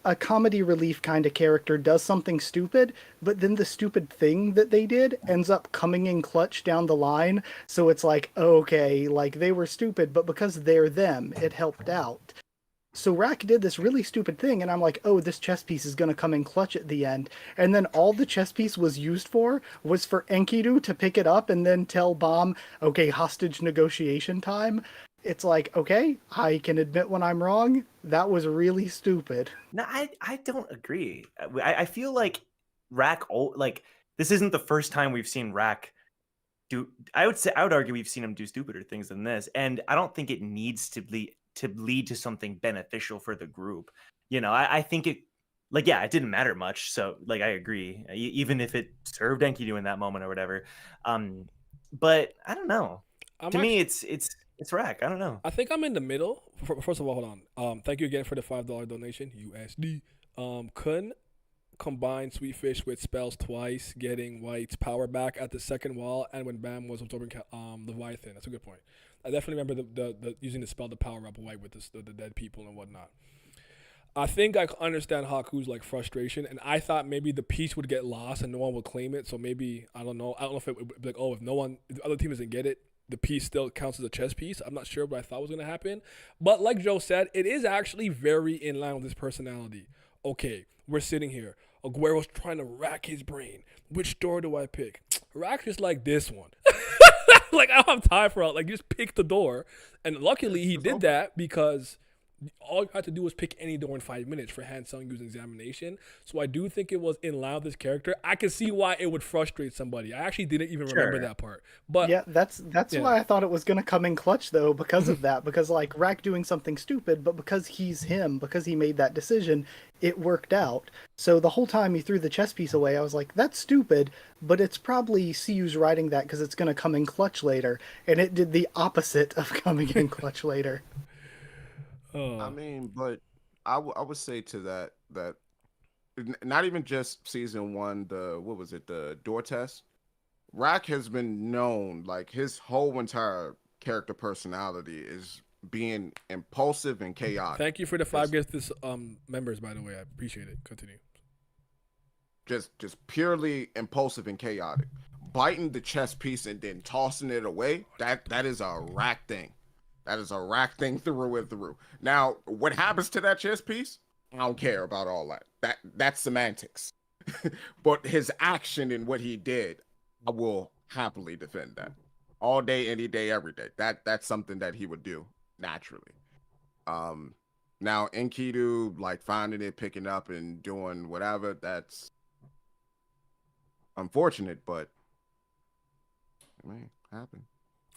a comedy relief kind of character does something stupid, but then the stupid thing that they did ends up coming in clutch down the line. So it's like, okay, like they were stupid, but because they're them, it helped out. So Rack did this really stupid thing, and I'm like, oh, this chess piece is going to come in clutch at the end. And then all the chess piece was used for was for Enkidu to pick it up and then tell Bomb, okay, hostage negotiation time. It's like, okay, I can admit when I'm wrong. That was really stupid. No, I don't agree. I feel like Rack, like, this isn't the first time we've seen Rack do. I would argue we've seen him do stupider things than this, and I don't think it needs to lead to something beneficial for the group. You know, I think it, like, yeah, it didn't matter much. So, like, I agree, even if it served Enkidu in that moment or whatever. But I don't know. To me, it's Rack. I don't know. I think I'm in the middle. First of all, hold on. Thank you again for the $5 donation, USD. Kun combined Sweet Fish with spells twice, getting White's power back at the second wall, and when Bam was absorbing Leviathan. That's a good point. I definitely remember the using the spell to power up White with the dead people and whatnot. I think I understand Haku's like frustration, and I thought maybe the piece would get lost and no one would claim it. So maybe I don't know if it would be like, oh, if the other team doesn't get it, the piece still counts as a chess piece. I'm not sure what I thought was going to happen. But like Joe said, it is actually very in line with his personality. Okay, we're sitting here. Aguero's trying to rack his brain. Which door do I pick? Rack's just like this one. Like, I don't have time for it. Like, just pick the door. And luckily he did that because all you had to do was pick any door in 5 minutes for Han Sung-yu's examination. So I do think it was in line with this character. I can see why it would frustrate somebody. I actually didn't even remember that part. But yeah, that's why I thought it was going to come in clutch, though, because of that. Because, like, Rack doing something stupid, but because he's him, because he made that decision, it worked out. So the whole time he threw the chess piece away, I was like, that's stupid, but it's probably CU's writing that because it's going to come in clutch later. And it did the opposite of coming in clutch later. I mean, but I would say to that not even just season one, the door test. Rack has been known, like, his whole entire character personality is being impulsive and chaotic. Thank you for the 5 guest members, by the way. I appreciate it. Continue. Just purely impulsive and chaotic. Biting the chess piece and then tossing it away, that is a Rack thing. That is a Rack thing through and through. Now, what happens to that chess piece? I don't care about all that. That's semantics. But his action and what he did, I will happily defend that. All day, any day, every day. That's something that he would do naturally. Now Enkidu, like, finding it, picking up and doing whatever, that's unfortunate, but I mean, it happened.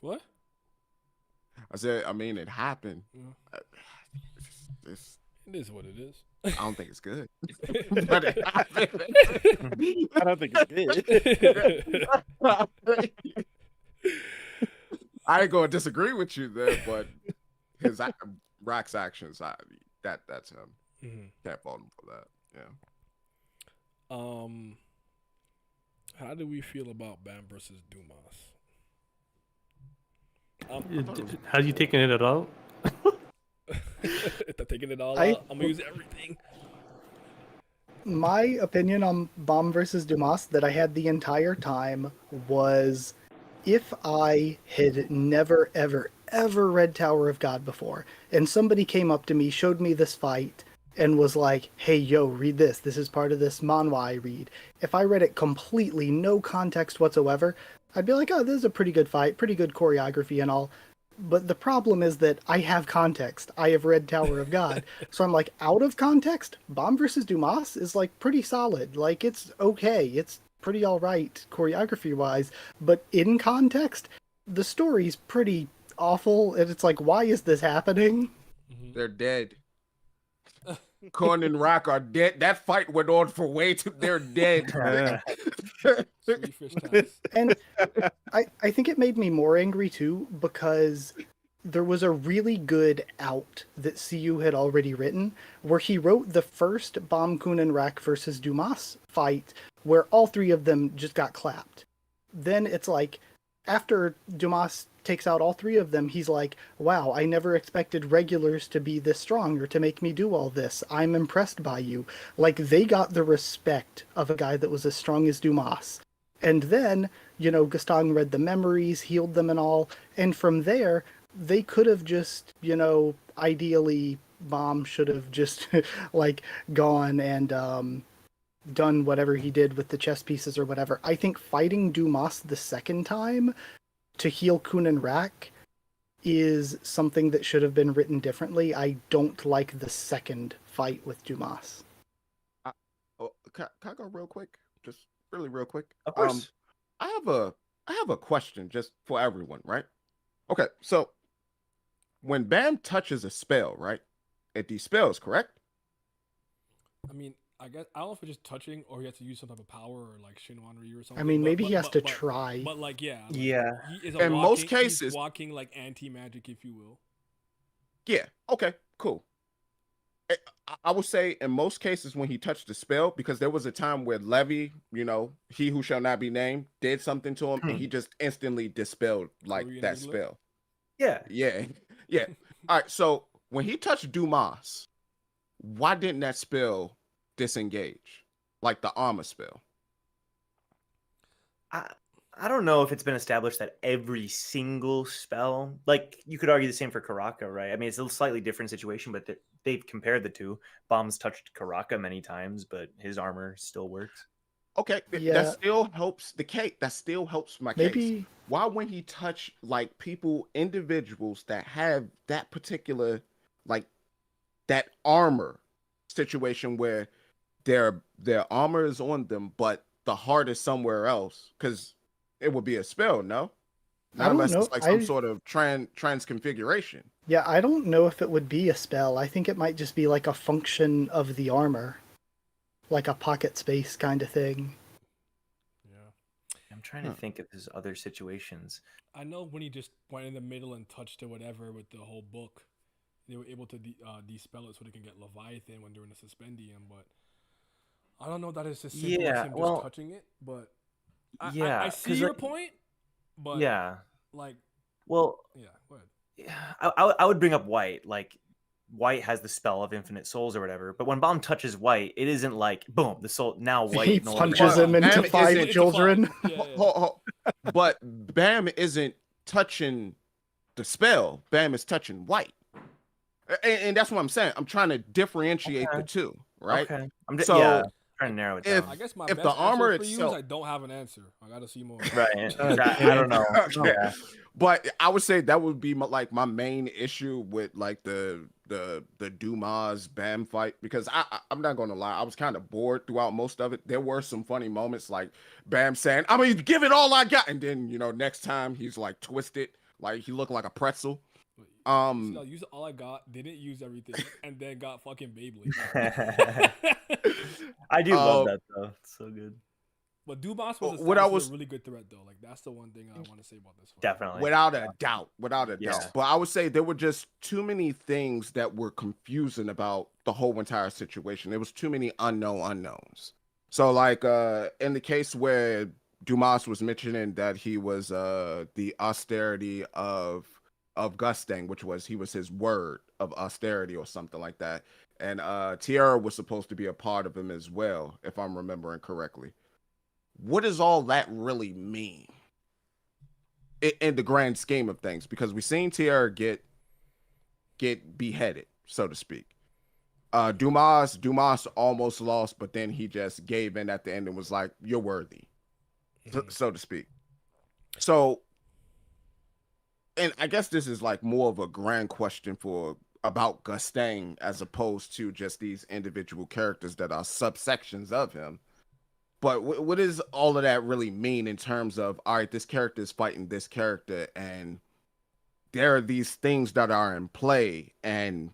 What? I said, I mean, it happened. It is what it is. I don't think it's good. But it happened. I don't think it's good. I ain't gonna disagree with you there, but his Rack's actions, that's him. Mm-hmm. Can't fault him for that. Yeah. How do we feel about Bam versus Dumas? How's you taking it at all? If I'm taking it all out, I'm gonna use everything. My opinion on Bomb versus Dumas that I had the entire time was, if I had never, ever, ever read Tower of God before, and somebody came up to me, showed me this fight, and was like, hey, yo, read this. This is part of this manhwa I read. If I read it completely, no context whatsoever, I'd be like, oh, this is a pretty good fight, pretty good choreography and all. But the problem is that I have context. I have read Tower of God. So I'm like, out of context, Bomb versus Dumas is like pretty solid. Like it's okay. It's pretty alright choreography wise. But in context, the story's pretty awful. And it's like, why is this happening? They're dead. Kun and Rock are dead. That fight went on for way too. They're dead. And I think it made me more angry too, because there was a really good out that CU had already written, where he wrote the first Bomb Kun and Rack versus Dumas fight, where all three of them just got clapped. Then it's like, after Dumas takes out all three of them, he's like, wow, I never expected regulars to be this strong or to make me do all this. I'm impressed by you. Like, they got the respect of a guy that was as strong as Dumas. And then, you know, Gastang read the memories, healed them and all, and from there, they could have just, you know, ideally, Bomb should have just, like, gone and, done whatever he did with the chess pieces or whatever. I think fighting Dumas the second time to heal Kun and Rack is something that should have been written differently. I don't like the second fight with Dumas. Can I go real quick? Just really real quick. Of course. I have a question just for everyone, right? Okay, so when Bam touches a spell, right? It dispels, correct? I mean, I guess I don't know if it's just touching or he has to use some type of power or like Shinwanri or something. I mean, maybe he has to try. But like, yeah, like, Yeah. He is In most he's cases- walking like anti-magic, if you will. Yeah. Okay. Cool. I would say in most cases when he touched the spell, because there was a time where Levy, you know, he who shall not be named, did something to him, and he just instantly dispelled like Korean that Enigma? spell. Yeah. Yeah. Yeah. All right. So when he touched Dumas, why didn't that spell disengage like the armor spell? I don't know if it's been established that every single spell, like you could argue the same for Karaka, right? I mean, it's a slightly different situation, but they've compared the two. Bomb's touched Karaka many times, but his armor still works. Okay, Yeah. that still helps the case. That still helps my case. Maybe Why when he touch like people, individuals that have that particular, like that armor situation where their armor is on them, but the heart is somewhere else, because it would be a spell, no? I Not don't unless know. it's like some sort of transconfiguration. Yeah, I don't know if it would be a spell. I think it might just be like a function of the armor. Like a pocket space kind of thing. Yeah. I'm trying to think if there's other situations. I know when he just went in the middle and touched it, whatever, with the whole book, they were able to dispel it so they can get Leviathan when they're in the Suspendium, but I don't know if that is as simple as him just touching it, but I see your point, but yeah, like, well, yeah, go ahead. I would bring up White. Like, White has the spell of infinite souls or whatever, but when Bomb touches White, it isn't like boom, the soul now White. He no longer punches him has- into Bam 5 isn't- children. But Bam isn't touching the spell. Bam is touching White, and that's what I'm saying. I'm trying to differentiate the two, right? Okay. So, yeah, trying to narrow it if- down. I guess my if best the armor answer for you is itself- I don't have an answer. I gotta see more. Right. I don't know. Okay. Yeah. But I would say that would be my main issue with like the Dumas Bam fight, because I'm not gonna lie, I was kind of bored throughout most of it. There were some funny moments like Bam saying, "I'm gonna give it all I got," and then next time he's like twisted, like he looked like a pretzel. So use all I got, didn't use everything, and then got fucking Beyblade. I do love that though. It's so good. But Dumas was a really good threat though. Like that's the one thing I want to say about this fight. Definitely. Without a doubt. Yeah. But I would say there were just too many things that were confusing about the whole entire situation. There was too many unknowns. So like in the case where Dumas was mentioning that he was the austerity of Gustang, which was he was his word of austerity or something like that. And Tierra was supposed to be a part of him as well, if I'm remembering correctly. What does all that really mean in the grand scheme of things? Because we've seen Tierra get beheaded, so to speak. Dumas almost lost, but then he just gave in at the end and was like, "You're worthy," so to speak. So and I guess this is like more of a grand question about Gustang as opposed to just these individual characters that are subsections of him. But what does all of that really mean in terms of, all right, this character is fighting this character, and there are these things that are in play, and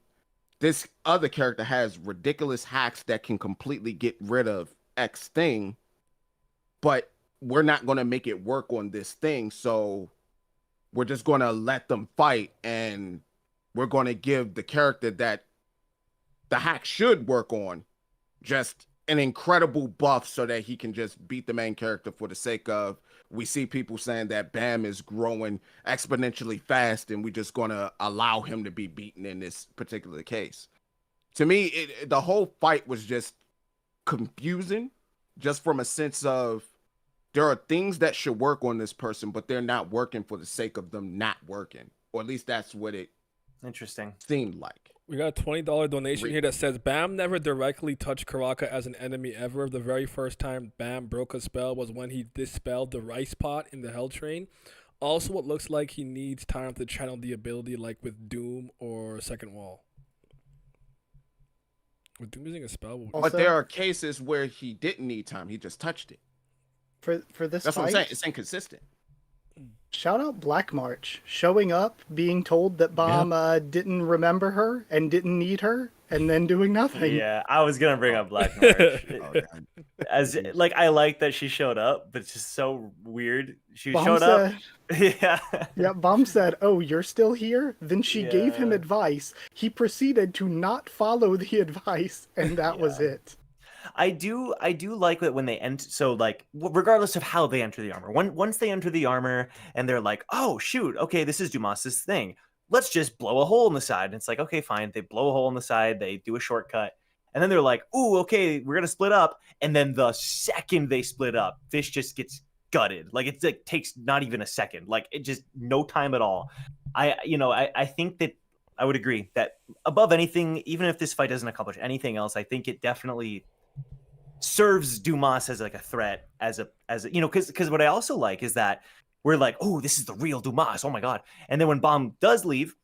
this other character has ridiculous hacks that can completely get rid of X thing, but we're not going to make it work on this thing, so we're just going to let them fight, and we're going to give the character that the hack should work on just an incredible buff so that he can just beat the main character for the sake of, we see people saying that Bam is growing exponentially fast and we're just going to allow him to be beaten in this particular case. To me, the whole fight was just confusing, just from a sense of there are things that should work on this person, but they're not working for the sake of them not working. Or at least that's what it seemed like. We got a $20 donation here that says, Bam never directly touched Karaka as an enemy ever. The very first time Bam broke a spell was when he dispelled the rice pot in the Hell Train. Also, it looks like he needs time to channel the ability like with Doom or Second Wall. With Doom using a spell? But there are cases where he didn't need time. He just touched it. For this That's fight, what I'm saying. It's inconsistent. Shout out Black March, showing up, being told that Bomb didn't remember her and didn't need her, and then doing nothing. Yeah, I was gonna bring up Black March. As like, I like that she showed up, but it's just so weird. She showed up. Yeah. Yeah, Bomb said, "Oh, you're still here?" Then she gave him advice. He proceeded to not follow the advice, and that was it. I do like that when they enter. So like, regardless of how they enter the armor, once they enter the armor and they're like, oh shoot, okay, this is Dumas's thing. Let's just blow a hole in the side. And it's like, okay, fine. They blow a hole in the side. They do a shortcut, and then they're like, ooh, okay, we're gonna split up. And then the second they split up, Fish just gets gutted. Like it like, takes not even a second. Like it just no time at all. I think that I would agree that above anything, even if this fight doesn't accomplish anything else, I think it definitely serves Dumas as like a threat, as a because what I also like is that we're like, oh, this is the real Dumas, oh my god. And then when Bomb does leave,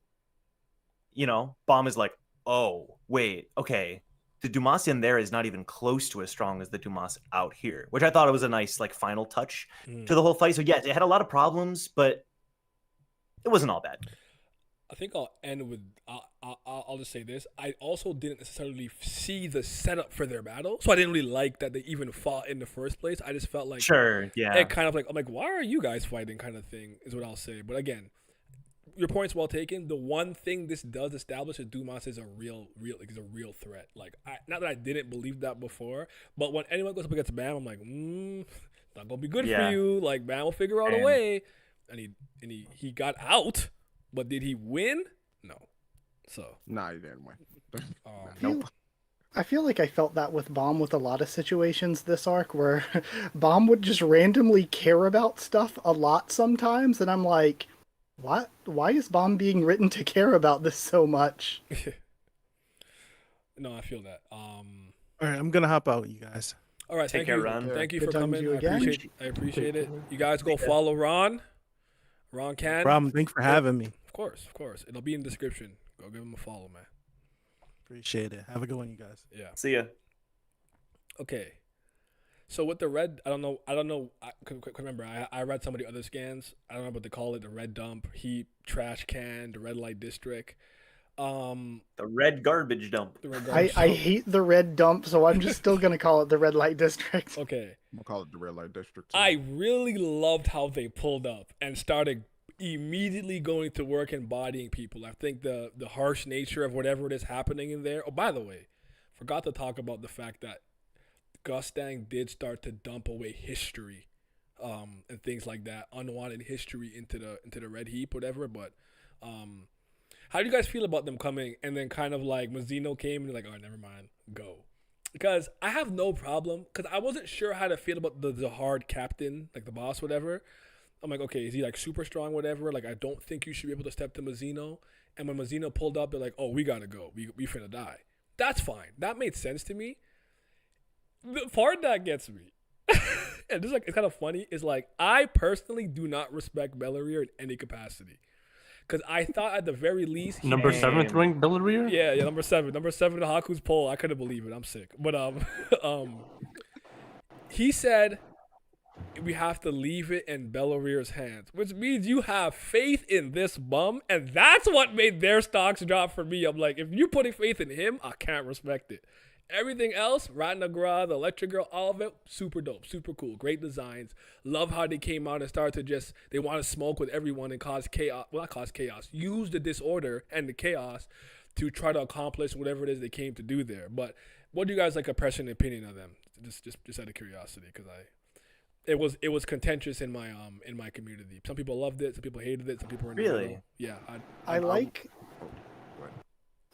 Bomb is like, oh wait, okay, the Dumas in there is not even close to as strong as the Dumas out here, which I thought it was a nice like final touch to the whole fight. So yes, it had a lot of problems, but it wasn't all bad. I think I'll end with, I'll just say this. I also didn't necessarily see the setup for their battle, so I didn't really like that they even fought in the first place. I just felt like, it kind of like, I'm like, why are you guys fighting kind of thing is what I'll say. But again, your point's well taken. The one thing this does establish is Dumas is a real threat. Like, not that I didn't believe that before, but when anyone goes up against Bam, I'm like, not gonna be good for you. Like, Bam will figure out a way, and he got out. But did he win? No. So. Nah, he didn't win. Nope. I feel like I felt that with Bomb with a lot of situations this arc, where Bomb would just randomly care about stuff a lot sometimes, and I'm like, what? Why is Bomb being written to care about this so much? No, I feel that. All right, I'm gonna hop out, you guys. All right, thank you, Ron. Thank you for coming. I appreciate it. You guys go follow Ron. Ron Can. Ron, thanks for having me. Of course. It'll be in the description. Go give him a follow, man. Appreciate it. Have a good one, you guys. Yeah. See ya. Okay. So with the red, I don't know. Remember, I read some of the other scans. I don't know what they call it: the red dump, heap, trash can, the red light district. The red garbage dump. I hate the red dump, so I'm just still gonna call it the red light district. Okay. We'll call it the red light district too. I really loved how they pulled up and started immediately going to work and bodying people. I think the harsh nature of whatever it is happening in there. Oh, by the way, forgot to talk about the fact that Gustang did start to dump away history, and things like that, unwanted history into the red heap, whatever. But how do you guys feel about them coming and then kind of like Mazzino came and like, oh, never mind, go? Because I have no problem, because I wasn't sure how to feel about the hard captain, like the boss, whatever. I'm like, okay, is he like super strong, whatever? Like, I don't think you should be able to step to Mazzino. And when Mazzino pulled up, they're like, oh, we gotta go. We finna die. That's fine. That made sense to me. The part that gets me, and this like it's kind of funny, is like I personally do not respect Belleria in any capacity. because I thought at the very least Number 7th ranked Belleria. Yeah, number 7 in Haku's poll. I couldn't believe it. I'm sick, but he said we have to leave it in Bellerier's hands, which means you have faith in this bum, and that's what made their stocks drop for me. I'm like, if you're putting faith in him, I can't respect it. Everything else, Ratnagra, the Electric Girl, all of it, super dope, super cool, great designs. Love how they came out and started to just, they want to smoke with everyone and cause chaos. Well, not cause chaos, use the disorder and the chaos to try to accomplish whatever it is they came to do there. But what do you guys like a personal opinion of them? Just out of curiosity, because it was contentious in my community. Some people loved it, some people hated it, some people were in the middle. Yeah, I like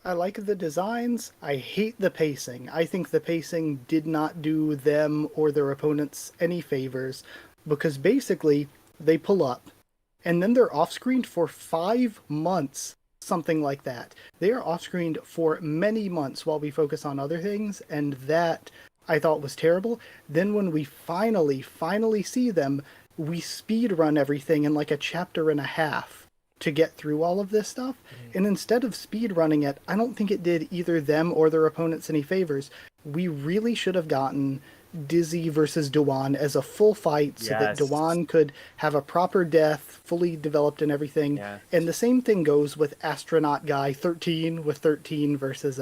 the designs. I hate the pacing. I think the pacing did not do them or their opponents any favors, because basically they pull up and then they're off-screened for 5 months, something like that. They are off-screened for many months while we focus on other things, and that I thought was terrible. Then when we finally see them, we speed run everything in like a chapter and a half to get through all of this stuff. And instead of speed running it, I don't think it did either them or their opponents any favors. We really should have gotten Dizzy versus Dewan as a full fight so that Dewan could have a proper death, fully developed and everything. Yeah. And the same thing goes with Astronaut Guy 13 with 13 versus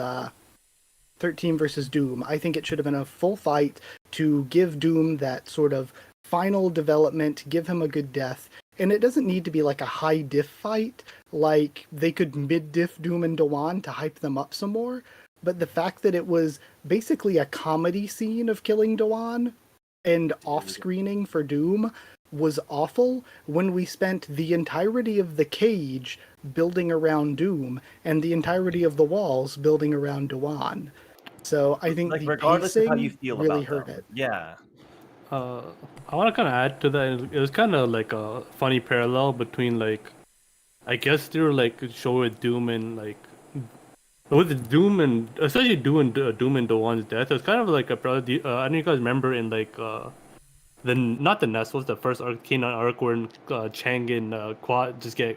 Doom. I think it should have been a full fight to give Doom that sort of final development, give him a good death. And it doesn't need to be like a high diff fight, like they could mid-diff Doom and Dewan to hype them up some more. But the fact that it was basically a comedy scene of killing Dewan and off-screening for Doom was awful, when we spent the entirety of the cage building around Doom and the entirety of the walls building around Dewan. So I think the regardless of how you feel really about hurt it. Yeah. I want to kind of add to that. It was kind of like a funny parallel between, like, I guess they were like showing Doom and like with the Doom and especially Doom and Dewan's death. It was kind of like a I don't know if you guys remember in like not the Nest, was the first Arcane arc where Chang and Quad just get.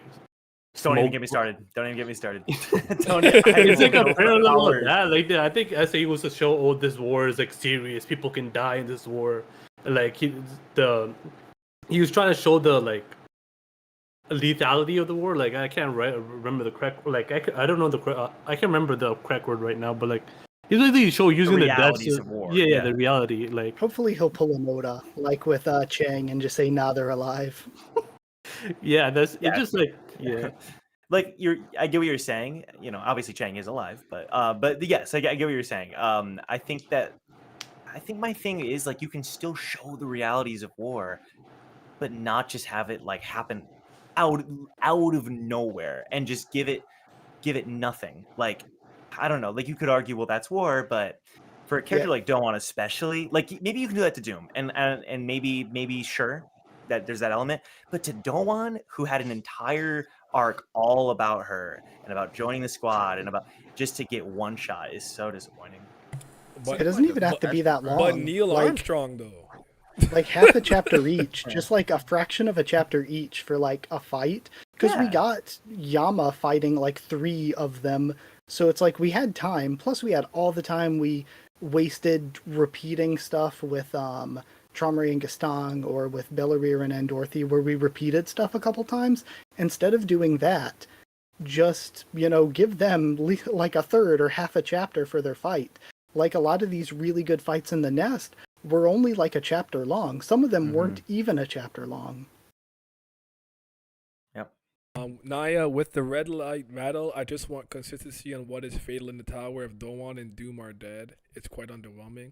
Don't even get me started. It's like a parallel of that. Like I think SAE was to show, oh, this war is like serious. People can die in this war. Like he was trying to show the like lethality of the war. Like I can't remember the correct. Like I don't know I can't remember the correct word right now. But like he's literally show using the realities of war. Yeah, the reality. Like hopefully he'll pull a Noda like with Chang and just say, "Nah, they're alive." Yeah, it's just like like I get what you're saying. You know, obviously Chang is alive, but yes, I get what you're saying. I think my thing is like you can still show the realities of war, but not just have it like happen out of nowhere and just give it nothing. Like I don't know. Like you could argue, well, that's war, but for a character like Doan especially, like maybe you can do that to Doom, and maybe sure that there's that element, but to Doan, who had an entire arc all about her and about joining the squad and about just to get one shot is so disappointing. But it doesn't even have to be that long. But Neil Armstrong, though. Like half a chapter each, just like a fraction of a chapter each for like a fight. Because we got Yama fighting like 3 of them. So it's like we had time. Plus we had all the time we wasted repeating stuff with Traumery and Gastang or with Belleria and Andorthi where we repeated stuff a couple times. Instead of doing that, just, give them like a third or half a chapter for their fight. Like a lot of these really good fights in the Nest were only like a chapter long. Some of them weren't even a chapter long. Yep. Naya, with the red light battle, I just want consistency on what is fatal in the tower. If Doan and Doom are dead, it's quite underwhelming.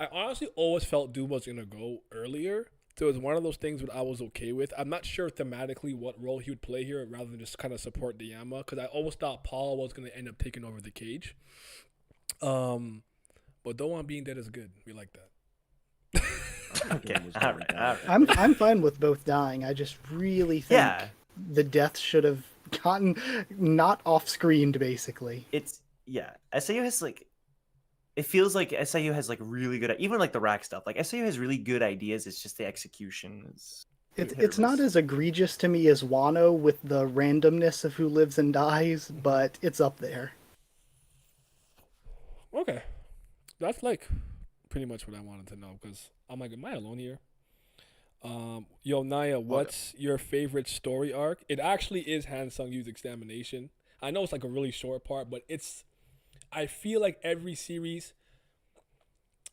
I honestly always felt Doom was going to go earlier. So it was one of those things that I was okay with. I'm not sure thematically what role he would play here rather than just kind of support the Yama, because I always thought Paul was going to end up taking over the cage. But Doan being dead is good. We like that. Okay, all right. I'm fine with both dying. I just really think the death should have gotten not off-screened, basically. SAU has like, it feels like SAU has like really good, even like the rack stuff. Like SAU has really good ideas. It's just the execution is It's not as egregious to me as Wano with the randomness of who lives and dies, but it's up there. Okay, that's like pretty much what I wanted to know because I'm like, am I alone here? Yo, Naya, what's your favorite story arc? It actually is Hansung Yu's examination. I know it's like a really short part, but I feel like every series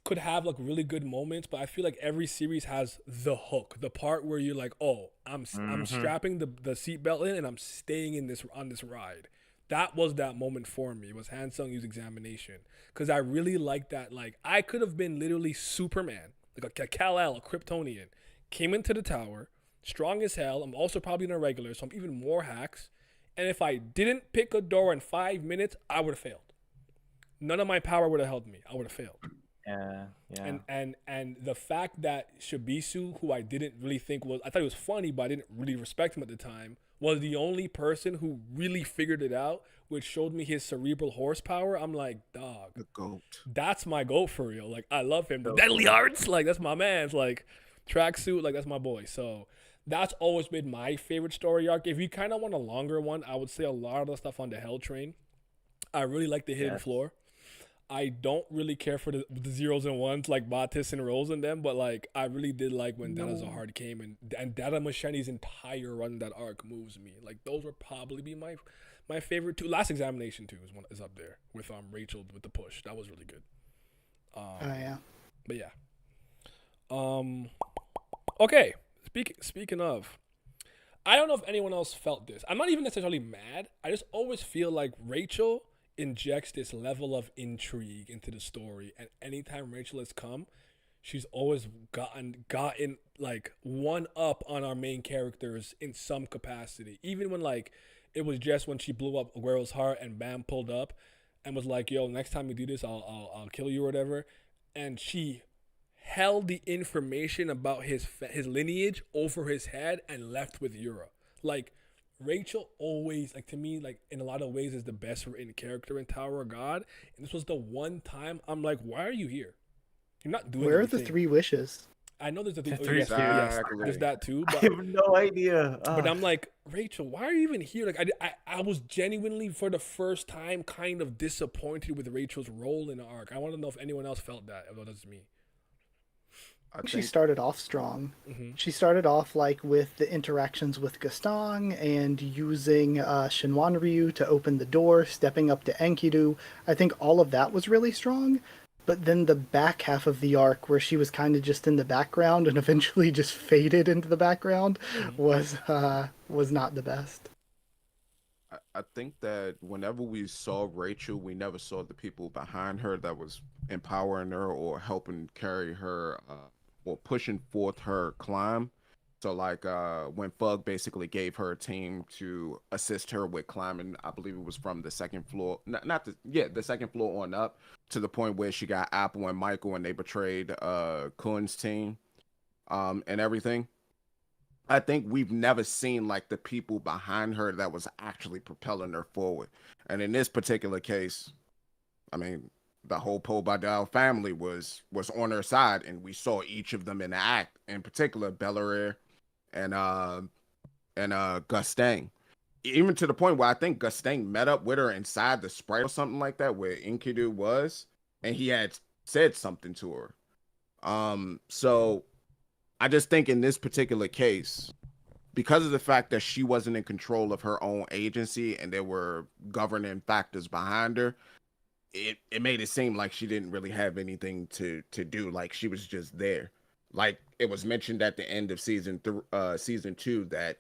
could have like really good moments, but I feel like every series has the hook, the part where you're like, oh, I'm strapping the seatbelt in and I'm staying on this ride. That was that moment for me. It was Hansung Yu's examination because I really liked that. Like I could have been literally Superman, like a Kal-El, a Kryptonian, came into the tower, strong as hell. I'm also probably an irregular, so I'm even more hacks. And if I didn't pick a door in 5 minutes, I would have failed. None of my power would have held me. I would have failed. Yeah. And the fact that Shibisu, who I didn't really think I thought he was funny, but I didn't really respect him at the time, was the only person who really figured it out, which showed me his cerebral horsepower. I'm like, dog, The GOAT. that's my goat for real. Like, I love him. The Deadly Arts, like, that's my man's. Like, tracksuit, like, that's my boy. So that's always been my favorite story arc. If you kind of want a longer one, I would say a lot of the stuff on the Hell Train. I really like the Hidden Floor. I don't really care for the zeros and ones like Batis and Rose and them, but like I really did like when Data Zahard came and Data Mashani's entire run that arc moves me. Like those would probably be my favorite two. Last Examination too is up there with Rachel with the push. That was really good. Yeah. But yeah. Okay. Speaking of, I don't know if anyone else felt this. I'm not even necessarily mad. I just always feel like Rachel injects this level of intrigue into the story, and anytime Rachel has come, she's always gotten like one up on our main characters in some capacity. Even when like it was just when she blew up Aguero's heart and Bam pulled up and was like, yo, next time you do this, I'll kill you or whatever, and she held the information about his lineage over his head and left with Yura. Like Rachel always, like to me, like in a lot of ways is the best written character in Tower of God. And this was the one time I'm like, why are you here? You're not doing Where anything. are the 3 wishes? I know there's a three yes, there's that too. I But, have no idea. but I'm like, Rachel, why are you even here? Like I was genuinely for the first time kind of disappointed with Rachel's role in the arc. I want to know if anyone else felt that. If that's me. She started off strong. Mm-hmm. She started off like with the interactions with Gaston and using Shinwan Ryu to open the door, stepping up to Enkidu. I think all of that was really strong. But then the back half of the arc, where she was kind of just in the background and eventually just faded into the background, was not the best. I think that whenever we saw Rachel, we never saw the people behind her that was empowering her or helping carry her or pushing forth her climb. So like when Fug basically gave her a team to assist her with climbing, I believe it was from the second floor, the second floor on up, to the point where she got Apple and Michael and they betrayed Kun's team and everything. I think we've never seen like the people behind her that was actually propelling her forward. And in this particular case, I mean, the whole Po Badal family was on her side, and we saw each of them in the act. In particular, Belair and Gustang. Even to the point where I think Gustang met up with her inside the Sprite or something like that, where Enkidu was, and he had said something to her. So I just think in this particular case, because of the fact that she wasn't in control of her own agency and there were governing factors behind her, it made it seem like she didn't really have anything to do. Like she was just there. Like it was mentioned at the end of season 2 that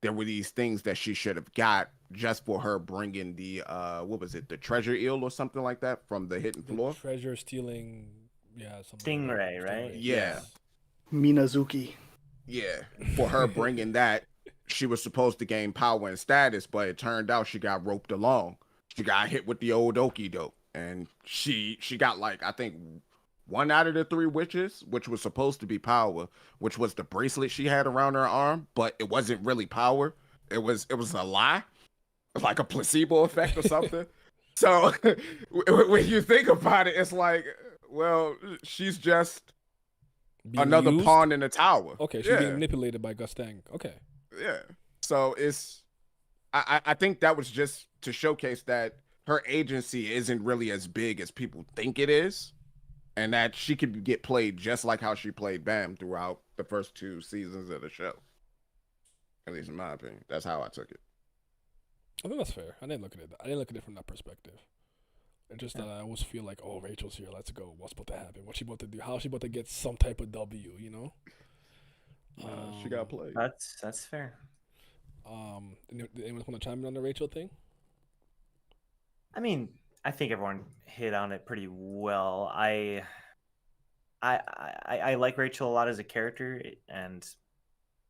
there were these things that she should have got just for her bringing the the treasure eel or something like that from the hidden floor. Treasure stealing, something Stingray, like that. right? Stingray. Yeah. Minazuki. Yeah, for her bringing that, she was supposed to gain power and status, but it turned out she got roped along. She got hit with the old okie doke, and she got like I think 1 out of the 3 witches, which was supposed to be power, which was the bracelet she had around her arm, but it wasn't really power. It was a lie, like a placebo effect or something. So when you think about it, it's like, well, she's just Being another used? pawn in the tower. Okay, she's being manipulated by Gustang. Okay. Yeah. So I think that was just to showcase that her agency isn't really as big as people think it is, and that she could get played just like how she played Bam throughout the first 2 seasons of the show. At least in my opinion, that's how I took it. I think that's fair. I didn't look at it from that perspective. It's just that I always feel like, oh, Rachel's here. Let's go. What's about to happen? What's she about to do? How's she about to get some type of W? You know? She got played. That's fair. Did anyone want to chime in on the Rachel thing? I mean, I think everyone hit on it pretty well. I like Rachel a lot as a character, and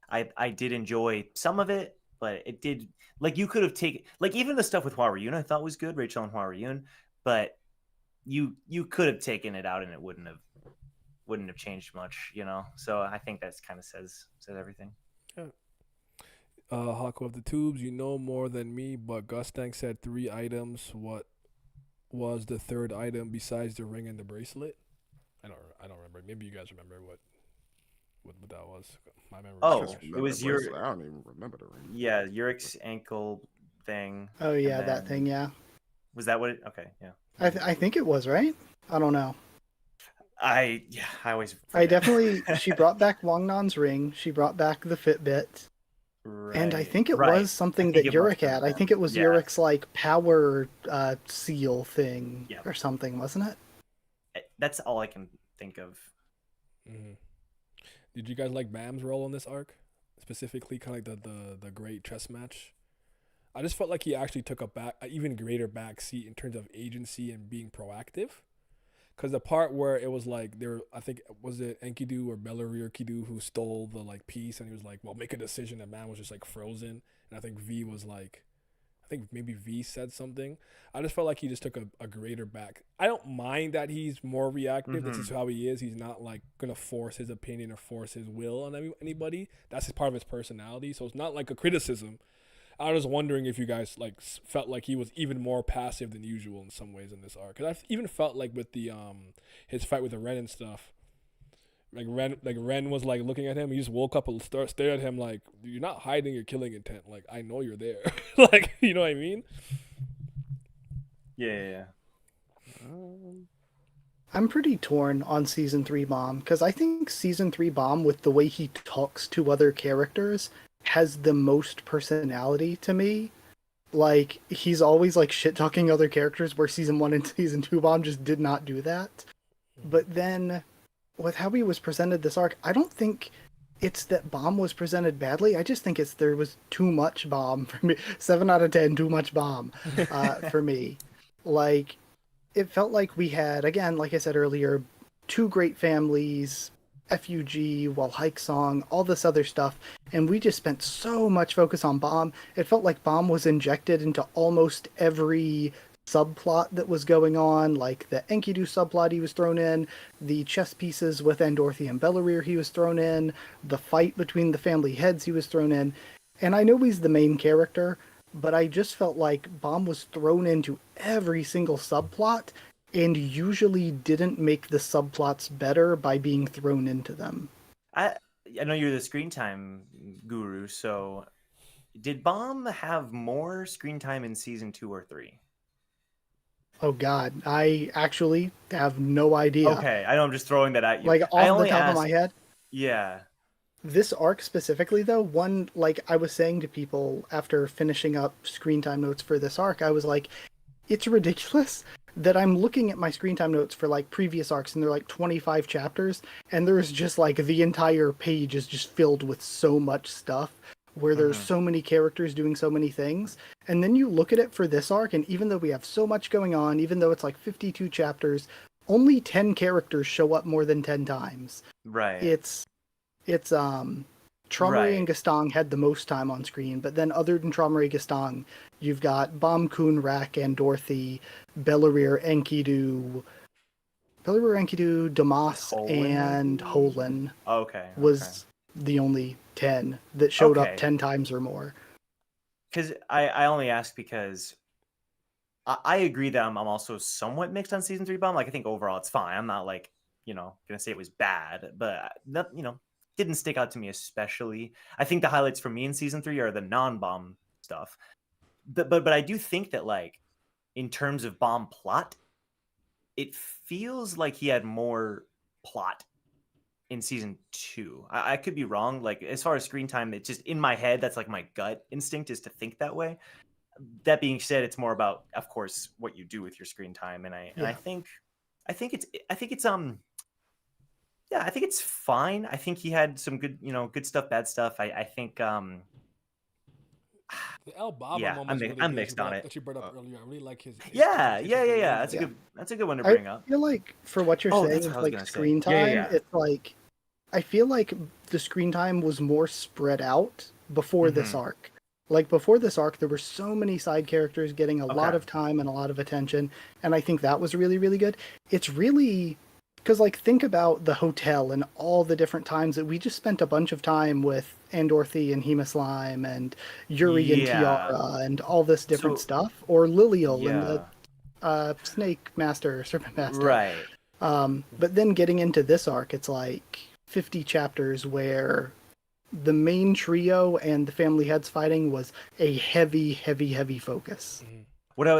I did enjoy some of it, but it did, like, you could have taken, like, even the stuff with Hua Ryun I thought was good, Rachel and Hua Ryun, but you could have taken it out and it wouldn't have changed much, you know. So I think that's kind of says everything. Yeah. Hako of the Tubes, you know more than me, but Gustang said 3 items. What was the 3rd item besides the ring and the bracelet? I don't remember. Maybe you guys remember what that was. My memory. It was your. I don't even remember the ring. Yeah, Yurik's ankle thing. Oh yeah, that thing. Yeah. Was that what it? Okay, yeah. I think it was, right. I don't know. I always. I definitely. She brought back Wang Nan's ring. She brought back the Fitbit. Right. And I think it was something that Yurik had. I think it was Yurik's like power seal thing or something, wasn't it? That's all I can think of. Mm-hmm. Did you guys like Bam's role in this arc? Specifically, kind of like the great chess match? I just felt like he actually took an even greater backseat in terms of agency and being proactive. Because the part where it was like, I think, was it Enkidu or Bellary or Kidu who stole the like piece, and he was like, well, make a decision, and man was just like frozen. And I think V was like, I think maybe V said something. I just felt like he just took a greater back. I don't mind that he's more reactive. Mm-hmm. This is how he is. He's not like going to force his opinion or force his will on anybody. That's part of his personality. So it's not like a criticism. I was wondering if you guys like felt like he was even more passive than usual in some ways in this arc. Cause I even felt like with the his fight with the Ren and stuff, Ren was like looking at him. He just woke up and stared at him like, "You're not hiding your killing intent. Like, I know you're there." Like, you know what I mean? Yeah. I'm pretty torn on season 3 Bomb because I think season 3 Bomb, with the way he talks to other characters, has the most personality to me. Like, he's always like shit talking other characters, where season 1 and season 2 Bomb just did not do that. But then with how he was presented this arc, I don't think it's that Bomb was presented badly. I just think there was too much Bomb for me. 7 out of 10, too much Bomb for me. Like, it felt like we had, again, like I said earlier, 2 great families, FUG, while Hike Song, all this other stuff, and we just spent so much focus on Bomb. It felt like Bomb was injected into almost every subplot that was going on, like the Enkidu subplot he was thrown in, the chess pieces with Andorthi and Bellary he was thrown in, the fight between the family heads he was thrown in. And I know he's the main character, but I just felt like Bomb was thrown into every single subplot and usually didn't make the subplots better by being thrown into them. I know you're the screen time guru, so did Bomb have more screen time in season 2 or 3? Oh God, I actually have no idea. Okay, I know I'm just throwing that at you. Like off the top of my head. Yeah. This arc specifically, though, one, like I was saying to people after finishing up screen time notes for this arc, I was like, it's ridiculous that I'm looking at my screen time notes for like previous arcs, and they're like 25 chapters, and there's just like the entire page is just filled with so much stuff where there's so many characters doing so many things. And then you look at it for this arc, and even though we have so much going on, even though it's like 52 chapters, only 10 characters show up more than 10 times. Right. It's Traumarie and Gastang had the most time on screen, but then other than Traumarie Gastang, you've got Bomb Kun, Rak, and Dorothy, Bellary, Enkidu, Damas, and Holen. Was the only 10 that showed up 10 times or more. Because I only ask because I agree that I'm also somewhat mixed on season 3 Bomb. Like, I think overall it's fine. I'm not like gonna say it was bad, but that, didn't stick out to me especially. I think the highlights for me in season 3 are the non-bomb stuff. But I do think that, like, in terms of bomb plot, it feels like he had more plot in season 2. I could be wrong. Like, as far as screen time, it's just in my head. That's like my gut instinct is to think that way. That being said, it's more about, of course, what you do with your screen time. And I think it's fine. I think he had some good, good stuff, bad stuff. I think The El Baba Yeah, moment. I'm mixed on it. That you brought up earlier. I really like his. yeah. That's a good one to bring up. I feel like for what you're Oh, saying that's what I with was like gonna say. screen time, Yeah. it's like I feel like the screen time was more spread out before this Mhm. arc. Like before this arc, there were so many side characters getting a lot Okay. of time and a lot of attention, and I think that was really, really good. It's really because like think about the hotel and all the different times that we just spent a bunch of time with Andorthi and Hema Slime and Yuri and Yeah. Tiara and all this different So- stuff, or Lilial and Yeah. the Snake Master, Serpent Master. Right. But then getting into this arc, it's like 50 chapters where the main trio and the family heads fighting was a heavy focus. What I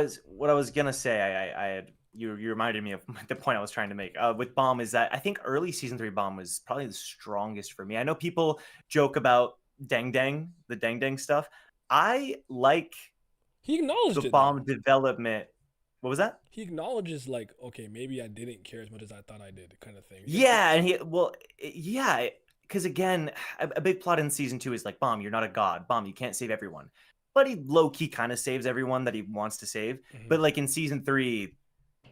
was gonna say, I had you reminded me of the point I was trying to make with Bomb is that I think early season 3 Bomb was probably the strongest for me. I know people joke about the Dang stuff. I like He acknowledged the it. Bomb though. development. What was that? He acknowledges like, okay, maybe I didn't care as much as I thought I did, kind of thing. Yeah, and because again, a big plot in season 2 is like, Bomb, you're not a god. Bomb, you can't save everyone. But he low key kind of saves everyone that he wants to save. Mhm. But like in season 3,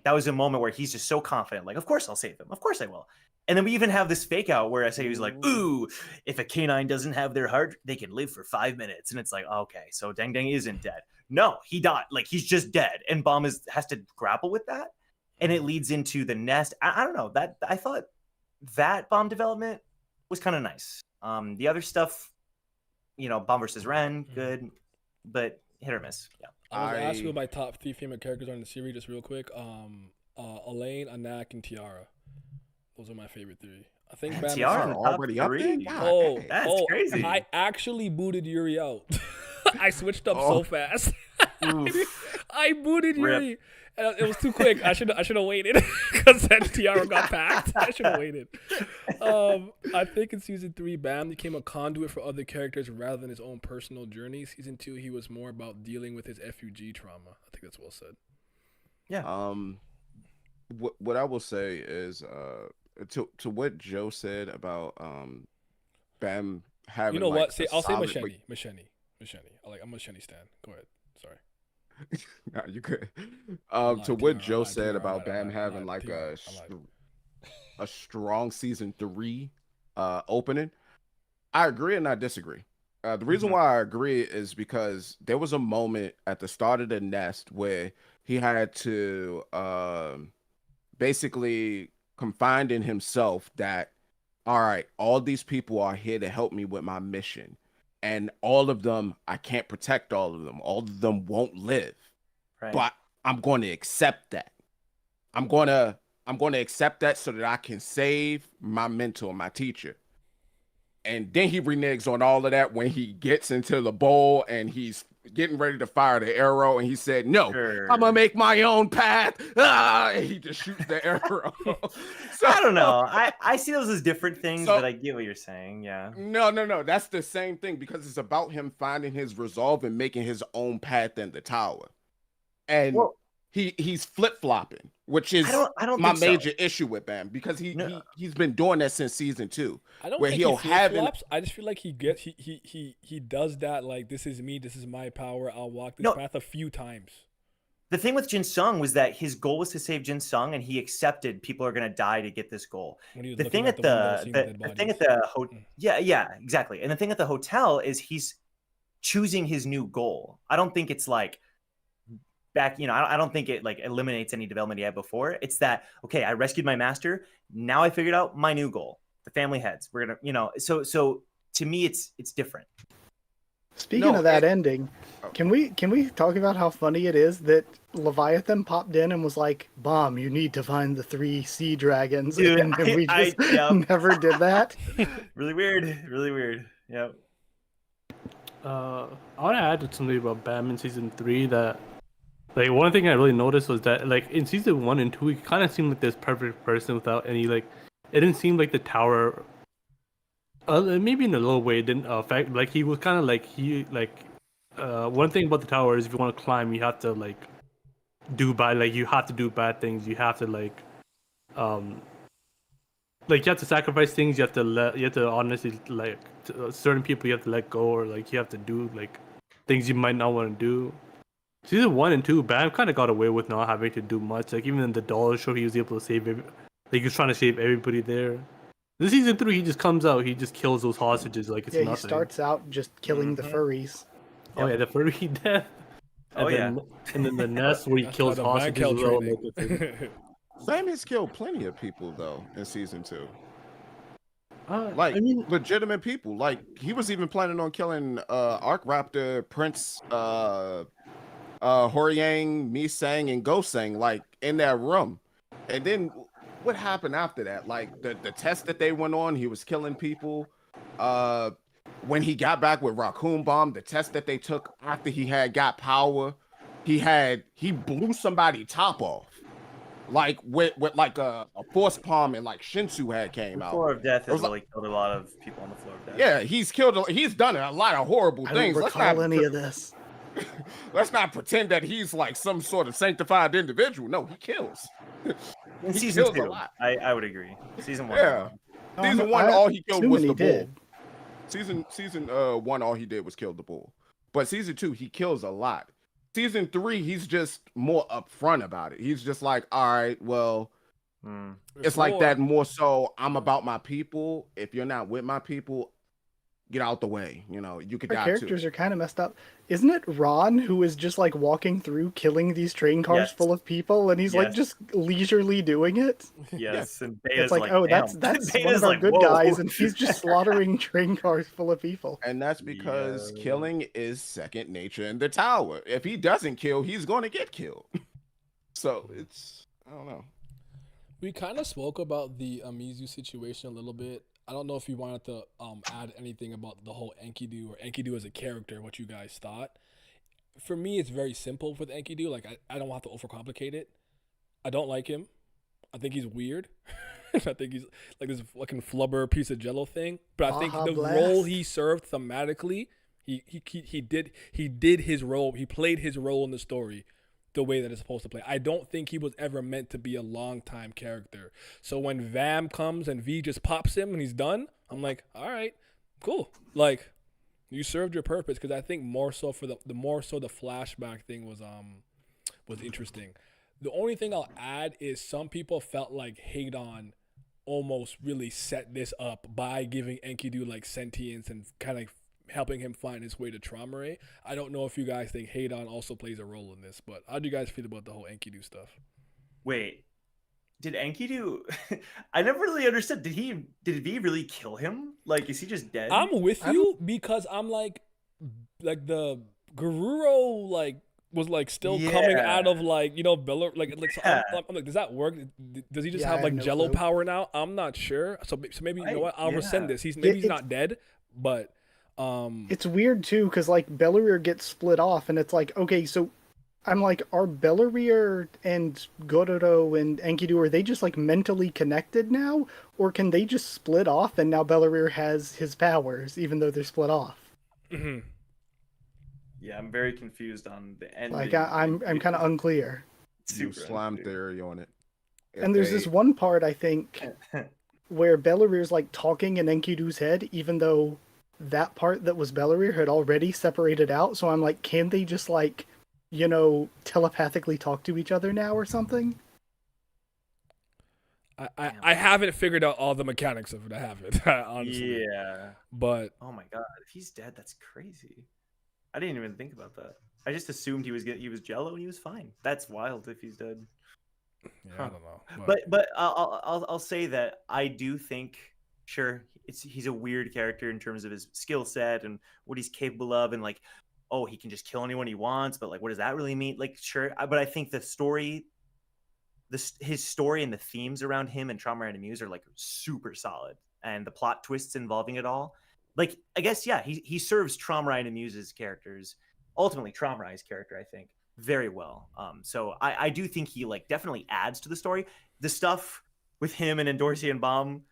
that was a moment where he's just so confident, like, of course I'll save them. Of course I will. And then we even have this fake out where I say he was like, ooh, if a canine doesn't have their heart, they can live for 5 minutes. And it's like, okay, so Dang Dang isn't dead. No, he died. Like, he's just dead. And Bomb has to grapple with that. And it leads into the nest. I don't know. That I thought that Bomb development was kind of nice. The other stuff, Bomb versus Ren, good, but hit or miss. Yeah. I was asking you my top 3 female characters on the series, just real quick. Elaine, Anak, and Tiara. Those are my favorite 3. I think Man, Bam is- Tiara in the top already up there? 3? God Oh, dang. That's crazy. I actually booted Yuri out. I switched up Oh. so fast. I booted Rip. Yuri. And it was too quick. I should have waited because then Tiara got packed. I should have waited. I think in season 3, Bam became a conduit for other characters rather than his own personal journey. Season 2, he was more about dealing with his FUG trauma. I think that's well said. What I will say is to what Joe said about Bam having You know like, what? Say, a I'll say solid- Macheni. I'm a Macheni stan. Go ahead. Sorry. No, you could. lied, To what Tiara, I Joe lied, said Tiara, I about lied, Bam I having lied, like Tiara, a strong season 3 opening, I agree and I disagree. The reason why I agree is because there was a moment at the start of the nest where he had to basically confide in himself that, all right, all these people are here to help me with my mission. And all of them, I can't protect all of them. All of them won't live. Right. But I'm going to accept that. I'm going to accept that so that I can save my mentor, my teacher. And then he reneges on all of that when he gets into the bowl and he's getting ready to fire the arrow. And he said, no, Sure. I'm going to make my own path. And he just shoots the arrow. So I don't know. I see those as different things, So- but I get what you're saying. Yeah. No. That's the same thing because it's about him finding his resolve and making his own path in the tower. And Well- he's flip-flopping, which is I don't my think so. major issue with Bam because he's been doing that since season 2. I don't where think he'll he have an- flip-flops. I just feel like he does that, like, this is me, this is my power, I'll walk this No. path a few times. The thing with Jin Sung was that his goal was to save Jin Sung, and he accepted people are going to die to get this goal. When he was The looking thing at window, the seeing the, dead the thing at bodies. the yeah, exactly. And the thing at the hotel is he's choosing his new goal. I don't think it's like back, I don't think it like eliminates any development he had before. It's that, okay, I rescued my master. Now I figured out my new goal. The family heads. We're gonna, so to me it's different. Speaking No, of that it- ending, can we talk about how funny it is that Leviathan popped in and was like, "Bomb, you need to find the 3 sea dragons," Dude, and then we just yep. never did that. Really weird. Really weird. Yep. I want to add something about Bam in season 3 that, like, one thing I really noticed was that, like, in season 1 and 2, he kind of seemed like this perfect person without any, like, it didn't seem like the tower. Maybe in a little way it didn't affect. Like, he was kind of like one thing about the tower is if you want to climb, you have to like you have to do bad things. You have to like you have to sacrifice things. You have to honestly certain people you have to let go, or like you have to do like things you might not want to do. Season 1 and 2, Bam kind of got away with not having to do much. Like, even in the dollar show, he was able to save he was trying to save everybody there. This season 3, he just comes out, he just kills those hostages like it's Yeah, nothing. he starts out just killing the furries. Oh yeah, the furry death. And then the nest where he kills That's why the hostages. Van Kel As well, training. Sam has killed plenty of people though in season 2. I mean, Legitimate people. Like, he was even planning on killing Arc Raptor, Prince, Horiang, Misang, and Gosang, like, in that room. And then what happened after that? Like, the test that they went on, he was killing people. When he got back with Raccoon Bomb, the test that they took after he had got power, he blew somebody top off. Like with like a force palm, and like Shinsu had came The out. floor of death It has was really killed a lot of people on the floor of death. Yeah, he's done a lot of horrible I things. don't recall any of this. Let's not pretend that he's like some sort of sanctified individual. No, he kills. In He season kills a 2, lot. I would agree. Season 1. Yeah. Season 1, all he killed was the bull. Did. Season 1, all he did was kill the bull. But season 2, he kills a lot. Season 3, he's just more upfront about it. He's just like, all right, well, it's like that more so. I'm about my people. If you're not with my people, get out the way. You know, you could Our die characters too. are kind of messed up. Isn't it Ron who is just like walking through killing these train cars Yes. full of people, and he's like Yes. just leisurely doing it? Yes, and Beta's It's like, oh, that's damn. one Beta's of our like, good whoa. guys, and he's just slaughtering train cars full of people. And that's because Yeah. killing is second nature in the tower. If he doesn't kill, he's going to get killed. So it's, I don't know. We kind of spoke about the Amizu situation a little bit. I don't know if you wanted to add anything about the whole Enkidu or Enkidu as a character, what you guys thought. For me, it's very simple with Enkidu. Like, I don't have to overcomplicate it. I don't like him. I think he's weird. I think he's like this fucking flubber piece of jello thing. But I think Baja the Blast. role he served thematically, he did his role. He played his role in the story the way that it's supposed to play. I don't think he was ever meant to be a long time character. So when Vam comes and V just pops him and he's done, I'm like, all right, cool. Like, you served your purpose, because I think more so for the flashback thing was interesting. The only thing I'll add is some people felt like Hadon almost really set this up by giving Enkidu like sentience and kind of helping him find his way to Trauma Ray. I don't know if you guys think Hadon also plays a role in this, but how do you guys feel about the whole Enkidu stuff? Wait, did Enkidu? I never really understood. Did V really kill him? Like, is he just dead? I'm with you because I'm like the Garuro was like still coming Yeah. out of like, you know, Bella, like so Yeah. I'm like, does that work? Does he just Yeah, I have like have no Jello clue. power now? I'm not sure. So maybe you know what? I'll rescind Yeah. this. He's Yeah, he's it's- not dead, but It's weird too, because like Bellerir gets split off, and it's like, okay, so I'm like, are Bellerir and Gororo and Enkidu, are they just like mentally connected now, or can they just split off and now Bellerir has his powers even though they're split off? Yeah, I'm very confused on the ending. Like I'm kind of unclear. You Super slime unclear. theory on it. If And there's they- this one part I think where Bellerir's like talking in Enkidu's head, even though that part that was Bellerir had already separated out. So I'm like, can they just like, you know, telepathically talk to each other now or something? I haven't figured out all the mechanics of it. I haven't, honestly. Yeah. But Oh my god, if he's dead, that's crazy. I didn't even think about that. I just assumed he was Jello and he was fine. That's wild if he's dead. yeah, I don't know. But I'll say that I do think Sure, he's a weird character in terms of his skill set and what he's capable of, and like, oh, he can just kill anyone he wants, but like, what does that really mean? Like, sure, but I think the story, his story and the themes around him and Trauma and Muse are like super solid, and the plot twists involving it all. Like, I guess yeah, he serves Trauma and Muse's characters, ultimately Traumai's character, I think, very well. So I do think he like definitely adds to the story. The stuff with him and Endorsi and Baum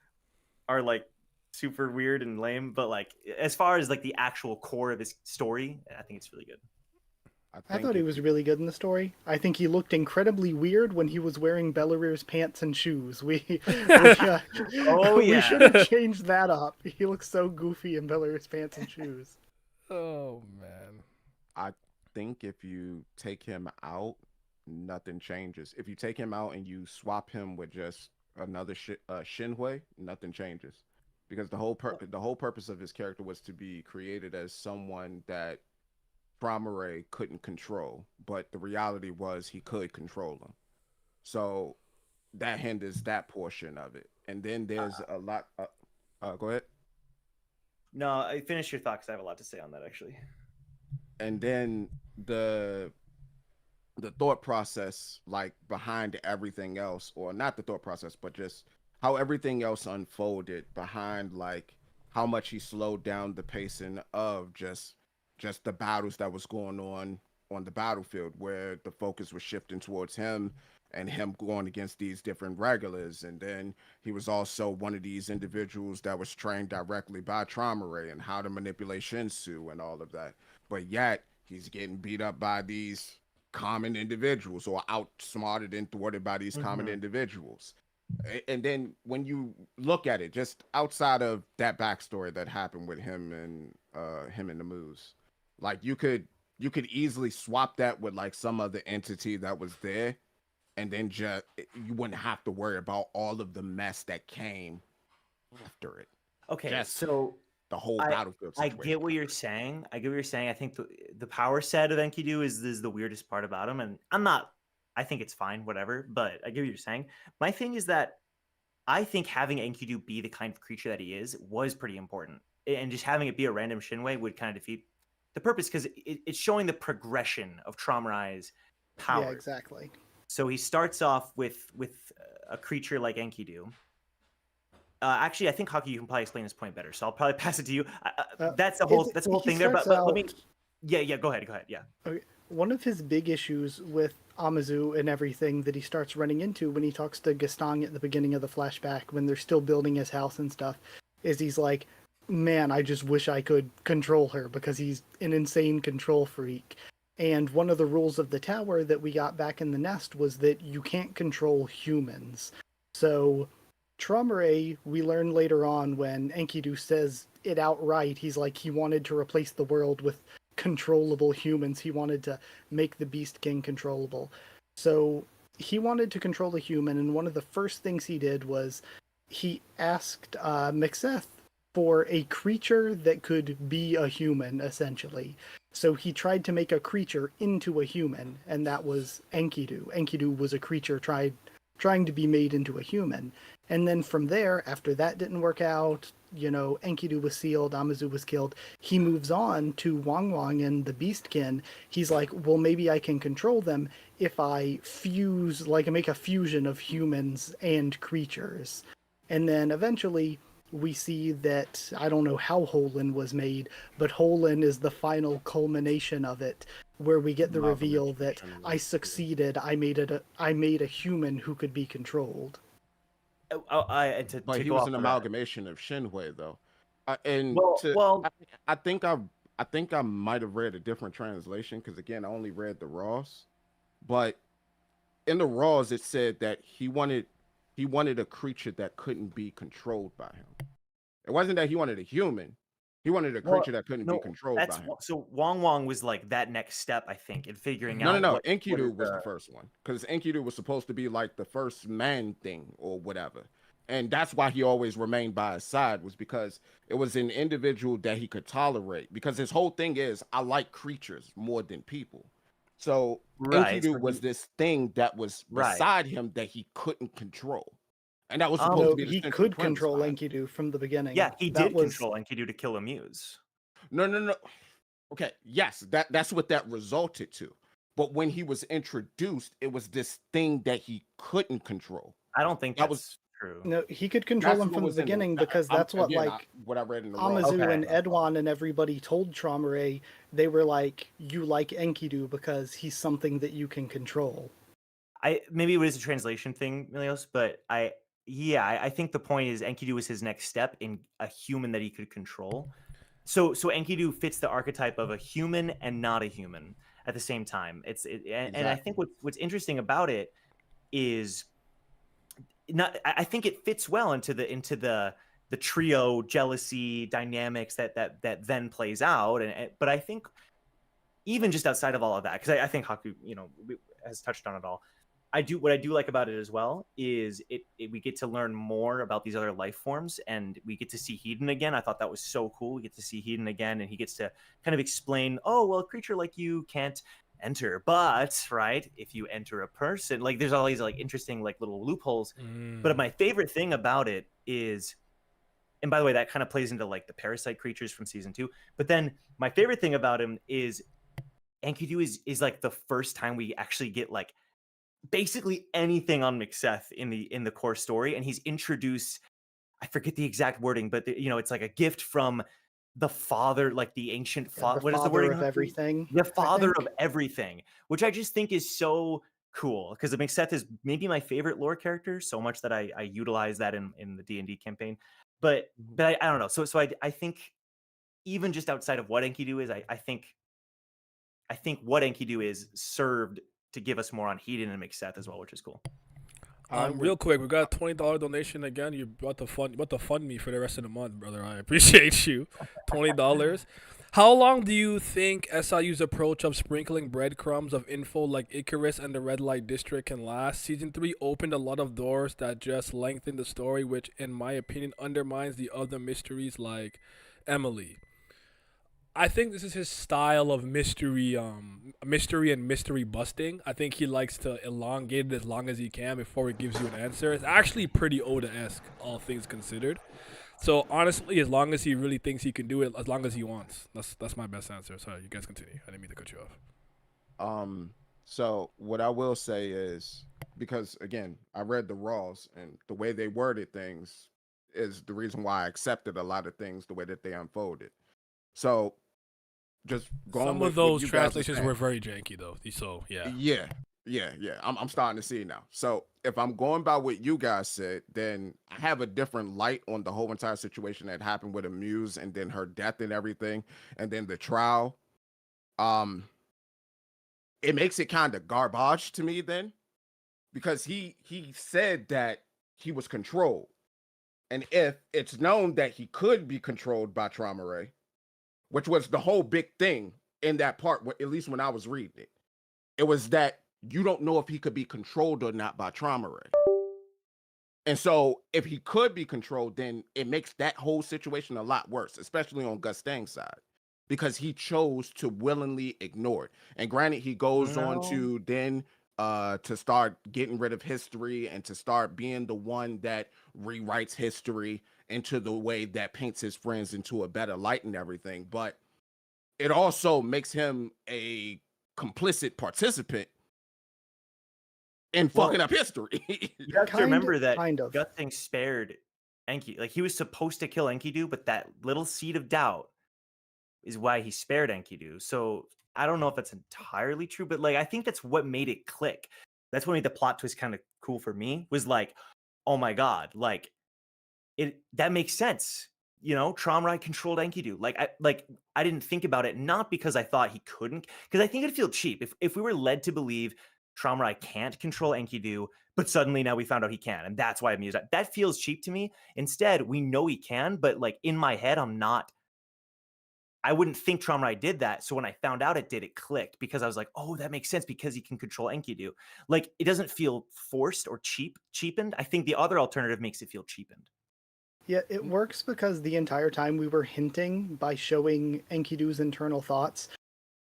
are like super weird and lame, but like as far as like the actual core of his story, I think it's really good. I thought he was really good in the story. I think he looked incredibly weird when he was wearing Belarir's pants and shoes. We should have changed that up. He looks so goofy in Belarir's pants and shoes. Oh man. I think if you take him out, nothing changes. If you take him out and you swap him with just another Shinhui, nothing changes. Because the whole purpose of his character was to be created as someone that Traumare couldn't control, but the reality was he could control him. So that hinders that portion of it. And then there's a lot. Go ahead. No, I finish your thought because I have a lot to say on that actually. And then the thought process, like behind everything else, or not the thought process, but just how everything else unfolded behind, like how much he slowed down the pacing of just the battles that was going on the battlefield, where the focus was shifting towards him and him going against these different regulars. And then he was also one of these individuals that was trained directly by Traumare and how to manipulate Shinsu and all of that. But yet he's getting beat up by these common individuals, or outsmarted and thwarted by these common individuals. And then when you look at it, just outside of that backstory that happened with him and the Moose, like you could easily swap that with like some other entity that was there, and then just you wouldn't have to worry about all of the mess that came after it. Okay, just so the whole battlefield situation. I get what you're saying. I think the power set of Enkidu is the weirdest part about him, and I think it's fine, whatever, but I get what you're saying. My thing is that I think having Enkidu be the kind of creature that he is was pretty important. And just having it be a random Shinwei would kind of defeat the purpose, because it's showing the progression of Traumai's power. Yeah, exactly. So he starts off with a creature like Enkidu. Actually, I think Hockey, you can probably explain this point better, so I'll probably pass it to you. That's the whole thing there. But let me. Yeah. Go ahead. Yeah. Okay. One of his big issues with Amazu and everything that he starts running into when he talks to Gaston at the beginning of the flashback, when they're still building his house and stuff, is he's like, man, I just wish I could control her, because he's an insane control freak. And one of the rules of the tower that we got back in the nest was that you can't control humans. So Traumare, we learn later on when Enkidu says it outright, he's like, he wanted to replace the world with controllable humans. He wanted to make the Beast King controllable. So he wanted to control a human, and one of the first things he did was he asked Mixeth for a creature that could be a human, essentially. So he tried to make a creature into a human, and that was Enkidu. Enkidu was a creature trying to be made into a human. And then from there, after that didn't work out, Enkidu was sealed, Amazu was killed, he moves on to Wang Wang and the Beastkin. He's like, well, maybe I can control them if I make a fusion of humans and creatures. And then eventually we see that, I don't know how Holin was made, but Holin is the final culmination of it, where we get the reveal that I succeeded, I made a human who could be controlled. But he was an amalgamation of Shinhui, though. I think I might have read a different translation, because again, I only read the Raws. But in the Raws, it said that he wanted a creature that couldn't be controlled by him. It wasn't that he wanted a human. He wanted a creature that couldn't be controlled by him. So Wang Wang was like that next step, I think, in figuring out. No. Enkidu was the first one, because Enkidu was supposed to be like the first man thing or whatever. And that's why he always remained by his side, was because it was an individual that he could tolerate. Because his whole thing is, I like creatures more than people. So Enkidu was this thing that was beside him that he couldn't control. And that was supposed No, to be the he central could premise control behind it. Enkidu from the beginning. Yeah, he That did was control Enkidu to kill a muse. No. Okay, yes, that's what that resulted to. But when he was introduced, it was this thing that he couldn't control. I don't think That that's was true. No, he could control that's him what from the was in the beginning because that's what again, like what I read in the raw. Amazu Okay. and Edwan and everybody told Traumerei. They were like, "You like Enkidu because he's something that you can control." Maybe it was a translation thing, Milios, but I think the point is Enkidu was his next step in a human that he could control. So Enkidu fits the archetype of a human and not a human at the same time. And I think what's interesting about it is I think it fits well into the trio jealousy dynamics that then plays out. But I think even just outside of all of that, because I think Haku, has touched on it all. What I do like about it as well is we get to learn more about these other life forms, and we get to see Hedon again. I thought that was so cool. We get to see Hedon again, and he gets to kind of explain, oh, well, a creature like you can't enter, but right, if you enter a person, like there's all these like interesting like little loopholes. But my favorite thing about it is, and by the way, that kind of plays into like the parasite creatures from season 2. But then my favorite thing about him is Enkidu is like the first time we actually get like basically anything on Mixeth in the core story, and he's introduced, I forget the exact wording, but it's like a gift from the father, like the ancient father. What is the wording of everything? The father of everything, which I just think is so cool because Mixeth is maybe my favorite lore character, so much that I utilize that in the D&D campaign. But I don't know. So I think even just outside of what Enkidu is, I think what Enkidu is served to give us more on Hedon and Mixeth as well, which is cool. Real quick, we got a $20 donation again. You about to fund me for the rest of the month, brother. I appreciate you. $20. How long do you think SIU's approach of sprinkling breadcrumbs of info like Icarus and the Red Light District can last? Season 3 opened a lot of doors that just lengthened the story, which, in my opinion, undermines the other mysteries like Emily. I think this is his style of mystery and mystery busting. I think he likes to elongate it as long as he can before he gives you an answer. It's actually pretty Oda-esque, all things considered. So honestly, as long as he really thinks he can do it, as long as he wants, that's my best answer. Sorry, you guys continue. I didn't mean to cut you off. So what I will say is, because again, I read the Raws and the way they worded things is the reason why I accepted a lot of things the way that they unfolded. So just going some with of those what you guys are translations saying. were very janky though. So yeah. Yeah. I'm starting to see it now. So if I'm going by what you guys said, then I have a different light on the whole entire situation that happened with Amuse and then her death and everything, and then the trial. It makes it kind of garbage to me then, because he said that he was controlled, and if it's known that he could be controlled by Traumerei, which was the whole big thing in that part, at least when I was reading it, it was that you don't know if he could be controlled or not by Traumerei. And so if he could be controlled, then it makes that whole situation a lot worse, especially on Gus Stang's side, because he chose to willingly ignore it. And granted, he goes on to then to start getting rid of history and to start being the one that rewrites history into the way that paints his friends into a better light and everything. But it also makes him a complicit participant in fucking up history. You have to remember that Gutsting spared Enki. Like, he was supposed to kill Enkidu, but that little seed of doubt is why he spared Enkidu. So I don't know if that's entirely true, but like, I think that's what made it click. That's what made the plot twist kind of cool for me, was like, oh my God, like that makes sense. You know, Traumerei controlled Enkidu. I didn't think about it, not because I thought he couldn't, because I think it'd feel cheap if we were led to believe Traumerei can't control Enkidu, but suddenly now we found out he can, and that's why I'm using that. Feels cheap to me. Instead, we know he can, but like in my head, I wouldn't think Traumerei did that. So when I found out it did, it clicked, because I was like, oh, that makes sense, because he can control Enkidu. Like, it doesn't feel forced or cheapened. I think the other alternative makes it feel cheapened. Yeah, it works because the entire time we were hinting by showing Enkidu's internal thoughts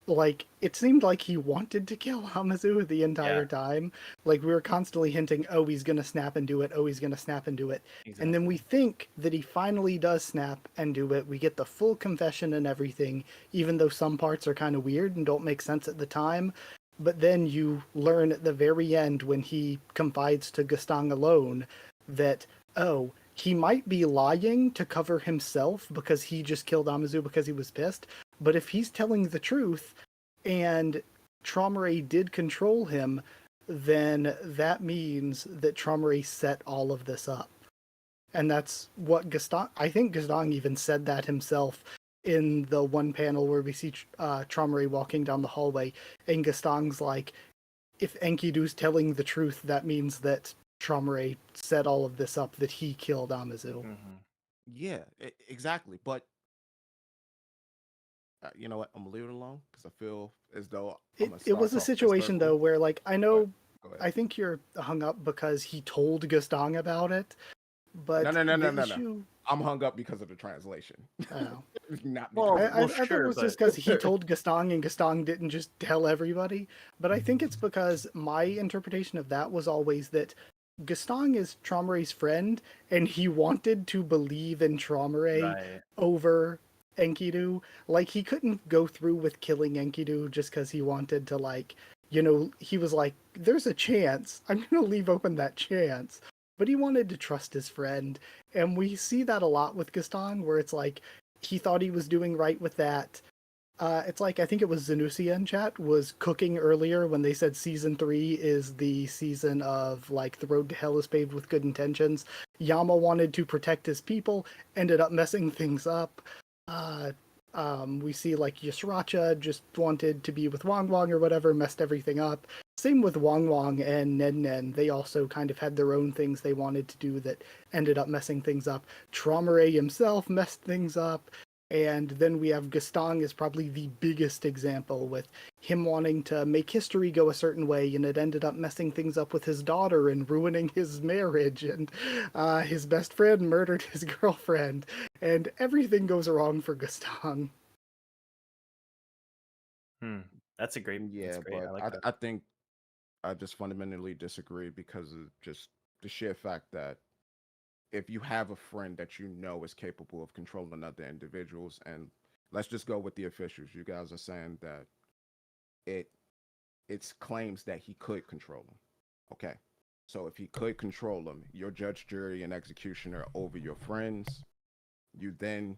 like it seemed like he wanted to kill Hamazu the entire time. Like we were constantly hinting, oh, he's gonna snap and do it, oh, he's gonna snap and do it. And then we think that he finally does snap and do it. We get the full confession and everything, even though some parts are kind of weird and don't make sense at the time. But then you learn at the very end when he confides to Gaston alone that, oh, he might be lying to cover himself because he just killed Amazu because he was pissed. But if he's telling the truth and Traumerei did control him, then that means that Traumerei set all of this up. And that's what Gaston... I think Gaston even said that himself in the one panel where we see Traumerei walking down the hallway, and Gaston's like, if Enkidu's telling the truth, that means that Traumerei set all of this up, that he killed Amazu. Yeah, exactly. But you know what? I'm gonna leave it alone because I feel as though it was a situation though where, like, I know, I think you're hung up because he told Gaston about it, but no. I'm hung up because of the translation. Oh. Not I thought it was just because he told Gaston and Gaston didn't just tell everybody. But I think it's because my interpretation of that was always that Gaston is Traumerei's friend, and he wanted to believe in Traumerei over Enkidu. Like, he couldn't go through with killing Enkidu just because he wanted to, like, you know, he was like, there's a chance. I'm going to leave open that chance. But he wanted to trust his friend. And we see that a lot with Gaston, where it's like, he thought he was doing right with that. It's like, I think it was Zanusia in chat was cooking earlier when they said season 3 is the season of, like, the road to hell is paved with good intentions. Yama wanted to protect his people, ended up messing things up. We see, like, Yasracha just wanted to be with Wang Wang or whatever, messed everything up. Same with Wang Wang and Nen Nen. They also kind of had their own things they wanted to do that ended up messing things up. Traumerei himself messed things up. And then we have Gaston is probably the biggest example, with him wanting to make history go a certain way, and it ended up messing things up with his daughter and ruining his marriage, and his best friend murdered his girlfriend, and everything goes wrong for Gaston. That's a great. Yeah, that's great. but I think I just fundamentally disagree because of just the sheer fact that if you have a friend that you know is capable of controlling other individuals, and let's just go with the officials, you guys are saying that it's claims that he could control them. Okay, so if he could control them, your judge, jury, and executioner over your friends, you then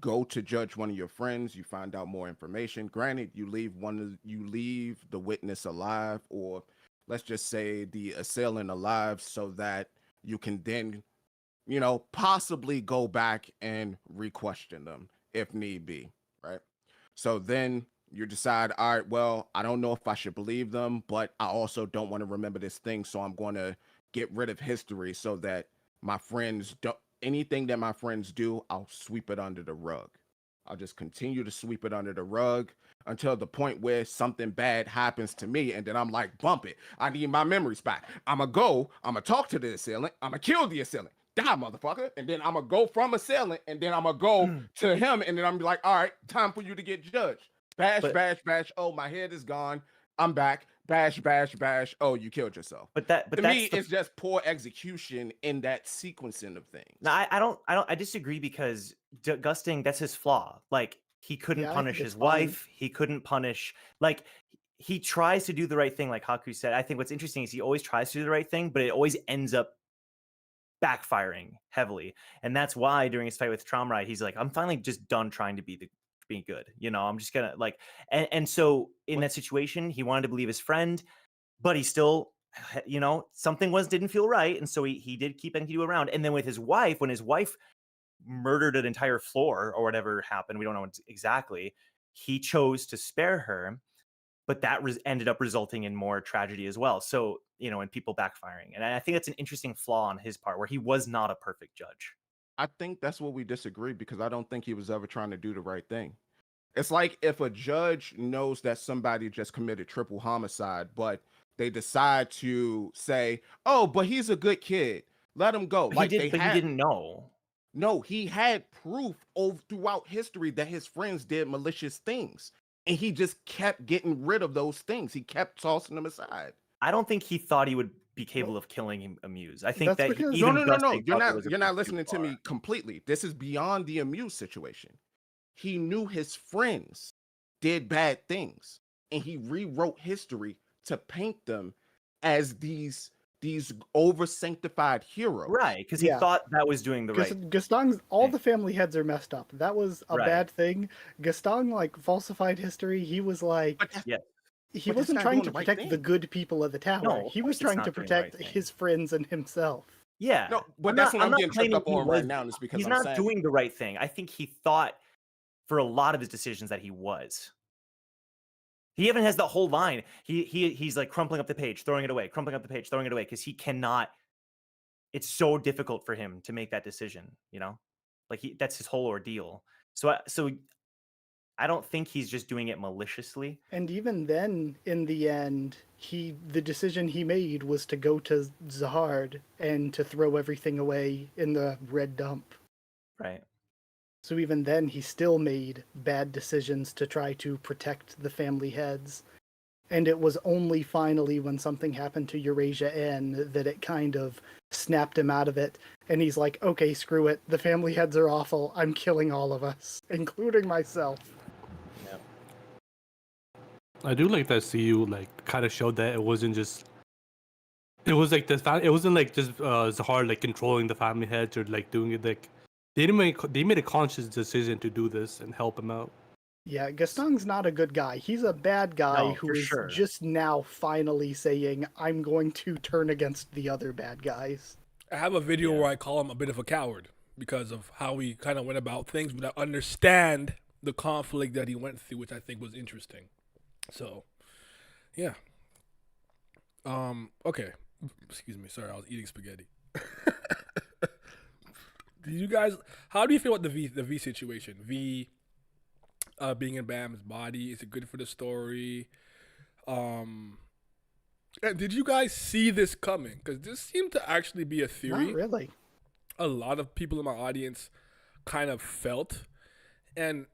go to judge one of your friends, you find out more information. Granted, you leave the witness alive, or let's just say the assailant alive, so that you can then, you know, possibly go back and re-question them if need be, right? So then you decide, all right, well, I don't know if I should believe them, but I also don't want to remember this thing, so I'm going to get rid of history so that my friends don't, anything that my friends do, I'll sweep it under the rug. I'll just continue to sweep it under the rug until the point where something bad happens to me, and then I'm like, bump it. I need my memories back. I'm going to talk to the assailant. I'm going to kill the assailant. Die, motherfucker. And then I'm going to go from assailant, and then I'm going to go to him, and then I'm like, all right, time for you to get judged. Bash, bash. Oh, my head is gone. I'm back. Bash. Oh, you killed yourself. But to me, it's just poor execution in that sequencing of things. No, I disagree, because Gusting, that's his flaw. Like, he couldn't punish his wife. He couldn't punish, like, he tries to do the right thing, like Haku said. I think what's interesting is he always tries to do the right thing, but it always ends up backfiring heavily. And that's why during his fight with Traumerei, he's like, I'm finally just done trying to be good, you know, I'm just gonna, like, and so in that situation, he wanted to believe his friend, but he still, you know, something didn't feel right, and so he did keep Enkidu around. And then with his wife, when his wife murdered an entire floor or whatever happened, we don't know exactly, he chose to spare her, but that ended up resulting in more tragedy as well. So, you know, and people backfiring. And I think that's an interesting flaw on his part, where he was not a perfect judge. I think that's what we disagree, because I don't think he was ever trying to do the right thing. It's like if a judge knows that somebody just committed triple homicide, but they decide to say, oh, but he's a good kid, let him go. But he didn't know. No, he had proof throughout history that his friends did malicious things. and he just kept getting rid of those things. He kept tossing them aside. I don't think he thought he would be capable of killing Amuse. I think That's that because- even No. Gusting You're thought it was not. a You're bit not too listening to far. me completely. This is beyond the Amuse situation. He knew his friends did bad things, and he rewrote history to paint them as these over sanctified heroes. Right, because he Yeah. thought that was doing the right. Gaston's all thing. the family heads are messed up. That was a Right. bad thing. Gaston like falsified history. He was like But that's, Yeah. he but that's wasn't not trying doing to the right protect the thing. good people of the tower. No, of He was course it's trying not to doing the right protect thing. his friends and himself. Yeah. no, but I'm that's not- what I'm not getting tripped claiming up he on right was- now. Is because he's I'm not saying doing the right thing. I think he thought for a lot of his decisions that he was. He even has the whole line. He's like crumpling up the page, throwing it away, crumpling up the page, throwing it away, because he cannot. It's so difficult for him to make that decision. Like that's his whole ordeal. So I don't think he's just doing it maliciously. And even then, in the end, the decision he made was to go to Zahard and to throw everything away in the red dump. Right. So even then, he still made bad decisions to try to protect the family heads. And it was only finally when something happened to Eurasia N that it kind of snapped him out of it. And he's like, okay, screw it. The family heads are awful. I'm killing all of us, including myself. Yep. I do like that CU kind of showed that it wasn't just. It was like it wasn't like just Zahar like controlling the family heads or like doing it like they made a conscious decision to do this and help him out. Yeah, Gaston's not a good guy. He's a bad guy No, who for is sure. just now finally saying, I'm going to turn against the other bad guys. I have a video Yeah. where I call him a bit of a coward because of how he kind of went about things, but I understand the conflict that he went through, which I think was interesting. So, yeah. Okay. Excuse me. Sorry, I was eating spaghetti. How do you feel about the V situation? V being in Bam's body, is it good for the story? And did you guys see this coming? Because this seemed to actually be a theory. Not really. A lot of people in my audience kind of felt, and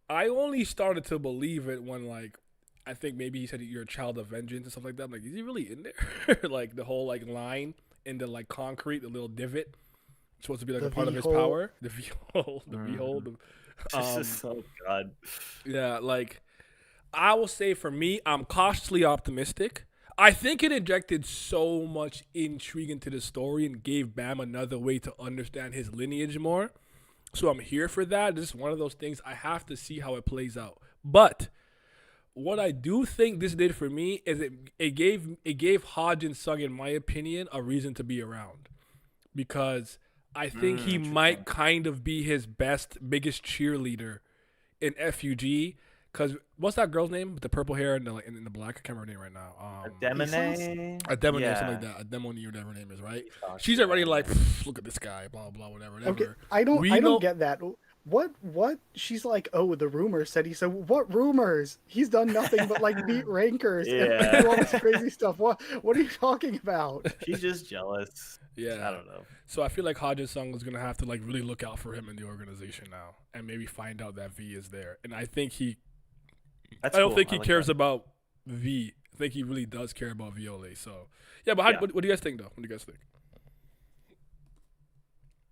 I only started to believe it when I think maybe he said you're a child of vengeance and stuff like that. I'm like, is he really in there? Like the whole line in the concrete, the little divot, supposed to be like The a part of his V-hole. power. The V-hole, the V-hole. Oh God. Yeah, I will say for me, I'm cautiously optimistic. I think it injected so much intrigue into the story and gave Bam another way to understand his lineage more. So I'm here for that. This is one of those things I have to see how it plays out. But what I do think this did for me is it gave Hodge and Sung, in my opinion, a reason to be around. Because I think he might kind of be his biggest cheerleader in FUG. Because what's that girl's name with the purple hair and the black? I can't remember her name right now. Demone. Ademone, Yeah. something like that. Ademone, or whatever her name is, right? Fuck, She's already yeah. like, look at this guy, blah blah, whatever. Okay, whatever. I don't Reno- get that. What? She's like, oh, the rumors said he said, what rumors? He's done nothing but beat rankers Yeah. and do all this crazy stuff. What are you talking about? She's just jealous. Yeah. I don't know. So I feel like Hodge and Sung is gonna have to really look out for him in the organization now, and maybe find out that V is there. And I think That's I don't cool. think he like cares that. about V. I think he really does care about Viola. So yeah, but Yeah. what do you guys think though? What do you guys think?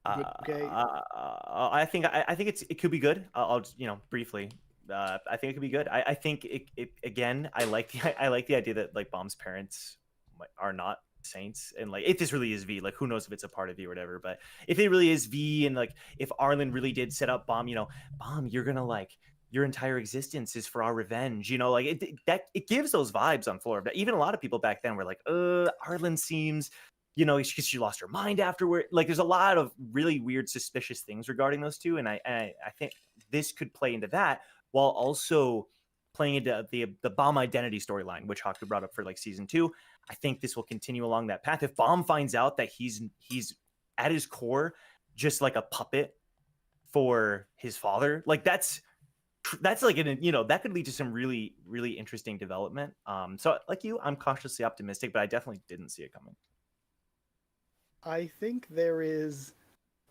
Okay. I think it could be good. I'll just, briefly. I think it could be good. I think it again. I like the idea that Bomb's parents are not saints, and if this really is V, who knows if it's a part of V or whatever. But if it really is V, and if Arlen really did set up Bomb, Bomb, you're gonna your entire existence is for our revenge. It gives those vibes on Flora. But even a lot of people back then were like, Arlen seems. Because she lost her mind afterward. There's a lot of really weird, suspicious things regarding those two, and I think this could play into that while also playing into the Bomb identity storyline, which Haku brought up for season 2. I think this will continue along that path. If Bomb finds out that he's at his core just like a puppet for his father, that's that could lead to some really, really interesting development. So I'm cautiously optimistic, but I definitely didn't see it coming. I think there is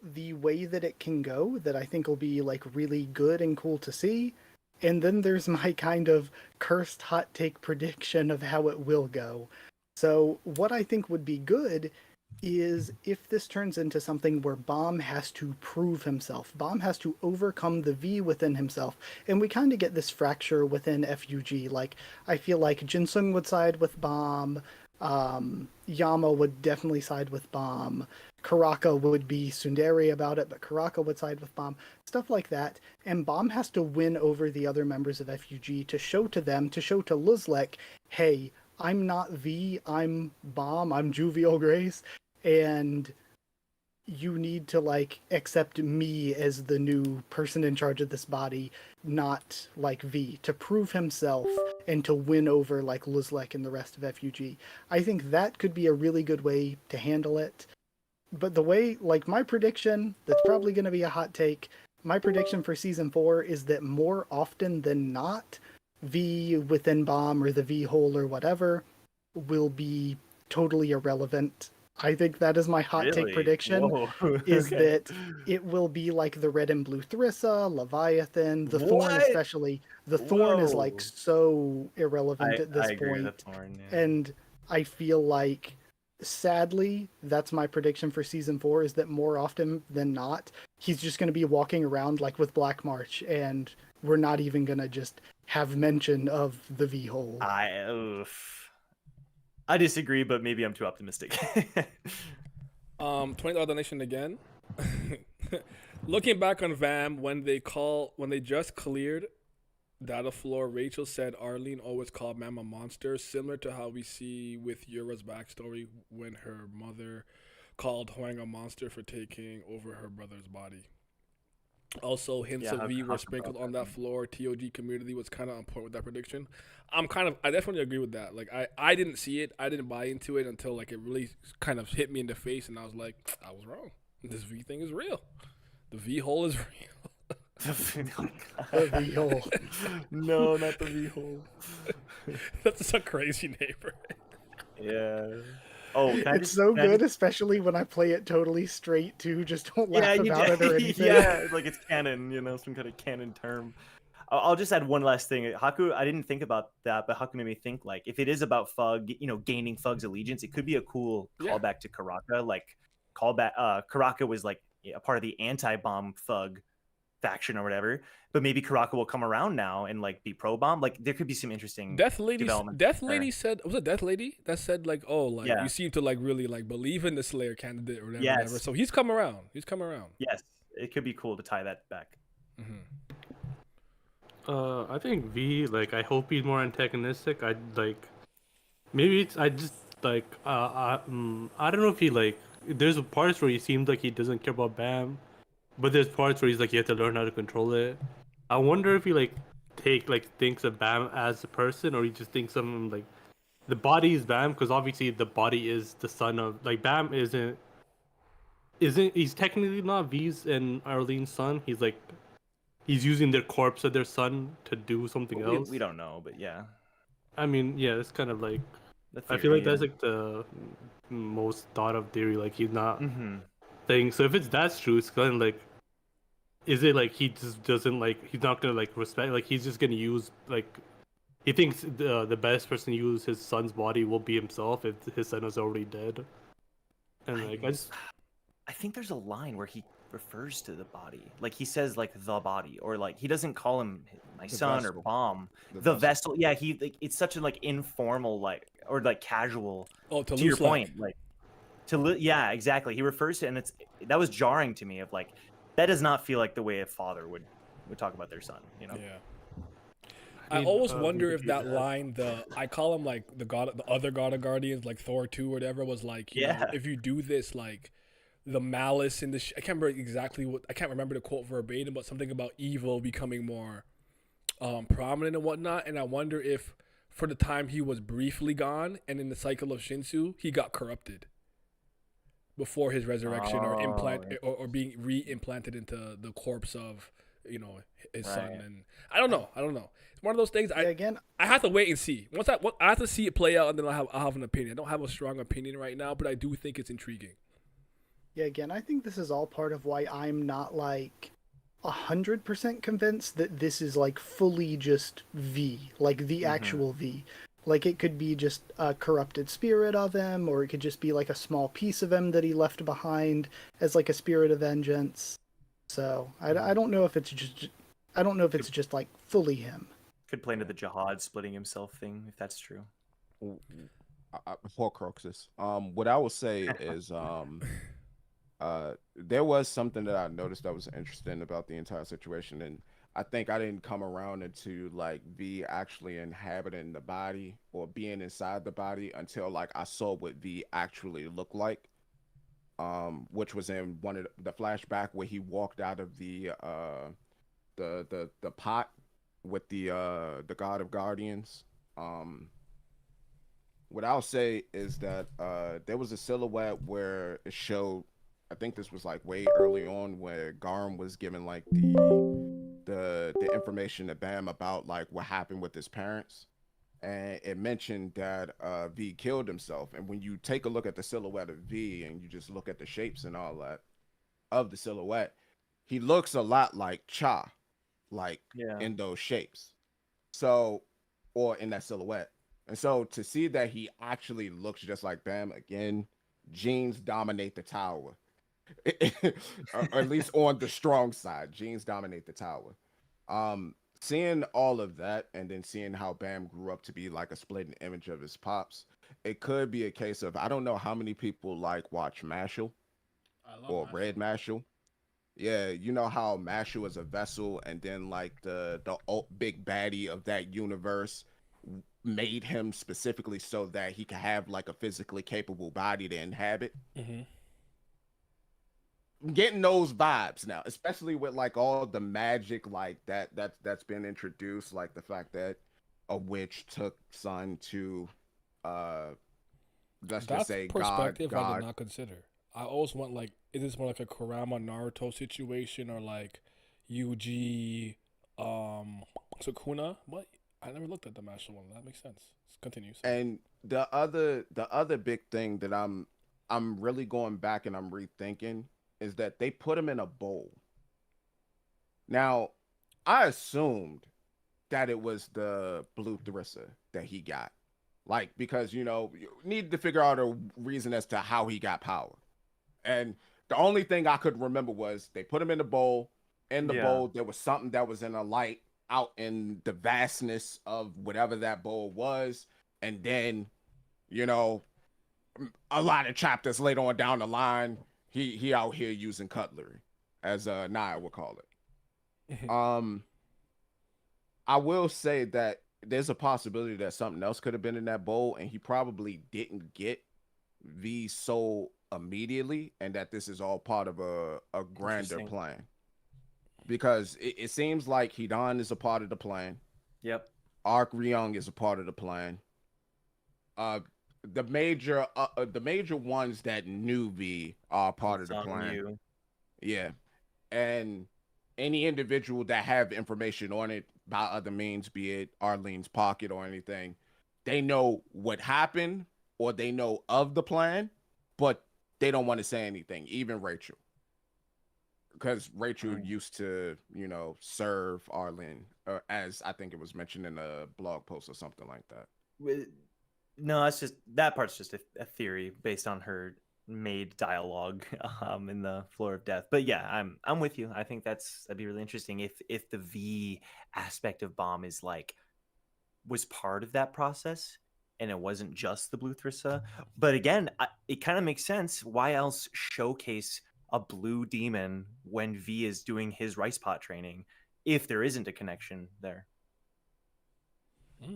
the way that it can go that I think will be really good and cool to see. And then there's my kind of cursed hot take prediction of how it will go. So what I think would be good is if this turns into something where Bomb has to prove himself. Bomb has to overcome the V within himself. And we kind of get this fracture within FUG. Like, I feel like Jinsung would side with Bomb. Yama would definitely side with Bomb. Karaka would be tsundere about it, but Karaka would side with Bomb. Stuff like that. And Bomb has to win over the other members of FUG to show to them, to show to Luzlek, hey, I'm not V, I'm Bomb, I'm Juvial Grace, and you need to, like, accept me as the new person in charge of this body, not, like, V, to prove himself and to win over, like, Luzlek and the rest of FUG. I think that could be a really good way to handle it. But the way, like, my prediction, that's probably going to be a hot take, my prediction for Season 4 is that more often than not, V within Bomb or the V hole or whatever will be totally irrelevant. I think that is my hot take prediction, is that it will be like the red and blue Thrissa, Leviathan, the Thorn especially. The Thorn is like so irrelevant at this point. Thorn, yeah. And I feel like, sadly, that's my prediction for Season 4, is that more often than not, he's just going to be walking around like with Black March, and we're not even going to just have mention of the V-hole. I disagree, but maybe I'm too optimistic. $20 donation again. Looking back on VAM, when they just cleared data floor, Rachel said Arlene always called Mam a monster, similar to how we see with Yura's backstory when her mother called Huang a monster for taking over her brother's body. Also, hints of V were sprinkled on that floor. TOG community was kind of on point with that prediction. I definitely agree with that. Like, I didn't see it. I didn't buy into it until, like, it really kind of hit me in the face, and I was like, I was wrong. This V thing is real. The V hole is real. The V hole. No, not the V hole. That's a crazy neighbor. Yeah. Oh, it's so good, especially when I play it totally straight too. Just don't laugh about it or anything. Yeah, like it's canon, some kind of canon term. I'll just add one last thing. Haku, I didn't think about that, but Haku made me think, like, if it is about Fug, gaining Fug's allegiance, it could be a cool callback to Karaka. Like, Karaka was like a part of the anti-Bomb Fug faction or whatever, but maybe Karaka will come around now and, like, be pro-Bomb. Like, there could be some interesting Death Lady said, was it Death Lady that said, like, you seem to, like, really, like, believe in the Slayer candidate or whatever. So he's come around. Yes, it could be cool to tie that back. Mm-hmm. I think V, like, I hope he's more antagonistic. I don't know if he, like, there's parts where he seems like he doesn't care about Bam, but there's parts where he's like, you have to learn how to control it. I wonder if he, like, thinks of Bam as a person, or he just thinks of him, like, the body is Bam, because obviously the body is the son of, like, Bam isn't, he's technically not V's and Arlene's son. He's, like, he's using their corpse of their son to do something else. We don't know, but yeah. I mean, yeah, it's kind of like, I feel like that's like the most thought of theory. Like, he's not thing. So if that's true, it's kind of like, is it like he just doesn't, like, he's not gonna, like, respect, like, he's just gonna use, like, he thinks the best person to use his son's body will be himself if his son is already dead. And like, I think there's a line where he refers to the body, like, he says, like, the body, or, like, he doesn't call him my son vessel. or Bomb, the vessel. Yeah, he, like, it's such a, like, informal, like, or, like, casual. To your point, like, yeah, exactly. He refers to, and that was jarring to me. Of, like, that does not feel like the way a father would talk about their son. Yeah. I always wonder if that line, I call him, like, the other god of guardians, like Thor 2 or whatever, was like, you know, if you do this, like, the malice in the I can't remember exactly I can't remember the quote verbatim, but something about evil becoming more prominent and whatnot. And I wonder if, for the time he was briefly gone, and in the cycle of Shinsu, he got corrupted before his resurrection or being re-implanted into the corpse of, you know, his son. And I don't know. It's one of those things. I have to wait and see. I have to see it play out, and then I'll have an opinion. I don't have a strong opinion right now, but I do think it's intriguing. Yeah, again, I think this is all part of why I'm not, like, 100% convinced that this is like fully just V, like the actual V. Like it could be just a corrupted spirit of him, or it could just be like a small piece of him that he left behind as like a spirit of vengeance. So I don't know if it's just like fully him. Could play into the Jihad splitting himself thing if that's true. Horcruxes. What I will say is, there was something that I noticed that was interesting about the entire situation, and I think I didn't come around into like V actually inhabiting the body or being inside the body until like I saw what V actually looked like. Which was in one of the flashback where he walked out of the pot with the God of Guardians. What I'll say is that there was a silhouette where it showed, I think this was like way early on, where Garm was given like the information to Bam about like what happened with his parents, and it mentioned that V killed himself. And when you take a look at the silhouette of V and you just look at the shapes and all that of the silhouette, he looks a lot like Cha, like in those shapes. So, or in that silhouette. And so to see that he actually looks just like Bam again, genes dominate the tower. Or at least on the strong side, genes dominate the tower. Seeing all of that and then seeing how Bam grew up to be like a splitting image of his pops, it could be a case of, I don't know how many people like watch Mashal or Red Mashal. Yeah, you know how Mashal is a vessel, and then like the big baddie of that universe made him specifically so that he could have like a physically capable body to inhabit. Getting those vibes now, especially with like all the magic like that's been introduced, like the fact that a witch took son to let's just say perspective God. I did not consider. I always want like, is this more like a Kurama Naruto situation or like Yuji Sukuna? What? I never looked at the Mashal one. That makes sense. Continue. And the other big thing that I'm really going back and I'm rethinking is that they put him in a bowl. Now, I assumed that it was the Blue Thrissa that he got. Like, because, you know, you need to figure out a reason as to how he got power. And the only thing I could remember was they put him in the bowl. In the bowl, there was something that was in a light out in the vastness of whatever that bowl was. And then, you know, a lot of chapters later on down the line, he out here using cutlery, as Naya would call it. I will say that there's a possibility that something else could have been in that bowl, and he probably didn't get V's soul immediately, and that this is all part of a grander plan. Because it seems like Hidan is a part of the plan. Yep. Arc Ryung is a part of the plan. The major ones that knew V are part of the plan. Yeah. And any individual that have information on it by other means, be it Arlene's pocket or anything, they know what happened or they know of the plan, but they don't want to say anything, even Rachel. Because Rachel used to, you know, serve Arlene, as I think it was mentioned in a blog post or something like that. No, that's just, that part's just a theory based on her made dialogue in the Floor of Death. But yeah, I'm with you. I think that'd be really interesting if the V aspect of Bomb is like was part of that process and it wasn't just the Blue Thrissa. But again, it kind of makes sense. Why else showcase a blue demon when V is doing his rice pot training if there isn't a connection there?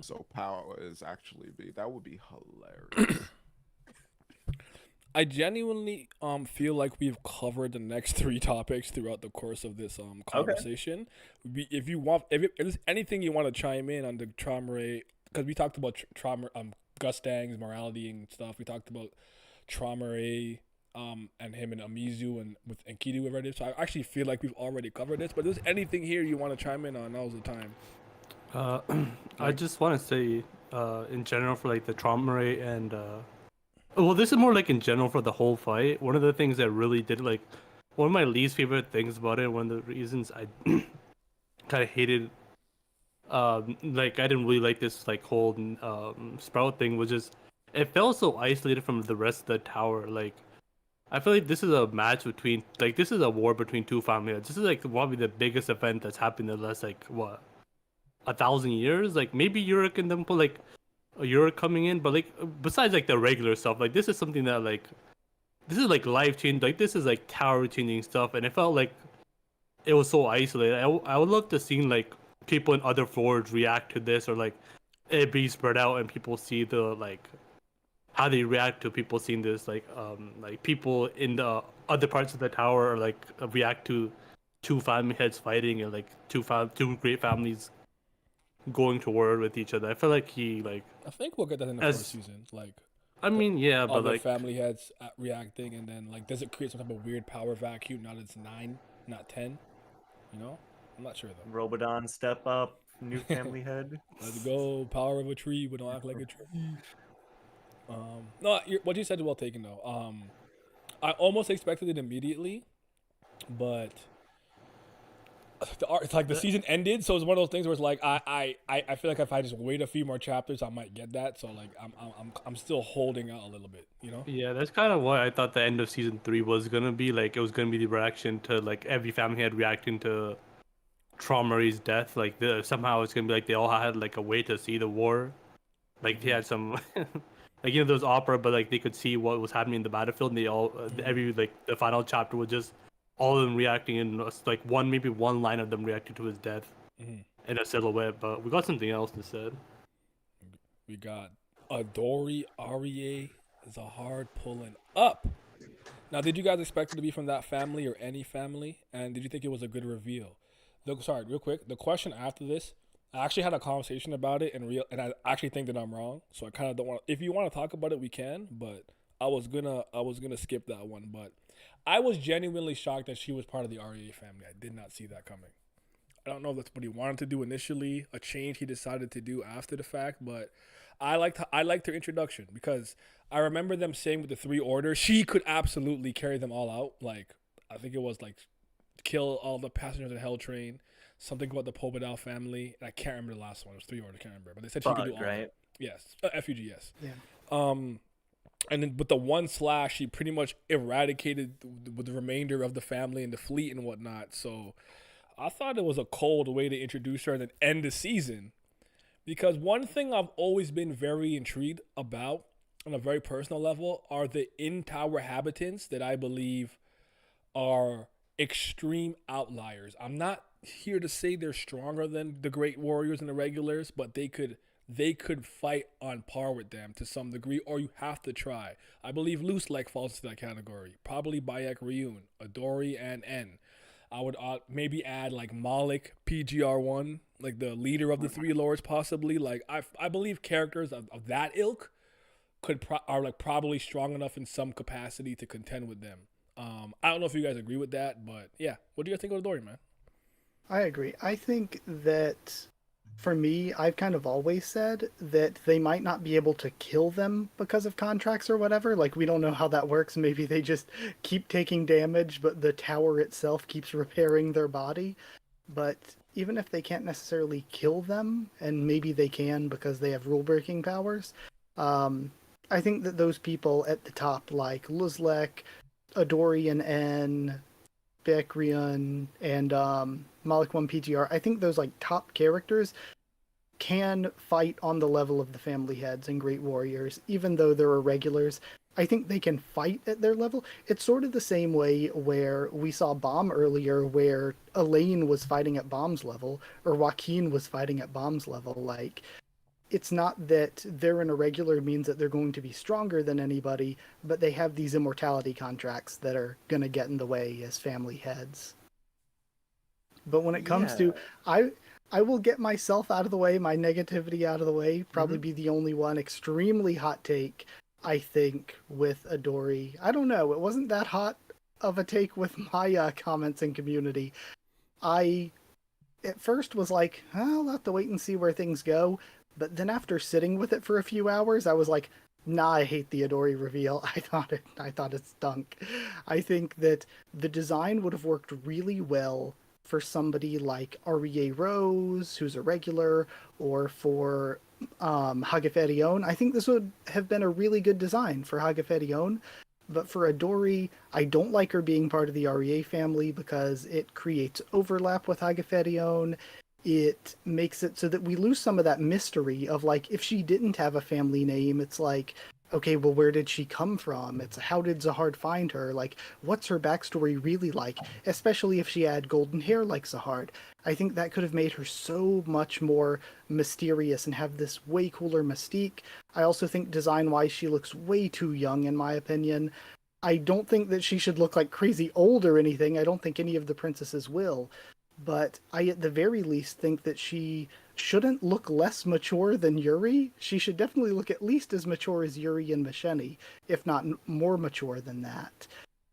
So power is actually V. That would be hilarious. I genuinely feel like we've covered the next 3 topics throughout the course of this conversation. Okay. If there's anything you want to chime in on the Traumerei, because we talked about Gustang's morality and stuff. We talked about Traumerei and him and Amizu and with Enkidu already. So I actually feel like we've already covered this. But if there's anything here you want to chime in on, now's the time. I just want to say, in general, for like the Traumerei and well, this is more like in general for the whole fight. One of the things that really did, like, one of my least favorite things about it, one of the reasons I kind of hated, like I didn't really like this like whole Sprout thing, was just it felt so isolated from the rest of the tower. Like I feel like this is a match between, like, this is a war between two family heads. This is like probably the biggest event that's happened in the last like what 1,000 years. Like maybe Yurik and them put like a Yurik coming in, but like besides like the regular stuff, like this is something that like this is like life changing. Like this is like tower changing stuff, and it felt like it was so isolated. I would love to see like people in other forwards react to this, or like it be spread out and people see the like how they react to people seeing this, like people in the other parts of the tower, or like react to two family heads fighting, and like two great families going to war with each other. I feel like I think we'll get that in the first season. Like, I mean, yeah, but other like family heads reacting, and then like, does it create some type of weird power vacuum now that it's 9, not 10? You know, I'm not sure though. Robodon step up, new family head. Let's go, power of a tree, but don't act like a tree. No, what you said is well taken though. I almost expected it immediately, but it's like the season ended, so it's one of those things where it's like I feel like if I just wait a few more chapters, I might get that. So like I'm still holding out a little bit, you know. Yeah, that's kind of what I thought the end of season 3 was gonna be. Like it was gonna be the reaction to like every family head reacting to Traumary's death. Like somehow it's gonna be like they all had like a way to see the war. Like they had some. Like, you know, there was opera, but like they could see what was happening in the battlefield, and they all every like the final chapter was just all of them reacting, and like maybe one line of them reacting to his death in a silhouette. But we got something else instead. We got Adori Arie Zahard pulling up. Now, did you guys expect it to be from that family or any family? And did you think it was a good reveal? Sorry, real quick. The question after this, I actually had a conversation about it, and I actually think that I'm wrong. So I kind of don't want. If you want to talk about it, we can. But I was gonna skip that one. But I was genuinely shocked that she was part of the REA family. I did not see that coming. I don't know if that's what he wanted to do initially, a change he decided to do after the fact. But I liked her introduction, because I remember them saying with the 3 orders, she could absolutely carry them all out. Like, I think it was like kill all the passengers of the Hell Train. Something about the Pobedal family. And I can't remember the last one. It was 3 orders. I can't remember. But they said she could do all right? that. Yes. FUG, yes. Yeah. And then with the 1 slash, she pretty much eradicated with the remainder of the family and the fleet and whatnot. So I thought it was a cold way to introduce her and then end the season. Because one thing I've always been very intrigued about on a very personal level are the in-tower habitants that I believe are extreme outliers. I'm not here to say they're stronger than the great warriors and the regulars, but they could fight on par with them to some degree, or you have to try. I believe Loose Leg falls into that category. Probably Bayek Ryun, Adori, and N. I would maybe add like Malik, PGR1, like the leader of the 3 lords, possibly. Like I believe characters of that ilk are like probably strong enough in some capacity to contend with them. I don't know if you guys agree with that, but yeah. What do you think of Adori, man? I agree. I think that, for me, I've kind of always said that they might not be able to kill them because of contracts or whatever. Like, we don't know how that works. Maybe they just keep taking damage, but the tower itself keeps repairing their body. But even if they can't necessarily kill them, and maybe they can because they have rule-breaking powers, I think that those people at the top, like Luzlek, Adori and N, Bekrian, and Malik 1 PGR, I think those like top characters can fight on the level of the family heads and great warriors, even though they're irregulars. I think they can fight at their level. It's sort of the same way where we saw Bomb earlier, where Elaine was fighting at Bomb's level, or Joaquin was fighting at Bomb's level. Like, it's not that they're an irregular means that they're going to be stronger than anybody, but they have these immortality contracts that are going to get in the way as family heads. But when it comes to, I will get myself out of the way, my negativity out of the way, probably be the only one. Extremely hot take, I think, with Adori. I don't know, it wasn't that hot of a take with my comments and community. I, at first, was like, I'll have to wait and see where things go. But then after sitting with it for a few hours, I was like, Nah, I hate the Adori reveal. I thought it stunk. I think that the design would have worked really well for somebody like REA Rose, who's a regular, or for Hagaferion. I think this would have been a really good design for Hagaferion. But for Adori, I don't like her being part of the REA family because it creates overlap with Hagaferion. It makes it so that we lose some of that mystery of, like, if she didn't have a family name, it's like, okay, well, where did she come from? It's how did Zahard find her? Like, what's her backstory really like? Especially if she had golden hair like Zahard. I think that could have made her so much more mysterious and have this way cooler mystique. I also think design-wise, she looks way too young, in my opinion. I don't think that she should look like crazy old or anything. I don't think any of the princesses will. But I, at the very least, think that she shouldn't look less mature than Yuri. She should definitely look at least as mature as Yuri and Misheni, if not more mature than that.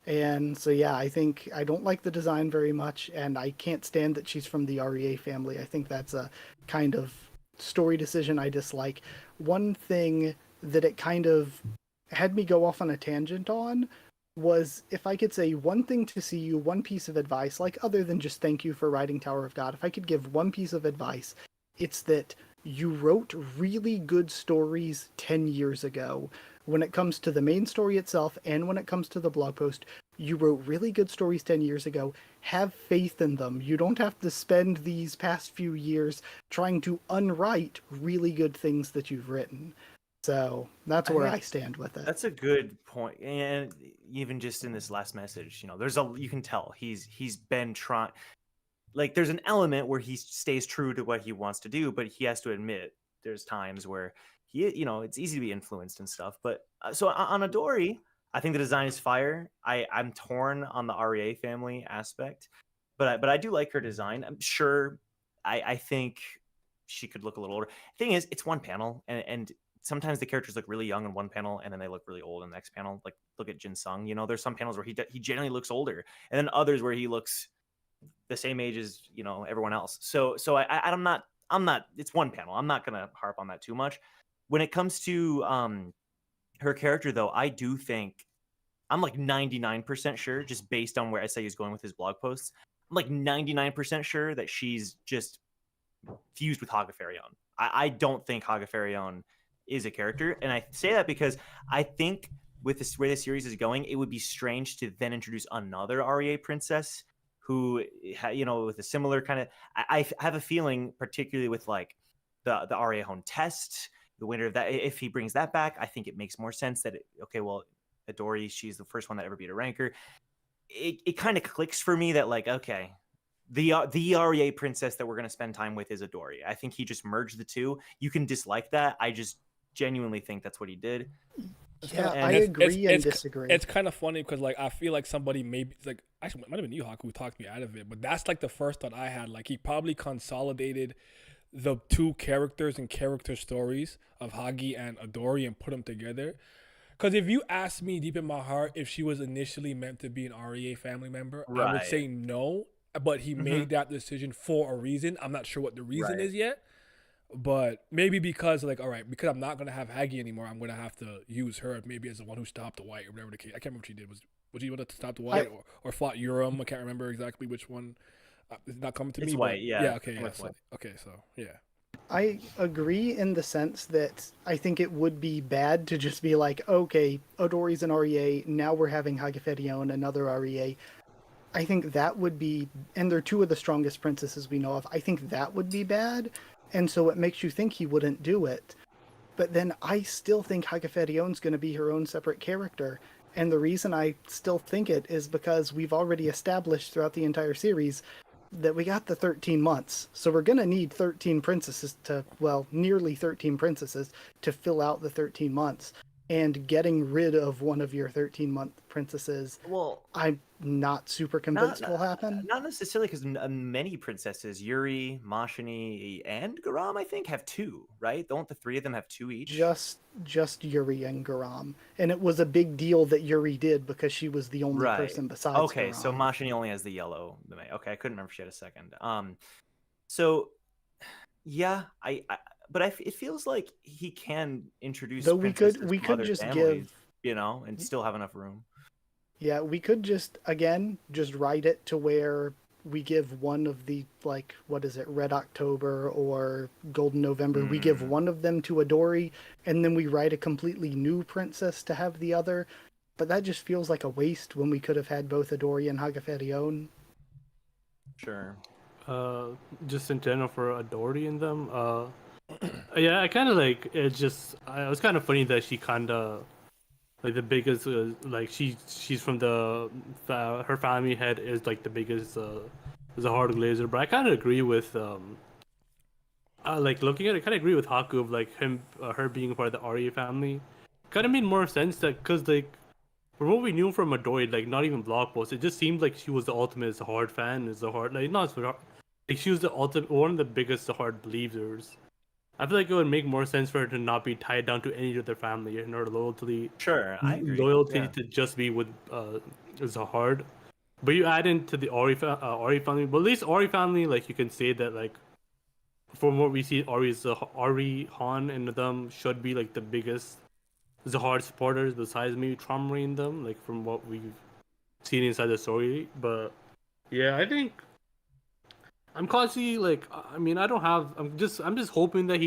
And so, yeah, I think I don't like the design very much, and I can't stand that she's from the REA family. I think that's a kind of story decision I dislike. One thing that it kind of had me go off on a tangent on was, if I could say one thing to see you, one piece of advice, like other than just thank you for writing Tower of God, if I could give one piece of advice, it's that you wrote really good stories 10 years ago. When it comes to the main story itself and when it comes to the blog post, you wrote really good stories 10 years ago. Have faith in them. You don't have to spend these past few years trying to unwrite really good things that you've written. So that's where I stand with it. That's a good point. And even just in this last message, you know, you can tell he's been trying, like, there's an element where he stays true to what he wants to do, but he has to admit there's times where he, you know, it's easy to be influenced and stuff. But so on Adori, I think the design is fire. I'm torn on the REA family aspect, but I do like her design. I'm sure I think she could look a little older. Thing is, it's one panel, and sometimes the characters look really young in one panel and then they look really old in the next panel. Like, look at Jin Sung, you know, there's some panels where he generally looks older, and then others where he looks the same age as, you know, everyone else. So I'm not, it's one panel. I'm not going to harp on that too much. When it comes to her character, though, I do think I'm like 99% sure, just based on where I say he's going with his blog posts, I'm like 99% sure that she's just fused with Hagaferion. I don't think Hagaferion is a character, and I say that because I think with this where the series is going, it would be strange to then introduce another REA princess who, you know, with a similar kind of. I have a feeling, particularly with like the REA Hone test, the winner of that. If he brings that back, I think it makes more sense that okay, well, Adori, she's the first one that ever beat a ranker. It kind of clicks for me that, like, okay, the REA princess that we're going to spend time with is Adori. I think he just merged the two. You can dislike that. I just genuinely think that's what he did. Yeah, I agree and disagree. It's kind of funny because, like, I feel like somebody maybe, like, actually it might have been you, Haku, who talked me out of it, but that's like the first thought I had. Like, he probably consolidated the two characters and character stories of Hagi and Adori and put them together. Because if you ask me deep in my heart if she was initially meant to be an REA family member, I would say no. But he made that decision for a reason. I'm not sure what the reason is yet. But maybe because, like, all right, because I'm not going to have Hagi anymore, I'm going to have to use her maybe as the one who stopped the White or whatever the case. I can't remember what she did. Was she able to stop the White or fought Urim? I can't remember exactly which one. It's not coming to me. It's White, yeah. Okay, yeah. So, yeah. I agree in the sense that I think it would be bad to just be like, okay, Odori's an REA, now we're having Hagaferion, another REA. I think that would be, and they're two of the strongest princesses we know of, I think that would be bad, and so it makes you think he wouldn't do it. But then I still think Hagaferion's going to be her own separate character, and the reason I still think it is because we've already established throughout the entire series that we got the 13 months. So we're going to need 13 princesses to, well, nearly 13 princesses to fill out the 13 months. And getting rid of one of your 13-month princesses, well, I'm not super convinced will happen. Not necessarily, because many princesses, Yuri, Mashini, and Garam, I think, have two, right? Don't the three of them have two each? Just Yuri and Garam. And it was a big deal that Yuri did because she was the only person besides Okay, Garam. so Mashini only has the yellow. Okay, I couldn't remember if she had a second. So, yeah, but it feels like he can introduce. Though we could princesses from other just families, give, and still have enough room. yeah, we could just write it to where we give one of the, like, what is it, Red October or Golden November, we give one of them to Adori, and then we write a completely new princess to have the other. But that just feels like a waste when we could have had both Adori and Hagaferion. Sure. Just in general for Adori in them, yeah, I kind of like it. Just it was kind of funny that she kind of like the biggest, like she's from the her family head is like the biggest Zahard Glazer. But I kind of agree with like looking at it, I kind of agree with Haku of like her being part of the Arya family. Kind of made more sense that because like from what we knew from Adori, like not even blog posts, it just seemed like she was the ultimate Zahard fan. Zahard, like not Zahard, like she was the ultimate, one of the biggest Zahard believers. I feel like it would make more sense for her to not be tied down to any other family and her loyalty. Sure, I agree. Loyalty to just be with Zahard. But you add into the Ori family, but at least Ori family, like you can say that like from what we see, Ori, Han, and them should be like the biggest Zahard supporters besides maybe Tromri in them, like from what we've seen inside the story. But yeah, I think I'm constantly like, I mean, I'm just hoping that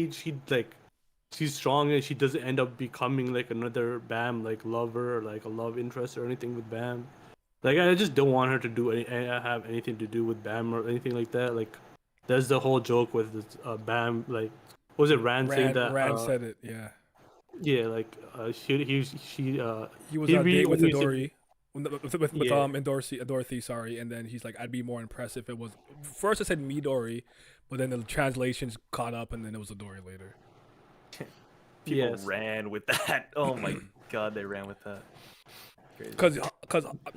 she's strong and she doesn't end up becoming like another Bam like lover or like a love interest or anything with Bam. Like I just don't want her to have anything to do with Bam or anything like that. Like that's the whole joke with this, Bam. Like was it Rand saying that? Rand said it. Yeah. Yeah, like he was on a date with Adori. With Dorothy, sorry, and then he's like, I'd be more impressed if it was. First, I said Midori, but then the translations caught up, and then it was Adori later. People ran with that. Oh my god, they ran with that. Because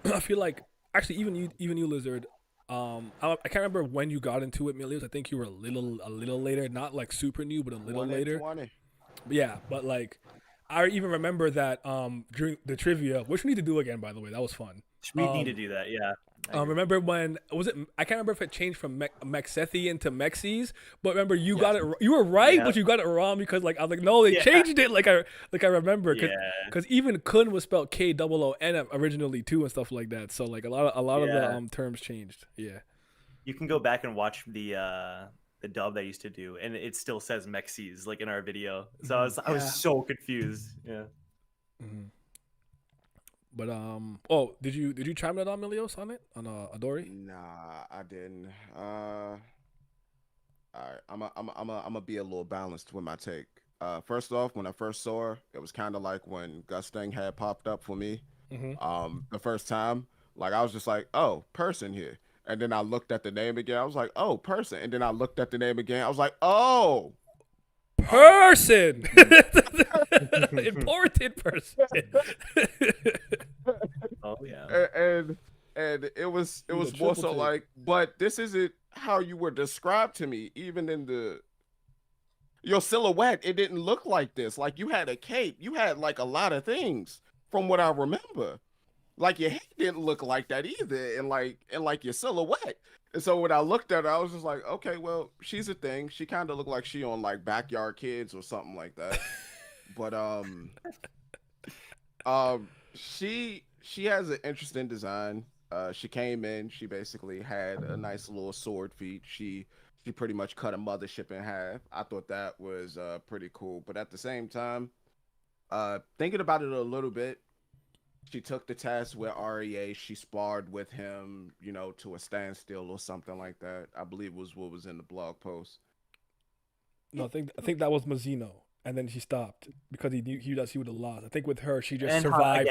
I feel like actually even you Lizard, I can't remember when you got into it, Milios. I think you were a little later, not like super new, but a little later. Yeah, but like. I even remember that during the trivia, which we need to do again, by the way. That was fun. We need to do that, yeah. Remember when was it? I can't remember if it changed from Mexethi to Mexes, but remember you got it. You were right, but you got it wrong because like I was like, no, they changed it. Like I remember because even Kun was spelled K-O-O-N originally too and stuff like that. So like a lot of the terms changed. Yeah. You can go back and watch the dub they used to do, and it still says Mexes like in our video. So I was so confused. Yeah. Mm-hmm. But did you chime in on Milios on it on Adori? Nah, I didn't. All right, I'm gonna be a little balanced with my take. First off, when I first saw her, it was kind of like when Gustang had popped up for me. Mm-hmm. The first time, like I was just like, oh, person here. And then I looked at the name again. I was like, oh, person. And then I looked at the name again. I was like, oh, person. Important person. Oh yeah. And it was more so like, but this isn't how you were described to me. Even in your silhouette, it didn't look like this. Like you had a cape. You had like a lot of things from what I remember. Like your head didn't look like that either, and like your silhouette. And so when I looked at her, I was just like, okay, well, she's a thing. She kind of looked like she on like Backyard Kids or something like that. But she has an interesting design. She came in. She basically had a nice little sword feat. She pretty much cut a mothership in half. I thought that was pretty cool. But at the same time, thinking about it a little bit. She took the test with REA. She sparred with him, to a standstill or something like that. I believe was what was in the blog post. No, I think that was Mazzino, and then she stopped because he knew he would have lost. I think with her, she just survived.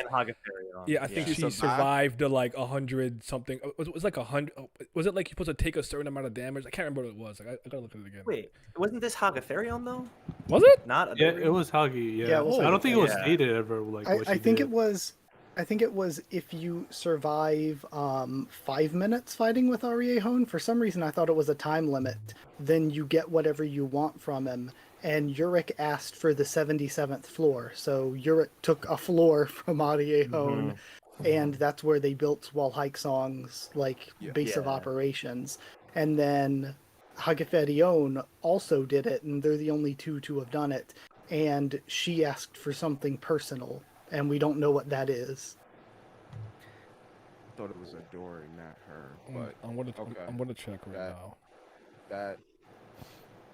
Yeah, I think she survived to like 100 something. It was like 100. Was it like you're supposed to take a certain amount of damage? I can't remember what it was. Like, I gotta look at it again. Wait, wasn't this Hagaferion though? Was it? Not. Yeah, it was Hagi. Yeah, I don't think it was stated ever. Like I think it was. I think it was if you survive 5 minutes fighting with Arie Hone. For some reason, I thought it was a time limit. Then you get whatever you want from him. And Yurik asked for the 77th floor. So Yurik took a floor from Arie Hone. Mm-hmm. And that's where they built Walhike Song's base of operations. And then Hageferion also did it, and they're the only two to have done it. And she asked for something personal, and we don't know what that is. Thought it was Adori, not her. But I'm gonna check right that, now.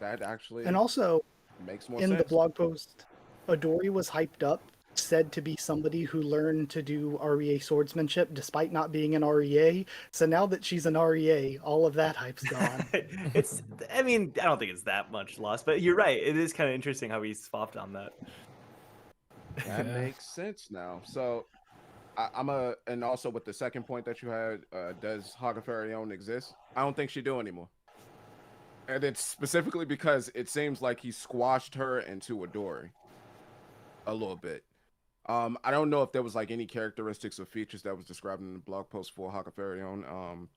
That actually And also, makes more in sense. the blog post, Adori was hyped up, said to be somebody who learned to do REA swordsmanship despite not being an REA. So now that she's an REA, all of that hype's gone. I mean, I don't think it's that much loss, but you're right. It is kind of interesting how he swapped on that. That makes sense now. So and also with the second point that you had, does Hageferion exist? I don't think she do anymore. And it's specifically because it seems like he squashed her into Adori a little bit. I don't know if there was like any characteristics or features that was described in the blog post for Hageferion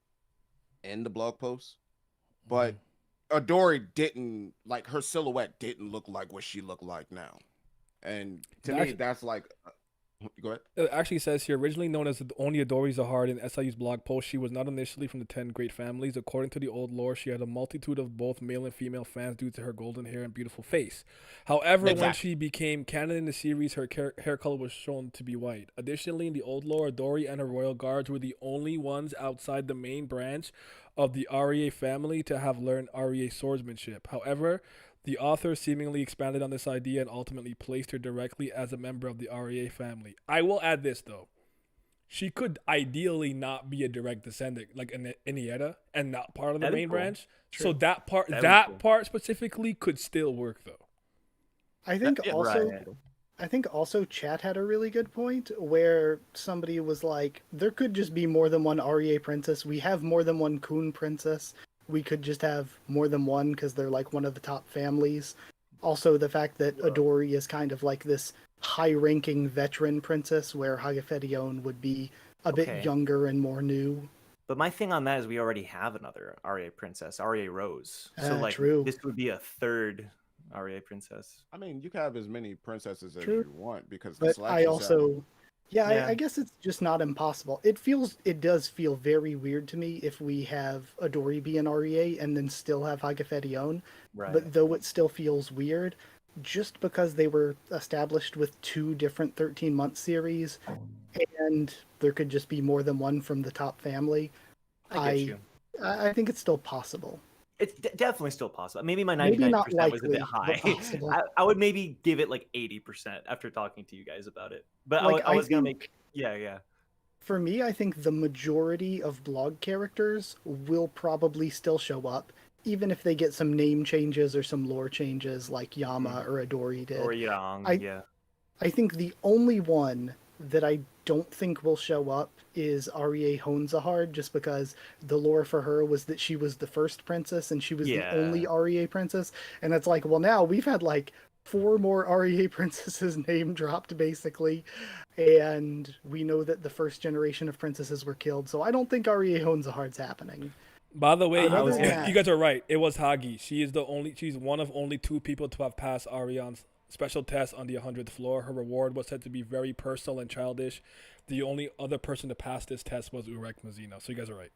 in the blog post, but Adori didn't, like, her silhouette didn't look like what she looked like now. And to me, that's like, go ahead. It actually says here, originally known as only Adori Zahard in SIU's blog post, she was not initially from the 10 great families. According to the old lore, she had a multitude of both male and female fans due to her golden hair and beautiful face. However, when she became canon in the series, her hair color was shown to be white. Additionally, in the old lore, Adori and her royal guards were the only ones outside the main branch of the REA family to have learned REA swordsmanship. However, the author seemingly expanded on this idea and ultimately placed her directly as a member of the REA family. I will add this, though. She could ideally not be a direct descendant, like an Inietta, and not part of the main branch. True. So that part specifically could still work, though. I think also chat had a really good point where somebody was like, there could just be more than one REA princess. We have more than one Khun princess. We could just have more than one because they're like one of the top families. Also, the fact that Adori is kind of like this high-ranking veteran princess, where Hageferion would be a bit younger and more new. But my thing on that is we already have another REA princess, REA Rose. So like this would be a third REA princess. I mean, you can have as many princesses as you want because but I also. I guess it's just not impossible. It does feel very weird to me if we have Adori be an REA and then still have Hageferion. Right. But though it still feels weird, just because they were established with 2 different 13-month series, and there could just be more than one from the top family, I think it's still possible. It's definitely still possible. Maybe my 99% was a bit high. I would maybe give it like 80% after talking to you guys about it. But like, I was going to make... Yeah. For me, I think the majority of blog characters will probably still show up, even if they get some name changes or some lore changes like Yama or Adori did. Or Yang, I think the only one that I don't think will show up is REA Honzahard, just because the lore for her was that she was the first princess and she was the only REA princess. And it's like, well, now we've had like 4 more REA princesses name dropped, basically. And we know that the first generation of princesses were killed. So I don't think REA Honzahard's happening. By the way, you guys are right. It was Hagi. She's one of only 2 people to have passed Arion's special test on the 100th floor. Her reward was said to be very personal and childish. The only other person to pass this test was Urek Mazino. So you guys are right.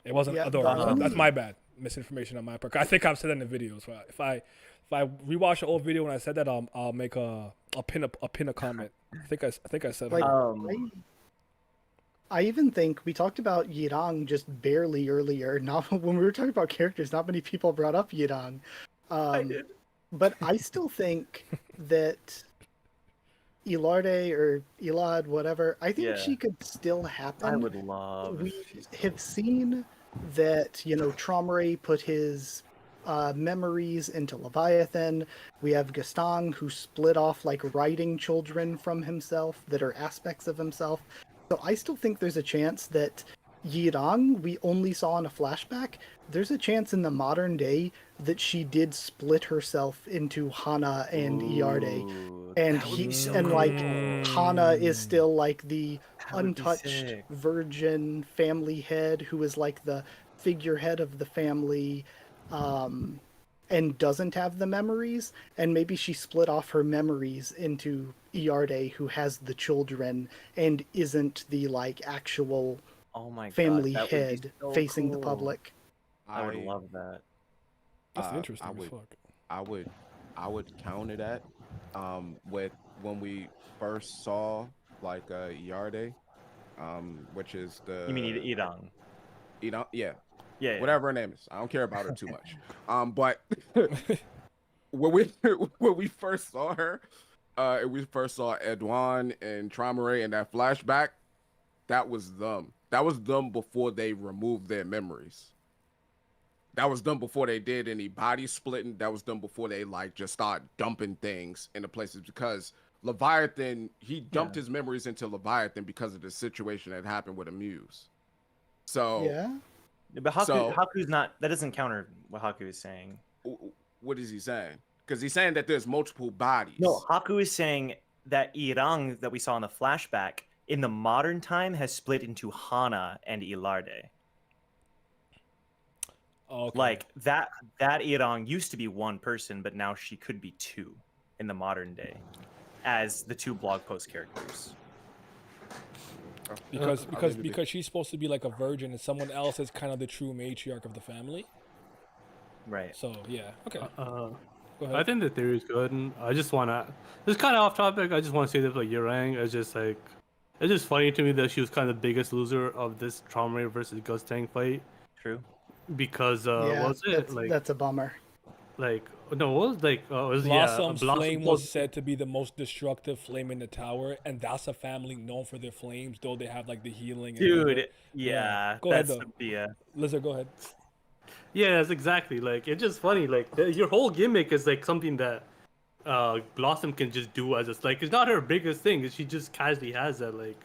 It wasn't Adora. That's my bad. Misinformation on my part. I think I've said that in the video. So if I rewatch the old video when I said that, I'll pin a comment. I think I said I even think we talked about Yirang just barely earlier. Not when we were talking about characters, not many people brought up Yirang. I did. But I still think that Ilarde or Elad, whatever, I think she could still happen. I would love. We have seen that, Tromare put his memories into Leviathan. We have Gaston, who split off like writing children from himself that are aspects of himself. So I still think there's a chance that Yirang, we only saw in a flashback. There's a chance in the modern day that she did split herself into Hana and Iarde. And Hana is still like the untouched virgin family head who is like the figurehead of the family, and doesn't have the memories. And maybe she split off her memories into Iarde, who has the children and isn't the like actual family head facing the public. I would love that. That's interesting I as would, fuck. I would counter that with when we first saw like Yarde, which is the You mean Irang? Yeah, Yeah. whatever her name is. I don't care about her too much. But when we when we first saw her, and we first saw Edouin and Traumeré in that flashback, that was them. That was them before they removed their memories. That was done before they did any body splitting. That was done before they like just start dumping things into places, because Leviathan, he dumped his memories into Leviathan because of the situation that happened with Amuse. So Yeah. But Haku's not. That doesn't counter what Haku is saying. What is he saying? Because he's saying that there's multiple bodies. No, Haku is saying that Irang that we saw in the flashback in the modern time has split into Hana and Ilarde. Okay. Like that Irang used to be one person, but now she could be two in the modern day as the two blog post characters. Because she's supposed to be like a virgin and someone else is kind of the true matriarch of the family. Right. So yeah. Okay. Go ahead. I think the theory is good, and I just wanna. It's kind of off topic. I just want to say that like Yang is just like, it's just funny to me that she was kind of the biggest loser of this Traumeré versus Gustang fight. True. Because what was it like? That's a bummer. Like no, what was like? It was Blossom's Blossom flame was said to be the most destructive flame in the tower, and that's a family known for their flames, though they have like the healing. Dude, yeah. Go ahead, that's though. Sophia. Lizard, go ahead. Yeah, it's exactly like it's just funny. Like your whole gimmick is like something that Blossom can just do as it's like it's not her biggest thing. She just casually has that. Like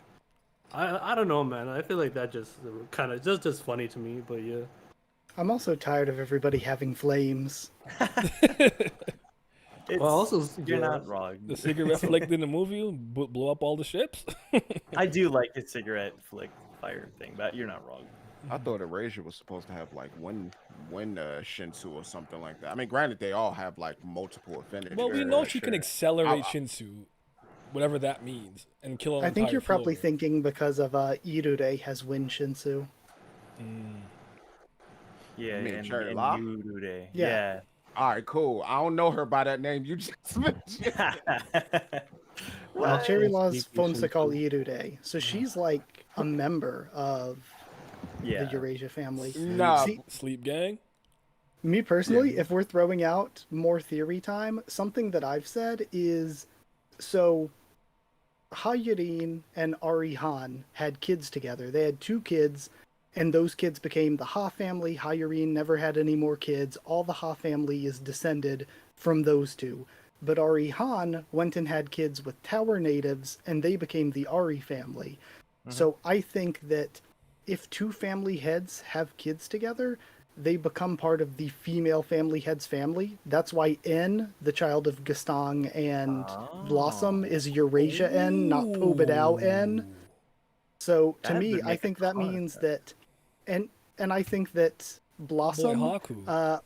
I don't know, man. I feel like that just kind of just funny to me. But yeah. I'm also tired of everybody having flames. Well, also You're not wrong. The cigarette flick in the movie blew up all the ships. I do like his cigarette flick fire thing, but you're not wrong. I thought Erasure was supposed to have like one Shinsu or something like that. I mean, granted, they all have like multiple affinities. Well, we know she can accelerate Shinsu, whatever that means, and kill an I think entire you're probably floor. thinking because of Irure has Wind Shinsu. Yeah, You mean and Cherry La? Yurude. Yeah. All right, cool. I don't know her by that name you just mentioned. Well, Cherry Law's Sneaky phone's to Shinsu. call Irure, so she's like a member of Yeah. the Eurasia family. Nah, See, Sleep gang. me personally, if we're throwing out more theory time, something that I've said is, so Hayurin and Arihan had kids together. They had 2 kids, and those kids became the Ha family. Hayurin never had any more kids. All the Ha family is descended from those 2. But Arihan went and had kids with Tower natives, and they became the Ari family. So I think that if 2 family heads have kids together, they become part of the female family head's family. That's why N, the child of Gastang and Blossom, is Eurasia N, not Pobadao N. So to That me, would I make think a that ton of means sense. that, and I think that Blossom, Boy, Haku.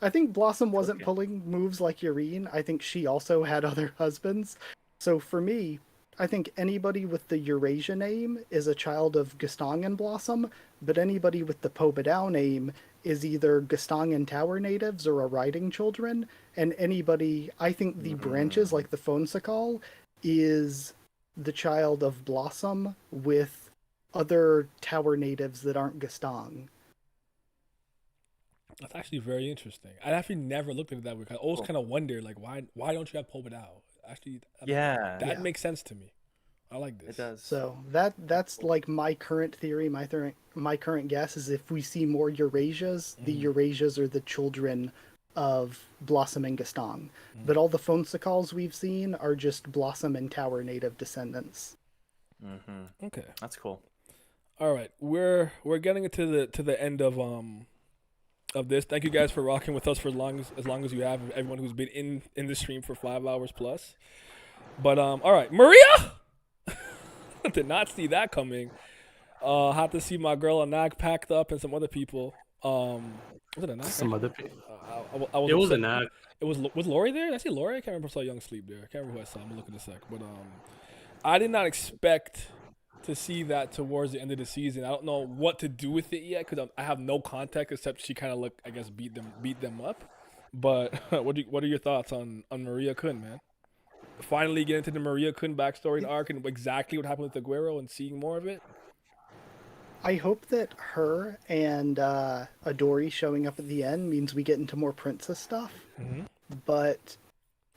I think Blossom wasn't Okay. pulling moves like Yureen. I think she also had other husbands. So for me, I think anybody with the Eurasia name is a child of Gastang and Blossom, but anybody with the Pobadao name is either Gastang and Tower natives or a riding children, and anybody, I think the branches, like the Fonsakal, is the child of Blossom with other Tower natives that aren't Gastang. That's actually very interesting. I actually never looked at it that way. I always kind of wonder, like, why don't you have Pobadao? Actually, Yeah. that Yeah. makes sense to me. I like this. It does. So that's like my current theory. My current guess is if we see more Eurasias, the Eurasias are the children of Blossom and Gastang. But all the Fonsakals we've seen are just Blossom and Tower native descendants. Okay. That's cool. All right, we're getting into the end of this. Thank you guys for rocking with us for as long as you have. Everyone who's been in the stream for 5 hours plus. But all right, Maria. Did not see that coming. Had to see my girl Anag packed up and some other people. Was it Anag? Some other people. I was It was upset. an act. It was Lori there? Did I see Lori? I can't remember if I saw Young Sleep there. I can't remember who I saw. I'm gonna look in a sec. But I did not expect to see that towards the end of the season. I don't know what to do with it yet because I have no context except she kind of beat them up. But what are your thoughts on Maria Kun, man? Finally get into the Maria Kun backstory arc and exactly what happened with Aguero and seeing more of it. I hope that her and Adori showing up at the end means we get into more princess stuff. Mm-hmm. But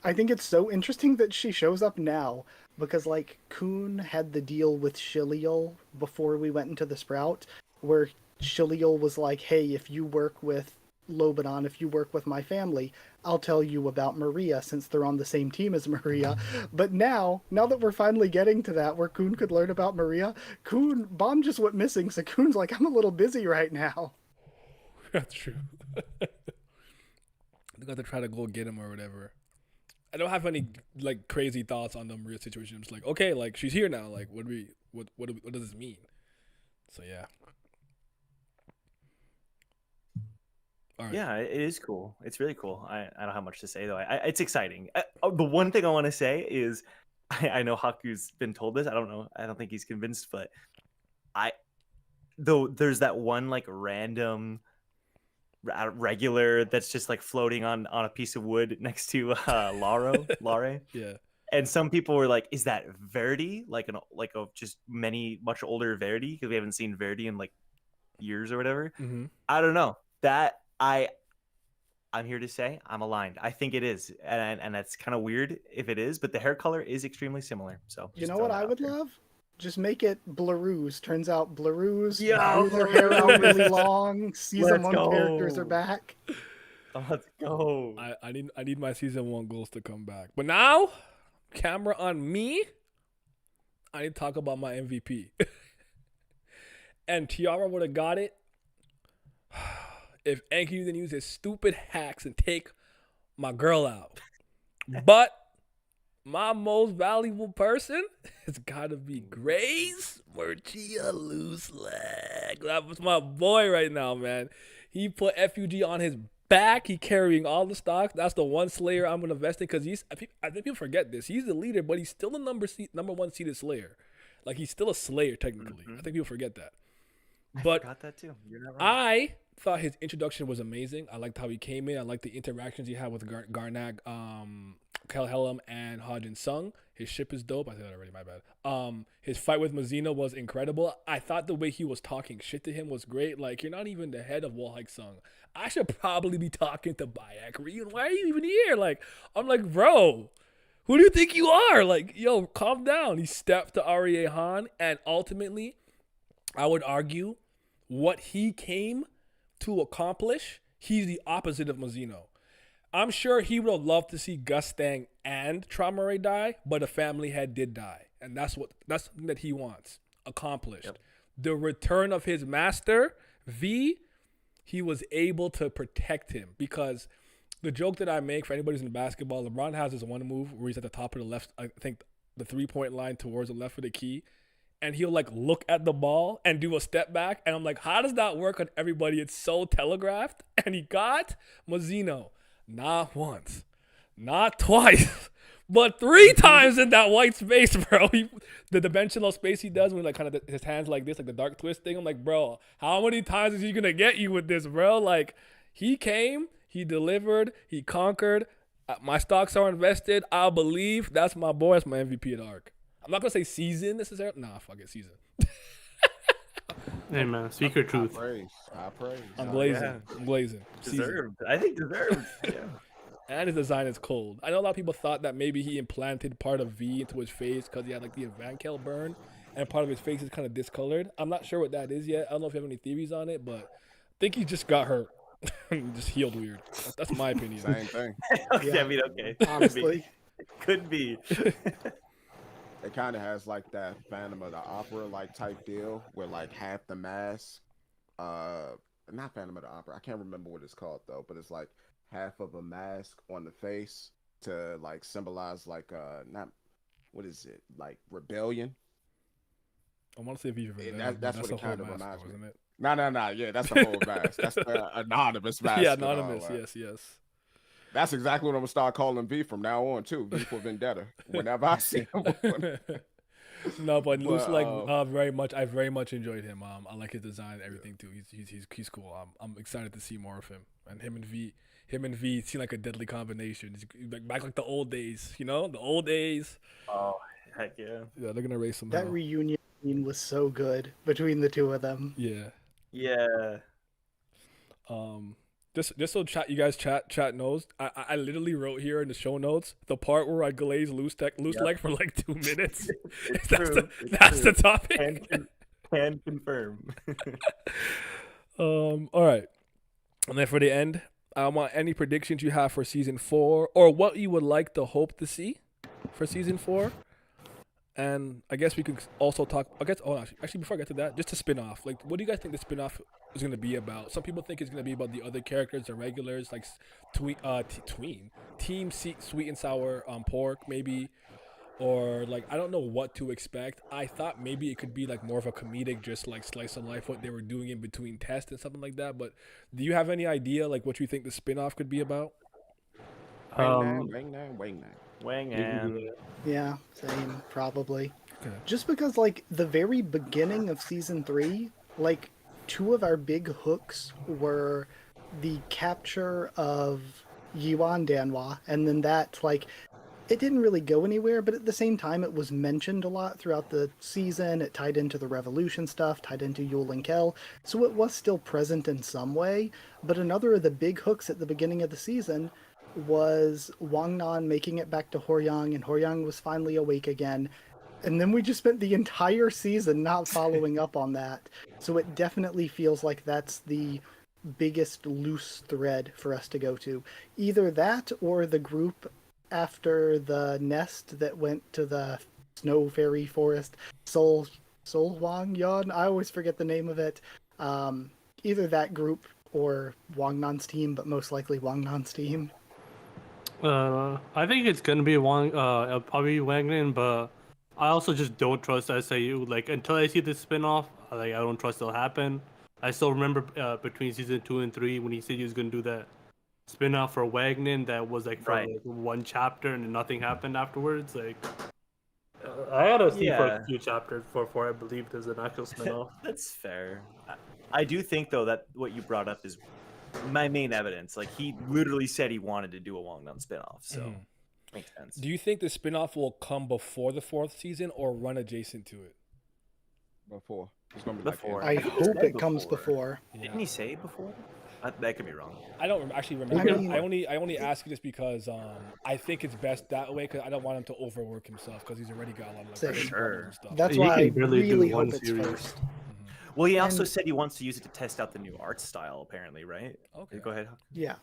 I think it's so interesting that she shows up now because, like, Kun had the deal with Shiliel before we went into the Sprout, where Shiliel was like, hey, if you work with Lobanon, if you work with my family, I'll tell you about Maria since they're on the same team as Maria. But now that we're finally getting to that where Kun could learn about Maria, Bomb just went missing, so Kun's like, I'm a little busy right now. That's true. I got to try to go get him or whatever. I don't have any like crazy thoughts on the Maria situation. I'm just like, okay, like she's here now. Like, what does this mean? So yeah. All right. Yeah, it is cool. It's really cool. I don't have much to say though. It's exciting. The one thing I want to say is, I know Haku's been told this. I don't know. I don't think he's convinced, but there's that one like random regular that's just like floating on a piece of wood next to Lare. Yeah. And some people were like, "Is that Verdi? Like a just much older Verdi? Because we haven't seen Verdi in like years or whatever." Mm-hmm. I don't know. That I'm here to say I'm aligned. I think it is, and that's kind of weird if it is, but the hair color is extremely similar. So you know what I would love? Just make it Blarus. Turns out Blarus grew their hair out really long. Season 1 characters are back. Let's go. I need my season 1 goals to come back. But now, camera on me. I need to talk about my MVP. And Tiara would have got it if Enki didn't use his stupid hacks and take my girl out. But my most valuable person has got to be Grace Murchia Loose Leg. That was my boy right now, man. He put FUG on his back. He carrying all the stocks. That's the one Slayer I'm going to invest in because I think people forget this. He's the leader, but he's still the number 1 seeded Slayer. Like, he's still a Slayer, technically. Mm-hmm. I think people forget that. But I forgot that too. You're not wrong. I thought his introduction was amazing. I liked how he came in. I liked the interactions he had with Garnak, Kelhelm, and Hajin Sung. His ship is dope. I said that already, my bad. His fight with Mazina was incredible. I thought the way he was talking shit to him was great. Like, you're not even the head of Wolhike Sung. I should probably be talking to Bayak Ryun. Why are you even here? Like, I'm like, bro, who do you think you are? Like, yo, calm down. He stepped to Arie Han, and ultimately, I would argue what he came to accomplish, he's the opposite of Mazino. I'm sure he would have loved to see Gustang and Traumaray die, but a family head did die. And that's something that he wants accomplished. Yep. The return of his master, V, he was able to protect him because the joke that I make for anybody who's in basketball, LeBron has this one move where he's at the top of the left, I think the 3-point line towards the left of the key. And he'll like look at the ball and do a step back. And I'm like, how does that work on everybody? It's so telegraphed. And he got Mazino not once, not twice, but 3 times in that white space, bro. The dimensional space he does when like kind of his hands like this, like the dark twist thing. I'm like, bro, how many times is he going to get you with this, bro? Like, he came, he delivered, he conquered. My stocks are invested. I believe that's my boy. That's my MVP at ARC. I'm not going to say season necessarily. Nah, fuck it, season. Hey, man, speak your truth. I praise. I'm blazing. Yeah. I'm blazing. Deserved. I think deserved. Yeah. And his design is cold. I know a lot of people thought that maybe he implanted part of V into his face because he had like the Vankel burn and part of his face is kind of discolored. I'm not sure what that is yet. I don't know if you have any theories on it, but I think he just got hurt. Just healed weird. That's my opinion. Same thing. Okay, yeah. I mean, okay. Honestly. Could be. It kind of has like that Phantom of the Opera like type deal where like half the mask, not Phantom of the Opera, I can't remember what it's called though, but it's like half of a mask on the face to like symbolize like not what is it, like rebellion. I want to say V for that's what it kind of reminds me. Isn't it? No, yeah, that's the whole mask. That's the anonymous mask. Yeah, anonymous. Yes. That's exactly what I'm gonna start calling V from now on too. V for Vendetta. Whenever I see him. No, but Luce like But, very much. I very much enjoyed him. I like his design, and everything too. He's cool. I'm excited to see more of him. And him and V seem like a deadly combination. He's like back like the old days, you know, the old days. Oh, heck yeah. Yeah, they're gonna race some. That reunion scene was so good between the two of them. Yeah. Yeah. Just so you guys chat knows, I literally wrote here in the show notes the part where I glaze loose leg for like 2 minutes. It's that's true. that's the topic. Can confirm. All right, and then for the end, I want any predictions you have for season 4 or what you would like to hope to see for season 4. And I guess we could also talk. Actually, before I get to that, just a spin-off. Like, what do you guys think the spin-off is going to be about? Some people think it's going to be about the other characters, the regulars, like Team Sweet and Sour Pork, maybe, or like I don't know what to expect. I thought maybe it could be like more of a comedic, just like slice of life, what they were doing in between tests and something like that. But do you have any idea like what you think the spin-off could be about? Wang and Yeah, same, probably. Okay. Just because, like, the very beginning of season 3, like, 2 of our big hooks were the capture of Yuan Danhua, and then that, like, it didn't really go anywhere, but at the same time, it was mentioned a lot throughout the season. It tied into the Revolution stuff, tied into Yul and Kel, so it was still present in some way. But another of the big hooks at the beginning of the season was Wang Nan making it back to Horyang, and Horyang was finally awake again. And then we just spent the entire season not following up on that. So it definitely feels like that's the biggest loose thread for us to go to. Either that or the group after the nest that went to the snow fairy forest, Sol Wang Yon. I always forget the name of it. Either that group or Wang Nan's team, but most likely Wang Nan's team. I think it's gonna be probably Wang Nin, but I also just don't trust SAU. Like until I see the spinoff, I don't trust it'll happen. I still remember between season 2 and 3 when he said he was gonna do that spinoff for Wang Nin that was like for like 1 chapter and nothing happened afterwards. Like I gotta see for a few chapters before I believe there's an actual spinoff. That's fair. I do think though that what you brought up is my main evidence. Like he literally said he wanted to do a Wang Nan spinoff, so makes sense. Do you think the spinoff will come before the 4th season or run adjacent to it? Before. It's gonna be Before. I hope it comes before. Didn't he say before? That could be wrong. I don't actually remember. I only ask you just because I think it's best that way because I don't want him to overwork himself because he's already got a lot of like, sure. stuff. That's why I really hope it's first. Well, he also said he wants to use it to test out the new art style, apparently, right? Okay. Go ahead. Yeah.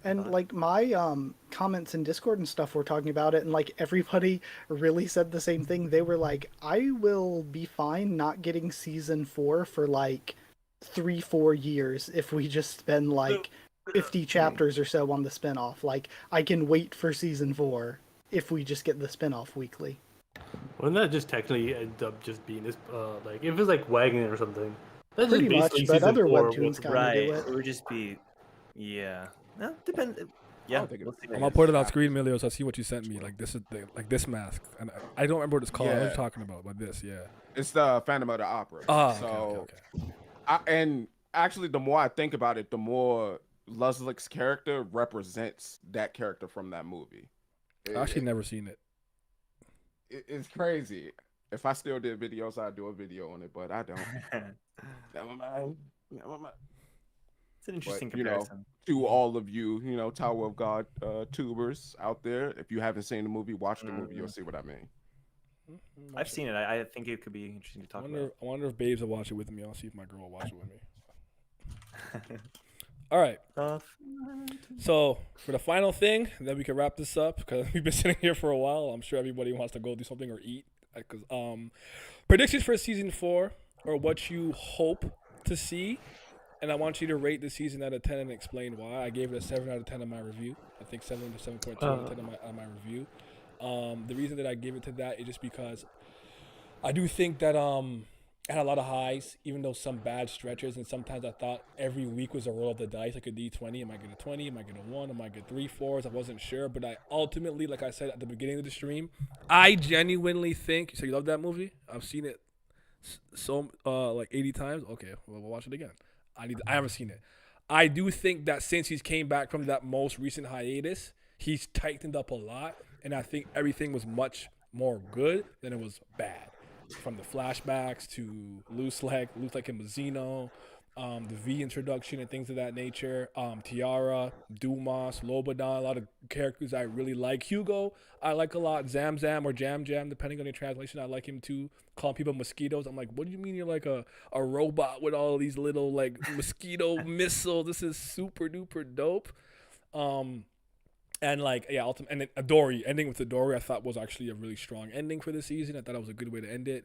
And like my comments in Discord and stuff were talking about it, and like everybody really said the same thing. They were like, I will be fine not getting season 4 for like 3-4 years if we just spend like 50 chapters or so on the spinoff. Like I can wait for season 4 if we just get the spinoff weekly. Wouldn't that just technically end up just being this like if it's like Wagner or something? That's Pretty just much, but other webtoons kind of do It it. would just be, no, depend. Yeah, I'm gonna put it on screen, Emilio, so I see what you sent me. Like this is like this mask, and I don't remember what it's called. What are you talking about? But this, It's the Phantom of the Opera. Okay. And actually, the more I think about it, the more Luslig's character represents that character from that movie. I've actually never seen it. It's crazy. If I still did videos, I'd do a video on it, but I don't. Never mind. It's an interesting But, comparison. To all of you, Tower of God tubers out there, if you haven't seen the movie, watch the movie. You'll see what I mean. I've seen it. I think it could be interesting to talk about. I wonder if Babes will watch it with me. I'll see if my girl will watch it with me. All right. So for the final thing, then we can wrap this up because we've been sitting here for a while. I'm sure everybody wants to go do something or eat. Because predictions for season 4 or what you hope to see, and I want you to rate the season out of 10 and explain why. I gave it a 7 out of 10 on my review. I think 7 to 7.2 out of 10 on my review. The reason that I gave it to that is just because I do think that I had a lot of highs, even though some bad stretches, and sometimes I thought every week was a roll of the dice, like a D20. Am I get a 20? Am I get a 1? Am I get 3 4s? I wasn't sure, but I ultimately, like I said at the beginning of the stream, I genuinely think. So you love that movie? I've seen it so like 80 times. Okay, well, we'll watch it again. I haven't seen it. I do think that since he's came back from that most recent hiatus, he's tightened up a lot, and I think everything was much more good than it was bad. From the flashbacks to Loose Leg and Mazzino, the V introduction and things of that nature. Tiara, Dumas, Lobadan, a lot of characters I really like. Hugo, I like a lot. Zamzam or Jam Jam, depending on your translation, I like him too. Calling people mosquitoes. I'm like, what do you mean you're like a robot with all these little like mosquito missiles? This is super duper dope. And like, yeah, and then Adori, ending with Adori, I thought was actually a really strong ending for the season. I thought it was a good way to end it.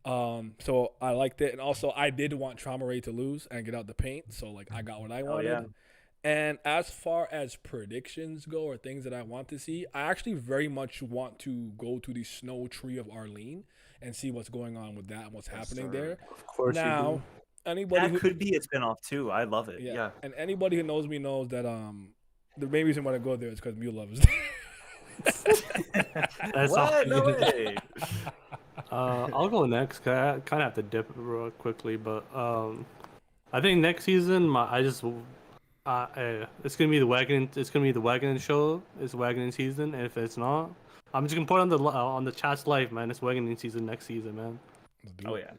So I liked it. And also I did want Trauma Ray to lose and get out the paint. So like I got what I wanted. yeah. And as far as predictions go or things that I want to see, I actually very much want to go to the Snow Tree of Arlene and see what's going on with that and what's happening there. Of course Now, anybody That could be a spinoff too. I love it. yeah. Yeah. And anybody who knows me knows that the main reason why I go there is because Mew Love is there. That's What? all. No way. I'll go next. 'Cause I kind of have to dip real quickly, but I think next season, it's gonna be the Wagon. It's gonna be the Wagon show. It's Wagon season. And if it's not, I'm just gonna put on the chat's life, man. It's Wagon season next season, man. Oh yeah.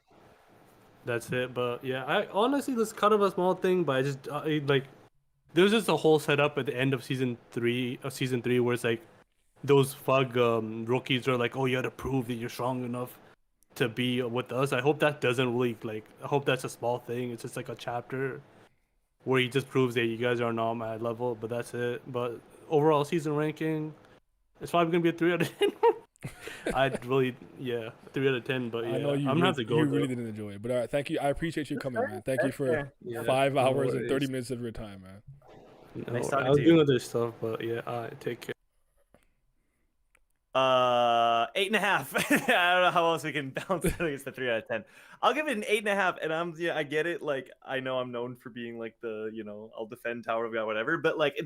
That's it. But yeah, I honestly, this is kind of a small thing, but I just like. There's just a whole setup at the end of season three where it's like those Fug rookies are like, oh, you got to prove that you're strong enough to be with us. I hope that doesn't really like. I hope that's a small thing. It's just like a chapter where he just proves that you guys are not my level. But that's it. But overall season ranking, it's probably gonna be a 3 out of 10. I'd really 3 out of 10. But yeah, I know I'm gonna have to go. You really didn't enjoy it, but all right, thank you. I appreciate you coming, man. Thank you for Yeah, 5 hours no and 30 minutes of your time, man. No, Nice I talking was to you. doing other stuff, but yeah, take care. 8.5. I don't know how else we can bounce it against the 3 out of 10. I'll give it an 8.5, and I get it. Like I know I'm known for being like the I'll defend Tower of God, whatever. But like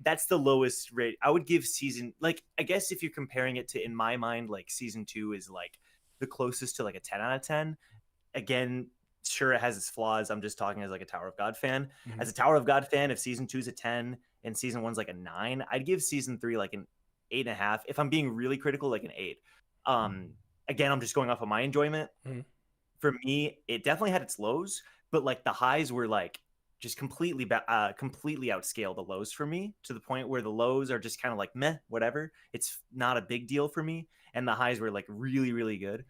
that's the lowest rate. I would give season like I guess if you're comparing it to in my mind like season 2 is like the closest to like a 10 out of 10. Again, sure it has its flaws. I'm just talking as like a Tower of God fan. Mhm. As a Tower of God fan, if season 2 is a 10 and season 1's like a 9, I'd give season 3 like an 8.5. If I'm being really critical, like an 8. Again, I'm just going off of my enjoyment. Mhm. For me, it definitely had its lows, but like the highs were like just completely outscale the lows for me to the point where the lows are just kind of like meh, whatever. It's not a big deal for me, and the highs were like really, really good.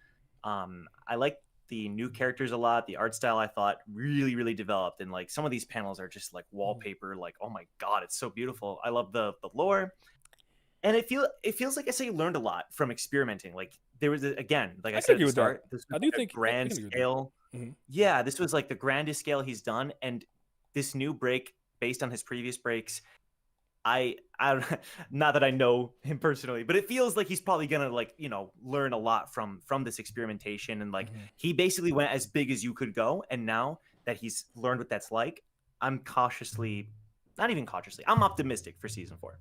I like the new characters a lot. The art style I thought really, really developed, and like some of these panels are just like wallpaper. Like oh my god, it's so beautiful. I love the lore. And it feels like I say you learned a lot from experimenting. Like there was again, like I said at agree the with that. start, this was I do like a think- I grand can agree with that. scale. Mhm. Yeah, this was like the grandest scale he's done, and this new break based on his previous breaks. I not that I know him personally, but it feels like he's probably gonna like learn a lot from this experimentation, and like he basically went as big as you could go, and now that he's learned what that's like, I'm I'm optimistic for season 4.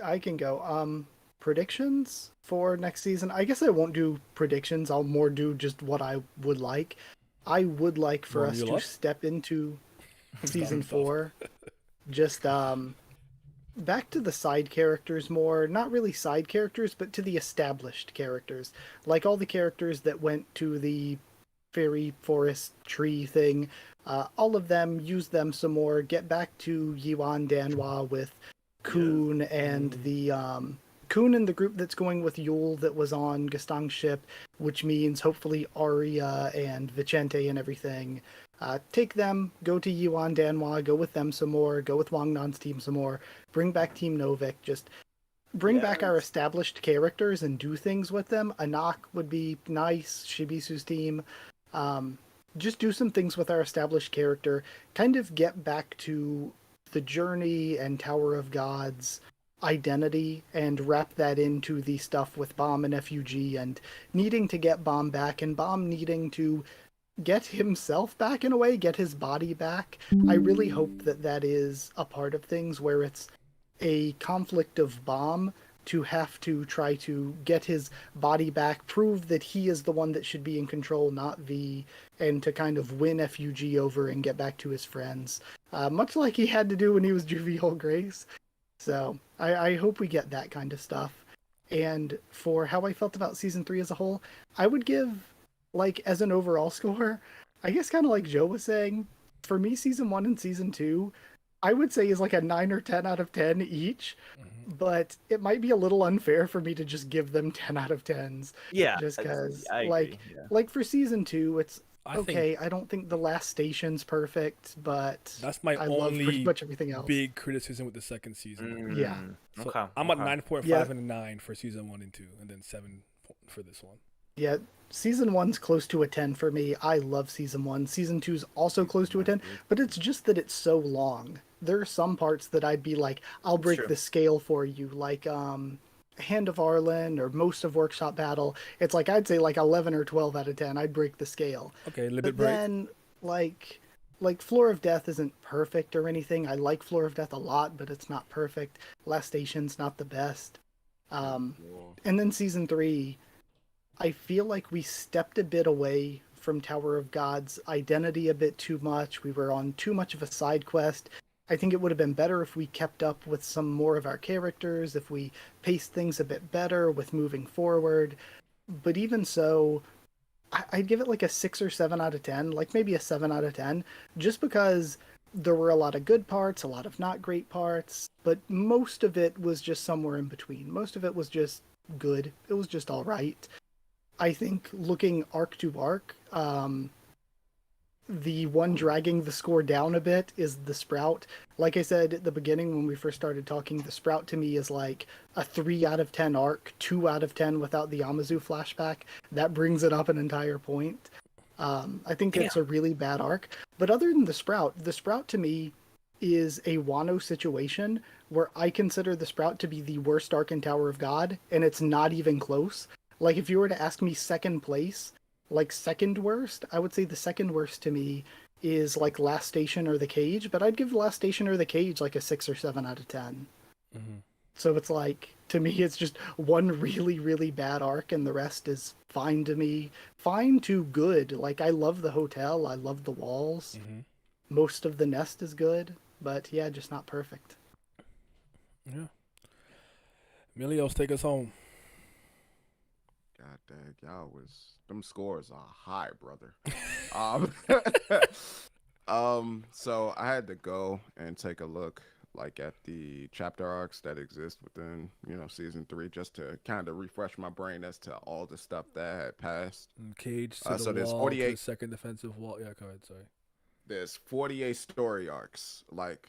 I can go. Predictions for next season. I guess I won't do predictions. I'll more do just what I would like. I would like for More us you to love? step into season Stuff. 4. Just back to the side characters more. Not really side characters, but to the established characters. Like all the characters that went to the fairy forest tree thing. All of them, use them some more. Get back to Yuan Danhua with Kuhn and the Kuhn and the group that's going with Yule that was on Gastang's ship, which means hopefully Arya and Vicente and everything. Take them, go to Yuan Danhua, go with them some more, go with Wang Nan's team some more, bring back Team Novik, just bring back our established characters and do things with them. Anak would be nice, Shibisu's team. Just do some things with our established character, kind of get back to the journey and Tower of Gods identity and wrap that into the stuff with Bomb and FUG and needing to get Bomb back and Bomb needing to get himself back in a way, get his body back. I really hope that that is a part of things where it's a conflict of Bomb to have to try to get his body back, prove that he is the one that should be in control, not V, and to kind of win FUG over and get back to his friends. Much like he had to do when he was Jovial Grace. So I hope we get that kind of stuff. And for how I felt about Season 3 as a whole, I would give, like, as an overall score, I guess kind of like Joe was saying, for me, Season 1 and Season 2, I would say is like a 9 or 10 out of 10 each. But it might be a little unfair for me to just give them 10 out of 10s. Yeah. Just because, I agree, yeah. like for Season 2, it's I okay. I don't think the last station's perfect, but that's my I love pretty only much everything else. big criticism with the second season. Yeah. So Okay. I'm at 9.5 Yeah. and a 9 for season 1 and 2, and then 7 for this one. Yeah, Season 1's close to a 10 for me. I love Season 1. Season 2's also close to a 10, but it's just that it's so long. There are some parts that I'd be like, I'll break Sure. the scale for you, like Hand of Arlen or most of Workshop Battle. It's like, I'd say like 11 or 12 out of 10. I'd break the scale. Okay, a little But bit break. then, like Floor of Death isn't perfect or anything. I like Floor of Death a lot, but it's not perfect. Last Station's not the best. And then Season 3, I feel like we stepped a bit away from Tower of God's identity a bit too much. We were on too much of a side quest. I think it would have been better if we kept up with some more of our characters, if we paced things a bit better with moving forward. But even so, I'd give it like a 6 or 7 out of 10, like maybe a 7 out of 10, just because there were a lot of good parts, a lot of not great parts, but most of it was just somewhere in between. Most of it was just good. It was just all right. I think looking arc to arc, the one dragging the score down a bit is the Sprout. Like I said at the beginning when we first started talking, the Sprout to me is like a 3 out of 10 arc, 2 out of 10 without the Amazu flashback. That brings it up an entire point. I think it's a really bad arc. But other than the Sprout to me is a Wano situation where I consider the Sprout to be the worst arc in Tower of God, and it's not even close. Like, if you were to ask me second place, like second worst, I would say the second worst to me is like Last Station or The Cage, but I'd give Last Station or The Cage like a 6 or 7 out of 10. So it's like, to me, it's just one really, really bad arc, and the rest is fine to me. Fine to good. Like, I love the hotel, I love the walls. Most of the nest is good, but yeah, just not perfect. Yeah. Milios, take us home. God dang, y'all them scores are high, brother. So I had to go and take a look like at the chapter arcs that exist within, season 3, just to kind of refresh my brain as to all the stuff that had passed. Cage to the so there's wall, 48 to the second defensive wall. Yeah, go ahead, sorry. There's 48 story arcs, like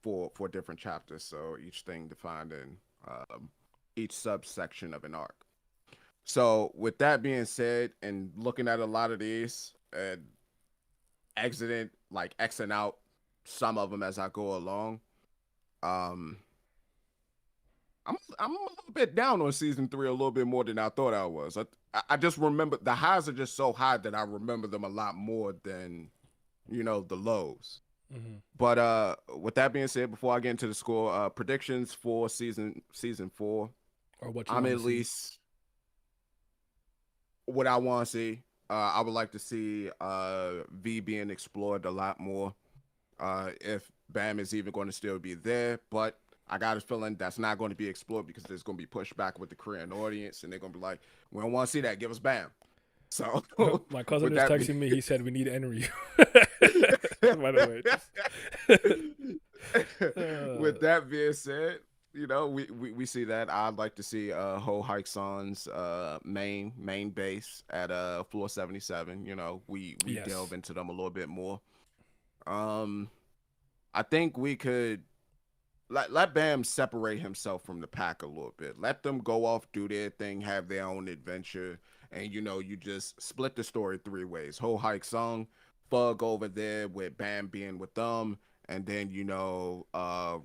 for different chapters. So each thing defined in each subsection of an arc. So with that being said, and looking at a lot of these and Xing out some of them as I go along, I'm a little bit down on season 3 a little bit more than I thought I was. I just remember the highs are just so high that I remember them a lot more than the lows. But with that being said, before I get into the score, predictions for season 4, or what you I'm wanna at see. least what I want to see. I would like to see V being explored a lot more. If Bam is even going to still be there, but I got a feeling that's not going to be explored because there's going to be pushback with the Korean audience, and they're going to be like, "We don't want to see that. Give us Bam." So my cousin with is that texting me. He said we need Enryu. By the way, with that being said, we see that. I'd like to see Ho Hike-san's main base at floor 77. We Yes. delve into them a little bit more. I think we could let Bam separate himself from the pack a little bit. Let them go off, do their thing, have their own adventure, and you just split the story 3 ways. Ho Hike-san, Fug over there with Bam being with them, and then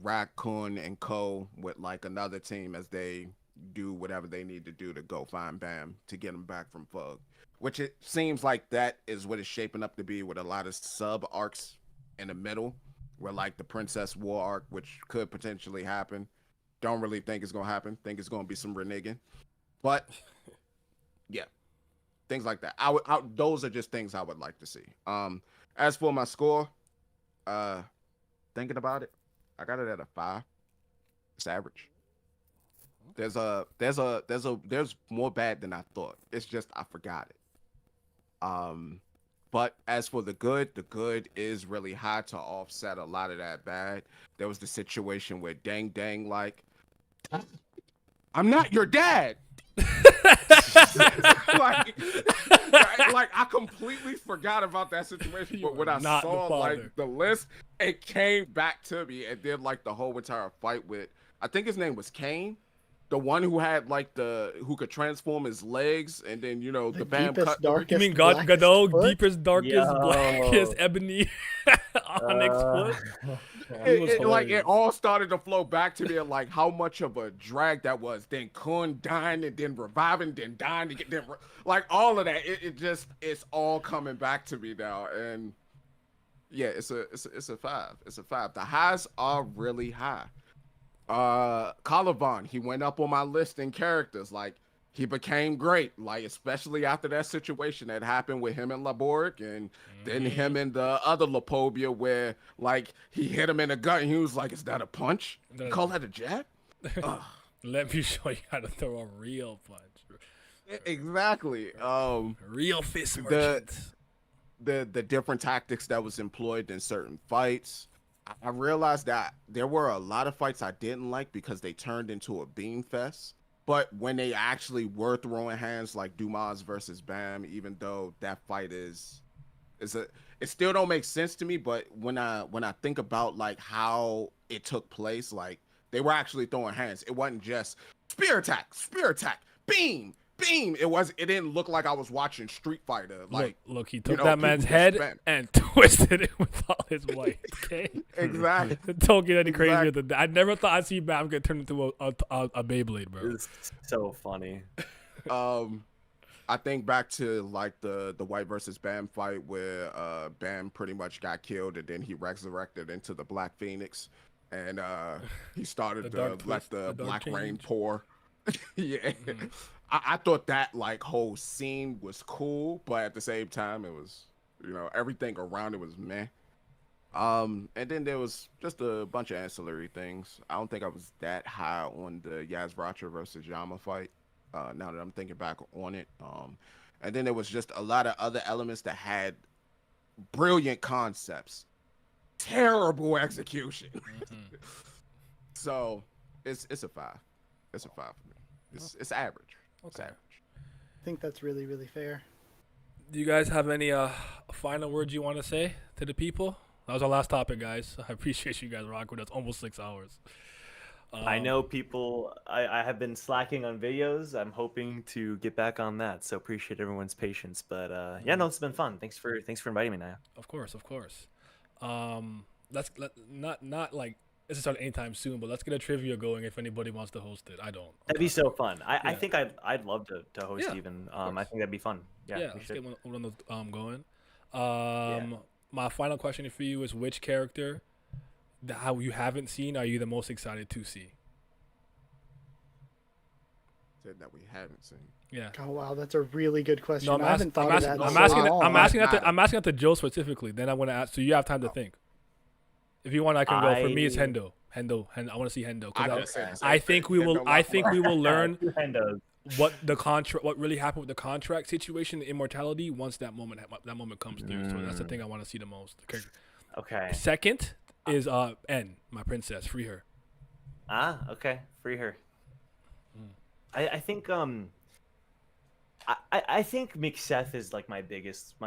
Raccoon and Co with like another team as they do whatever they need to do to go find Bam to get him back from Fug, which it seems like that is what it's shaping up to be, with a lot of sub arcs in the middle, where like the Princess War arc, which could potentially happen. Don't really think it's gonna happen. Think it's gonna be some reneging, but yeah, things like that. Those are just things I would like to see. As for my score, thinking about it, I got it at a 5. It's average. There's more bad than I thought. It's just I forgot it. But as for the good is really high to offset a lot of that bad. There was the situation where Dang like, I'm not your dad. like I completely forgot about that situation, but when I saw like the list, it came back to me, and then like the whole entire fight with, I think his name was Kane, the one who had like who could transform his legs, and then the Bam cut. You mean Godot, deepest, darkest, blackest, ebony, onyx foot? It all started to flow back to me, and like how much of a drag that was. Then Kun dying, and then reviving, then dying, then like all of that. It's all coming back to me now, and yeah, it's a 5. It's a 5. The highs are really high. Caliban, he went up on my list in characters. Like, he became great, like especially after that situation that happened with him and Laboric, and then him and the other Lapobia, where like he hit him in the gut and he was like, "Is that a punch? You call that a jab?" Let me show you how to throw a real punch. Exactly. Real fist merchant. The different tactics that was employed in certain fights. I realized that there were a lot of fights I didn't like because they turned into a beam fest. But when they actually were throwing hands, like Dumas versus Bam, even though that fight it still don't make sense to me. But when I think about like how it took place, like they were actually throwing hands. It wasn't just spear attack, beam. It didn't look like I was watching Street Fighter. Like, look, he took that man's head and twisted it with all his might. Okay, exactly. Don't get any crazier than that. I never thought I'd see Bam get turned into a Beyblade, bro. It's so funny. I think back to like the White versus Bam fight where Bam pretty much got killed, and then he resurrected into the Black Phoenix, and he started to let the Black Rain pour. Yeah. I thought that like whole scene was cool, but at the same time it was, everything around it was meh. And then there was just a bunch of ancillary things. I don't think I was that high on the Yazracha versus Yama fight. Now that I'm thinking back on it. And then there was just a lot of other elements that had brilliant concepts, terrible execution. So it's a 5. It's a 5 for me. It's average. Okay. I think that's really, really fair. Do you guys have any final words you want to say to the people? That was our last topic, guys. I appreciate you guys rocking with us. Almost 6 hours. I know people. I have been slacking on videos. I'm hoping to get back on that. So appreciate everyone's patience. But yeah, no, it's been fun. Thanks for inviting me, Naya. Of course. Not like this is starting anytime soon, but let's get a trivia going if anybody wants to host it. I don't. That'd be so fun. I think I'd love to host even. I think that'd be fun. Yeah, let's get one of those going. My final question for you is: which character that you haven't seen are you the most excited to see? Said that we haven't seen. Yeah. Oh wow, that's a really good question. No, I haven't thought of that. I'm asking that to Joe specifically. Then I want to ask, so you have time to think. If you want, I can go. For me, it's Hendo. I want to see Hendo. I think we will. I think we will learn what really happened with the contract situation, the immortality, once that moment comes through. So that's the thing I want to see the most. Okay. Second is N, my princess. Free her. Okay. Free her. I think I think Mixeth is like my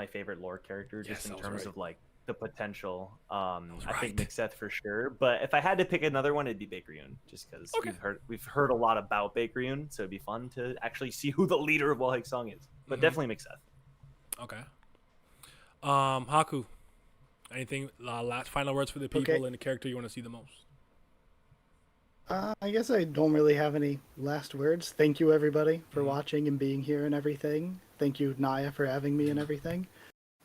favorite lore character, just in terms of like the potential. I think Mixeth for sure, but if I had to pick another one, it'd be Bakryun, just because we've heard a lot about Bakryun, so it'd be fun to actually see who the leader of Wellhake Song is. But definitely Mixeth. Okay. Haku, Anything? Last final words for the people and the character you want to see the most. I guess I don't really have any last words. Thank you, everybody, for watching and being here and everything. Thank you, Naya, for having me and everything.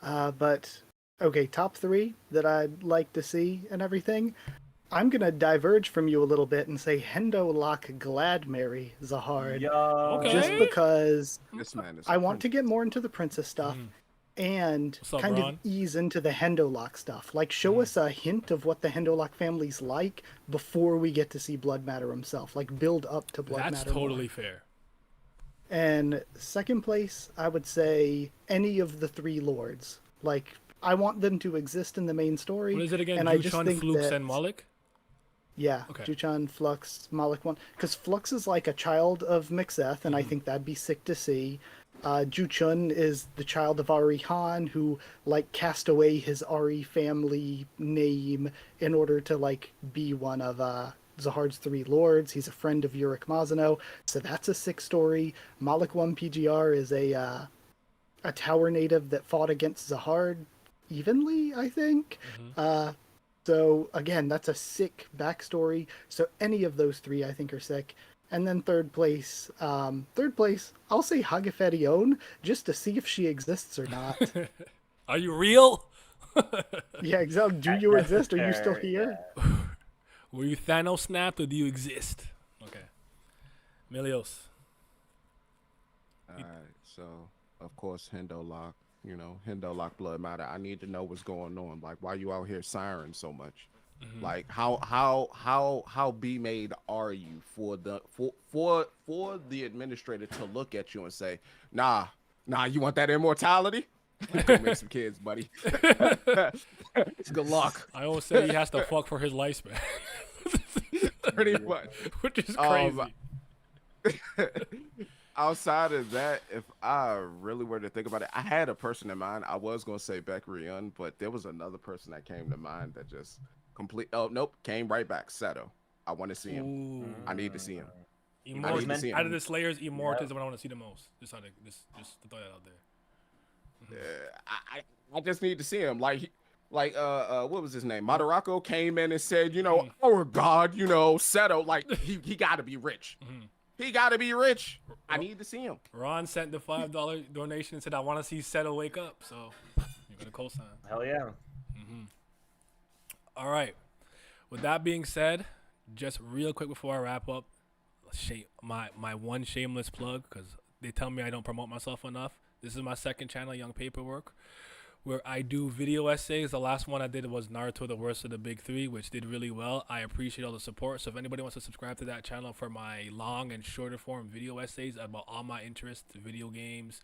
But, okay, top 3 that I'd like to see and everything. I'm going to diverge from you a little bit and say Hendo Lock Glad Marry Zahard. Okay. Just because This man is I want to get more into the princess stuff. And What's up, kind Ron? of ease into the Hendolock stuff. Like, show us a hint of what the Hendolock family's like before we get to see Blood Matter himself. Like, build up to Blood That's Matter totally more. fair. And second place, I would say any of the 3 lords. Like, I want them to exist in the main story. What is it again? And I just Juchon, think Flux, that, and Malik? yeah, Okay. Juchon, Flux, Malik 1. Because Flux is like a child of Mixeth, and I think that'd be sick to see. Juchun is the child of Ari Han, who like cast away his Ari family name in order to like be one of Zahard's 3 lords. He's a friend of Yurik Mazano, so that's a sick story. Malik 1 PGR is a tower native that fought against Zahard evenly, I think. So again, that's a sick backstory. So any of those 3 I think are sick. And then third place, I'll say Hageferion, just to see if she exists or not. Are you real? Yeah, exactly. Do you exist? Are you still here? Were you Thanos snapped or do you exist? Okay. Milios. Alright, so of course Hendo Lock Blood Matter. I need to know what's going on. Like, why you out here siren so much? Like, how be made are you for the administrator to look at you and say, nah, you want that immortality? Go make some kids, buddy. Good luck. I always say he has to fuck for his lifespan. Pretty much. Which is crazy. Outside of that, if I really were to think about it, I had a person in mind. I was gonna say Beck Ryun, but there was another person that came to mind that just came right back. Seto. I want to see him. Ooh. I need to see him. Immortus, out of the Slayers, Immortus is what I want to see the most. Just to throw that out there. I just need to see him. Like what was his name? Madarako came in and said, our God, Seto, like he got to be rich. He got to be rich. I need to see him. Ron sent the $5 donation and said, I want to see Seto wake up. So you're going to co-sign. Hell yeah. All right. With that being said, just real quick before I wrap up, my one shameless plug, because they tell me I don't promote myself enough. This is my second channel, Young Paperwork, where I do video essays. The last one I did was Naruto, the Worst of the Big Three, which did really well. I appreciate all the support. So if anybody wants to subscribe to that channel for my long and shorter form video essays about all my interests, video games,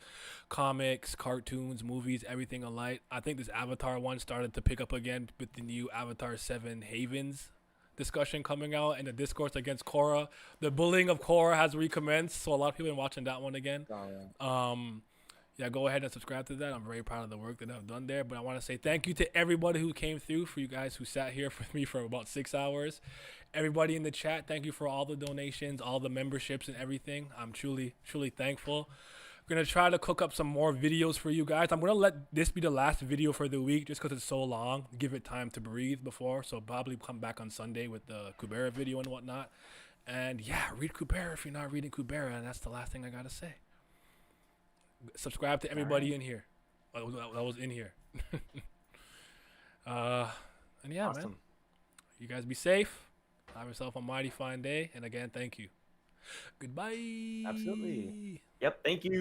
comics, cartoons, movies, everything alike. I think this Avatar one started to pick up again with the new Avatar 7 Havens discussion coming out and the discourse against Korra. The bullying of Korra has recommenced, so a lot of people have been watching that one again. Yeah, go ahead and subscribe to that. I'm very proud of the work that I've done there. But I want to say thank you to everybody who came through, for you guys who sat here with me for about 6 hours. Everybody in the chat, thank you for all the donations, all the memberships and everything. I'm truly, truly thankful. We're going to try to cook up some more videos for you guys. I'm going to let this be the last video for the week just because it's so long. Give it time to breathe before. So probably come back on Sunday with the Kubera video and whatnot. And yeah, read Kubera if you're not reading Kubera. And that's the last thing I got to say. Subscribe to everybody in here. That was in here. And yeah, Awesome. man. You guys be safe. Have yourself a mighty fine day. And again, thank you. Goodbye. Absolutely. Yep. Thank you.